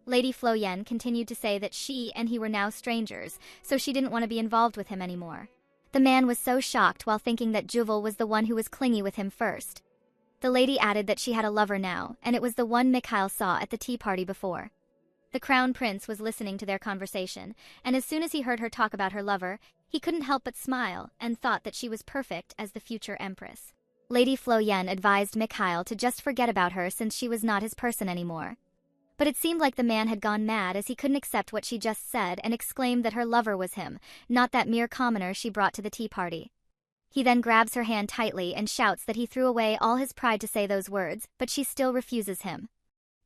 Lady Floyen continued to say that she and he were now strangers, so she didn't want to be involved with him anymore. The man was so shocked while thinking that Juval was the one who was clingy with him first. The lady added that she had a lover now, and it was the one Mikhail saw at the tea party before. The Crown Prince was listening to their conversation, and as soon as he heard her talk about her lover, he couldn't help but smile and thought that she was perfect as the future empress. Lady Floyen advised Mikhail to just forget about her since she was not his person anymore. But it seemed like the man had gone mad as he couldn't accept what she just said and exclaimed that her lover was him, not that mere commoner she brought to the tea party. He then grabs her hand tightly and shouts that he threw away all his pride to say those words, but she still refuses him.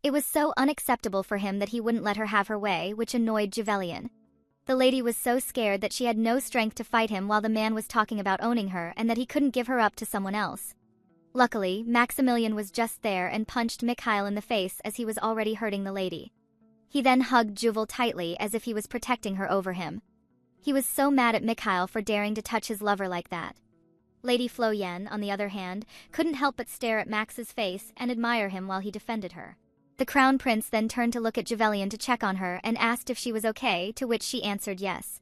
It was so unacceptable for him that he wouldn't let her have her way, which annoyed Javelian. The lady was so scared that she had no strength to fight him while the man was talking about owning her and that he couldn't give her up to someone else. Luckily, Maximilian was just there and punched Mikhail in the face as he was already hurting the lady. He then hugged Juval tightly as if he was protecting her over him. He was so mad at Mikhail for daring to touch his lover like that. Lady Floyen, on the other hand, couldn't help but stare at Max's face and admire him while he defended her. The Crown Prince then turned to look at Javelian to check on her and asked if she was okay, to which she answered yes.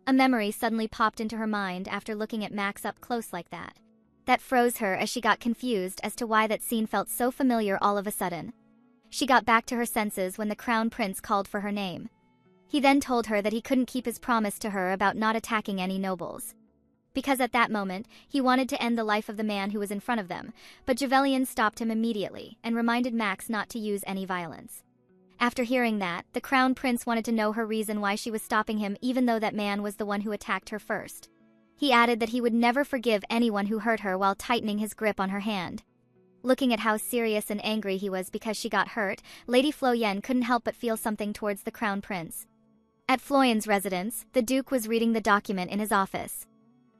A memory suddenly popped into her mind after looking at Max up close like that. That froze her as she got confused as to why that scene felt so familiar all of a sudden. She got back to her senses when the Crown Prince called for her name. He then told her that he couldn't keep his promise to her about not attacking any nobles. Because at that moment, he wanted to end the life of the man who was in front of them, but Javelian stopped him immediately and reminded Max not to use any violence. After hearing that, the Crown Prince wanted to know her reason why she was stopping him even though that man was the one who attacked her first. He added that he would never forgive anyone who hurt her while tightening his grip on her hand. Looking at how serious and angry he was because she got hurt, Lady Floyen couldn't help but feel something towards the Crown Prince. At Floyen's residence, the Duke was reading the document in his office.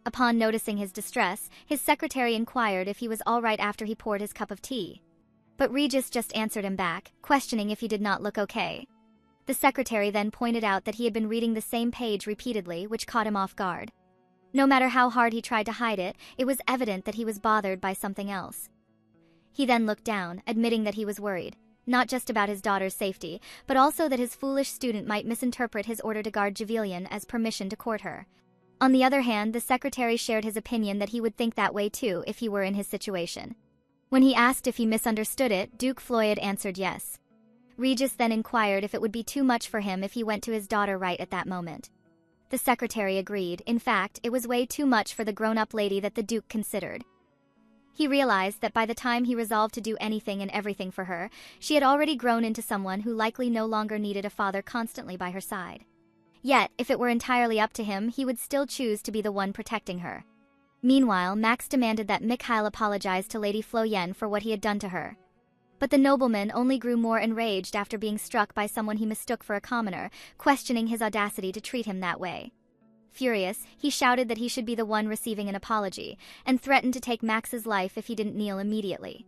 Upon noticing his distress, his secretary inquired if he was all right after he poured his cup of tea. But Regis just answered him back, questioning if he did not look okay. The secretary then pointed out that he had been reading the same page repeatedly, which caught him off guard. No matter how hard he tried to hide it, it was evident that he was bothered by something else. He then looked down, admitting that he was worried, not just about his daughter's safety, but also that his foolish student might misinterpret his order to guard Javilian as permission to court her. On the other hand, the secretary shared his opinion that he would think that way too if he were in his situation. When he asked if he misunderstood it, Duke Floyd answered yes. Regis then inquired if it would be too much for him if he went to his daughter right at that moment. The secretary agreed. In fact, it was way too much for the grown-up lady that the Duke considered. He realized that by the time he resolved to do anything and everything for her, she had already grown into someone who likely no longer needed a father constantly by her side. Yet, if it were entirely up to him, he would still choose to be the one protecting her. Meanwhile, Max demanded that Mikhail apologize to Lady Floyen for what he had done to her. But the nobleman only grew more enraged after being struck by someone he mistook for a commoner, questioning his audacity to treat him that way. Furious, he shouted that he should be the one receiving an apology, and threatened to take Max's life if he didn't kneel immediately.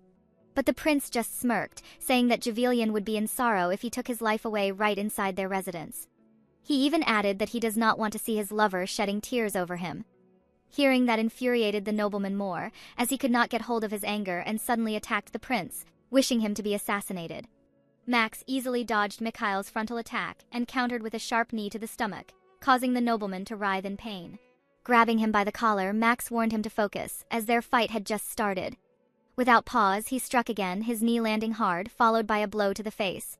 But the prince just smirked, saying that Javilian would be in sorrow if he took his life away right inside their residence. He even added that he does not want to see his lover shedding tears over him. Hearing that infuriated the nobleman more, as he could not get hold of his anger and suddenly attacked the prince, wishing him to be assassinated. Max easily dodged Mikhail's frontal attack and countered with a sharp knee to the stomach, causing the nobleman to writhe in pain. Grabbing him by the collar, Max warned him to focus, as their fight had just started. Without pause, he struck again, his knee landing hard, followed by a blow to the face.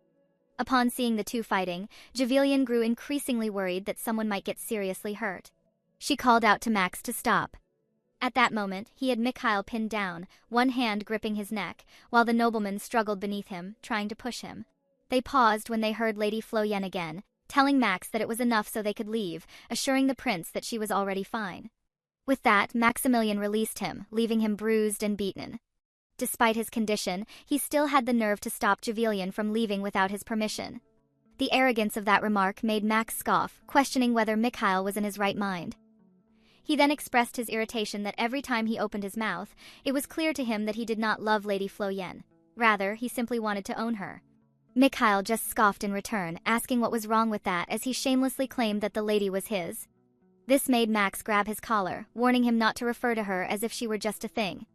Upon seeing the two fighting, Javilian grew increasingly worried that someone might get seriously hurt. She called out to Max to stop. At that moment, he had Mikhail pinned down, one hand gripping his neck, while the nobleman struggled beneath him, trying to push him. They paused when they heard Lady Floyen again, telling Max that it was enough so they could leave, assuring the prince that she was already fine. With that, Maximilian released him, leaving him bruised and beaten. Despite his condition, he still had the nerve to stop Javilian from leaving without his permission. The arrogance of that remark made Max scoff, questioning whether Mikhail was in his right mind. He then expressed his irritation that every time he opened his mouth, it was clear to him that he did not love Lady Floyen. Rather, he simply wanted to own her. Mikhail just scoffed in return, asking what was wrong with that as he shamelessly claimed that the lady was his. This made Max grab his collar, warning him not to refer to her as if she were just a thing.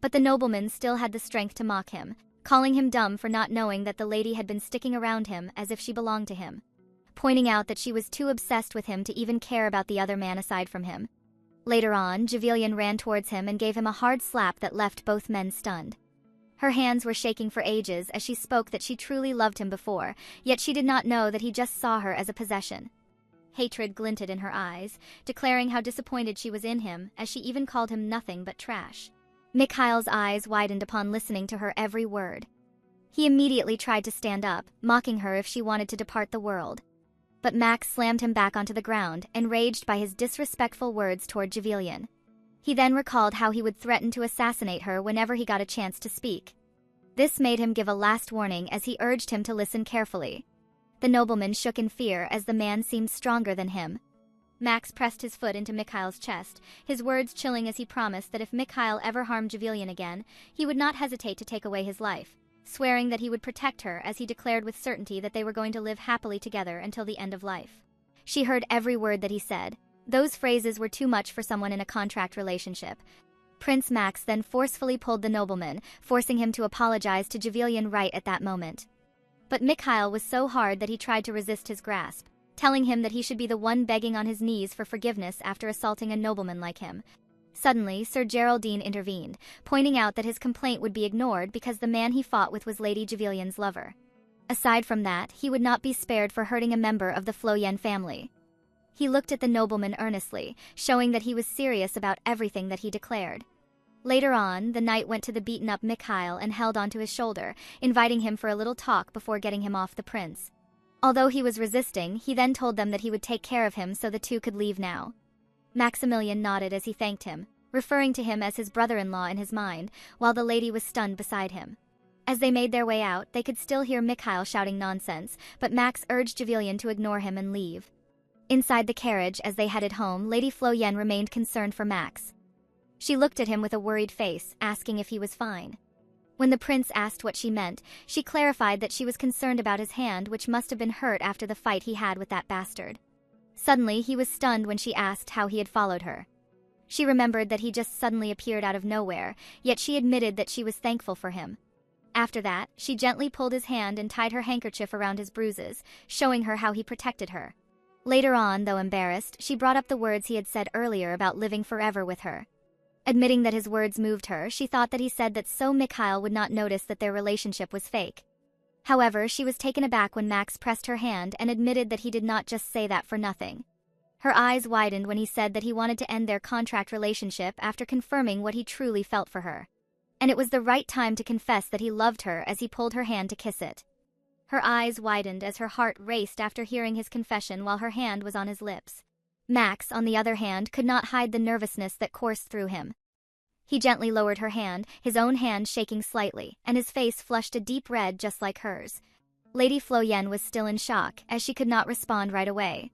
But the nobleman still had the strength to mock him, calling him dumb for not knowing that the lady had been sticking around him as if she belonged to him, pointing out that she was too obsessed with him to even care about the other man aside from him. Later on, Javilian ran towards him and gave him a hard slap that left both men stunned. Her hands were shaking for ages as she spoke that she truly loved him before, yet she did not know that he just saw her as a possession. Hatred glinted in her eyes, declaring how disappointed she was in him, as she even called him nothing but trash. Mikhail's eyes widened upon listening to her every word. He immediately tried to stand up, mocking her if she wanted to depart the world. But Max slammed him back onto the ground, enraged by his disrespectful words toward Javilian. He then recalled how he would threaten to assassinate her whenever he got a chance to speak. This made him give a last warning as he urged him to listen carefully. The nobleman shook in fear as the man seemed stronger than him. Max pressed his foot into Mikhail's chest, his words chilling as he promised that if Mikhail ever harmed Javilian again, he would not hesitate to take away his life, swearing that he would protect her as he declared with certainty that they were going to live happily together until the end of life. She heard every word that he said. Those phrases were too much for someone in a contract relationship. Prince Max then forcefully pulled the nobleman, forcing him to apologize to Javilian right at that moment. But Mikhail was so hard that he tried to resist his grasp, telling him that he should be the one begging on his knees for forgiveness after assaulting a nobleman like him. Suddenly, Sir Geraldine intervened, pointing out that his complaint would be ignored because the man he fought with was Lady Javilian's lover. Aside from that, he would not be spared for hurting a member of the Floyen family. He looked at the nobleman earnestly, showing that he was serious about everything that he declared. Later on, the knight went to the beaten-up Mikhail and held onto his shoulder, inviting him for a little talk before getting him off the prince. Although he was resisting, he then told them that he would take care of him so the two could leave now. Maximilian nodded as he thanked him, referring to him as his brother-in-law in his mind, while the lady was stunned beside him. As they made their way out, they could still hear Mikhail shouting nonsense, but Max urged Javilian to ignore him and leave. Inside the carriage, as they headed home, Lady Floyen remained concerned for Max. She looked at him with a worried face, asking if he was fine. When the prince asked what she meant, she clarified that she was concerned about his hand, which must have been hurt after the fight he had with that bastard. Suddenly, he was stunned when she asked how he had followed her. She remembered that he just suddenly appeared out of nowhere, yet she admitted that she was thankful for him. After that, she gently pulled his hand and tied her handkerchief around his bruises, showing her how he protected her. Later on, though embarrassed, she brought up the words he had said earlier about living forever with her. Admitting that his words moved her, she thought that he said that so Mikhail would not notice that their relationship was fake. However, she was taken aback when Max pressed her hand and admitted that he did not just say that for nothing. Her eyes widened when he said that he wanted to end their contract relationship after confirming what he truly felt for her. And it was the right time to confess that he loved her as he pulled her hand to kiss it. Her eyes widened as her heart raced after hearing his confession while her hand was on his lips. Max, on the other hand, could not hide the nervousness that coursed through him. He gently lowered her hand, his own hand shaking slightly, and his face flushed a deep red just like hers. Lady Floyen was still in shock, as she could not respond right away.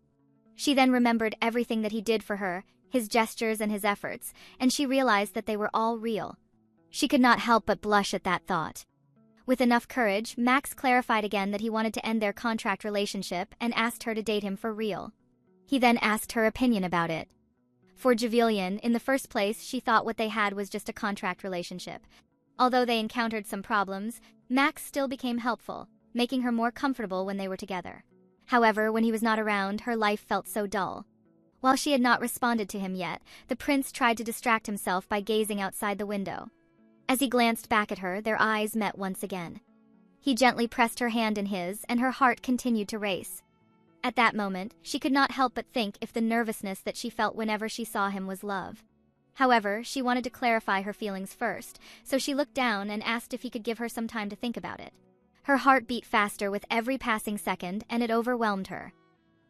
She then remembered everything that he did for her, his gestures and his efforts, and she realized that they were all real. She could not help but blush at that thought. With enough courage, Max clarified again that he wanted to end their contract relationship and asked her to date him for real. He then asked her opinion about it. For Javelian, in the first place, she thought what they had was just a contract relationship. Although they encountered some problems, Max still became helpful, making her more comfortable when they were together. However, when he was not around, her life felt so dull. While she had not responded to him yet, the prince tried to distract himself by gazing outside the window. As he glanced back at her, their eyes met once again. He gently pressed her hand in his, and her heart continued to race. At that moment, she could not help but think if the nervousness that she felt whenever she saw him was love. However, she wanted to clarify her feelings first, so she looked down and asked if he could give her some time to think about it. Her heart beat faster with every passing second, and it overwhelmed her.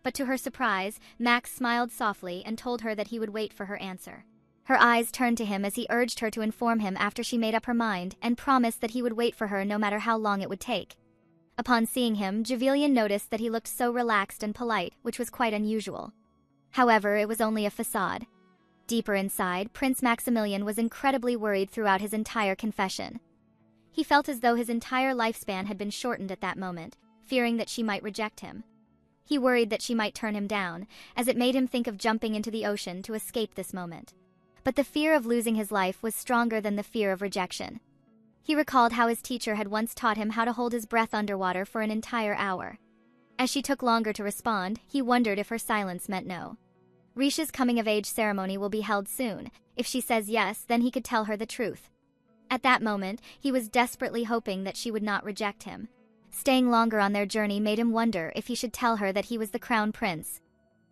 But to her surprise, Max smiled softly and told her that he would wait for her answer. Her eyes turned to him as he urged her to inform him after she made up her mind and promised that he would wait for her no matter how long it would take. Upon seeing him, Javelian noticed that he looked so relaxed and polite, which was quite unusual. However, it was only a facade. Deeper inside, Prince Maximilian was incredibly worried throughout his entire confession. He felt as though his entire lifespan had been shortened at that moment, fearing that she might reject him. He worried that she might turn him down, as it made him think of jumping into the ocean to escape this moment. But the fear of losing his life was stronger than the fear of rejection. He recalled how his teacher had once taught him how to hold his breath underwater for an entire hour. As she took longer to respond, he wondered if her silence meant no. Risha's coming-of-age ceremony will be held soon. If she says yes, then he could tell her the truth. At that moment, he was desperately hoping that she would not reject him. Staying longer on their journey made him wonder if he should tell her that he was the crown prince.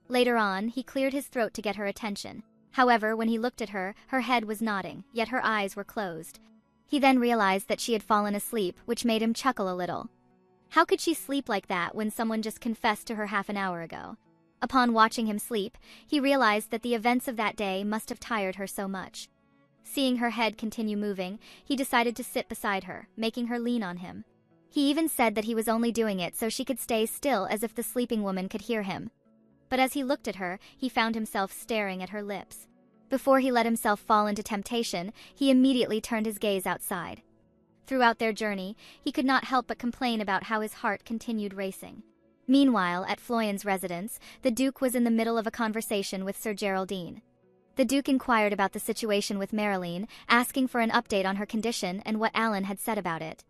Later on, he cleared his throat to get her attention. However, when he looked at her, her head was nodding, yet her eyes were closed. He then realized that she had fallen asleep, which made him chuckle a little. How could she sleep like that when someone just confessed to her half an hour ago? Upon watching him sleep, he realized that the events of that day must have tired her so much. Seeing her head continue moving, he decided to sit beside her, making her lean on him. He even said that he was only doing it so she could stay still, as if the sleeping woman could hear him. But as he looked at her, he found himself staring at her lips. Before he let himself fall into temptation, he immediately turned his gaze outside. Throughout their journey, he could not help but complain about how his heart continued racing. Meanwhile, at Floyen's residence, the Duke was in the middle of a conversation with Sir Geraldine. The Duke inquired about the situation with Marilyn, asking for an update on her condition and what Alan had said about it.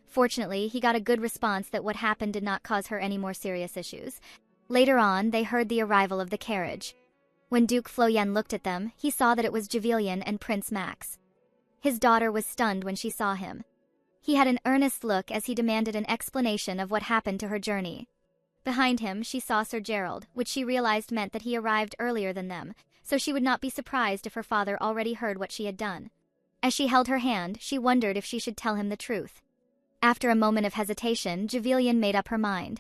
Fortunately, he got a good response that what happened did not cause her any more serious issues. Later on, they heard the arrival of the carriage. When Duke Floyen looked at them, he saw that it was Javelian and Prince Max. His daughter was stunned when she saw him. He had an earnest look as he demanded an explanation of what happened to her journey. Behind him, she saw Sir Gerald, which she realized meant that he arrived earlier than them, so she would not be surprised if her father already heard what she had done. As she held her hand, she wondered if she should tell him the truth. After a moment of hesitation, Javelian made up her mind.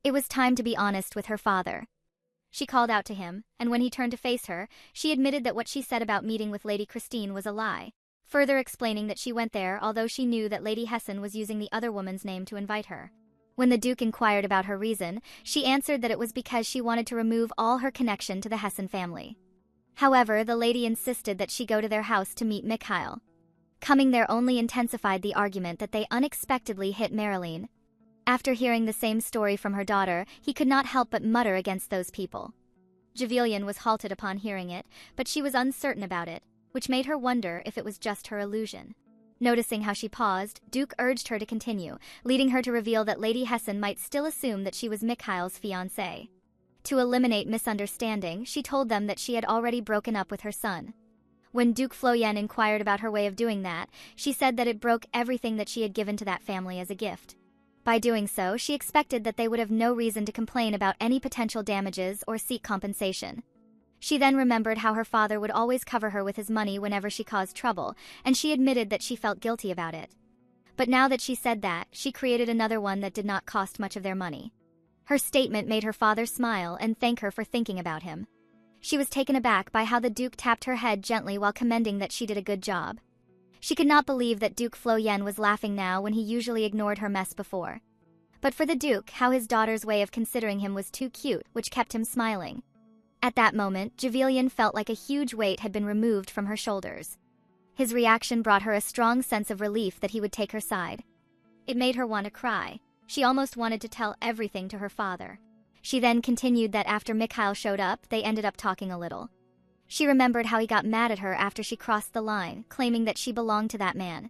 It was time to be honest with her father. She called out to him, and when he turned to face her, she admitted that what she said about meeting with Lady Christine was a lie, further explaining that she went there although she knew that Lady Hessen was using the other woman's name to invite her. When the Duke inquired about her reason, she answered that it was because she wanted to remove all her connection to the Hessen family. However, the lady insisted that she go to their house to meet Mikhail. Coming there only intensified the argument that they unexpectedly hit Marilyn. After hearing the same story from her daughter, he could not help but mutter against those people. Javelian was halted upon hearing it, but she was uncertain about it, which made her wonder if it was just her illusion. Noticing how she paused, Duke urged her to continue, leading her to reveal that Lady Hessen might still assume that she was Mikhail's fiancée. To eliminate misunderstanding, she told them that she had already broken up with her son. When Duke Floyen inquired about her way of doing that, she said that it broke everything that she had given to that family as a gift. By doing so, she expected that they would have no reason to complain about any potential damages or seek compensation. She then remembered how her father would always cover her with his money whenever she caused trouble, and she admitted that she felt guilty about it. But now that she said that, she created another one that did not cost much of their money. Her statement made her father smile and thank her for thinking about him. She was taken aback by how the Duke tapped her head gently while commending that she did a good job. She could not believe that Duke Floyen was laughing now when he usually ignored her mess before. But for the Duke, how his daughter's way of considering him was too cute, which kept him smiling. At that moment, Javelian felt like a huge weight had been removed from her shoulders. His reaction brought her a strong sense of relief that he would take her side. It made her want to cry. She almost wanted to tell everything to her father. She then continued that after Mikhail showed up, they ended up talking a little. She remembered how he got mad at her after she crossed the line, claiming that she belonged to that man.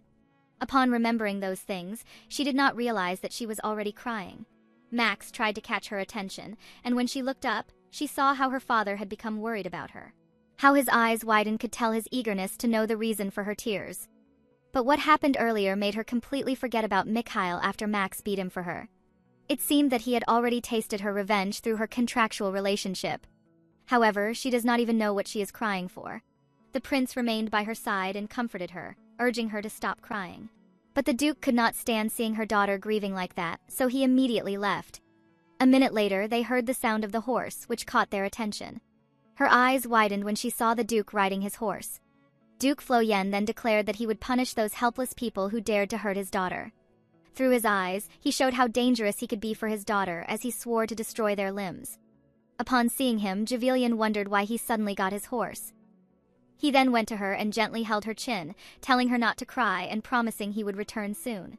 Upon remembering those things, she did not realize that she was already crying. Max tried to catch her attention, and when she looked up, she saw how her father had become worried about her. How his eyes widened could tell his eagerness to know the reason for her tears. But what happened earlier made her completely forget about Mikhail after Max beat him for her. It seemed that he had already tasted her revenge through her contractual relationship. However, she does not even know what she is crying for. The prince remained by her side and comforted her, urging her to stop crying. But the Duke could not stand seeing her daughter grieving like that, so he immediately left. A minute later, they heard the sound of the horse, which caught their attention. Her eyes widened when she saw the Duke riding his horse. Duke Floyen then declared that he would punish those helpless people who dared to hurt his daughter. Through his eyes, he showed how dangerous he could be for his daughter as he swore to destroy their limbs. Upon seeing him, Javelian wondered why he suddenly got his horse. He then went to her and gently held her chin, telling her not to cry and promising he would return soon.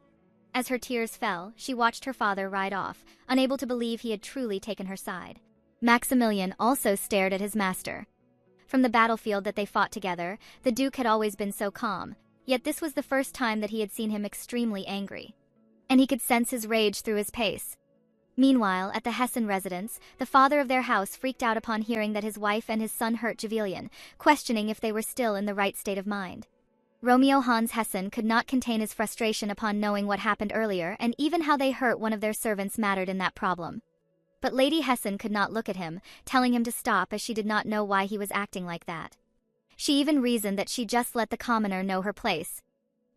As her tears fell, she watched her father ride off, unable to believe he had truly taken her side. Maximilian also stared at his master. From the battlefield that they fought together, the Duke had always been so calm, yet this was the first time that he had seen him extremely angry. And he could sense his rage through his pace. Meanwhile, at the Hessen residence, the father of their house freaked out upon hearing that his wife and his son hurt Javelian, questioning if they were still in the right state of mind. Romeo Hans Hessen could not contain his frustration upon knowing what happened earlier, and even how they hurt one of their servants mattered in that problem. But Lady Hessen could not look at him, telling him to stop as she did not know why he was acting like that. She even reasoned that she just let the commoner know her place.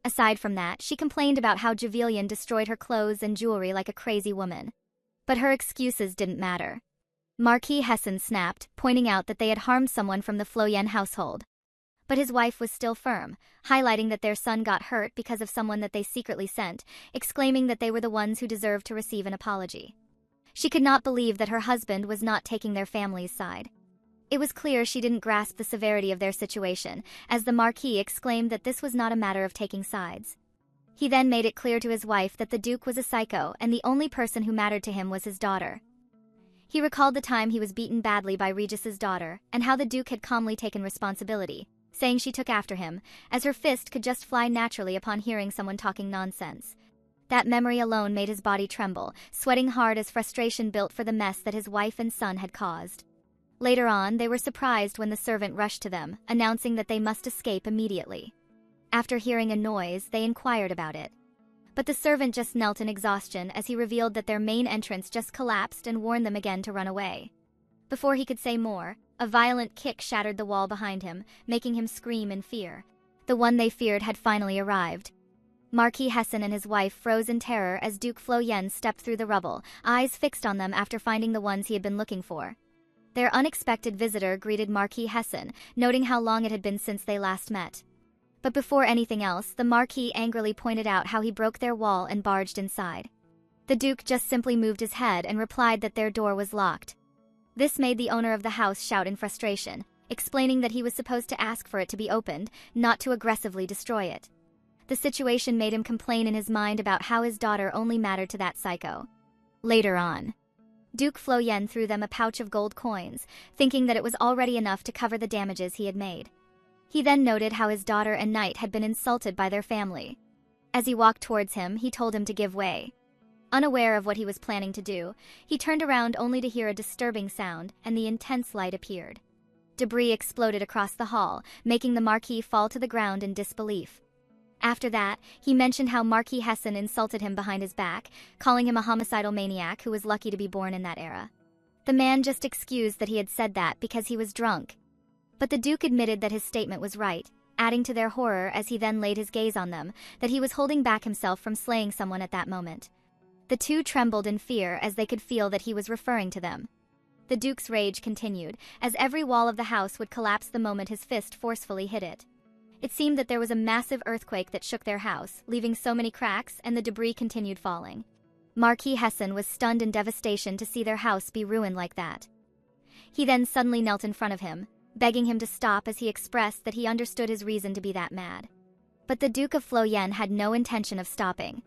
Aside from that, she complained about how Javelian destroyed her clothes and jewelry like a crazy woman. But her excuses didn't matter. Marquis Hessen snapped, pointing out that they had harmed someone from the Floyen household. But his wife was still firm, highlighting that their son got hurt because of someone that they secretly sent, exclaiming that they were the ones who deserved to receive an apology. She could not believe that her husband was not taking their family's side. It was clear she didn't grasp the severity of their situation, as the Marquis exclaimed that this was not a matter of taking sides. He then made it clear to his wife that the Duke was a psycho and the only person who mattered to him was his daughter. He recalled the time he was beaten badly by Regis's daughter, and how the Duke had calmly taken responsibility, saying she took after him, as her fist could just fly naturally upon hearing someone talking nonsense. That memory alone made his body tremble, sweating hard as frustration built for the mess that his wife and son had caused. Later on, they were surprised when the servant rushed to them, announcing that they must escape immediately. After hearing a noise, they inquired about it. But the servant just knelt in exhaustion as he revealed that their main entrance just collapsed and warned them again to run away. Before he could say more, a violent kick shattered the wall behind him, making him scream in fear. The one they feared had finally arrived. Marquis Hessen and his wife froze in terror as Duke Floyen stepped through the rubble, eyes fixed on them after finding the ones he had been looking for. Their unexpected visitor greeted Marquis Hessen, noting how long it had been since they last met. But before anything else, the Marquis angrily pointed out how he broke their wall and barged inside. The Duke just simply moved his head and replied that their door was locked. This made the owner of the house shout in frustration, explaining that he was supposed to ask for it to be opened, not to aggressively destroy it. The situation made him complain in his mind about how his daughter only mattered to that psycho. Later on, Duke Floyen threw them a pouch of gold coins, thinking that it was already enough to cover the damages he had made. He then noted how his daughter and knight had been insulted by their family. As he walked towards him, he told him to give way. Unaware of what he was planning to do, he turned around only to hear a disturbing sound, and the intense light appeared. Debris exploded across the hall, making the Marquis fall to the ground in disbelief. After that, he mentioned how Marquis Hessen insulted him behind his back, calling him a homicidal maniac who was lucky to be born in that era. The man just excused that he had said that because he was drunk. But the Duke admitted that his statement was right, adding to their horror as he then laid his gaze on them, that he was holding back himself from slaying someone at that moment. The two trembled in fear as they could feel that he was referring to them. The Duke's rage continued, as every wall of the house would collapse the moment his fist forcefully hit it. It seemed that there was a massive earthquake that shook their house, leaving so many cracks, and the debris continued falling. Marquis Hessen was stunned in devastation to see their house be ruined like that. He then suddenly knelt in front of him, begging him to stop as he expressed that he understood his reason to be that mad. But the Duke of Floyen had no intention of stopping.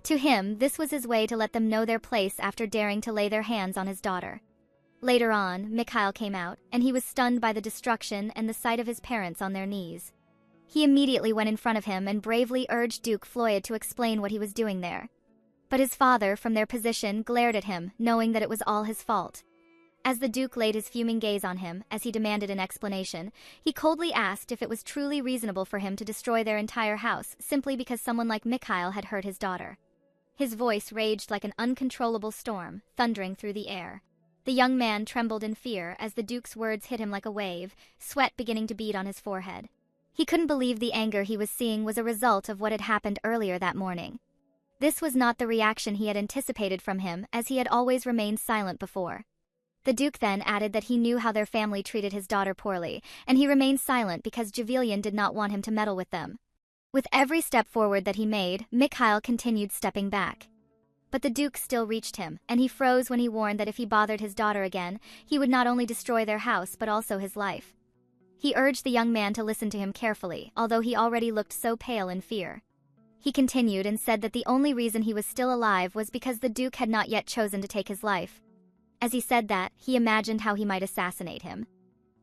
To him, this was his way to let them know their place after daring to lay their hands on his daughter. Later on, Mikhail came out, and he was stunned by the destruction and the sight of his parents on their knees. He immediately went in front of him and bravely urged Duke Floyd to explain what he was doing there. But his father, from their position, glared at him, knowing that it was all his fault. As the Duke laid his fuming gaze on him, as he demanded an explanation, he coldly asked if it was truly reasonable for him to destroy their entire house simply because someone like Mikhail had hurt his daughter. His voice raged like an uncontrollable storm, thundering through the air. The young man trembled in fear as the Duke's words hit him like a wave, sweat beginning to bead on his forehead. He couldn't believe the anger he was seeing was a result of what had happened earlier that morning. This was not the reaction he had anticipated from him, as he had always remained silent before. The Duke then added that he knew how their family treated his daughter poorly, and he remained silent because Javelian did not want him to meddle with them. With every step forward that he made, Mikhail continued stepping back. But the Duke still reached him, and he froze when he warned that if he bothered his daughter again, he would not only destroy their house but also his life. He urged the young man to listen to him carefully, although he already looked so pale in fear. He continued and said that the only reason he was still alive was because the Duke had not yet chosen to take his life. As he said that, he imagined how he might assassinate him.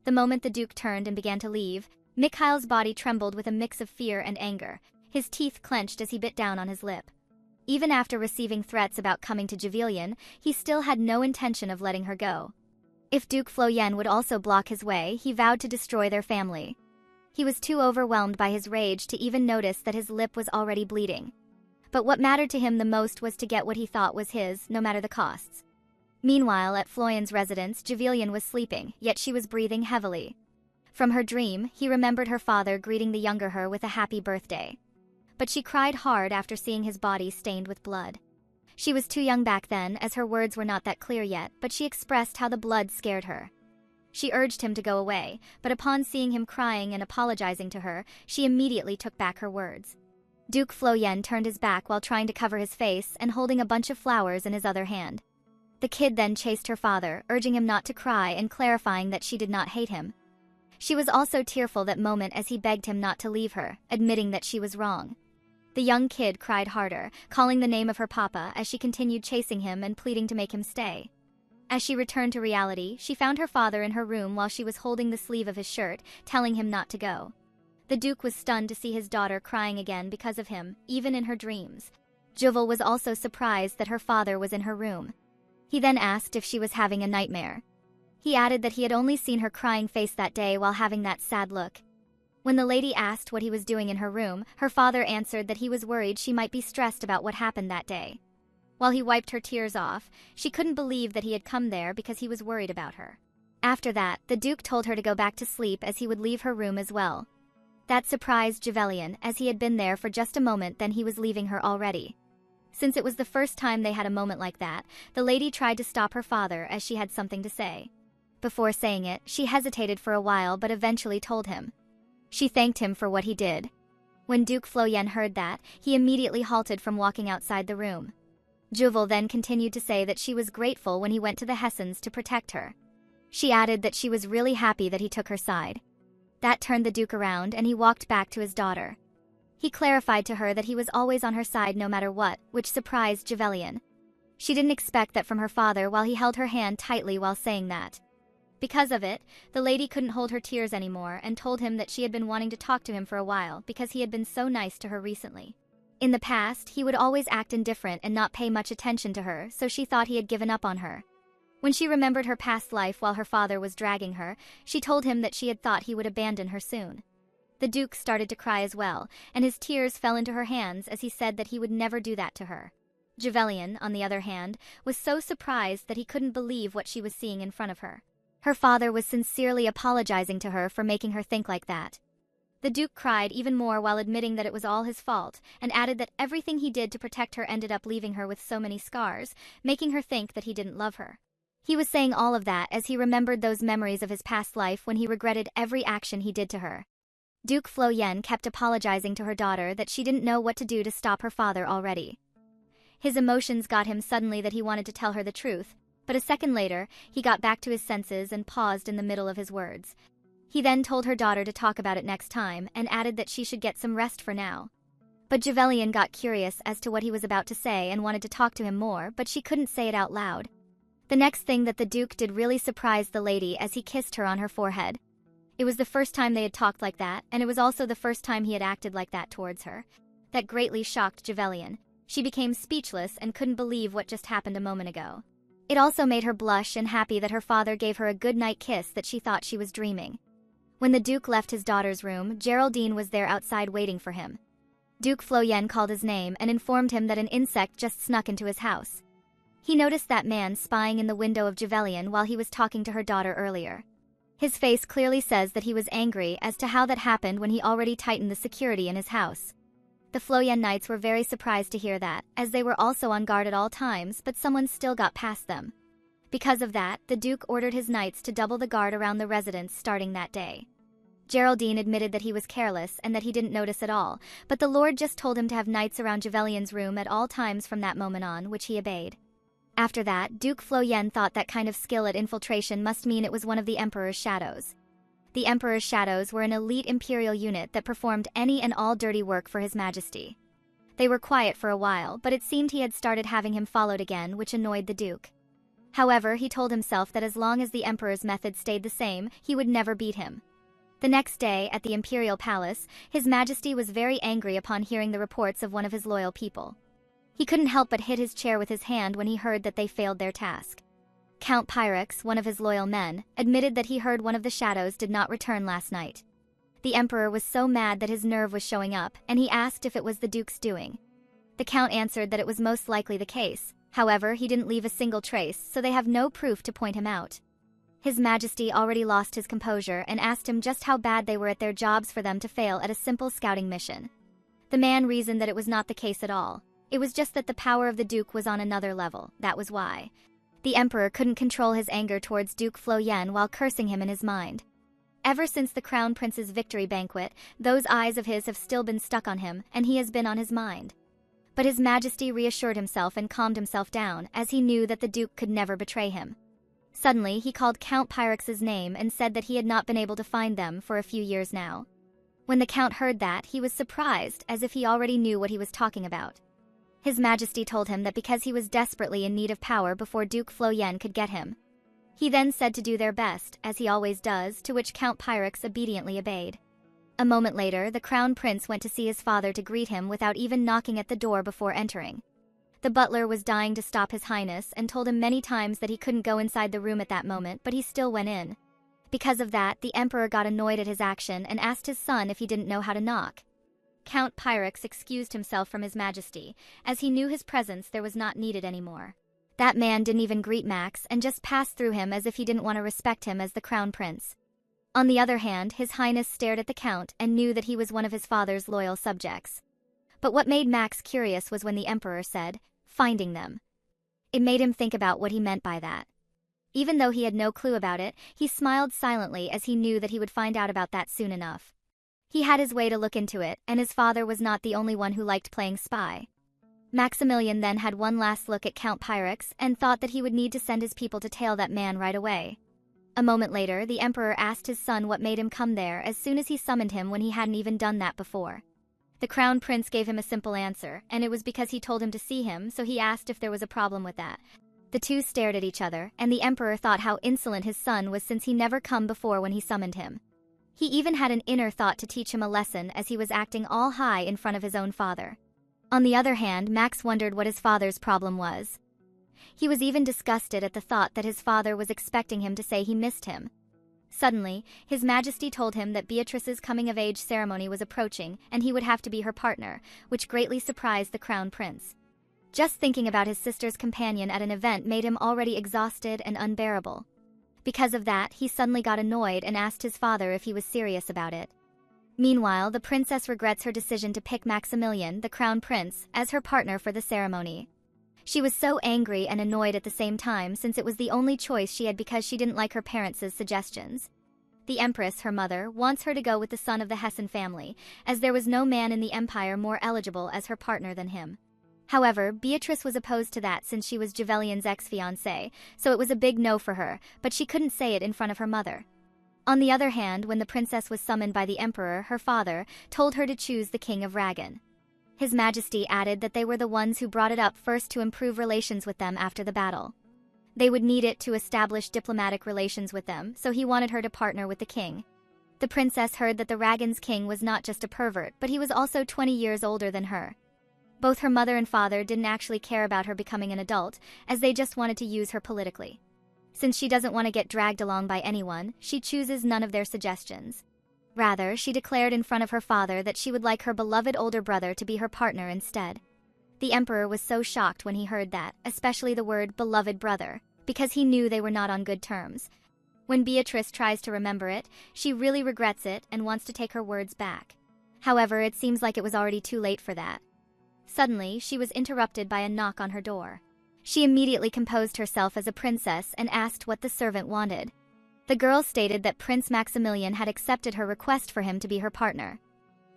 The moment the Duke turned and began to leave, Mikhail's body trembled with a mix of fear and anger. His teeth clenched as he bit down on his lip. Even after receiving threats about coming to Javelian, he still had no intention of letting her go. If Duke Floyen would also block his way, he vowed to destroy their family. He was too overwhelmed by his rage to even notice that his lip was already bleeding. But what mattered to him the most was to get what he thought was his, no matter the costs. Meanwhile, at Floyen's residence, Javelian was sleeping, yet she was breathing heavily. From her dream, he remembered her father greeting the younger her with a happy birthday. But she cried hard after seeing his body stained with blood. She was too young back then, as her words were not that clear yet, but she expressed how the blood scared her. She urged him to go away, but upon seeing him crying and apologizing to her, she immediately took back her words. Duke Floyen turned his back while trying to cover his face and holding a bunch of flowers in his other hand. The kid then chased her father, urging him not to cry and clarifying that she did not hate him. She was also tearful that moment as he begged him not to leave her, admitting that she was wrong. The young kid cried harder, calling the name of her papa as she continued chasing him and pleading to make him stay. As she returned to reality, she found her father in her room while she was holding the sleeve of his shirt, telling him not to go. The Duke was stunned to see his daughter crying again because of him, even in her dreams. Juval was also surprised that her father was in her room. He then asked if she was having a nightmare. He added that he had only seen her crying face that day while having that sad look. When the lady asked what he was doing in her room, her father answered that he was worried she might be stressed about what happened that day. While he wiped her tears off, she couldn't believe that he had come there because he was worried about her. After that, the Duke told her to go back to sleep as he would leave her room as well. That surprised Javelian, as he had been there for just a moment then he was leaving her already. Since it was the first time they had a moment like that, the lady tried to stop her father as she had something to say. Before saying it, she hesitated for a while but eventually told him. She thanked him for what he did. When Duke Floyen heard that, he immediately halted from walking outside the room. Juval then continued to say that she was grateful when he went to the Hessens to protect her. She added that she was really happy that he took her side. That turned the Duke around and he walked back to his daughter. He clarified to her that he was always on her side no matter what, which surprised Javelian. She didn't expect that from her father while he held her hand tightly while saying that. Because of it, the lady couldn't hold her tears anymore and told him that she had been wanting to talk to him for a while because he had been so nice to her recently. In the past, he would always act indifferent and not pay much attention to her, so she thought he had given up on her. When she remembered her past life while her father was dragging her, she told him that she had thought he would abandon her soon. The Duke started to cry as well, and his tears fell into her hands as he said that he would never do that to her. Javelian, on the other hand, was so surprised that he couldn't believe what she was seeing in front of her. Her father was sincerely apologizing to her for making her think like that. The Duke cried even more while admitting that it was all his fault, and added that everything he did to protect her ended up leaving her with so many scars, making her think that he didn't love her. He was saying all of that as he remembered those memories of his past life when he regretted every action he did to her. Duke Flo Yen kept apologizing to her daughter that she didn't know what to do to stop her father already. His emotions got him suddenly that he wanted to tell her the truth, but a second later, he got back to his senses and paused in the middle of his words. He then told her daughter to talk about it next time and added that she should get some rest for now. But Javelian got curious as to what he was about to say and wanted to talk to him more, but she couldn't say it out loud. The next thing that the Duke did really surprised the lady as he kissed her on her forehead. It was the first time they had talked like that, and it was also the first time he had acted like that towards her. That greatly shocked Javelian. She became speechless and couldn't believe what just happened a moment ago. It also made her blush and happy that her father gave her a good-night kiss that she thought she was dreaming. When the Duke left his daughter's room, Geraldine was there outside waiting for him. Duke Flo Yen called his name and informed him that an insect just snuck into his house. He noticed that man spying in the window of Javelian while he was talking to her daughter earlier. His face clearly says that he was angry as to how that happened when he already tightened the security in his house. The Flo Yen Knights were very surprised to hear that, as they were also on guard at all times, but someone still got past them. Because of that, the Duke ordered his knights to double the guard around the residence starting that day. Geraldine admitted that he was careless and that he didn't notice at all, but the Lord just told him to have knights around Javelian's room at all times from that moment on, which he obeyed. After that, Duke Flo Yen thought that kind of skill at infiltration must mean it was one of the Emperor's shadows. The Emperor's shadows were an elite imperial unit that performed any and all dirty work for His Majesty. They were quiet for a while, but it seemed he had started having him followed again, which annoyed the Duke. However, he told himself that as long as the Emperor's method stayed the same, he would never beat him. The next day, at the Imperial Palace, His Majesty was very angry upon hearing the reports of one of his loyal people. He couldn't help but hit his chair with his hand when he heard that they failed their task. Count Pyrex, one of his loyal men, admitted that he heard one of the shadows did not return last night. The Emperor was so mad that his nerve was showing up, and he asked if it was the Duke's doing. The Count answered that it was most likely the case. However, he didn't leave a single trace, so they have no proof to point him out. His Majesty already lost his composure and asked him just how bad they were at their jobs for them to fail at a simple scouting mission. The man reasoned that it was not the case at all. It was just that the power of the Duke was on another level, that was why. The Emperor couldn't control his anger towards Duke Flo Yen while cursing him in his mind. Ever since the Crown Prince's victory banquet, those eyes of his have still been stuck on him, and he has been on his mind. But His Majesty reassured himself and calmed himself down, as he knew that the Duke could never betray him. Suddenly, he called Count Pyrex's name and said that he had not been able to find them for a few years now. When the Count heard that, he was surprised, as if he already knew what he was talking about. His Majesty told him that because he was desperately in need of power before Duke Flo Yen could get him. He then said to do their best, as he always does, to which Count Pyrex obediently obeyed. A moment later, the Crown Prince went to see his father to greet him without even knocking at the door before entering. The butler was dying to stop His Highness and told him many times that he couldn't go inside the room at that moment, but he still went in. Because of that, the Emperor got annoyed at his action and asked his son if he didn't know how to knock. Count Pyrex excused himself from His Majesty, as he knew his presence there was not needed anymore. That man didn't even greet Max and just passed through him as if he didn't want to respect him as the Crown Prince. On the other hand, His Highness stared at the Count and knew that he was one of his father's loyal subjects. But what made Max curious was when the Emperor said, "Finding them." It made him think about what he meant by that. Even though he had no clue about it, he smiled silently as he knew that he would find out about that soon enough. He had his way to look into it, and his father was not the only one who liked playing spy. Maximilian then had one last look at Count Pyrex and thought that he would need to send his people to tail that man right away. A moment later, the Emperor asked his son what made him come there as soon as he summoned him when he hadn't even done that before. The crown prince gave him a simple answer, and it was because he told him to see him, so he asked if there was a problem with that. The two stared at each other, and the emperor thought how insolent his son was since he never come before when he summoned him. He even had an inner thought to teach him a lesson as he was acting all high in front of his own father. On the other hand, Max wondered what his father's problem was. He was even disgusted at the thought that his father was expecting him to say he missed him. Suddenly, His Majesty told him that Beatrice's coming-of-age ceremony was approaching and he would have to be her partner, which greatly surprised the crown prince. Just thinking about his sister's companion at an event made him already exhausted and unbearable. Because of that, he suddenly got annoyed and asked his father if he was serious about it. Meanwhile, the princess regrets her decision to pick Maximilian, the crown prince, as her partner for the ceremony. She was so angry and annoyed at the same time since it was the only choice she had because she didn't like her parents' suggestions. The empress, her mother, wants her to go with the son of the Hessen family, as there was no man in the empire more eligible as her partner than him. However, Beatrice was opposed to that since she was Juvelian's ex-fiancée, so it was a big no for her, but she couldn't say it in front of her mother. On the other hand, when the princess was summoned by the emperor, her father, told her to choose the king of Ragan. His Majesty added that they were the ones who brought it up first to improve relations with them after the battle. They would need it to establish diplomatic relations with them, so he wanted her to partner with the king. The princess heard that the Ragan's king was not just a pervert, but he was also 20 years older than her. Both her mother and father didn't actually care about her becoming an adult, as they just wanted to use her politically. Since she doesn't want to get dragged along by anyone, she chooses none of their suggestions. Rather, she declared in front of her father that she would like her beloved older brother to be her partner instead. The emperor was so shocked when he heard that, especially the word beloved brother, because he knew they were not on good terms. When Beatrice tries to remember it, she really regrets it and wants to take her words back. However, it seems like it was already too late for that. Suddenly, she was interrupted by a knock on her door. She immediately composed herself as a princess and asked what the servant wanted. The girl stated that Prince Maximilian had accepted her request for him to be her partner.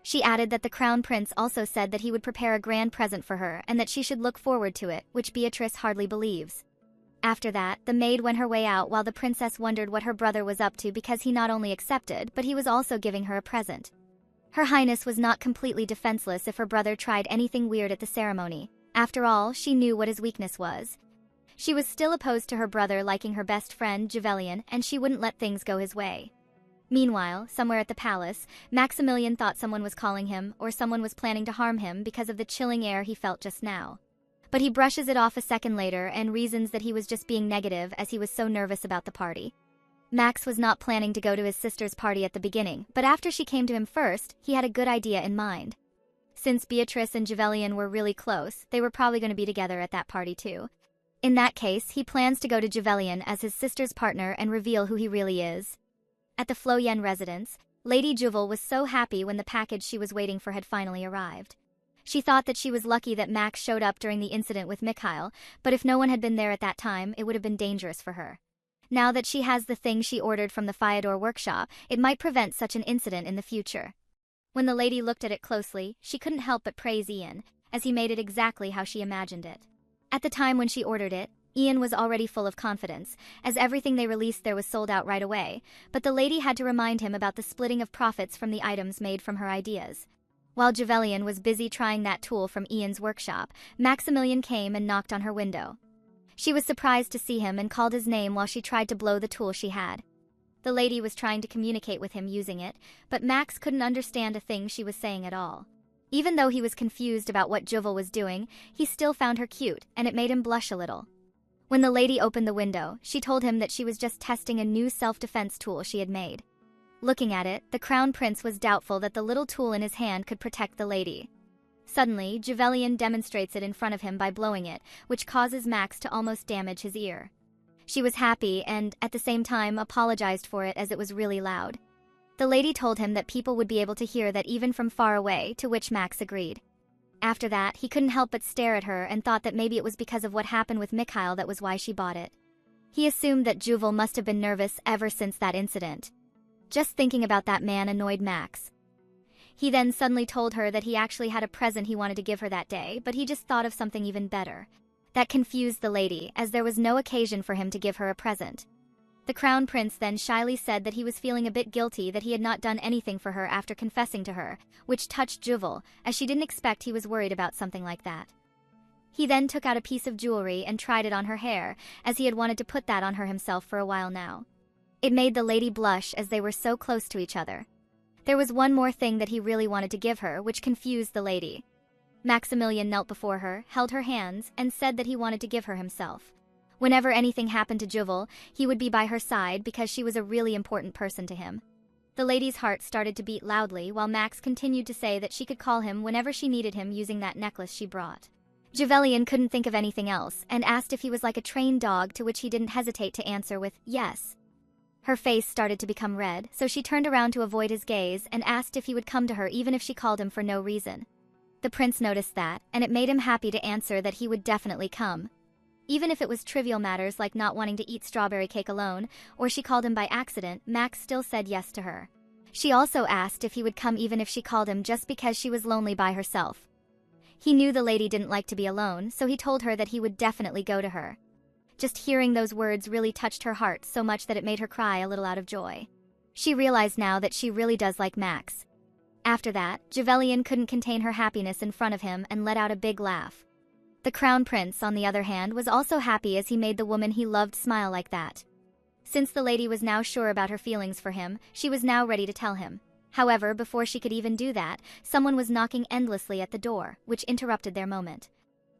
She added that the crown prince also said that he would prepare a grand present for her and that she should look forward to it, which Beatrice hardly believes. After that, the maid went her way out while the princess wondered what her brother was up to because he not only accepted, but he was also giving her a present. Her Highness was not completely defenseless if her brother tried anything weird at the ceremony. After all, she knew what his weakness was. She was still opposed to her brother liking her best friend, Juvelian, and she wouldn't let things go his way. Meanwhile, somewhere at the palace, Maximilian thought someone was calling him or someone was planning to harm him because of the chilling air he felt just now. But he brushes it off a second later and reasons that he was just being negative as he was so nervous about the party. Max was not planning to go to his sister's party at the beginning, but after she came to him first, he had a good idea in mind. Since Beatrice and Juvelian were really close, they were probably going to be together at that party too. In that case, he plans to go to Juvelian as his sister's partner and reveal who he really is. At the Floyen residence, Lady Juvel was so happy when the package she was waiting for had finally arrived. She thought that she was lucky that Max showed up during the incident with Mikhail, but if no one had been there at that time, it would have been dangerous for her. Now that she has the thing she ordered from the Fyodor workshop, it might prevent such an incident in the future. When the lady looked at it closely, she couldn't help but praise Ian, as he made it exactly how she imagined it. At the time when she ordered it, Ian was already full of confidence, as everything they released there was sold out right away, but the lady had to remind him about the splitting of profits from the items made from her ideas. While Juvelian was busy trying that tool from Ian's workshop, Maximilian came and knocked on her window. She was surprised to see him and called his name while she tried to blow the tool she had. The lady was trying to communicate with him using it, but Max couldn't understand a thing she was saying at all. Even though he was confused about what Juvel was doing, he still found her cute, and it made him blush a little. When the lady opened the window, she told him that she was just testing a new self-defense tool she had made. Looking at it, the crown prince was doubtful that the little tool in his hand could protect the lady. Suddenly, Juvelian demonstrates it in front of him by blowing it, which causes Max to almost damage his ear. She was happy and, at the same time, apologized for it as it was really loud. The lady told him that people would be able to hear that even from far away, to which Max agreed. After that, he couldn't help but stare at her and thought that maybe it was because of what happened with Mikhail that was why she bought it. He assumed that Juvel must have been nervous ever since that incident. Just thinking about that man annoyed Max. He then suddenly told her that he actually had a present he wanted to give her that day, but he just thought of something even better. That confused the lady, as there was no occasion for him to give her a present. The crown prince then shyly said that he was feeling a bit guilty that he had not done anything for her after confessing to her, which touched Juval, as she didn't expect he was worried about something like that. He then took out a piece of jewelry and tried it on her hair, as he had wanted to put that on her himself for a while now. It made the lady blush as they were so close to each other. There was one more thing that he really wanted to give her, which confused the lady. Maximilian knelt before her, held her hands, and said that he wanted to give her himself. Whenever anything happened to Juval, he would be by her side because she was a really important person to him. The lady's heart started to beat loudly while Max continued to say that she could call him whenever she needed him using that necklace she brought. Javelian couldn't think of anything else and asked if he was like a trained dog, to which he didn't hesitate to answer with yes. Her face started to become red, so she turned around to avoid his gaze and asked if he would come to her even if she called him for no reason. The prince noticed that, and it made him happy to answer that he would definitely come. Even if it was trivial matters like not wanting to eat strawberry cake alone, or she called him by accident, Max still said yes to her. She also asked if he would come even if she called him just because she was lonely by herself. He knew the lady didn't like to be alone, so he told her that he would definitely go to her. Just hearing those words really touched her heart so much that it made her cry a little out of joy. She realized now that she really does like Max. After that, Javelian couldn't contain her happiness in front of him and let out a big laugh. The crown prince, on the other hand, was also happy as he made the woman he loved smile like that. Since the lady was now sure about her feelings for him, she was now ready to tell him. However, before she could even do that, someone was knocking endlessly at the door, which interrupted their moment.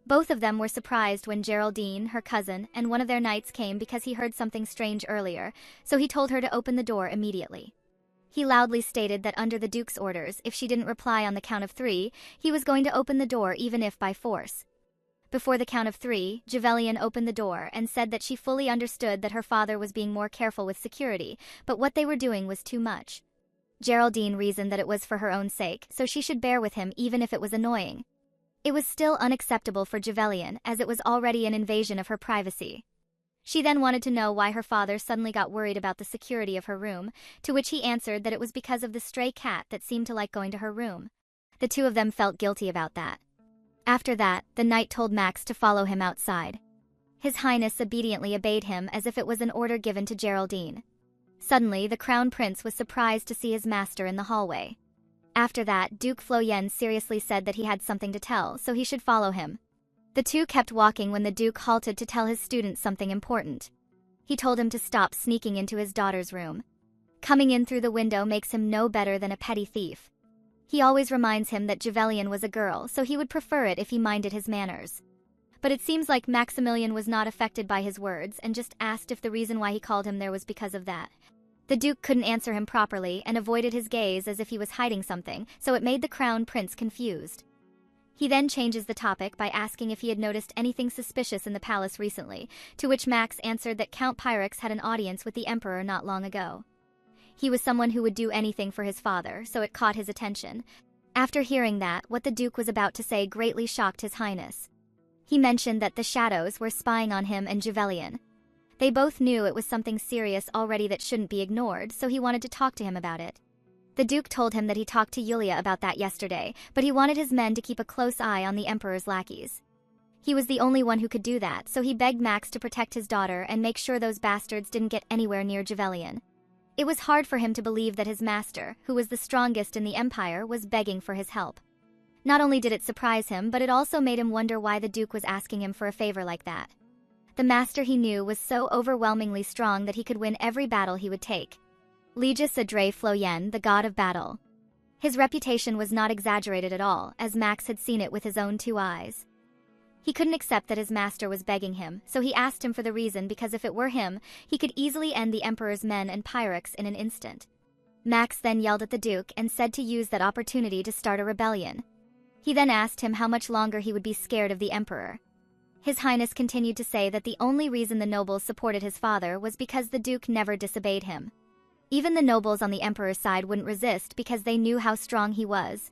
Both of them were surprised when Geraldine, her cousin, and one of their knights came because he heard something strange earlier, so he told her to open the door immediately. He loudly stated that under the Duke's orders, if she didn't reply on the count of 3, he was going to open the door even if by force. Before the count of 3, Javelian opened the door and said that she fully understood that her father was being more careful with security, but what they were doing was too much. Geraldine reasoned that it was for her own sake, so she should bear with him even if it was annoying. It was still unacceptable for Javelian, as it was already an invasion of her privacy. She then wanted to know why her father suddenly got worried about the security of her room, to which he answered that it was because of the stray cat that seemed to like going to her room. The two of them felt guilty about that. After that, the knight told Max to follow him outside. His Highness obediently obeyed him as if it was an order given to Geraldine. Suddenly, the crown prince was surprised to see his master in the hallway. After that, Duke Floyen seriously said that he had something to tell, so he should follow him. The two kept walking when the Duke halted to tell his student something important. He told him to stop sneaking into his daughter's room. Coming in through the window makes him no better than a petty thief. He always reminds him that Javelian was a girl, so he would prefer it if he minded his manners. But it seems like Maximilian was not affected by his words and just asked if the reason why he called him there was because of that. The Duke couldn't answer him properly and avoided his gaze as if he was hiding something, so it made the crown prince confused. He then changes the topic by asking if he had noticed anything suspicious in the palace recently, to which Max answered that Count Pyrex had an audience with the Emperor not long ago. He was someone who would do anything for his father, so it caught his attention. After hearing that, what the Duke was about to say greatly shocked His Highness. He mentioned that the shadows were spying on him and Javelian. They both knew it was something serious already that shouldn't be ignored, so he wanted to talk to him about it. The Duke told him that he talked to Yulia about that yesterday, but he wanted his men to keep a close eye on the Emperor's lackeys. He was the only one who could do that, so he begged Max to protect his daughter and make sure those bastards didn't get anywhere near Javelian. It was hard for him to believe that his master, who was the strongest in the Empire, was begging for his help. Not only did it surprise him, but it also made him wonder why the Duke was asking him for a favor like that. The master he knew was so overwhelmingly strong that he could win every battle he would take. Legis Adre Floyen, the god of battle. His reputation was not exaggerated at all, as Max had seen it with his own 2 eyes. He couldn't accept that his master was begging him, so he asked him for the reason because if it were him, he could easily end the Emperor's men and Pyrex in an instant. Max then yelled at the Duke and said to use that opportunity to start a rebellion. He then asked him how much longer he would be scared of the Emperor. His Highness continued to say that the only reason the nobles supported his father was because the Duke never disobeyed him. Even the nobles on the Emperor's side wouldn't resist because they knew how strong he was.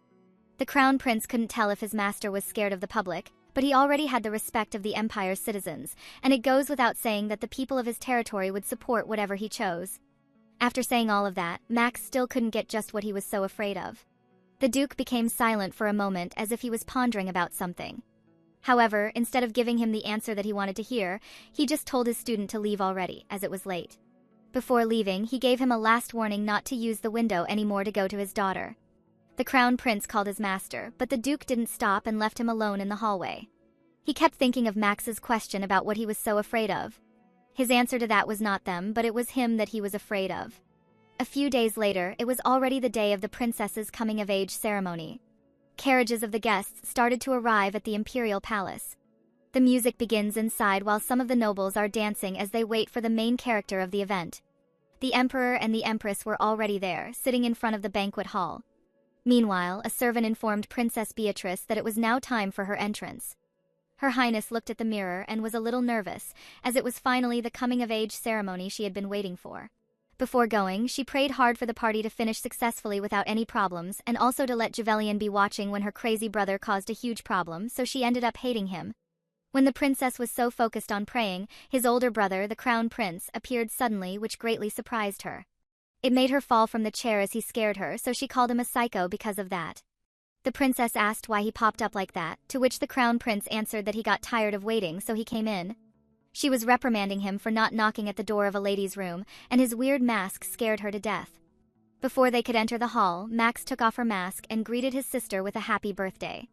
The Crown Prince couldn't tell if his master was scared of the public, but he already had the respect of the Empire's citizens, and it goes without saying that the people of his territory would support whatever he chose. After saying all of that, Max still couldn't get just what he was so afraid of. The Duke became silent for a moment as if he was pondering about something. However, instead of giving him the answer that he wanted to hear, he just told his student to leave already, as it was late. Before leaving, he gave him a last warning not to use the window anymore to go to his daughter. The crown prince called his master, but the duke didn't stop and left him alone in the hallway. He kept thinking of Max's question about what he was so afraid of. His answer to that was not them, but it was him that he was afraid of. A few days later, it was already the day of the princess's coming-of-age ceremony. Carriages of the guests started to arrive at the imperial palace. The music begins inside while some of the nobles are dancing as they wait for the main character of the event. The emperor and the empress were already there, sitting in front of the banquet hall. Meanwhile, a servant informed Princess Beatrice that it was now time for her entrance. Her Highness looked at the mirror and was a little nervous, as it was finally the coming-of-age ceremony she had been waiting for. Before going, she prayed hard for the party to finish successfully without any problems, and also to let Javelian be watching when her crazy brother caused a huge problem, so she ended up hating him. When the princess was so focused on praying, his older brother, the crown prince, appeared suddenly, which greatly surprised her. It made her fall from the chair as he scared her, so she called him a psycho because of that. The princess asked why he popped up like that, to which the crown prince answered that he got tired of waiting, so he came in. She was reprimanding him for not knocking at the door of a lady's room, and his weird mask scared her to death. Before they could enter the hall, Max took off her mask and greeted his sister with a happy birthday.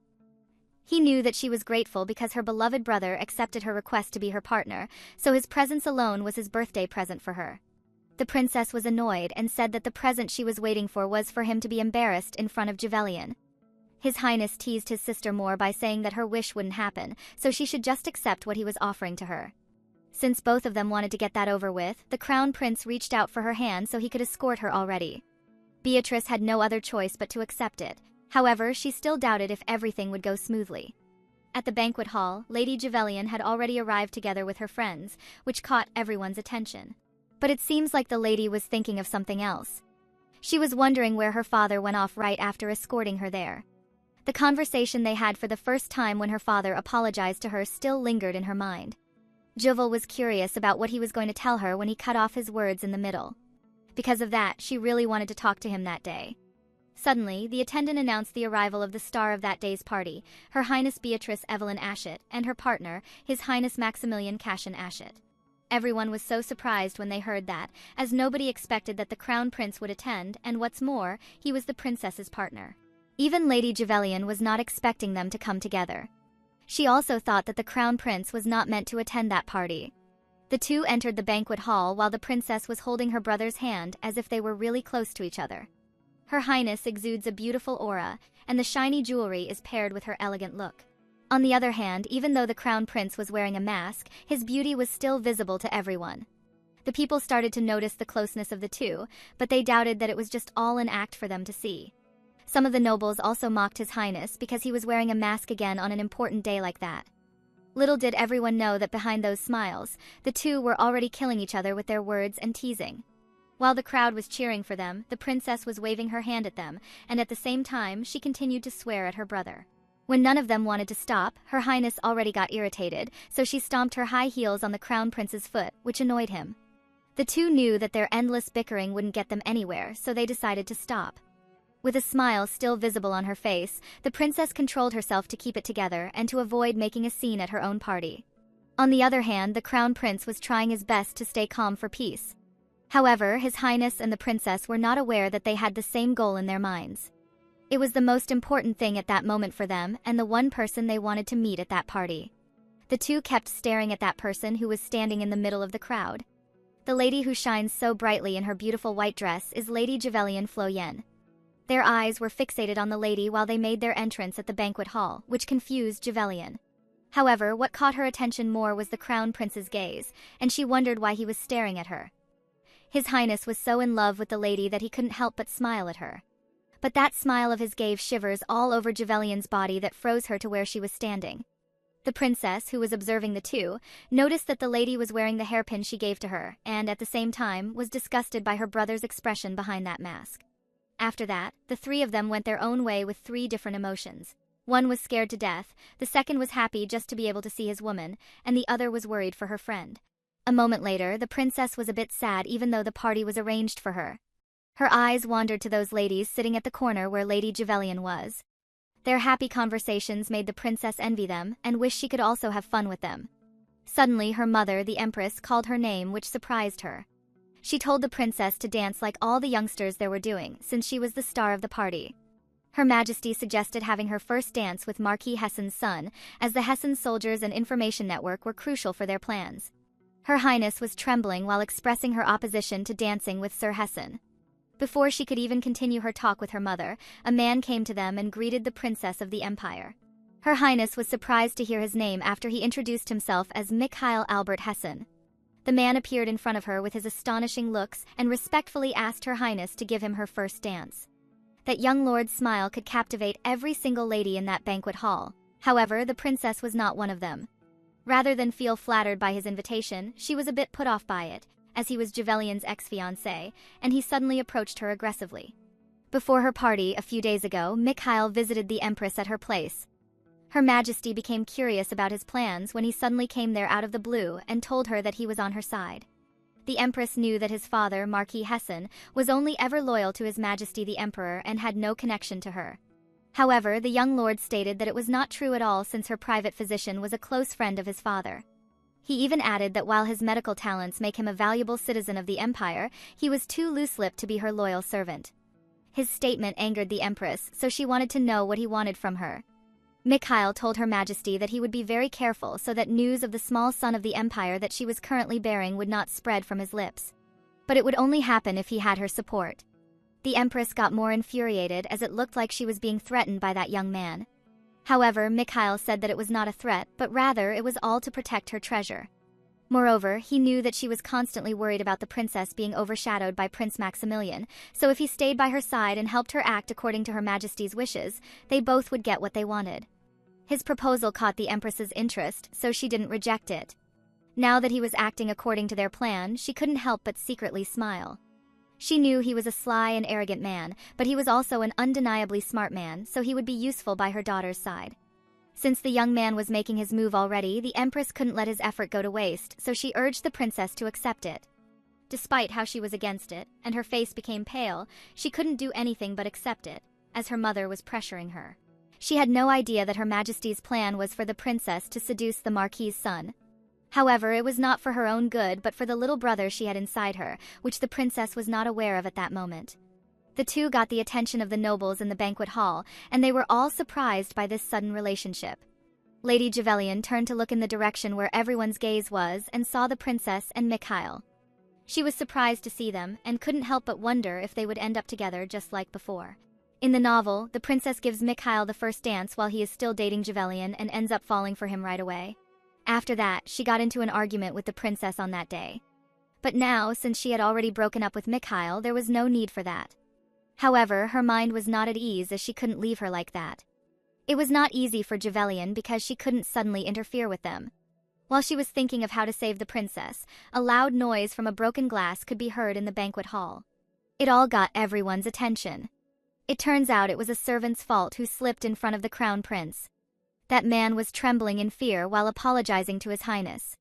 He knew that she was grateful because her beloved brother accepted her request to be her partner, so his presence alone was his birthday present for her. The princess was annoyed and said that the present she was waiting for was for him to be embarrassed in front of Javelian. His Highness teased his sister more by saying that her wish wouldn't happen, so she should just accept what he was offering to her. Since both of them wanted to get that over with, the crown prince reached out for her hand so he could escort her already. Beatrice had no other choice but to accept it. However, she still doubted if everything would go smoothly. At the banquet hall, Lady Javelian had already arrived together with her friends, which caught everyone's attention. But it seems like the lady was thinking of something else. She was wondering where her father went off right after escorting her there. The conversation they had for the first time when her father apologized to her still lingered in her mind. Juval was curious about what he was going to tell her when he cut off his words in the middle. Because of that, she really wanted to talk to him that day. Suddenly, the attendant announced the arrival of the star of that day's party, Her Highness Beatrice Evelyn Ashett, and her partner, His Highness Maximilian Cashin Ashett. Everyone was so surprised when they heard that, as nobody expected that the crown prince would attend, and what's more, he was the princess's partner. Even Lady Javelian was not expecting them to come together. She also thought that the crown prince was not meant to attend that party. The two entered the banquet hall while the princess was holding her brother's hand as if they were really close to each other. Her Highness exudes a beautiful aura, and the shiny jewelry is paired with her elegant look. On the other hand, even though the crown prince was wearing a mask, his beauty was still visible to everyone. The people started to notice the closeness of the two, but they doubted that it was just all an act for them to see. Some of the nobles also mocked His Highness because he was wearing a mask again on an important day like that. Little did everyone know that behind those smiles, the two were already killing each other with their words and teasing. While the crowd was cheering for them, the princess was waving her hand at them, and at the same time, she continued to swear at her brother. When none of them wanted to stop, Her Highness already got irritated, so she stomped her high heels on the crown prince's foot, which annoyed him. The two knew that their endless bickering wouldn't get them anywhere, so they decided to stop. With a smile still visible on her face, the princess controlled herself to keep it together and to avoid making a scene at her own party. On the other hand, the crown prince was trying his best to stay calm for peace. However, His Highness and the princess were not aware that they had the same goal in their minds. It was the most important thing at that moment for them and the one person they wanted to meet at that party. The two kept staring at that person who was standing in the middle of the crowd. The lady who shines so brightly in her beautiful white dress is Lady Javelian Floyen. Their eyes were fixated on the lady while they made their entrance at the banquet hall, which confused Javelian. However, what caught her attention more was the crown prince's gaze, and she wondered why he was staring at her. His Highness was so in love with the lady that he couldn't help but smile at her. But that smile of his gave shivers all over Javelian's body that froze her to where she was standing. The princess, who was observing the two, noticed that the lady was wearing the hairpin she gave to her, and at the same time, was disgusted by her brother's expression behind that mask. After that, the three of them went their own way with three different emotions. One was scared to death, the second was happy just to be able to see his woman, and the other was worried for her friend. A moment later, the princess was a bit sad even though the party was arranged for her. Her eyes wandered to those ladies sitting at the corner where Lady Javelian was. Their happy conversations made the princess envy them and wish she could also have fun with them. Suddenly, her mother, the empress, called her name, which surprised her. She told the princess to dance like all the youngsters there were doing, since she was the star of the party. Her Majesty suggested having her first dance with Marquis Hessen's son, as the Hessen soldiers and information network were crucial for their plans. Her Highness was trembling while expressing her opposition to dancing with Sir Hessen. Before she could even continue her talk with her mother, a man came to them and greeted the Princess of the Empire. Her Highness was surprised to hear his name after he introduced himself as Mikhail Albert Hessen. The man appeared in front of her with his astonishing looks and respectfully asked Her Highness to give him her first dance. That young lord's smile could captivate every single lady in that banquet hall. However, the princess was not one of them. Rather than feel flattered by his invitation, she was a bit put off by it, as he was Javelian's ex-fiancé, and he suddenly approached her aggressively. Before her party a few days ago, Mikhail visited the Empress at her place. Her Majesty became curious about his plans when he suddenly came there out of the blue and told her that he was on her side. The Empress knew that his father, Marquis Hessen, was only ever loyal to His Majesty the Emperor and had no connection to her. However, the young lord stated that it was not true at all since her private physician was a close friend of his father. He even added that while his medical talents make him a valuable citizen of the Empire, he was too loose-lipped to be her loyal servant. His statement angered the Empress, so she wanted to know what he wanted from her. Mikhail told Her Majesty that he would be very careful so that news of the small son of the Empire that she was currently bearing would not spread from his lips. But it would only happen if he had her support. The Empress got more infuriated as it looked like she was being threatened by that young man. However, Mikhail said that it was not a threat, but rather it was all to protect her treasure. Moreover, he knew that she was constantly worried about the princess being overshadowed by Prince Maximilian, so if he stayed by her side and helped her act according to Her Majesty's wishes, they both would get what they wanted. His proposal caught the Empress's interest, so she didn't reject it. Now that he was acting according to their plan, she couldn't help but secretly smile. She knew he was a sly and arrogant man, but he was also an undeniably smart man, so he would be useful by her daughter's side. Since the young man was making his move already, the Empress couldn't let his effort go to waste, so she urged the princess to accept it. Despite how she was against it, and her face became pale, she couldn't do anything but accept it, as her mother was pressuring her. She had no idea that Her Majesty's plan was for the princess to seduce the Marquis's son. However, it was not for her own good but for the little brother she had inside her, which the princess was not aware of at that moment. The two got the attention of the nobles in the banquet hall, and they were all surprised by this sudden relationship. Lady Javelian turned to look in the direction where everyone's gaze was and saw the princess and Mikhail. She was surprised to see them and couldn't help but wonder if they would end up together just like before. In the novel, the princess gives Mikhail the first dance while he is still dating Javelian and ends up falling for him right away. After that, she got into an argument with the princess on that day. But now, since she had already broken up with Mikhail, there was no need for that. However, her mind was not at ease as she couldn't leave her like that. It was not easy for Javelian because she couldn't suddenly interfere with them. While she was thinking of how to save the princess, a loud noise from a broken glass could be heard in the banquet hall. It all got everyone's attention. It turns out it was a servant's fault who slipped in front of the crown prince. That man was trembling in fear while apologizing to His Highness.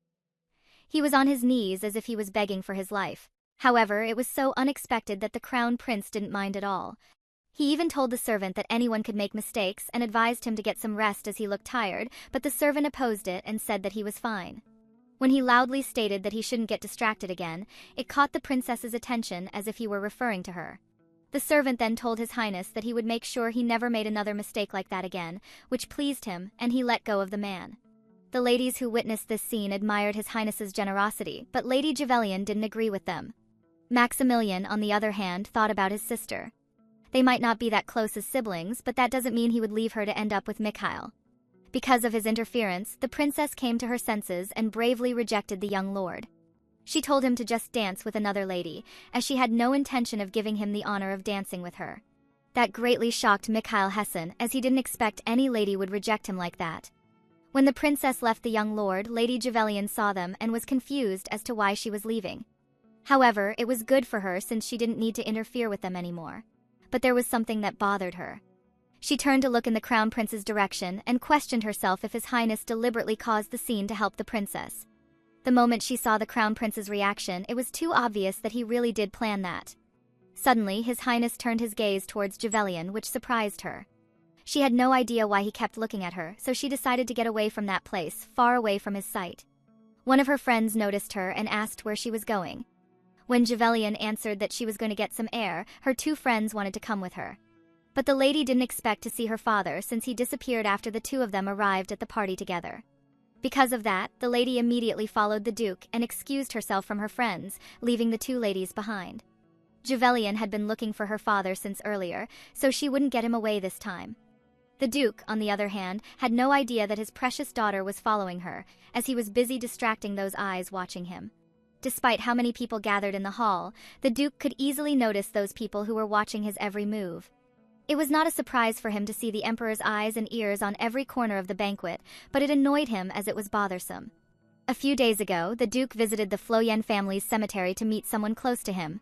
He was on his knees as if he was begging for his life. However, it was so unexpected that the crown prince didn't mind at all. He even told the servant that anyone could make mistakes and advised him to get some rest as he looked tired, but the servant opposed it and said that he was fine. When he loudly stated that he shouldn't get distracted again, it caught the princess's attention as if he were referring to her. The servant then told His Highness that he would make sure he never made another mistake like that again, which pleased him, and he let go of the man. The ladies who witnessed this scene admired His Highness's generosity, but Lady Javelian didn't agree with them. Maximilian, on the other hand, thought about his sister. They might not be that close as siblings, but that doesn't mean he would leave her to end up with Mikhail. Because of his interference, the princess came to her senses and bravely rejected the young lord. She told him to just dance with another lady, as she had no intention of giving him the honor of dancing with her. That greatly shocked Mikhail Hessen, as he didn't expect any lady would reject him like that. When the princess left the young lord, Lady Javelian saw them and was confused as to why she was leaving. However, it was good for her since she didn't need to interfere with them anymore. But there was something that bothered her. She turned to look in the crown prince's direction and questioned herself if His Highness deliberately caused the scene to help the princess. The moment she saw the crown prince's reaction, it was too obvious that he really did plan that. Suddenly, His Highness turned his gaze towards Javelian, which surprised her. She had no idea why he kept looking at her, so she decided to get away from that place, far away from his sight. One of her friends noticed her and asked where she was going. When Javelian answered that she was going to get some air, her two friends wanted to come with her. But the lady didn't expect to see her father since he disappeared after the two of them arrived at the party together. Because of that, the lady immediately followed the Duke and excused herself from her friends, leaving the two ladies behind. Javelian had been looking for her father since earlier, so she wouldn't get him away this time. The Duke, on the other hand, had no idea that his precious daughter was following her, as he was busy distracting those eyes watching him. Despite how many people gathered in the hall, the Duke could easily notice those people who were watching his every move. It was not a surprise for him to see the Emperor's eyes and ears on every corner of the banquet, but it annoyed him as it was bothersome. A few days ago, the Duke visited the Floyen family's cemetery to meet someone close to him.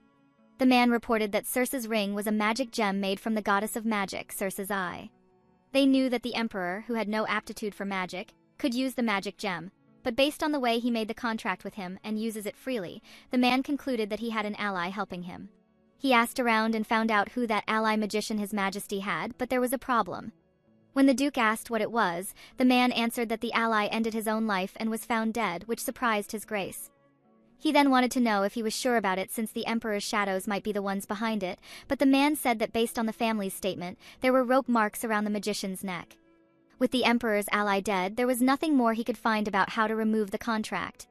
The man reported that Circe's ring was a magic gem made from the goddess of magic, Circe's eye. They knew that the Emperor, who had no aptitude for magic, could use the magic gem, but based on the way he made the contract with him and uses it freely, the man concluded that he had an ally helping him. He asked around and found out who that ally magician His Majesty had, but there was a problem. When the Duke asked what it was, the man answered that the ally ended his own life and was found dead, which surprised His Grace. He then wanted to know if he was sure about it since the Emperor's shadows might be the ones behind it, but the man said that based on the family's statement, there were rope marks around the magician's neck. With the Emperor's ally dead, there was nothing more he could find about how to remove the contract.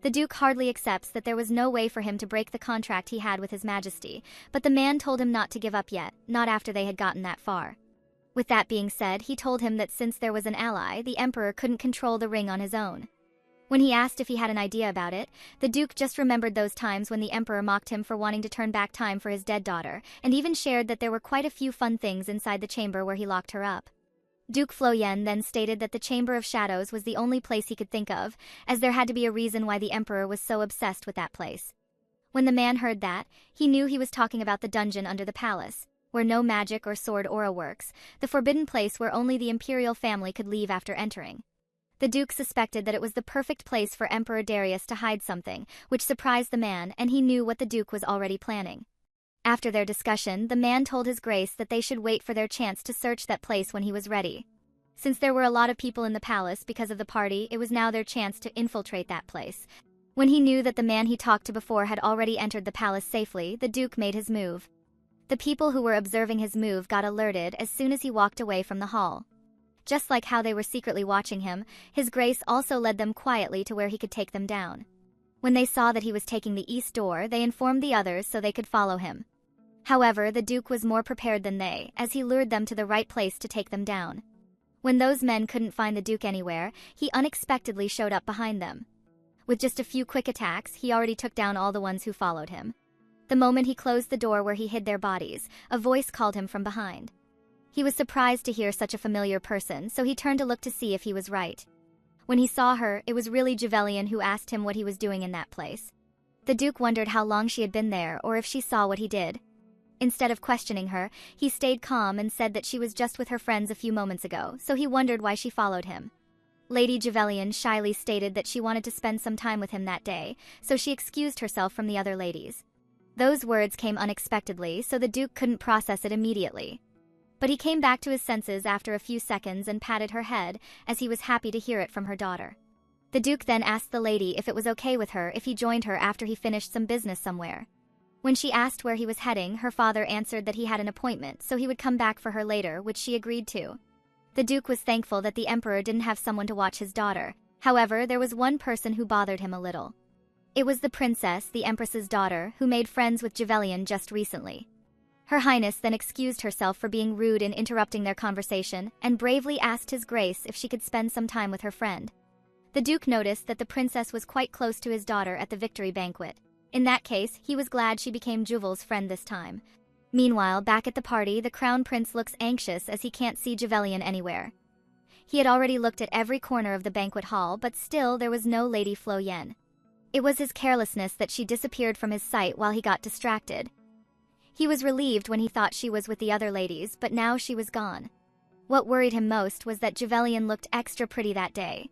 The Duke hardly accepts that there was no way for him to break the contract he had with His Majesty, but the man told him not to give up yet, not after they had gotten that far. With that being said, he told him that since there was an ally, the Emperor couldn't control the ring on his own. When he asked if he had an idea about it, the Duke just remembered those times when the Emperor mocked him for wanting to turn back time for his dead daughter, and even shared that there were quite a few fun things inside the chamber where he locked her up. Duke Floyen then stated that the Chamber of Shadows was the only place he could think of, as there had to be a reason why the Emperor was so obsessed with that place. When the man heard that, he knew he was talking about the dungeon under the palace, where no magic or sword aura works, the forbidden place where only the imperial family could leave after entering. The Duke suspected that it was the perfect place for Emperor Darius to hide something, which surprised the man, and he knew what the Duke was already planning. After their discussion, the man told His Grace that they should wait for their chance to search that place when he was ready. Since there were a lot of people in the palace because of the party, it was now their chance to infiltrate that place. When he knew that the man he talked to before had already entered the palace safely, the Duke made his move. The people who were observing his move got alerted as soon as he walked away from the hall. Just like how they were secretly watching him, His Grace also led them quietly to where he could take them down. When they saw that he was taking the east door, they informed the others so they could follow him. However, the Duke was more prepared than they, as he lured them to the right place to take them down. When those men couldn't find the Duke anywhere, he unexpectedly showed up behind them. With just a few quick attacks, he already took down all the ones who followed him. The moment he closed the door where he hid their bodies, a voice called him from behind. He was surprised to hear such a familiar person, so he turned to look to see if he was right. When he saw her, it was really Javelian who asked him what he was doing in that place. The Duke wondered how long she had been there or if she saw what he did. Instead of questioning her, he stayed calm and said that she was just with her friends a few moments ago, so he wondered why she followed him. Lady Javelian shyly stated that she wanted to spend some time with him that day, so she excused herself from the other ladies. Those words came unexpectedly, so the Duke couldn't process it immediately. But he came back to his senses after a few seconds and patted her head, as he was happy to hear it from her daughter. The Duke then asked the lady if it was okay with her if he joined her after he finished some business somewhere. When she asked where he was heading, her father answered that he had an appointment, so he would come back for her later, which she agreed to. The Duke was thankful that the Emperor didn't have someone to watch his daughter. However, there was one person who bothered him a little. It was the princess, the Empress's daughter, who made friends with Javelian just recently. Her Highness then excused herself for being rude in interrupting their conversation, and bravely asked His Grace if she could spend some time with her friend. The Duke noticed that the princess was quite close to his daughter at the victory banquet. In that case, he was glad she became Juval's friend this time. Meanwhile, back at the party, the Crown Prince looks anxious as he can't see Javelian anywhere. He had already looked at every corner of the banquet hall, but still there was no Lady Floyen. It was his carelessness that she disappeared from his sight while he got distracted. He was relieved when he thought she was with the other ladies, but now she was gone. What worried him most was that Javelian looked extra pretty that day.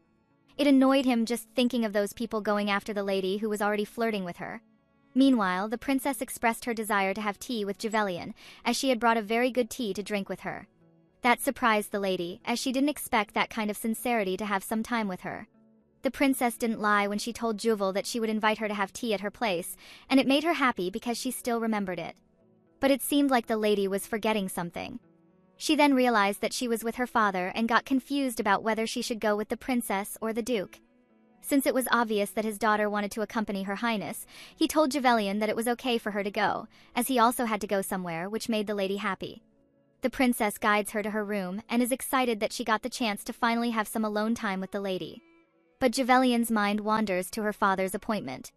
It annoyed him just thinking of those people going after the lady who was already flirting with her. Meanwhile, the princess expressed her desire to have tea with Javelian, as she had brought a very good tea to drink with her. That surprised the lady, as she didn't expect that kind of sincerity to have some time with her. The princess didn't lie when she told Juval that she would invite her to have tea at her place, and it made her happy because she still remembered it. But it seemed like the lady was forgetting something. She then realized that she was with her father and got confused about whether she should go with the princess or the duke. Since it was obvious that his daughter wanted to accompany her highness, he told Javelian that it was okay for her to go, as he also had to go somewhere, which made the lady happy. The princess guides her to her room and is excited that she got the chance to finally have some alone time with the lady. But Javelian's mind wanders to her father's appointment.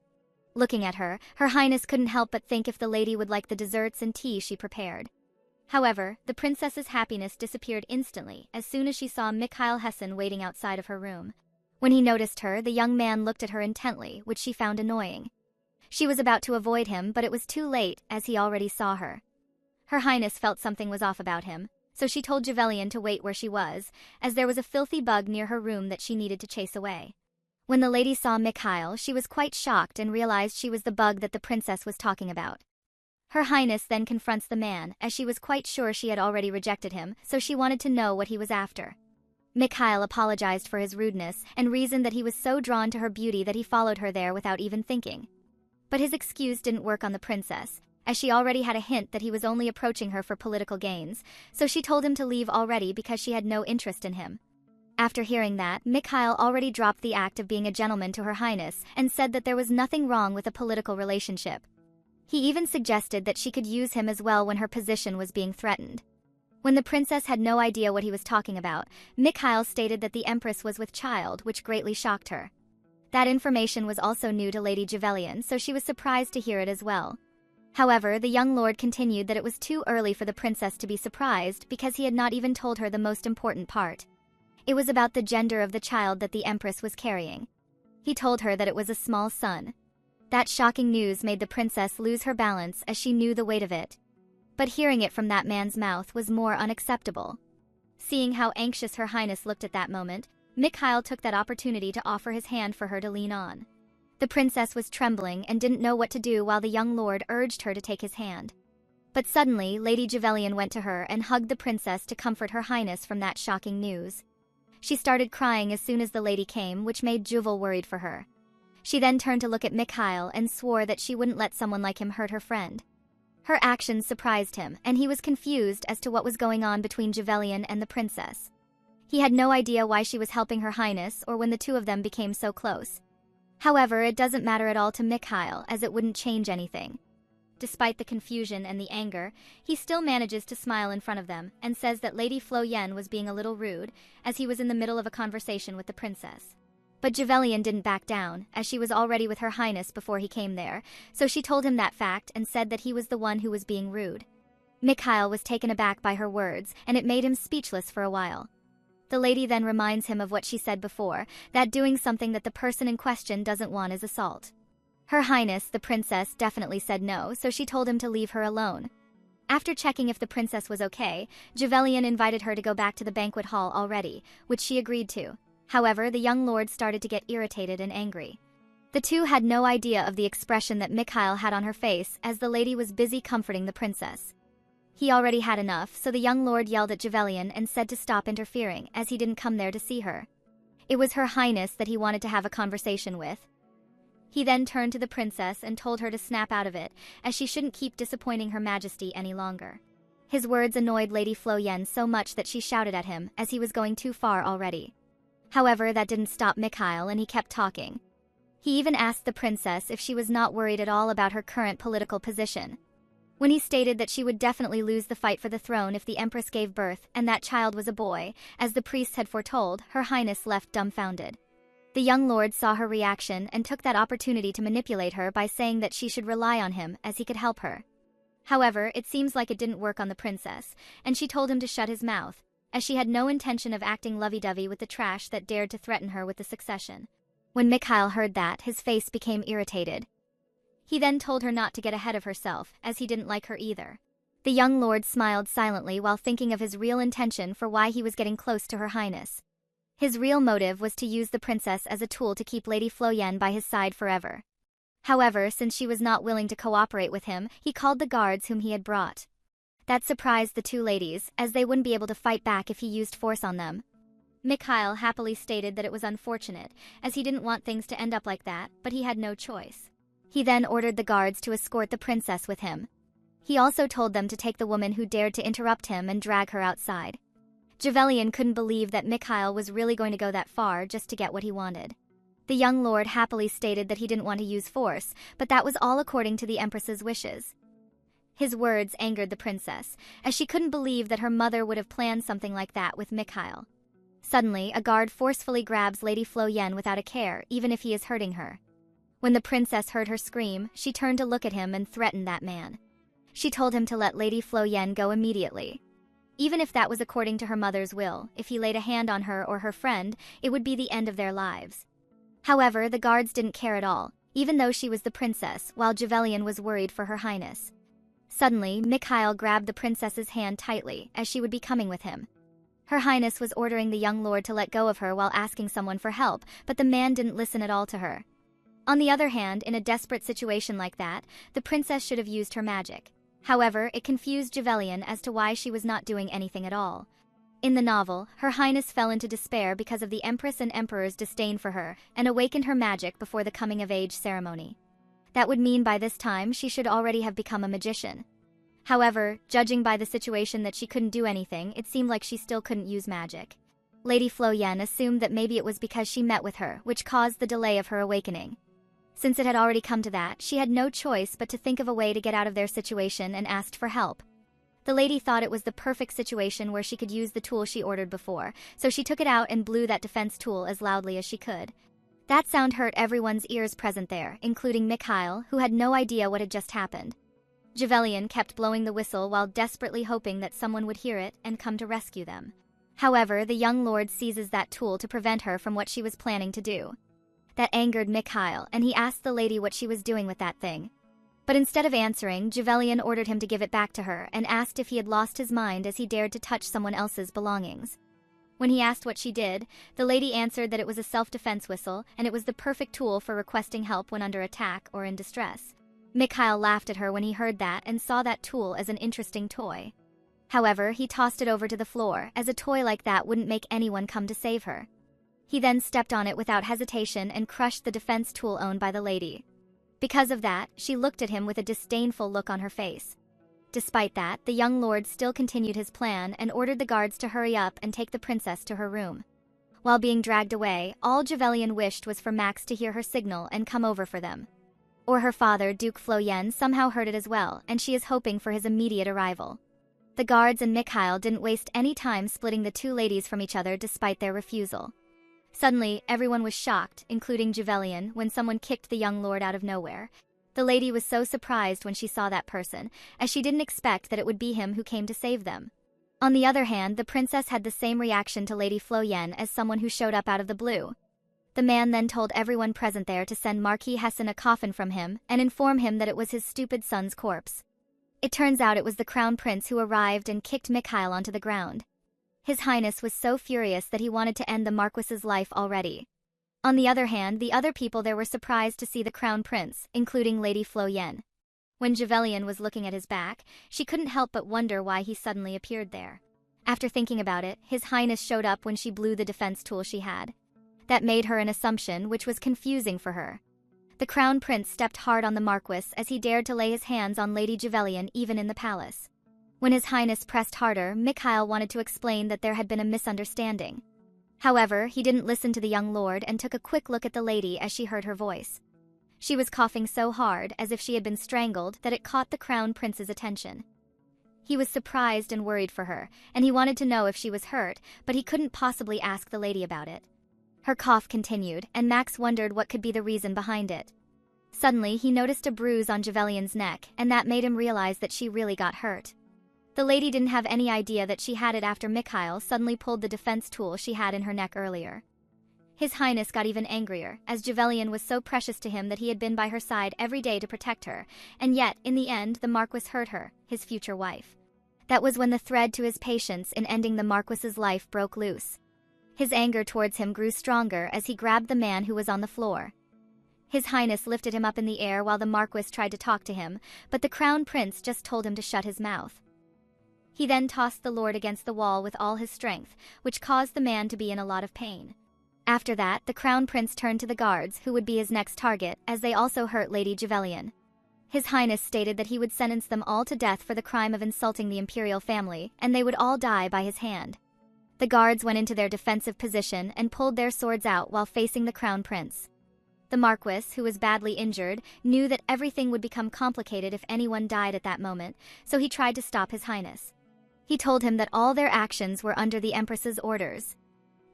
Looking at her, her highness couldn't help but think if the lady would like the desserts and tea she prepared. However, the princess's happiness disappeared instantly as soon as she saw Mikhail Hessen waiting outside of her room. When he noticed her, the young man looked at her intently, which she found annoying. She was about to avoid him, but it was too late, as he already saw her. Her highness felt something was off about him, so she told Javelian to wait where she was, as there was a filthy bug near her room that she needed to chase away. When the lady saw Mikhail, she was quite shocked and realized she was the bug that the princess was talking about. Her highness then confronts the man, as she was quite sure she had already rejected him, so she wanted to know what he was after. Mikhail apologized for his rudeness and reasoned that he was so drawn to her beauty that he followed her there without even thinking. But his excuse didn't work on the princess, as she already had a hint that he was only approaching her for political gains, so she told him to leave already because she had no interest in him. After hearing that, Mikhail already dropped the act of being a gentleman to her highness and said that there was nothing wrong with a political relationship. He even suggested that she could use him as well when her position was being threatened. When the princess had no idea what he was talking about, Mikhail stated that the empress was with child, which greatly shocked her. That information was also new to Lady Javelian, so she was surprised to hear it as well. However, the young lord continued that it was too early for the princess to be surprised because he had not even told her the most important part. It was about the gender of the child that the empress was carrying. He told her that it was a small son. That shocking news made the princess lose her balance as she knew the weight of it. But hearing it from that man's mouth was more unacceptable. Seeing how anxious her highness looked at that moment, Mikhail took that opportunity to offer his hand for her to lean on. The princess was trembling and didn't know what to do while the young lord urged her to take his hand. But suddenly, Lady Javelian went to her and hugged the princess to comfort her highness from that shocking news. She started crying as soon as the lady came, which made Juval worried for her. She then turned to look at Mikhail and swore that she wouldn't let someone like him hurt her friend. Her actions surprised him, and he was confused as to what was going on between Javelian and the princess. He had no idea why she was helping her highness or when the two of them became so close. However, it doesn't matter at all to Mikhail, as it wouldn't change anything. Despite the confusion and the anger, he still manages to smile in front of them and says that Lady Flo Yen was being a little rude, as he was in the middle of a conversation with the princess. But Javelian didn't back down, as she was already with her highness before he came there, so she told him that fact and said that he was the one who was being rude. Mikhail was taken aback by her words, and it made him speechless for a while. The lady then reminds him of what she said before, that doing something that the person in question doesn't want is assault. Her highness, the princess, definitely said no, so she told him to leave her alone. After checking if the princess was okay, Javelian invited her to go back to the banquet hall already, which she agreed to. However, the young lord started to get irritated and angry. The two had no idea of the expression that Mikhail had on her face as the lady was busy comforting the princess. He already had enough, so the young lord yelled at Javelian and said to stop interfering, as he didn't come there to see her. It was her highness that he wanted to have a conversation with. He then turned to the princess and told her to snap out of it, as she shouldn't keep disappointing her majesty any longer. His words annoyed Lady Flo Yen so much that she shouted at him, as he was going too far already. However, that didn't stop Mikhail, and he kept talking. He even asked the princess if she was not worried at all about her current political position. When he stated that she would definitely lose the fight for the throne if the empress gave birth and that child was a boy, as the priests had foretold, her highness left dumbfounded. The young lord saw her reaction and took that opportunity to manipulate her by saying that she should rely on him as he could help her. However, it seems like it didn't work on the princess, and she told him to shut his mouth, as she had no intention of acting lovey-dovey with the trash that dared to threaten her with the succession. When Mikhail heard that, his face became irritated. He then told her not to get ahead of herself, as he didn't like her either. The young lord smiled silently while thinking of his real intention for why he was getting close to her highness. His real motive was to use the princess as a tool to keep Lady Flo Yen by his side forever. However, since she was not willing to cooperate with him, he called the guards whom he had brought. That surprised the two ladies, as they wouldn't be able to fight back if he used force on them. Mikhail happily stated that it was unfortunate, as he didn't want things to end up like that, but he had no choice. He then ordered the guards to escort the princess with him. He also told them to take the woman who dared to interrupt him and drag her outside. Javelian couldn't believe that Mikhail was really going to go that far just to get what he wanted. The young lord happily stated that he didn't want to use force, but that was all according to the empress's wishes. His words angered the princess, as she couldn't believe that her mother would have planned something like that with Mikhail. Suddenly, a guard forcefully grabs Lady Flo Yen without a care, even if he is hurting her. When the princess heard her scream, she turned to look at him and threatened that man. She told him to let Lady Flo Yen go immediately. Even if that was according to her mother's will, if he laid a hand on her or her friend, it would be the end of their lives. However, the guards didn't care at all, even though she was the princess, while Javelian was worried for her highness. Suddenly, Mikhail grabbed the princess's hand tightly, as she would be coming with him. Her highness was ordering the young lord to let go of her while asking someone for help, but the man didn't listen at all to her. On the other hand, in a desperate situation like that, the princess should have used her magic. However, it confused Javelian as to why she was not doing anything at all. In the novel, her highness fell into despair because of the empress and emperor's disdain for her, and awakened her magic before the coming-of-age ceremony. That would mean by this time she should already have become a magician. However, judging by the situation that she couldn't do anything, it seemed like she still couldn't use magic. Lady Flo Yen assumed that maybe it was because she met with her, which caused the delay of her awakening. Since it had already come to that, she had no choice but to think of a way to get out of their situation and asked for help. The lady thought it was the perfect situation where she could use the tool she ordered before, so she took it out and blew that defense tool as loudly as she could. That sound hurt everyone's ears present there, including Mikhail, who had no idea what had just happened. Javelian kept blowing the whistle while desperately hoping that someone would hear it and come to rescue them. However, the young lord seizes that tool to prevent her from what she was planning to do. That angered Mikhail, and he asked the lady what she was doing with that thing. But instead of answering, Javelian ordered him to give it back to her and asked if he had lost his mind as he dared to touch someone else's belongings. When he asked what she did, the lady answered that it was a self-defense whistle and it was the perfect tool for requesting help when under attack or in distress. Mikhail laughed at her when he heard that and saw that tool as an interesting toy. However, he tossed it over to the floor, as a toy like that wouldn't make anyone come to save her. He then stepped on it without hesitation and crushed the defense tool owned by the lady. Because of that, she looked at him with a disdainful look on her face. Despite that, the young lord still continued his plan and ordered the guards to hurry up and take the princess to her room. While being dragged away, all Javelian wished was for Max to hear her signal and come over for them. Or her father, Duke Flo Yen, somehow heard it as well, and she is hoping for his immediate arrival. The guards and Mikhail didn't waste any time splitting the two ladies from each other despite their refusal. Suddenly, everyone was shocked, including Javelian, when someone kicked the young lord out of nowhere. The lady was so surprised when she saw that person, as she didn't expect that it would be him who came to save them. On the other hand, the princess had the same reaction to Lady Flo Yen as someone who showed up out of the blue. The man then told everyone present there to send Marquis Hessen a coffin from him and inform him that it was his stupid son's corpse. It turns out it was the crown prince who arrived and kicked Mikhail onto the ground. His highness was so furious that he wanted to end the marquis's life already. On the other hand, the other people there were surprised to see the crown prince, including Lady Flo Yen. When Javelian was looking at his back, she couldn't help but wonder why he suddenly appeared there. After thinking about it, his highness showed up when she blew the defense tool she had. That made her an assumption, which was confusing for her. The crown prince stepped hard on the marquis as he dared to lay his hands on Lady Javelian even in the palace. When his highness pressed harder, Mikhail wanted to explain that there had been a misunderstanding. However, he didn't listen to the young lord and took a quick look at the lady as she heard her voice. She was coughing so hard, as if she had been strangled, that it caught the crown prince's attention. He was surprised and worried for her, and he wanted to know if she was hurt, but he couldn't possibly ask the lady about it. Her cough continued, and Max wondered what could be the reason behind it. Suddenly, he noticed a bruise on Javelian's neck, and that made him realize that she really got hurt. The lady didn't have any idea that she had it after Mikhail suddenly pulled the defense tool she had in her neck earlier. His highness got even angrier, as Javelian was so precious to him that he had been by her side every day to protect her, and yet, in the end, the marquis hurt her, his future wife. That was when the thread to his patience in ending the marquis's life broke loose. His anger towards him grew stronger as he grabbed the man who was on the floor. His highness lifted him up in the air while the marquis tried to talk to him, but the crown prince just told him to shut his mouth. He then tossed the lord against the wall with all his strength, which caused the man to be in a lot of pain. After that, the crown prince turned to the guards, who would be his next target, as they also hurt Lady Javelian. His Highness stated that he would sentence them all to death for the crime of insulting the imperial family, and they would all die by his hand. The guards went into their defensive position and pulled their swords out while facing the crown prince. The Marquis, who was badly injured, knew that everything would become complicated if anyone died at that moment, so he tried to stop His Highness. He told him that all their actions were under the Empress's orders.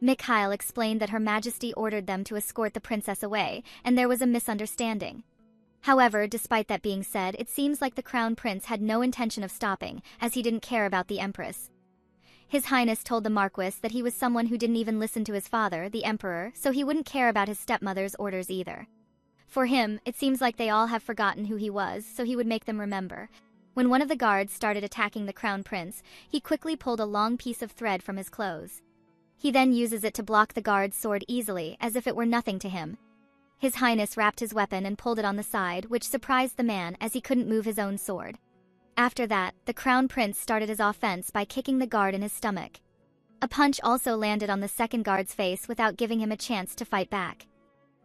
Mikhail explained that Her Majesty ordered them to escort the princess away, and there was a misunderstanding. However, despite that being said, it seems like the crown prince had no intention of stopping, as he didn't care about the Empress. His Highness told the Marquis that he was someone who didn't even listen to his father, the Emperor, so he wouldn't care about his stepmother's orders either. For him, it seems like they all have forgotten who he was, so he would make them remember. When one of the guards started attacking the crown prince, he quickly pulled a long piece of thread from his clothes. He then uses it to block the guard's sword easily, as if it were nothing to him. His Highness wrapped his weapon and pulled it on the side, which surprised the man as he couldn't move his own sword. After that, the crown prince started his offense by kicking the guard in his stomach. A punch also landed on the second guard's face without giving him a chance to fight back.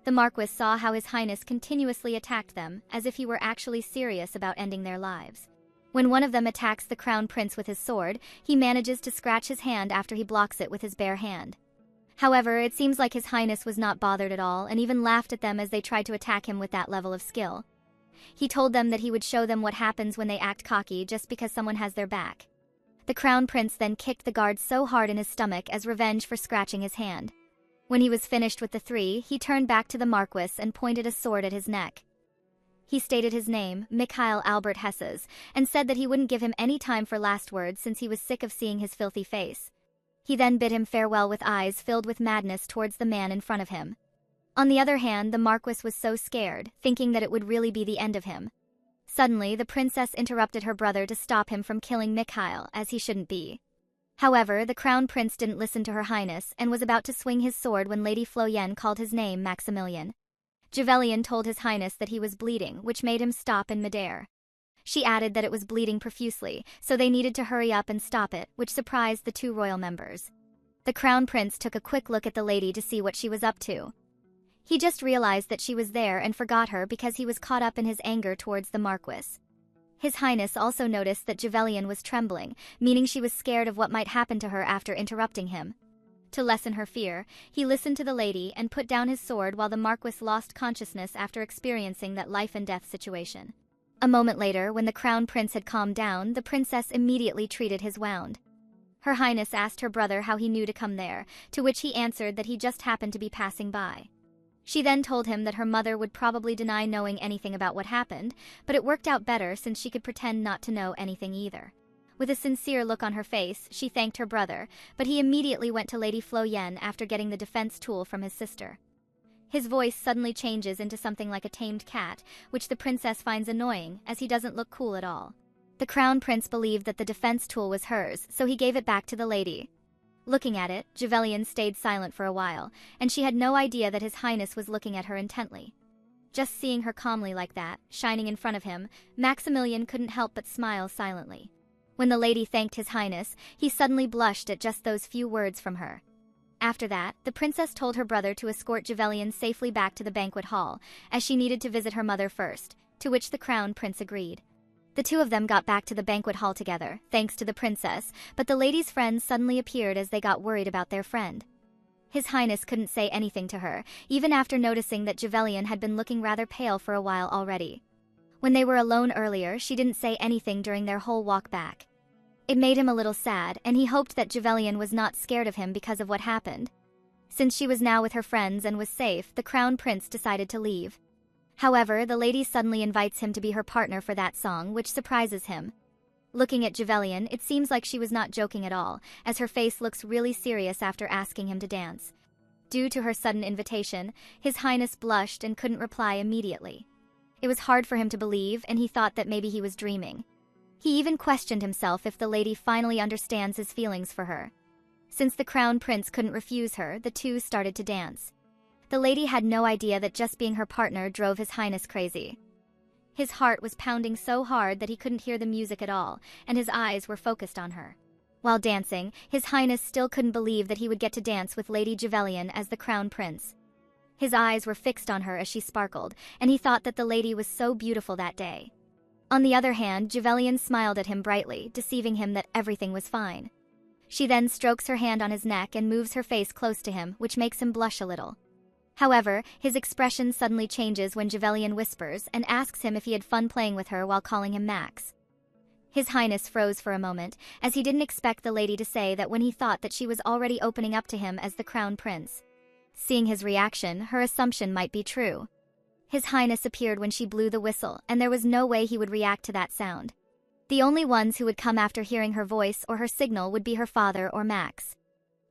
The Marquis saw how His Highness continuously attacked them, as if he were actually serious about ending their lives. When one of them attacks the crown prince with his sword, he manages to scratch his hand after he blocks it with his bare hand. However, it seems like His Highness was not bothered at all and even laughed at them as they tried to attack him with that level of skill. He told them that he would show them what happens when they act cocky just because someone has their back. The crown prince then kicked the guard so hard in his stomach as revenge for scratching his hand. When he was finished with the three, he turned back to the Marquis and pointed a sword at his neck. He stated his name, Mikhail Albert Hesses, and said that he wouldn't give him any time for last words since he was sick of seeing his filthy face. He then bid him farewell with eyes filled with madness towards the man in front of him. On the other hand, the Marquis was so scared, thinking that it would really be the end of him. Suddenly, the princess interrupted her brother to stop him from killing Mikhail, as he shouldn't be. However, the crown prince didn't listen to Her Highness and was about to swing his sword when Lady Floyen called his name Maximilian. Javelian told His Highness that he was bleeding, which made him stop in midair. She added that it was bleeding profusely, so they needed to hurry up and stop it, which surprised the two royal members. The crown prince took a quick look at the lady to see what she was up to. He just realized that she was there and forgot her because he was caught up in his anger towards the Marquis. His Highness also noticed that Javelian was trembling, meaning she was scared of what might happen to her after interrupting him. To lessen her fear, he listened to the lady and put down his sword while the Marquis lost consciousness after experiencing that life-and-death situation. A moment later, when the crown prince had calmed down, the princess immediately treated his wound. Her Highness asked her brother how he knew to come there, to which he answered that he just happened to be passing by. She then told him that her mother would probably deny knowing anything about what happened, but it worked out better since she could pretend not to know anything either. With a sincere look on her face, she thanked her brother, but he immediately went to Lady Floyen after getting the defense tool from his sister. His voice suddenly changes into something like a tamed cat, which the princess finds annoying, as he doesn't look cool at all. The crown prince believed that the defense tool was hers, so he gave it back to the lady. Looking at it, Javelian stayed silent for a while, and she had no idea that His Highness was looking at her intently. Just seeing her calmly like that, shining in front of him, Maximilian couldn't help but smile silently. When the lady thanked His Highness, he suddenly blushed at just those few words from her. After that, the princess told her brother to escort Javelian safely back to the banquet hall, as she needed to visit her mother first, to which the crown prince agreed. The two of them got back to the banquet hall together, thanks to the princess, but the lady's friends suddenly appeared as they got worried about their friend. His Highness couldn't say anything to her, even after noticing that Javelian had been looking rather pale for a while already. When they were alone earlier, she didn't say anything during their whole walk back. It made him a little sad, and he hoped that Javelian was not scared of him because of what happened. Since she was now with her friends and was safe, the crown prince decided to leave. However, the lady suddenly invites him to be her partner for that song, which surprises him. Looking at Javelian, it seems like she was not joking at all, as her face looks really serious after asking him to dance. Due to her sudden invitation, His Highness blushed and couldn't reply immediately. It was hard for him to believe, and he thought that maybe he was dreaming. He even questioned himself if the lady finally understands his feelings for her. Since the crown prince couldn't refuse her, the two started to dance. The lady had no idea that just being her partner drove His Highness crazy. His heart was pounding so hard that he couldn't hear the music at all, and his eyes were focused on her. While dancing, His Highness still couldn't believe that he would get to dance with Lady Javelian as the crown prince. His eyes were fixed on her as she sparkled, and he thought that the lady was so beautiful that day. On the other hand, Javelian smiled at him brightly, deceiving him that everything was fine. She then strokes her hand on his neck and moves her face close to him, which makes him blush a little. However, his expression suddenly changes when Javelian whispers and asks him if he had fun playing with her while calling him Max. His Highness froze for a moment, as he didn't expect the lady to say that when he thought that she was already opening up to him as the crown prince. Seeing his reaction, her assumption might be true. His Highness appeared when she blew the whistle, and there was no way he would react to that sound. The only ones who would come after hearing her voice or her signal would be her father or Max.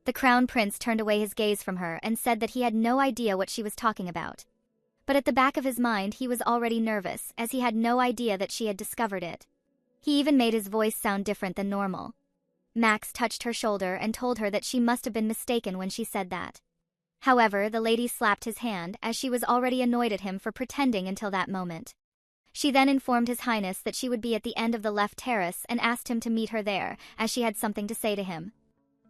The crown prince turned away his gaze from her and said that he had no idea what she was talking about. But at the back of his mind he was already nervous, as he had no idea that she had discovered it. He even made his voice sound different than normal. Max touched her shoulder and told her that she must have been mistaken when she said that. However, the lady slapped his hand, as she was already annoyed at him for pretending until that moment. She then informed His Highness that she would be at the end of the left terrace and asked him to meet her there, as she had something to say to him.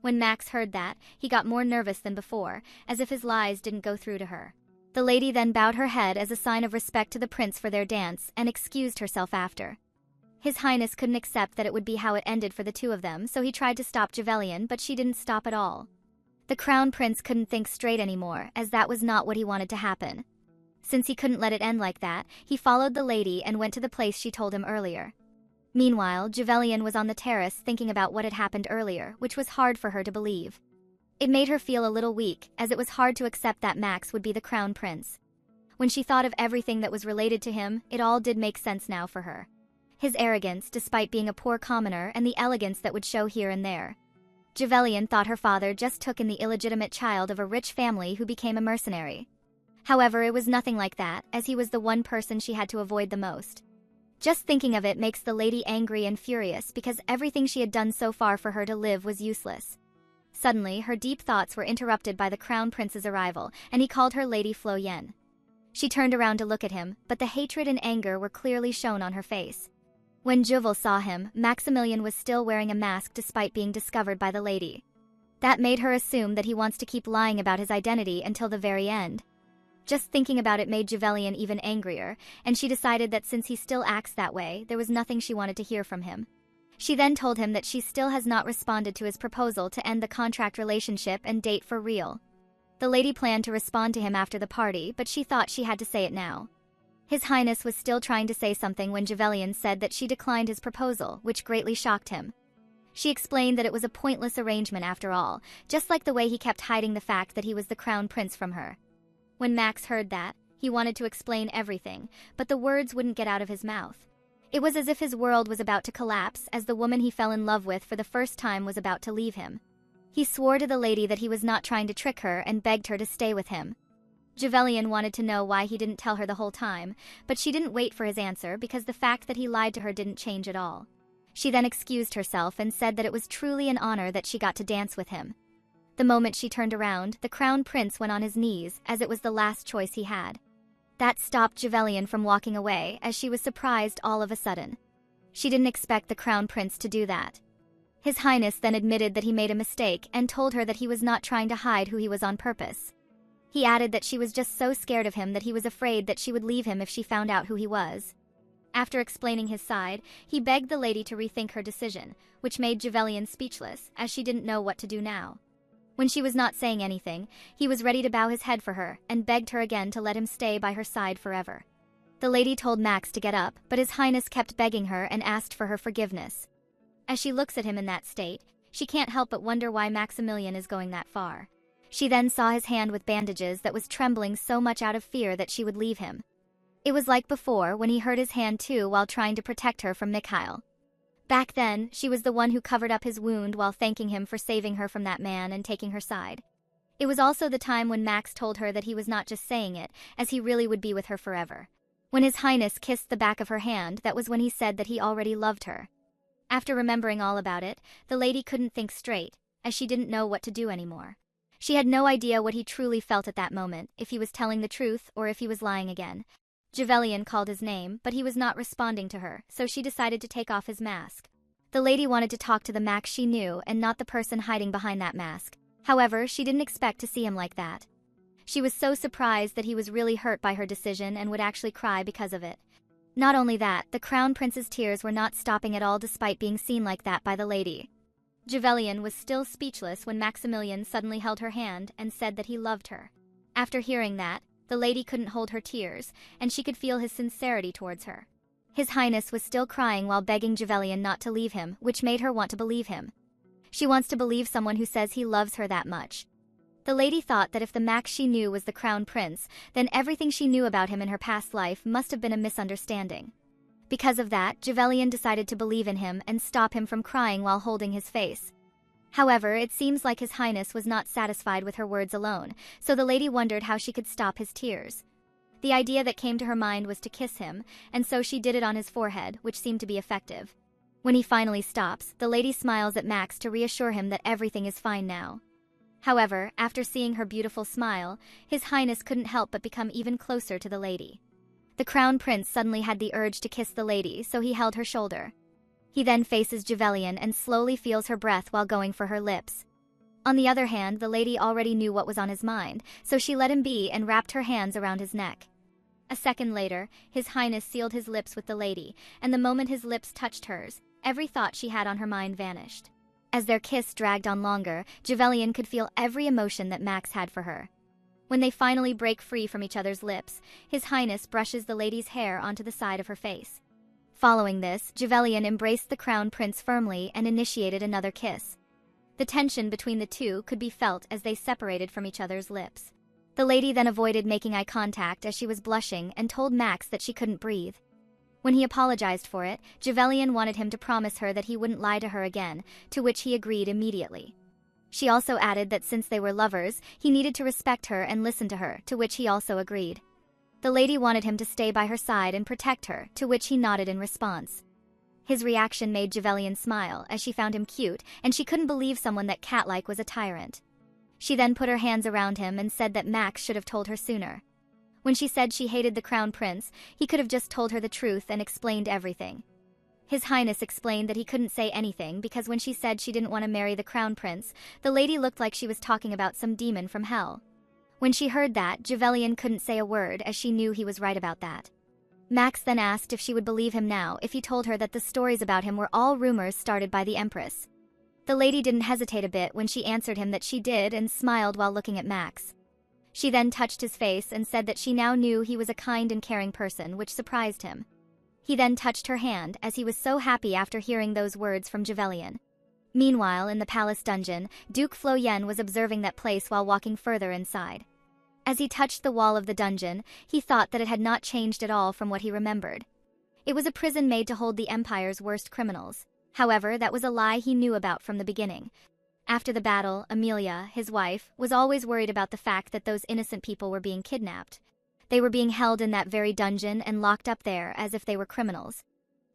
When Max heard that, he got more nervous than before, as if his lies didn't go through to her. The lady then bowed her head as a sign of respect to the prince for their dance and excused herself after. His Highness couldn't accept that it would be how it ended for the two of them, so he tried to stop Javelian, but she didn't stop at all. The crown prince couldn't think straight anymore, as that was not what he wanted to happen. Since he couldn't let it end like that, he followed the lady and went to the place she told him earlier. Meanwhile, Javelian was on the terrace thinking about what had happened earlier, which was hard for her to believe. It made her feel a little weak, as it was hard to accept that Max would be the crown prince. When she thought of everything that was related to him, it all did make sense now for her. His arrogance, despite being a poor commoner, and the elegance that would show here and there. Javelian thought her father just took in the illegitimate child of a rich family who became a mercenary. However, it was nothing like that, as he was the one person she had to avoid the most. Just thinking of it makes the lady angry and furious because everything she had done so far for her to live was useless. Suddenly, her deep thoughts were interrupted by the crown prince's arrival, and he called her Lady Flo Yen. She turned around to look at him, but the hatred and anger were clearly shown on her face. When Juval saw him, Maximilian was still wearing a mask despite being discovered by the lady. That made her assume that he wants to keep lying about his identity until the very end. Just thinking about it made Javelian even angrier, and she decided that since he still acts that way, there was nothing she wanted to hear from him. She then told him that she still has not responded to his proposal to end the contract relationship and date for real. The lady planned to respond to him after the party, but she thought she had to say it now. His Highness was still trying to say something when Javelian said that she declined his proposal, which greatly shocked him. She explained that it was a pointless arrangement after all, just like the way he kept hiding the fact that he was the crown prince from her. When Max heard that, he wanted to explain everything, but the words wouldn't get out of his mouth. It was as if his world was about to collapse, as the woman he fell in love with for the first time was about to leave him. He swore to the lady that he was not trying to trick her and begged her to stay with him. Javelian wanted to know why he didn't tell her the whole time, but she didn't wait for his answer because the fact that he lied to her didn't change at all. She then excused herself and said that it was truly an honor that she got to dance with him. The moment she turned around, the crown prince went on his knees, as it was the last choice he had. That stopped Javelian from walking away, as she was surprised all of a sudden. She didn't expect the crown prince to do that. His Highness then admitted that he made a mistake and told her that he was not trying to hide who he was on purpose. He added that she was just so scared of him that he was afraid that she would leave him if she found out who he was. After explaining his side, he begged the lady to rethink her decision, which made Javelian speechless, as she didn't know what to do now. When she was not saying anything, he was ready to bow his head for her and begged her again to let him stay by her side forever. The lady told Max to get up, but His Highness kept begging her and asked for her forgiveness. As she looks at him in that state, she can't help but wonder why Maximilian is going that far. She then saw his hand with bandages that was trembling so much out of fear that she would leave him. It was like before when he hurt his hand too while trying to protect her from Mikhail. Back then, she was the one who covered up his wound while thanking him for saving her from that man and taking her side. It was also the time when Max told her that he was not just saying it, as he really would be with her forever. When His Highness kissed the back of her hand, that was when he said that he already loved her. After remembering all about it, the lady couldn't think straight, as she didn't know what to do anymore. She had no idea what he truly felt at that moment, if he was telling the truth or if he was lying again. Javelian called his name, but he was not responding to her, so she decided to take off his mask. The lady wanted to talk to the Max she knew and not the person hiding behind that mask. However, she didn't expect to see him like that. She was so surprised that he was really hurt by her decision and would actually cry because of it. Not only that, the Crown Prince's tears were not stopping at all despite being seen like that by the lady. Javelian was still speechless when Maximilian suddenly held her hand and said that he loved her. After hearing that, the lady couldn't hold her tears, and she could feel his sincerity towards her. His Highness was still crying while begging Javelian not to leave him, which made her want to believe him. She wants to believe someone who says he loves her that much. The lady thought that if the Max she knew was the Crown Prince, then everything she knew about him in her past life must have been a misunderstanding. Because of that, Javelian decided to believe in him and stop him from crying while holding his face. However, it seems like His Highness was not satisfied with her words alone, so the lady wondered how she could stop his tears. The idea that came to her mind was to kiss him, and so she did it on his forehead, which seemed to be effective. When he finally stops, the lady smiles at Max to reassure him that everything is fine now. However, after seeing her beautiful smile, His Highness couldn't help but become even closer to the lady. The Crown Prince suddenly had the urge to kiss the lady, so he held her shoulder. He then faces Javelian and slowly feels her breath while going for her lips. On the other hand, the lady already knew what was on his mind, so she let him be and wrapped her hands around his neck. A second later, His Highness sealed his lips with the lady, and the moment his lips touched hers, every thought she had on her mind vanished. As their kiss dragged on longer, Javelian could feel every emotion that Max had for her. When they finally break free from each other's lips, His Highness brushes the lady's hair onto the side of her face. Following this, Javelian embraced the Crown Prince firmly and initiated another kiss. The tension between the two could be felt as they separated from each other's lips. The lady then avoided making eye contact as she was blushing and told Max that she couldn't breathe. When he apologized for it, Javelian wanted him to promise her that he wouldn't lie to her again, to which he agreed immediately. She also added that since they were lovers, he needed to respect her and listen to her, to which he also agreed. The lady wanted him to stay by her side and protect her, to which he nodded in response. His reaction made Javelian smile, as she found him cute, and she couldn't believe someone that cat-like was a tyrant. She then put her hands around him and said that Max should have told her sooner. When she said she hated the Crown Prince, he could have just told her the truth and explained everything. His Highness explained that he couldn't say anything because when she said she didn't want to marry the Crown Prince, the lady looked like she was talking about some demon from hell. When she heard that, Javelian couldn't say a word as she knew he was right about that. Max then asked if she would believe him now if he told her that the stories about him were all rumors started by the Empress. The lady didn't hesitate a bit when she answered him that she did and smiled while looking at Max. She then touched his face and said that she now knew he was a kind and caring person, which surprised him. He then touched her hand as he was so happy after hearing those words from Javelian. Meanwhile, in the palace dungeon, Duke Flo Yen was observing that place while walking further inside. As he touched the wall of the dungeon, he thought that it had not changed at all from what he remembered. It was a prison made to hold the Empire's worst criminals. However, that was a lie he knew about from the beginning. After the battle, Amelia, his wife, was always worried about the fact that those innocent people were being kidnapped. They were being held in that very dungeon and locked up there as if they were criminals.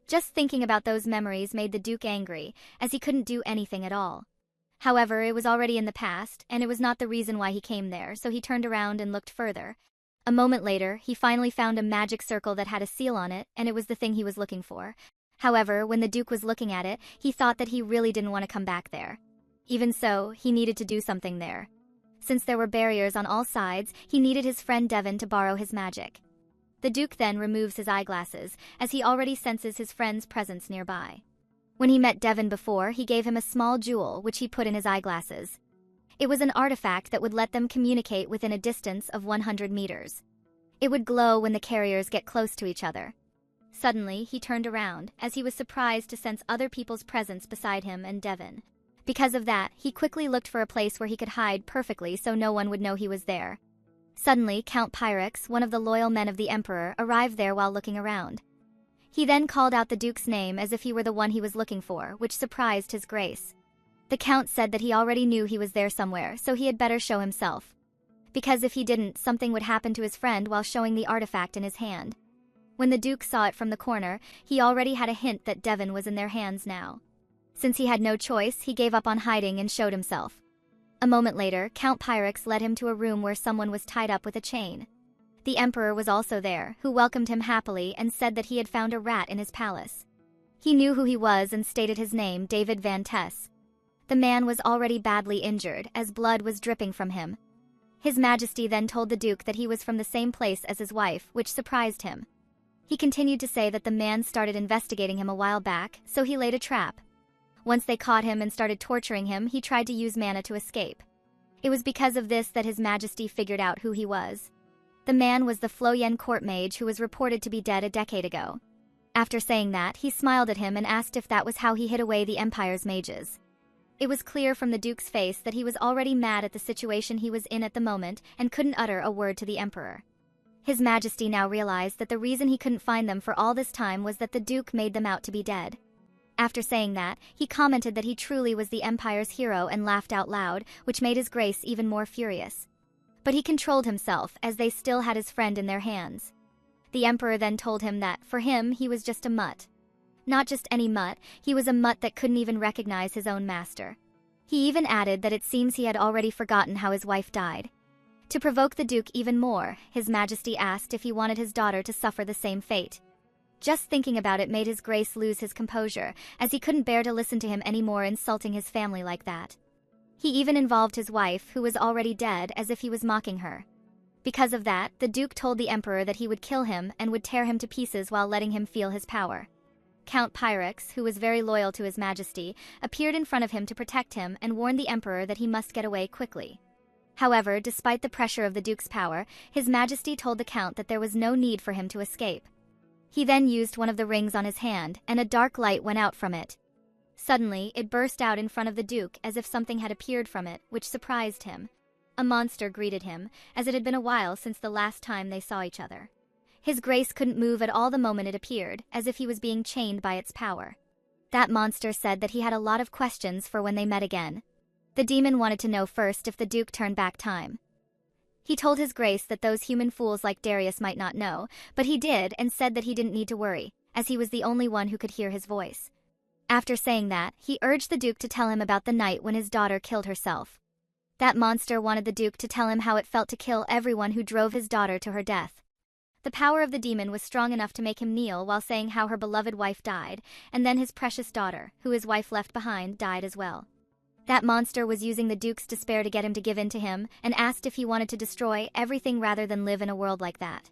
Just thinking about those memories made the Duke angry, as he couldn't do anything at all. However, it was already in the past, and it was not the reason why he came there, so he turned around and looked further. A moment later, he finally found a magic circle that had a seal on it, and it was the thing he was looking for. However, when the Duke was looking at it, he thought that he really didn't want to come back there. Even so, he needed to do something there. Since there were barriers on all sides, he needed his friend Devon to borrow his magic. The Duke then removes his eyeglasses, as he already senses his friend's presence nearby. When he met Devon before, he gave him a small jewel which he put in his eyeglasses. It was an artifact that would let them communicate within a distance of 100 meters. It would glow when the carriers get close to each other. Suddenly, he turned around, as he was surprised to sense other people's presence beside him and Devon. Because of that, he quickly looked for a place where he could hide perfectly so no one would know he was there. Suddenly, Count Pyrex, one of the loyal men of the Emperor, arrived there while looking around. He then called out the Duke's name as if he were the one he was looking for, which surprised his grace. The Count said that he already knew he was there somewhere, so he had better show himself. Because if he didn't, something would happen to his friend while showing the artifact in his hand. When the Duke saw it from the corner, he already had a hint that Devon was in their hands now. Since he had no choice, he gave up on hiding and showed himself. A moment later, Count Pyrex led him to a room where someone was tied up with a chain. The emperor was also there, who welcomed him happily and said that he had found a rat in his palace. He knew who he was and stated his name, David Van Tess. The man was already badly injured, as blood was dripping from him. His Majesty then told the Duke that he was from the same place as his wife, which surprised him. He continued to say that the man started investigating him a while back, so he laid a trap. Once they caught him and started torturing him, he tried to use mana to escape. It was because of this that His Majesty figured out who he was. The man was the Floyen court mage who was reported to be dead a decade ago. After saying that, he smiled at him and asked if that was how he hid away the Empire's mages. It was clear from the Duke's face that he was already mad at the situation he was in at the moment and couldn't utter a word to the Emperor. His Majesty now realized that the reason he couldn't find them for all this time was that the Duke made them out to be dead. After saying that, he commented that he truly was the Empire's hero and laughed out loud, which made His Grace even more furious. But he controlled himself, as they still had his friend in their hands. The Emperor then told him that, for him, he was just a mutt. Not just any mutt, he was a mutt that couldn't even recognize his own master. He even added that it seems he had already forgotten how his wife died. To provoke the Duke even more, His Majesty asked if he wanted his daughter to suffer the same fate. Just thinking about it made His Grace lose his composure, as he couldn't bear to listen to him anymore insulting his family like that. He even involved his wife, who was already dead, as if he was mocking her. Because of that, the Duke told the Emperor that he would kill him and would tear him to pieces while letting him feel his power. Count Pyrex, who was very loyal to His Majesty, appeared in front of him to protect him and warned the Emperor that he must get away quickly. However, despite the pressure of the Duke's power, His Majesty told the Count that there was no need for him to escape. He then used one of the rings on his hand, and a dark light went out from it. Suddenly, it burst out in front of the Duke as if something had appeared from it, which surprised him. A monster greeted him, as it had been a while since the last time they saw each other. His Grace couldn't move at all the moment it appeared, as if he was being chained by its power. That monster said that he had a lot of questions for when they met again. The demon wanted to know first if the Duke turned back time. He told His Grace that those human fools like Darius might not know, but he did and said that he didn't need to worry, as he was the only one who could hear his voice. After saying that, he urged the Duke to tell him about the night when his daughter killed herself. That monster wanted the Duke to tell him how it felt to kill everyone who drove his daughter to her death. The power of the demon was strong enough to make him kneel while saying how her beloved wife died, and then his precious daughter, who his wife left behind, died as well. That monster was using the Duke's despair to get him to give in to him, and asked if he wanted to destroy everything rather than live in a world like that.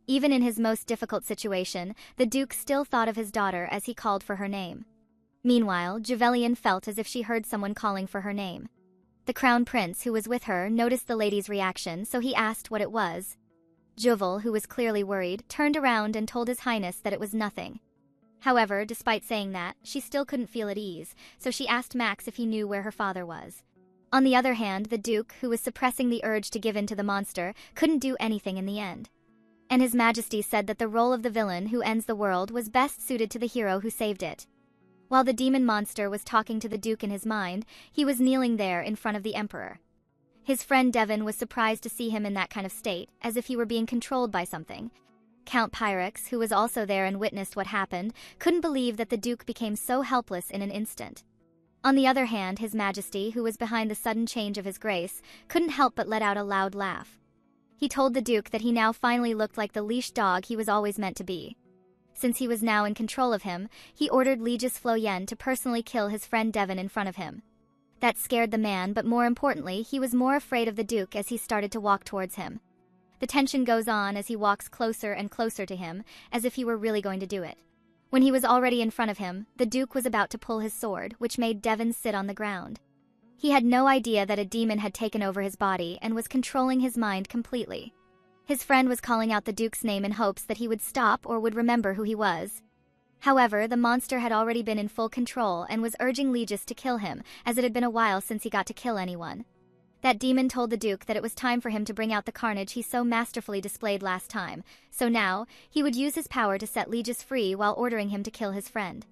Even in his most difficult situation, the Duke still thought of his daughter as he called for her name. Meanwhile, Juvelian felt as if she heard someone calling for her name. The Crown Prince, who was with her, noticed the lady's reaction, so he asked what it was. Juval, who was clearly worried, turned around and told His Highness that it was nothing. However, despite saying that, she still couldn't feel at ease, so she asked Max if he knew where her father was. On the other hand, the Duke, who was suppressing the urge to give in to the monster, couldn't do anything in the end. And His Majesty said that the role of the villain who ends the world was best suited to the hero who saved it. While the demon monster was talking to the Duke in his mind, he was kneeling there in front of the Emperor. His friend Devon was surprised to see him in that kind of state, as if he were being controlled by something. Count Pyrex, who was also there and witnessed what happened, couldn't believe that the Duke became so helpless in an instant. On the other hand, His Majesty, who was behind the sudden change of His Grace, couldn't help but let out a loud laugh. He told the Duke that he now finally looked like the leash dog he was always meant to be. Since he was now in control of him, he ordered Legis Floyen to personally kill his friend Devon in front of him. That scared the man, but more importantly, he was more afraid of the Duke as he started to walk towards him. The tension goes on as he walks closer and closer to him, as if he were really going to do it. When he was already in front of him, the Duke was about to pull his sword, which made Devon sit on the ground. He had no idea that a demon had taken over his body and was controlling his mind completely. His friend was calling out the Duke's name in hopes that he would stop or would remember who he was. However, the monster had already been in full control and was urging Legis to kill him, as it had been a while since he got to kill anyone. That demon told the Duke that it was time for him to bring out the carnage he so masterfully displayed last time, so now, he would use his power to set Legis free while ordering him to kill his friend.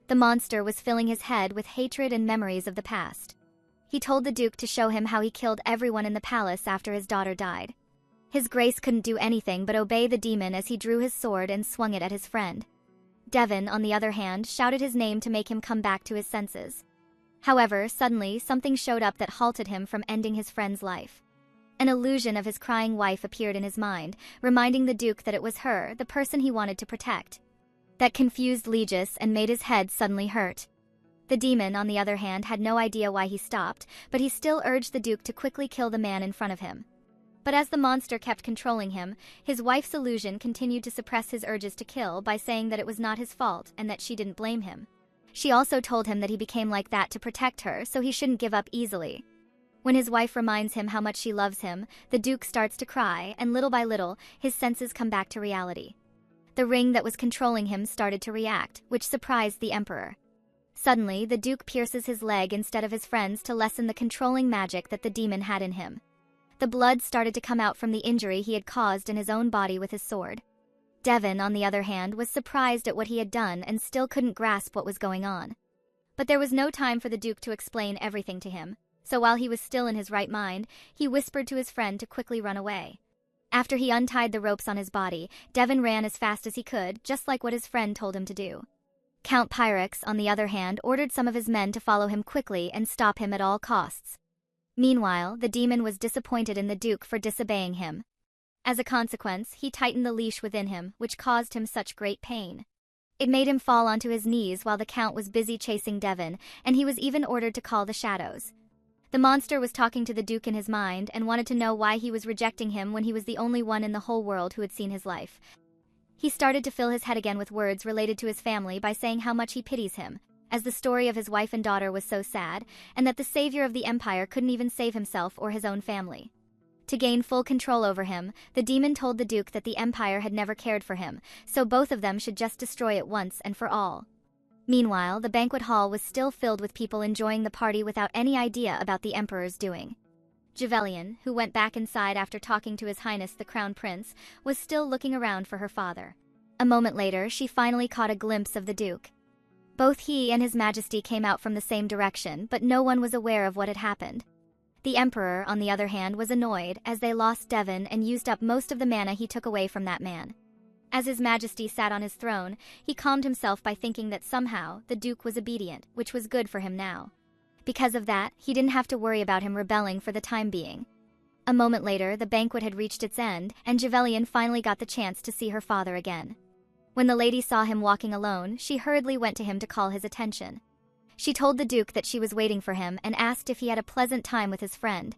The monster was filling his head with hatred and memories of the past. He told the Duke to show him how he killed everyone in the palace after his daughter died. His Grace couldn't do anything but obey the demon as he drew his sword and swung it at his friend. Devon, on the other hand, shouted his name to make him come back to his senses. However, suddenly, something showed up that halted him from ending his friend's life. An illusion of his crying wife appeared in his mind, reminding the Duke that it was her, the person he wanted to protect. That confused Legis and made his head suddenly hurt. The demon, on the other hand, had no idea why he stopped, but he still urged the Duke to quickly kill the man in front of him. But as the monster kept controlling him, his wife's illusion continued to suppress his urges to kill by saying that it was not his fault and that she didn't blame him. She also told him that he became like that to protect her, so he shouldn't give up easily. When his wife reminds him how much she loves him, the Duke starts to cry, and little by little, his senses come back to reality. The ring that was controlling him started to react, which surprised the Emperor. Suddenly, the Duke pierces his leg instead of his friend's to lessen the controlling magic that the demon had in him. The blood started to come out from the injury he had caused in his own body with his sword. Devon, on the other hand, was surprised at what he had done and still couldn't grasp what was going on. But there was no time for the Duke to explain everything to him, so while he was still in his right mind, he whispered to his friend to quickly run away. After he untied the ropes on his body, Devon ran as fast as he could, just like what his friend told him to do. Count Pyrex, on the other hand, ordered some of his men to follow him quickly and stop him at all costs. Meanwhile, the demon was disappointed in the Duke for disobeying him. As a consequence, he tightened the leash within him, which caused him such great pain. It made him fall onto his knees while the Count was busy chasing Devon, and he was even ordered to call the shadows. The monster was talking to the Duke in his mind and wanted to know why he was rejecting him when he was the only one in the whole world who had seen his life. He started to fill his head again with words related to his family by saying how much he pities him, as the story of his wife and daughter was so sad, and that the savior of the empire couldn't even save himself or his own family. To gain full control over him, the demon told the Duke that the empire had never cared for him, so both of them should just destroy it once and for all. Meanwhile, the banquet hall was still filled with people enjoying the party without any idea about the emperor's doing. Javelian, who went back inside after talking to His Highness the Crown Prince, was still looking around for her father. A moment later, she finally caught a glimpse of the Duke. Both he and His Majesty came out from the same direction, but no one was aware of what had happened. The Emperor, on the other hand, was annoyed, as they lost Devon and used up most of the mana he took away from that man. As His Majesty sat on his throne, he calmed himself by thinking that somehow the Duke was obedient, which was good for him now. Because of that, he didn't have to worry about him rebelling for the time being. A moment later, the banquet had reached its end, and Javelian finally got the chance to see her father again. When the lady saw him walking alone, she hurriedly went to him to call his attention. She told the Duke that she was waiting for him and asked if he had a pleasant time with his friend.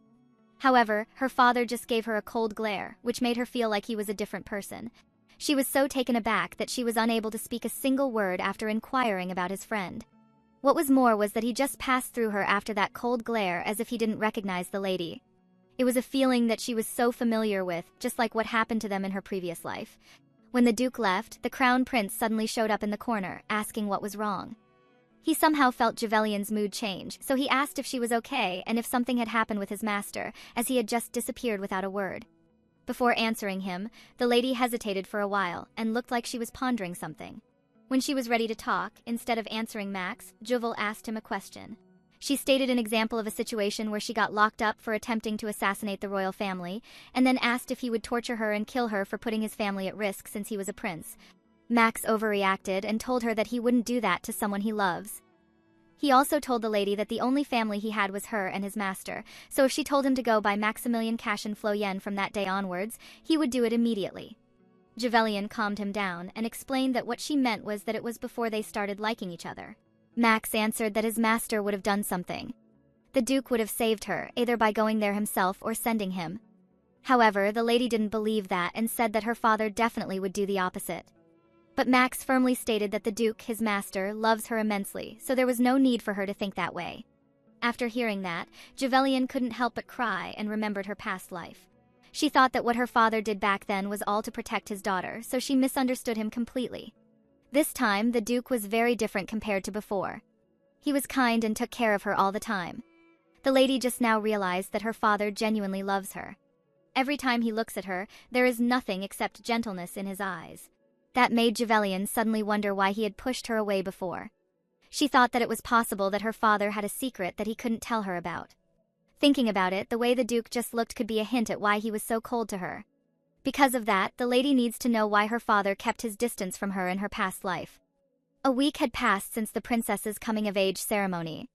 However, her father just gave her a cold glare, which made her feel like he was a different person. She was so taken aback that she was unable to speak a single word after inquiring about his friend. What was more was that he just passed through her after that cold glare as if he didn't recognize the lady. It was a feeling that she was so familiar with, just like what happened to them in her previous life. When the Duke left, the Crown Prince suddenly showed up in the corner, asking what was wrong. He somehow felt Javelian's mood change, so he asked if she was okay and if something had happened with his master, as he had just disappeared without a word. Before answering him, the lady hesitated for a while and looked like she was pondering something. When she was ready to talk, instead of answering Max, Juval asked him a question. She stated an example of a situation where she got locked up for attempting to assassinate the royal family, and then asked if he would torture her and kill her for putting his family at risk since he was a prince. Max overreacted and told her that he wouldn't do that to someone he loves. He also told the lady that the only family he had was her and his master, so if she told him to go by Maximilian Cashin Floyen from that day onwards, he would do it immediately. Javelian calmed him down and explained that what she meant was that it was before they started liking each other. Max answered that his master would have done something. The Duke would have saved her, either by going there himself or sending him. However, the lady didn't believe that and said that her father definitely would do the opposite. But Max firmly stated that the Duke, his master, loves her immensely, so there was no need for her to think that way. After hearing that, Javelian couldn't help but cry and remembered her past life. She thought that what her father did back then was all to protect his daughter, so she misunderstood him completely. This time, the Duke was very different compared to before. He was kind and took care of her all the time. The lady just now realized that her father genuinely loves her. Every time he looks at her, there is nothing except gentleness in his eyes. That made Javelian suddenly wonder why he had pushed her away before. She thought that it was possible that her father had a secret that he couldn't tell her about. Thinking about it, the way the Duke just looked could be a hint at why he was so cold to her. Because of that, the lady needs to know why her father kept his distance from her in her past life. A week had passed since the princess's coming-of-age ceremony.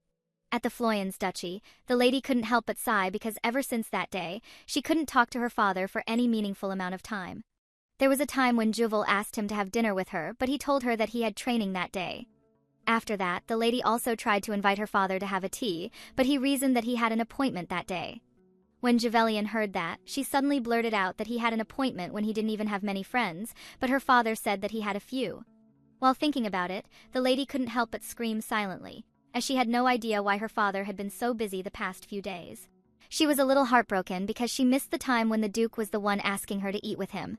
At the Floyens duchy, the lady couldn't help but sigh because ever since that day, she couldn't talk to her father for any meaningful amount of time. There was a time when Juval asked him to have dinner with her, but he told her that he had training that day. After that, the lady also tried to invite her father to have a tea, but he reasoned that he had an appointment that day. When Juvelian heard that, she suddenly blurted out that he had an appointment when he didn't even have many friends, but her father said that he had a few. While thinking about it, the lady couldn't help but scream silently, as she had no idea why her father had been so busy the past few days. She was a little heartbroken because she missed the time when the Duke was the one asking her to eat with him.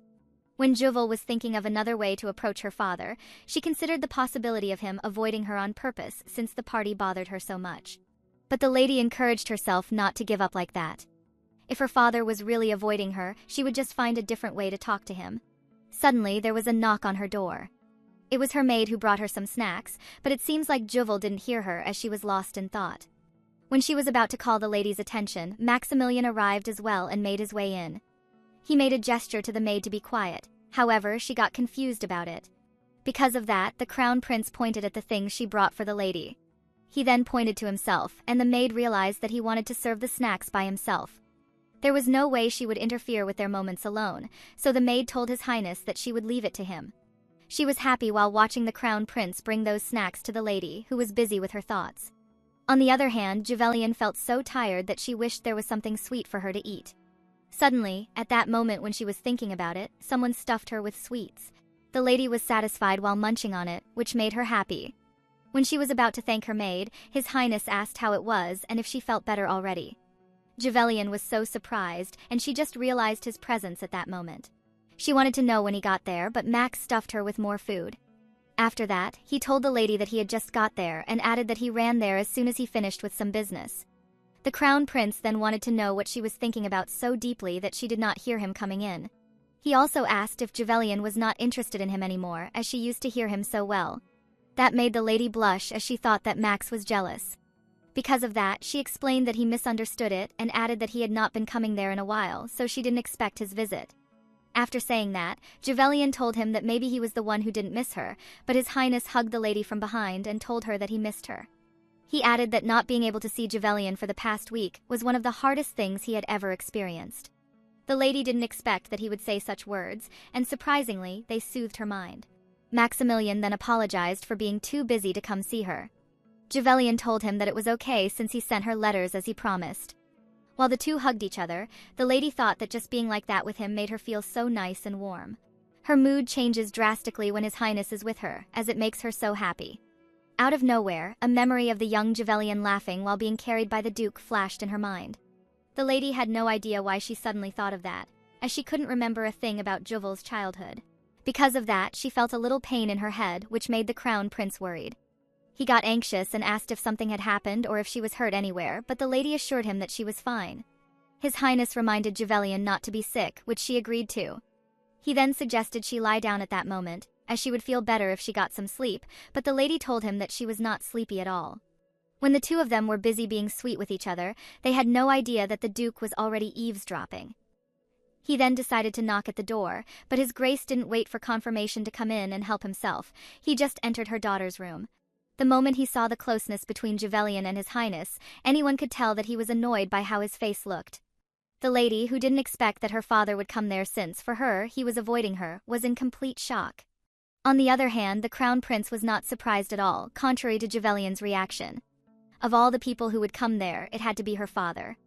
When Juval was thinking of another way to approach her father, she considered the possibility of him avoiding her on purpose since the party bothered her so much. But the lady encouraged herself not to give up like that. If her father was really avoiding her, she would just find a different way to talk to him. Suddenly, there was a knock on her door. It was her maid who brought her some snacks, but it seems like Juval didn't hear her as she was lost in thought. When she was about to call the lady's attention, Maximilian arrived as well and made his way in. He made a gesture to the maid to be quiet. However, she got confused about it. Because of that, the crown prince pointed at the things she brought for the lady. He then pointed to himself, and the maid realized that he wanted to serve the snacks by himself. There was no way she would interfere with their moments alone, so the maid told His Highness that she would leave it to him. She was happy while watching the crown prince bring those snacks to the lady, who was busy with her thoughts. On the other hand, Juvelian felt so tired that she wished there was something sweet for her to eat. Suddenly, at that moment when she was thinking about it, someone stuffed her with sweets. The lady was satisfied while munching on it, which made her happy. When she was about to thank her maid, His Highness asked how it was and if she felt better already. Juvelian was so surprised, and she just realized his presence at that moment. She wanted to know when he got there, but Max stuffed her with more food. After that, he told the lady that he had just got there and added that he ran there as soon as he finished with some business. The crown prince then wanted to know what she was thinking about so deeply that she did not hear him coming in. He also asked if Juvelian was not interested in him anymore, as she used to hear him so well. That made the lady blush as she thought that Max was jealous. Because of that, she explained that he misunderstood it and added that he had not been coming there in a while, so she didn't expect his visit. After saying that, Juvelian told him that maybe he was the one who didn't miss her, but His Highness hugged the lady from behind and told her that he missed her. He added that not being able to see Juvelian for the past week was one of the hardest things he had ever experienced. The lady didn't expect that he would say such words, and surprisingly, they soothed her mind. Maximilian then apologized for being too busy to come see her. Juvelian told him that it was okay since he sent her letters as he promised. While the two hugged each other, the lady thought that just being like that with him made her feel so nice and warm. Her mood changes drastically when His Highness is with her, as it makes her so happy. Out of nowhere, a memory of the young Juvelian laughing while being carried by the Duke flashed in her mind. The lady had no idea why she suddenly thought of that, as she couldn't remember a thing about Juval's childhood. Because of that, she felt a little pain in her head, which made the crown prince worried. He got anxious and asked if something had happened or if she was hurt anywhere, but the lady assured him that she was fine. His Highness reminded Juvelian not to be sick, which she agreed to. He then suggested she lie down at that moment, as she would feel better if she got some sleep, but the lady told him that she was not sleepy at all. When the two of them were busy being sweet with each other, they had no idea that the Duke was already eavesdropping. He then decided to knock at the door, but His Grace didn't wait for confirmation to come in and help himself. He just entered her daughter's room. The moment he saw the closeness between Juvelian and His Highness, anyone could tell that he was annoyed by how his face looked. The lady, who didn't expect that her father would come there since, for her, he was avoiding her, was in complete shock. On the other hand, the crown prince was not surprised at all, contrary to Juvelian's reaction. Of all the people who would come there, it had to be her father.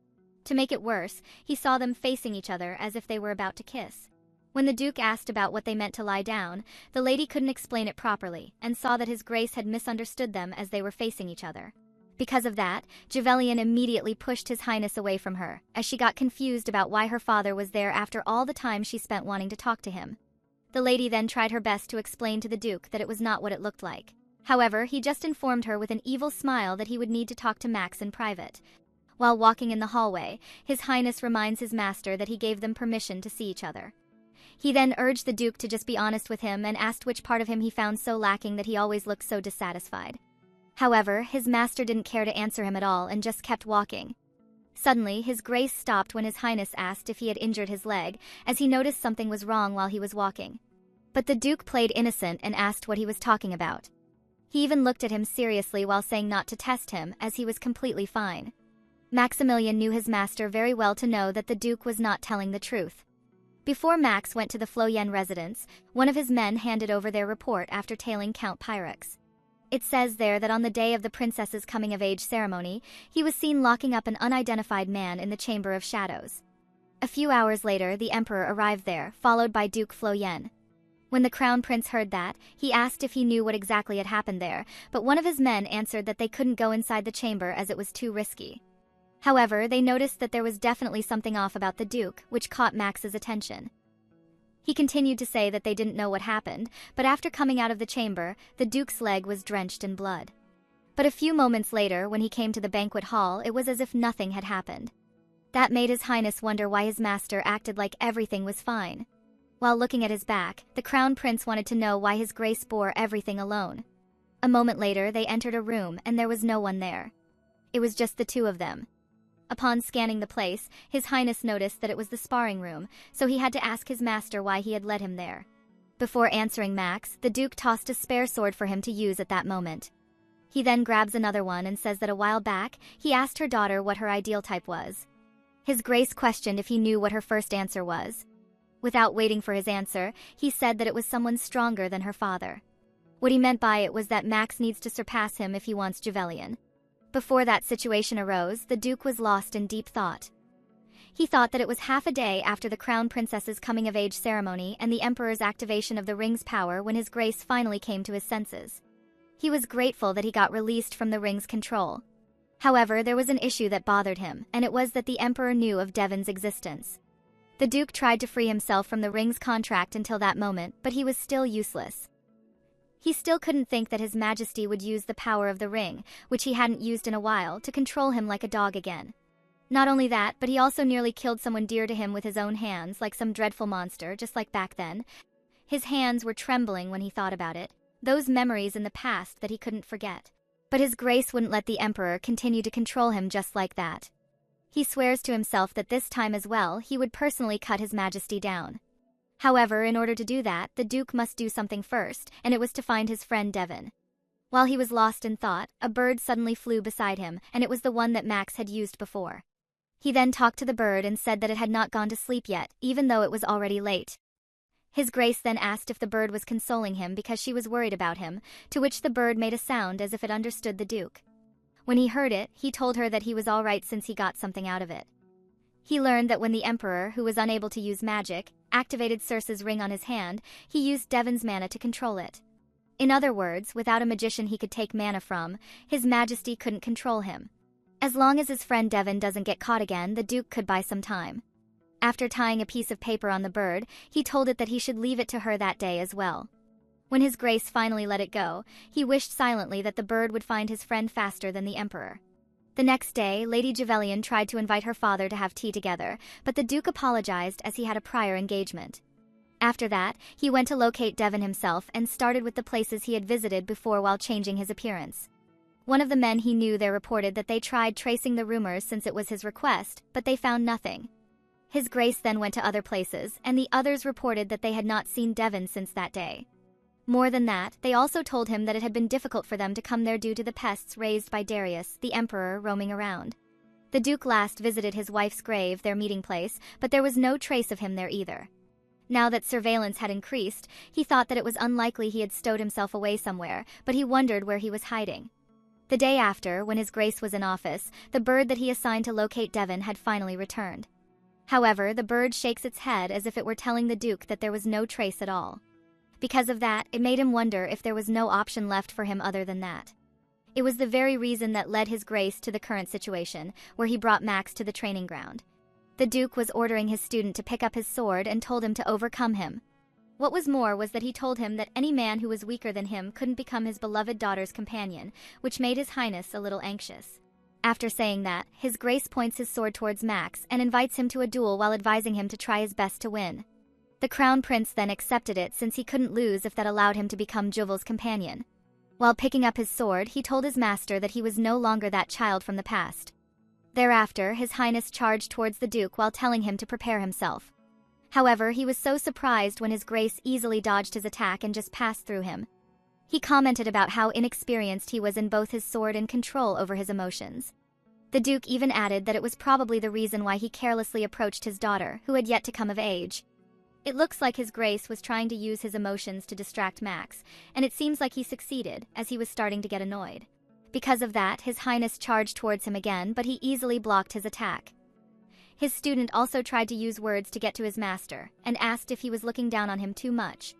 To make it worse, he saw them facing each other as if they were about to kiss. When the Duke asked about what they meant to lie down, the lady couldn't explain it properly, and saw that His Grace had misunderstood them as they were facing each other. Because of that, Juvelian immediately pushed His Highness away from her, as she got confused about why her father was there after all the time she spent wanting to talk to him. The lady then tried her best to explain to the Duke that it was not what it looked like. However, he just informed her with an evil smile that he would need to talk to Max in private. While walking in the hallway, His Highness reminds his master that he gave them permission to see each other. He then urged the Duke to just be honest with him and asked which part of him he found so lacking that he always looked so dissatisfied. However, his master didn't care to answer him at all and just kept walking. Suddenly, His Grace stopped when His Highness asked if he had injured his leg, as he noticed something was wrong while he was walking. But the Duke played innocent and asked what he was talking about. He even looked at him seriously while saying not to test him, as he was completely fine. Maximilian knew his master very well to know that the Duke was not telling the truth. Before Max went to the Floyen residence, one of his men handed over their report after tailing Count Pyrex. It says there that on the day of the princess's coming-of-age ceremony, he was seen locking up an unidentified man in the Chamber of Shadows. A few hours later, the emperor arrived there, followed by Duke Floyen. When the crown prince heard that, he asked if he knew what exactly had happened there, but one of his men answered that they couldn't go inside the chamber as it was too risky. However, they noticed that there was definitely something off about the Duke, which caught Max's attention. He continued to say that they didn't know what happened, but after coming out of the chamber, the Duke's leg was drenched in blood. But a few moments later, when he came to the banquet hall, it was as if nothing had happened. That made His Highness wonder why his master acted like everything was fine. While looking at his back, the crown prince wanted to know why His Grace bore everything alone. A moment later, they entered a room, and there was no one there. It was just the two of them. Upon scanning the place, His Highness noticed that it was the sparring room, so he had to ask his master why he had led him there. Before answering Max, the Duke tossed a spare sword for him to use at that moment. He then grabs another one and says that a while back, he asked her daughter what her ideal type was. His Grace questioned if he knew what her first answer was. Without waiting for his answer, he said that it was someone stronger than her father. What he meant by it was that Max needs to surpass him if he wants Javelian. Before that situation arose, the Duke was lost in deep thought. He thought that it was half a day after the Crown Princess's coming-of-age ceremony and the Emperor's activation of the ring's power when His Grace finally came to his senses. He was grateful that he got released from the ring's control. However, there was an issue that bothered him, and it was that the Emperor knew of Devon's existence. The Duke tried to free himself from the ring's contract until that moment, but he was still useless. He still couldn't think that His Majesty would use the power of the ring, which he hadn't used in a while, to control him like a dog again. Not only that, but he also nearly killed someone dear to him with his own hands, like some dreadful monster, just like back then. His hands were trembling when he thought about it, those memories in the past that he couldn't forget. But His Grace wouldn't let the Emperor continue to control him just like that. He swears to himself that this time as well, he would personally cut His Majesty down. However, in order to do that, the Duke must do something first, and it was to find his friend Devon. While he was lost in thought, a bird suddenly flew beside him, and it was the one that Max had used before. He then talked to the bird and said that it had not gone to sleep yet, even though it was already late. His Grace then asked if the bird was consoling him because she was worried about him, to which the bird made a sound as if it understood the Duke. When he heard it, he told her that he was all right since he got something out of it. He learned that when the Emperor, who was unable to use magic, activated Circe's ring on his hand, he used Devon's mana to control it. In other words, without a magician he could take mana from, His Majesty couldn't control him. As long as his friend Devon doesn't get caught again, the Duke could buy some time. After tying a piece of paper on the bird, he told it that he should leave it to her that day as well. When His Grace finally let it go, he wished silently that the bird would find his friend faster than the Emperor. The next day, Lady Javelian tried to invite her father to have tea together, but the Duke apologized as he had a prior engagement. After that, he went to locate Devon himself and started with the places he had visited before while changing his appearance. One of the men he knew there reported that they tried tracing the rumors since it was his request, but they found nothing. His Grace then went to other places, and the others reported that they had not seen Devon since that day. More than that, they also told him that it had been difficult for them to come there due to the pests raised by Darius, the Emperor, roaming around. The Duke last visited his wife's grave, their meeting place, but there was no trace of him there either. Now that surveillance had increased, he thought that it was unlikely he had stowed himself away somewhere, but he wondered where he was hiding. The day after, when His Grace was in office, the bird that he assigned to locate Devon had finally returned. However, the bird shakes its head as if it were telling the Duke that there was no trace at all. Because of that, it made him wonder if there was no option left for him other than that. It was the very reason that led His Grace to the current situation, where he brought Max to the training ground. The Duke was ordering his student to pick up his sword and told him to overcome him. What was more was that he told him that any man who was weaker than him couldn't become his beloved daughter's companion, which made His Highness a little anxious. After saying that, His Grace points his sword towards Max and invites him to a duel while advising him to try his best to win. The Crown Prince then accepted it since he couldn't lose if that allowed him to become Juval's companion. While picking up his sword, he told his master that he was no longer that child from the past. Thereafter, His Highness charged towards the Duke while telling him to prepare himself. However, he was so surprised when His Grace easily dodged his attack and just passed through him. He commented about how inexperienced he was in both his sword and control over his emotions. The Duke even added that it was probably the reason why he carelessly approached his daughter, who had yet to come of age. It looks like His Grace was trying to use his emotions to distract Max, and it seems like he succeeded, as he was starting to get annoyed. Because of that, His Highness charged towards him again, but he easily blocked his attack. His student also tried to use words to get to his master, and asked if he was looking down on him too much.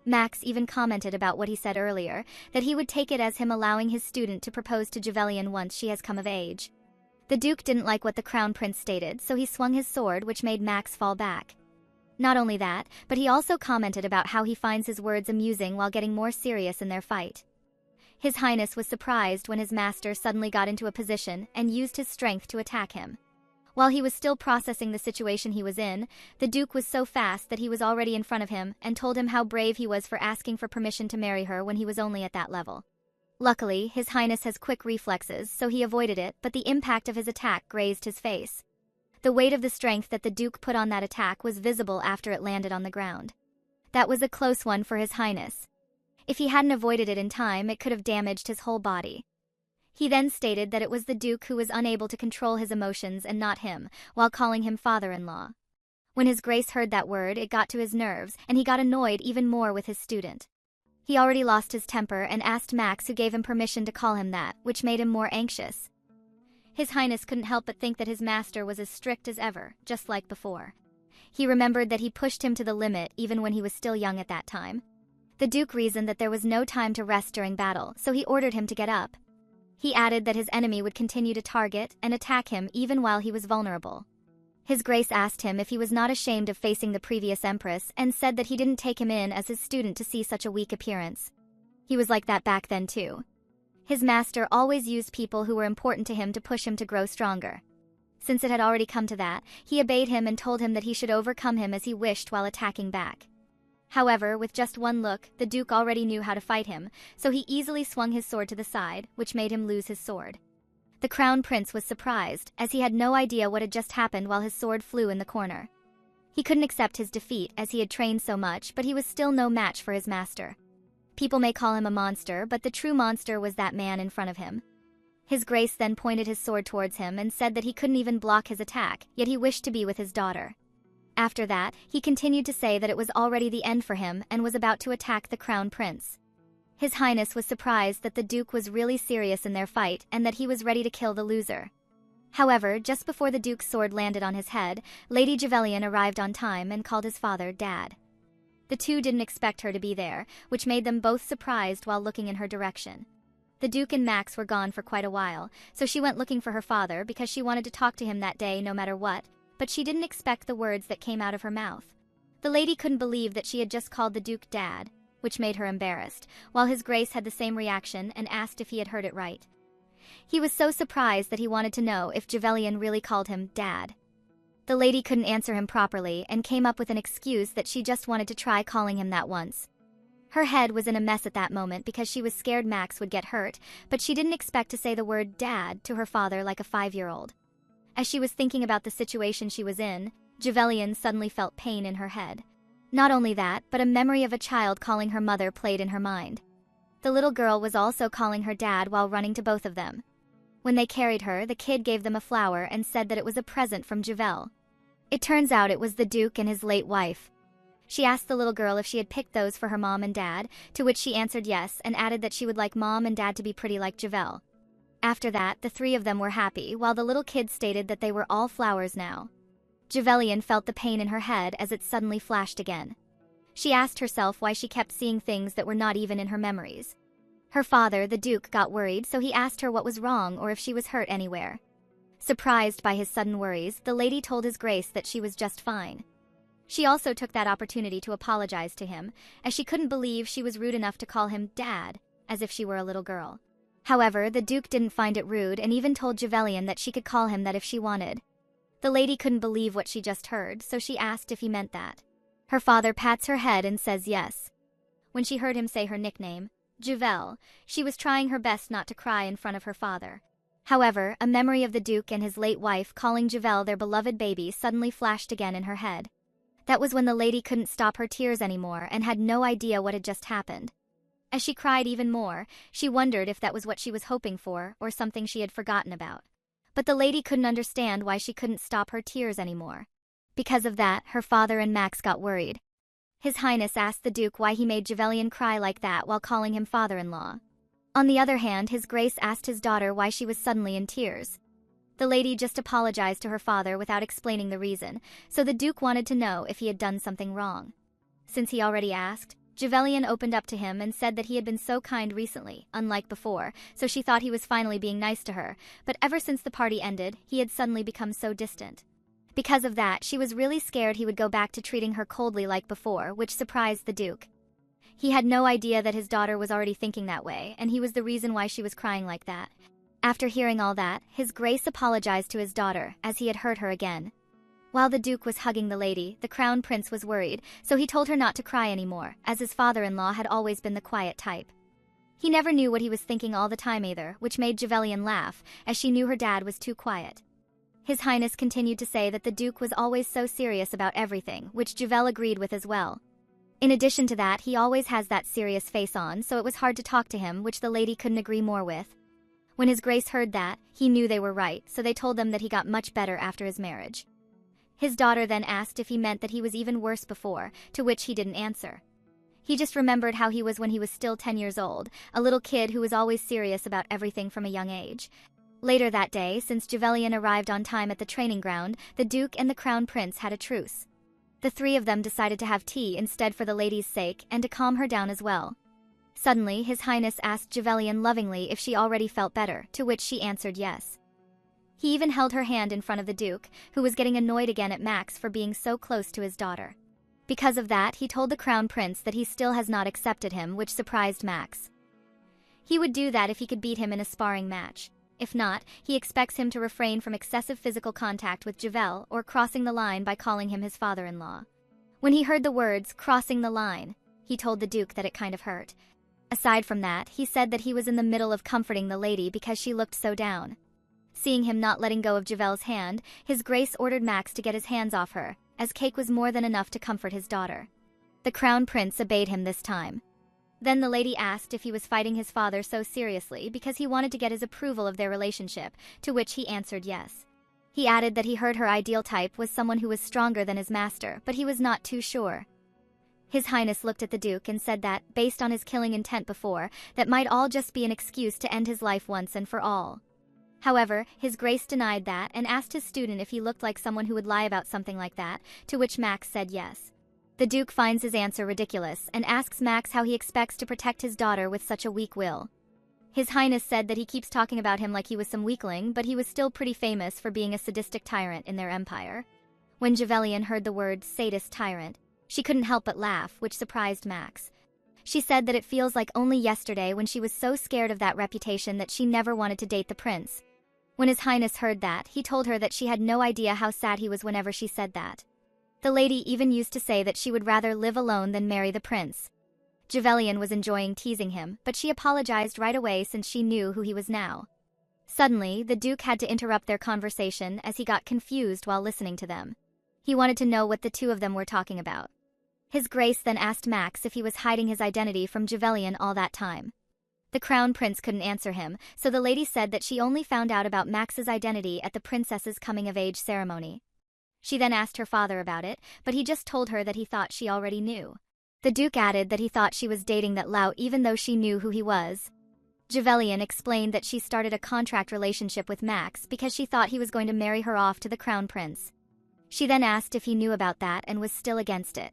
Max even commented about what he said earlier, that he would take it as him allowing his student to propose to Juvelian once she has come of age. The Duke didn't like what the Crown Prince stated, so he swung his sword, which made Max fall back. Not only that, but he also commented about how he finds his words amusing while getting more serious in their fight. His Highness was surprised when his master suddenly got into a position and used his strength to attack him. While he was still processing the situation he was in, the Duke was so fast that he was already in front of him and told him how brave he was for asking for permission to marry her when he was only at that level. Luckily, His Highness has quick reflexes, so he avoided it, but the impact of his attack grazed his face. The weight of the strength that the Duke put on that attack was visible after it landed on the ground. That was a close one for His Highness. If he hadn't avoided it in time, it could have damaged his whole body. He then stated that it was the Duke who was unable to control his emotions and not him, while calling him father-in-law. When His Grace heard that word, it got to his nerves, and he got annoyed even more with his student. He already lost his temper and asked Max, who gave him permission to call him that, which made him more anxious. His Highness couldn't help but think that his master was as strict as ever, just like before. He remembered that he pushed him to the limit even when he was still young at that time. The Duke reasoned that there was no time to rest during battle, so he ordered him to get up. He added that his enemy would continue to target and attack him even while he was vulnerable. His Grace asked him if he was not ashamed of facing the previous empress and said that he didn't take him in as his student to see such a weak appearance. He was like that back then too. His master always used people who were important to him to push him to grow stronger. Since it had already come to that, he obeyed him and told him that he should overcome him as he wished while attacking back. However, with just one look, the Duke already knew how to fight him, so he easily swung his sword to the side, which made him lose his sword. The Crown Prince was surprised, as he had no idea what had just happened while his sword flew in the corner. He couldn't accept his defeat as he had trained so much, but he was still no match for his master. People may call him a monster, but the true monster was that man in front of him. His Grace then pointed his sword towards him and said that he couldn't even block his attack, yet he wished to be with his daughter. After that, he continued to say that it was already the end for him and was about to attack the Crown Prince. His Highness was surprised that the Duke was really serious in their fight and that he was ready to kill the loser. However, just before the Duke's sword landed on his head, Lady Juvelian arrived on time and called his father Dad. The two didn't expect her to be there, which made them both surprised while looking in her direction. The Duke and Max were gone for quite a while, so she went looking for her father because she wanted to talk to him that day no matter what, but she didn't expect the words that came out of her mouth. The lady couldn't believe that she had just called the Duke Dad, which made her embarrassed, while His Grace had the same reaction and asked if he had heard it right. He was so surprised that he wanted to know if Juvelian really called him Dad. The lady couldn't answer him properly and came up with an excuse that she just wanted to try calling him that once. Her head was in a mess at that moment because she was scared Max would get hurt, but she didn't expect to say the word Dad to her father like a 5-year-old. As she was thinking about the situation she was in, Juvelian suddenly felt pain in her head. Not only that, but a memory of a child calling her mother played in her mind. The little girl was also calling her dad while running to both of them. When they carried her, the kid gave them a flower and said that it was a present from Juvel. It turns out it was the Duke and his late wife. She asked the little girl if she had picked those for her mom and dad, to which she answered yes and added that she would like mom and dad to be pretty like Juvel. After that, the three of them were happy, while the little kid stated that they were all flowers now. Juvelian felt the pain in her head as it suddenly flashed again. She asked herself why she kept seeing things that were not even in her memories. Her father, the Duke, got worried, so he asked her what was wrong or if she was hurt anywhere. Surprised by his sudden worries, the lady told His Grace that she was just fine. She also took that opportunity to apologize to him, as she couldn't believe she was rude enough to call him Dad, as if she were a little girl. However, the Duke didn't find it rude and even told Juvelian that she could call him that if she wanted. The lady couldn't believe what she just heard, so she asked if he meant that. Her father pats her head and says yes. When she heard him say her nickname, Juvel, she was trying her best not to cry in front of her father. However, a memory of the Duke and his late wife calling Juvel their beloved baby suddenly flashed again in her head. That was when the lady couldn't stop her tears anymore and had no idea what had just happened. As she cried even more, she wondered if that was what she was hoping for or something she had forgotten about. But the lady couldn't understand why she couldn't stop her tears anymore. Because of that, her father and Max got worried. His Highness asked the Duke why he made Javelian cry like that while calling him father-in-law. On the other hand, His Grace asked his daughter why she was suddenly in tears. The lady just apologized to her father without explaining the reason, so the Duke wanted to know if he had done something wrong. Since he already asked, Javelian opened up to him and said that he had been so kind recently, unlike before, so she thought he was finally being nice to her, but ever since the party ended, he had suddenly become so distant. Because of that, she was really scared he would go back to treating her coldly like before, which surprised the Duke. He had no idea that his daughter was already thinking that way, and he was the reason why she was crying like that. After hearing all that, His Grace apologized to his daughter, as he had hurt her again. While the Duke was hugging the lady, the Crown Prince was worried, so he told her not to cry anymore, as his father-in-law had always been the quiet type. He never knew what he was thinking all the time either, which made Javelian laugh, as she knew her dad was too quiet. His Highness continued to say that the Duke was always so serious about everything, which Javel agreed with as well. In addition to that, he always has that serious face on, so it was hard to talk to him, which the lady couldn't agree more with. When His Grace heard that, he knew they were right, so they told them that he got much better after his marriage. His daughter then asked if he meant that he was even worse before, to which he didn't answer. He just remembered how he was when he was still 10 years old, a little kid who was always serious about everything from a young age. Later that day, since Javelian arrived on time at the training ground, the Duke and the Crown Prince had a truce. The three of them decided to have tea instead for the lady's sake and to calm her down as well. Suddenly, His Highness asked Javelian lovingly if she already felt better, to which she answered yes. He even held her hand in front of the Duke, who was getting annoyed again at Max for being so close to his daughter. Because of that, he told the Crown Prince that he still has not accepted him, which surprised Max. He would do that if he could beat him in a sparring match. If not, he expects him to refrain from excessive physical contact with Javel or crossing the line by calling him his father-in-law. When he heard the words, crossing the line, he told the Duke that it kind of hurt. Aside from that, he said that he was in the middle of comforting the lady because she looked so down. Seeing him not letting go of Javel's hand, His Grace ordered Max to get his hands off her, as cake was more than enough to comfort his daughter. The Crown Prince obeyed him this time. Then the lady asked if he was fighting his father so seriously because he wanted to get his approval of their relationship, to which he answered yes. He added that he heard her ideal type was someone who was stronger than his master, but he was not too sure. His Highness looked at the Duke and said that, based on his killing intent before, that might all just be an excuse to end his life once and for all. However, His Grace denied that and asked his student if he looked like someone who would lie about something like that, to which Max said yes. The Duke finds his answer ridiculous and asks Max how he expects to protect his daughter with such a weak will. His Highness said that he keeps talking about him like he was some weakling, but he was still pretty famous for being a sadistic tyrant in their empire. When Javelian heard the word sadist tyrant, she couldn't help but laugh, which surprised Max. She said that it feels like only yesterday when she was so scared of that reputation that she never wanted to date the prince. When His Highness heard that, he told her that she had no idea how sad he was whenever she said that. The lady even used to say that she would rather live alone than marry the prince. Javelian was enjoying teasing him, but she apologized right away since she knew who he was now. Suddenly, the Duke had to interrupt their conversation as he got confused while listening to them. He wanted to know what the two of them were talking about. His Grace then asked Max if he was hiding his identity from Javelian all that time. The Crown Prince couldn't answer him, so the lady said that she only found out about Max's identity at the princess's coming-of-age ceremony. She then asked her father about it, but he just told her that he thought she already knew. The Duke added that he thought she was dating that lout even though she knew who he was. Javelian explained that she started a contract relationship with Max because she thought he was going to marry her off to the Crown Prince. She then asked if he knew about that and was still against it.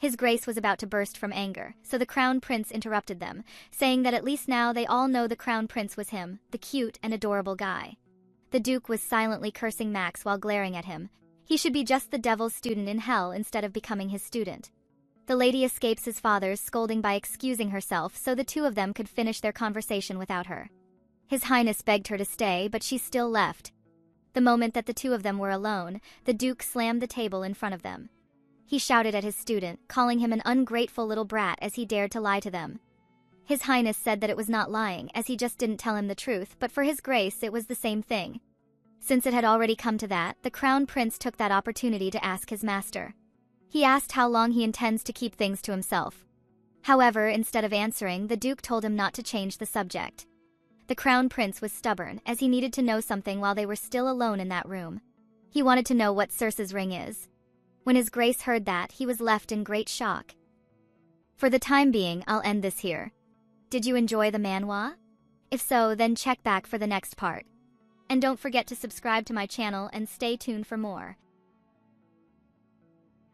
His Grace was about to burst from anger, so the Crown Prince interrupted them, saying that at least now they all know the Crown Prince was him, the cute and adorable guy. The Duke was silently cursing Max while glaring at him. He should be just the devil's student in hell instead of becoming his student. The lady escapes his father's scolding by excusing herself so the two of them could finish their conversation without her. His Highness begged her to stay, but she still left. The moment that the two of them were alone, the Duke slammed the table in front of them. He shouted at his student, calling him an ungrateful little brat as he dared to lie to them. His Highness said that it was not lying, as he just didn't tell him the truth, but for His Grace it was the same thing. Since it had already come to that, the Crown Prince took that opportunity to ask his master. He asked how long he intends to keep things to himself. However, instead of answering, the Duke told him not to change the subject. The Crown Prince was stubborn, as he needed to know something while they were still alone in that room. He wanted to know what Circe's ring is. When His Grace heard that, he was left in great shock. For the time being, I'll end this here. Did you enjoy the manhwa? If so, then check back for the next part. And don't forget to subscribe to my channel and stay tuned for more.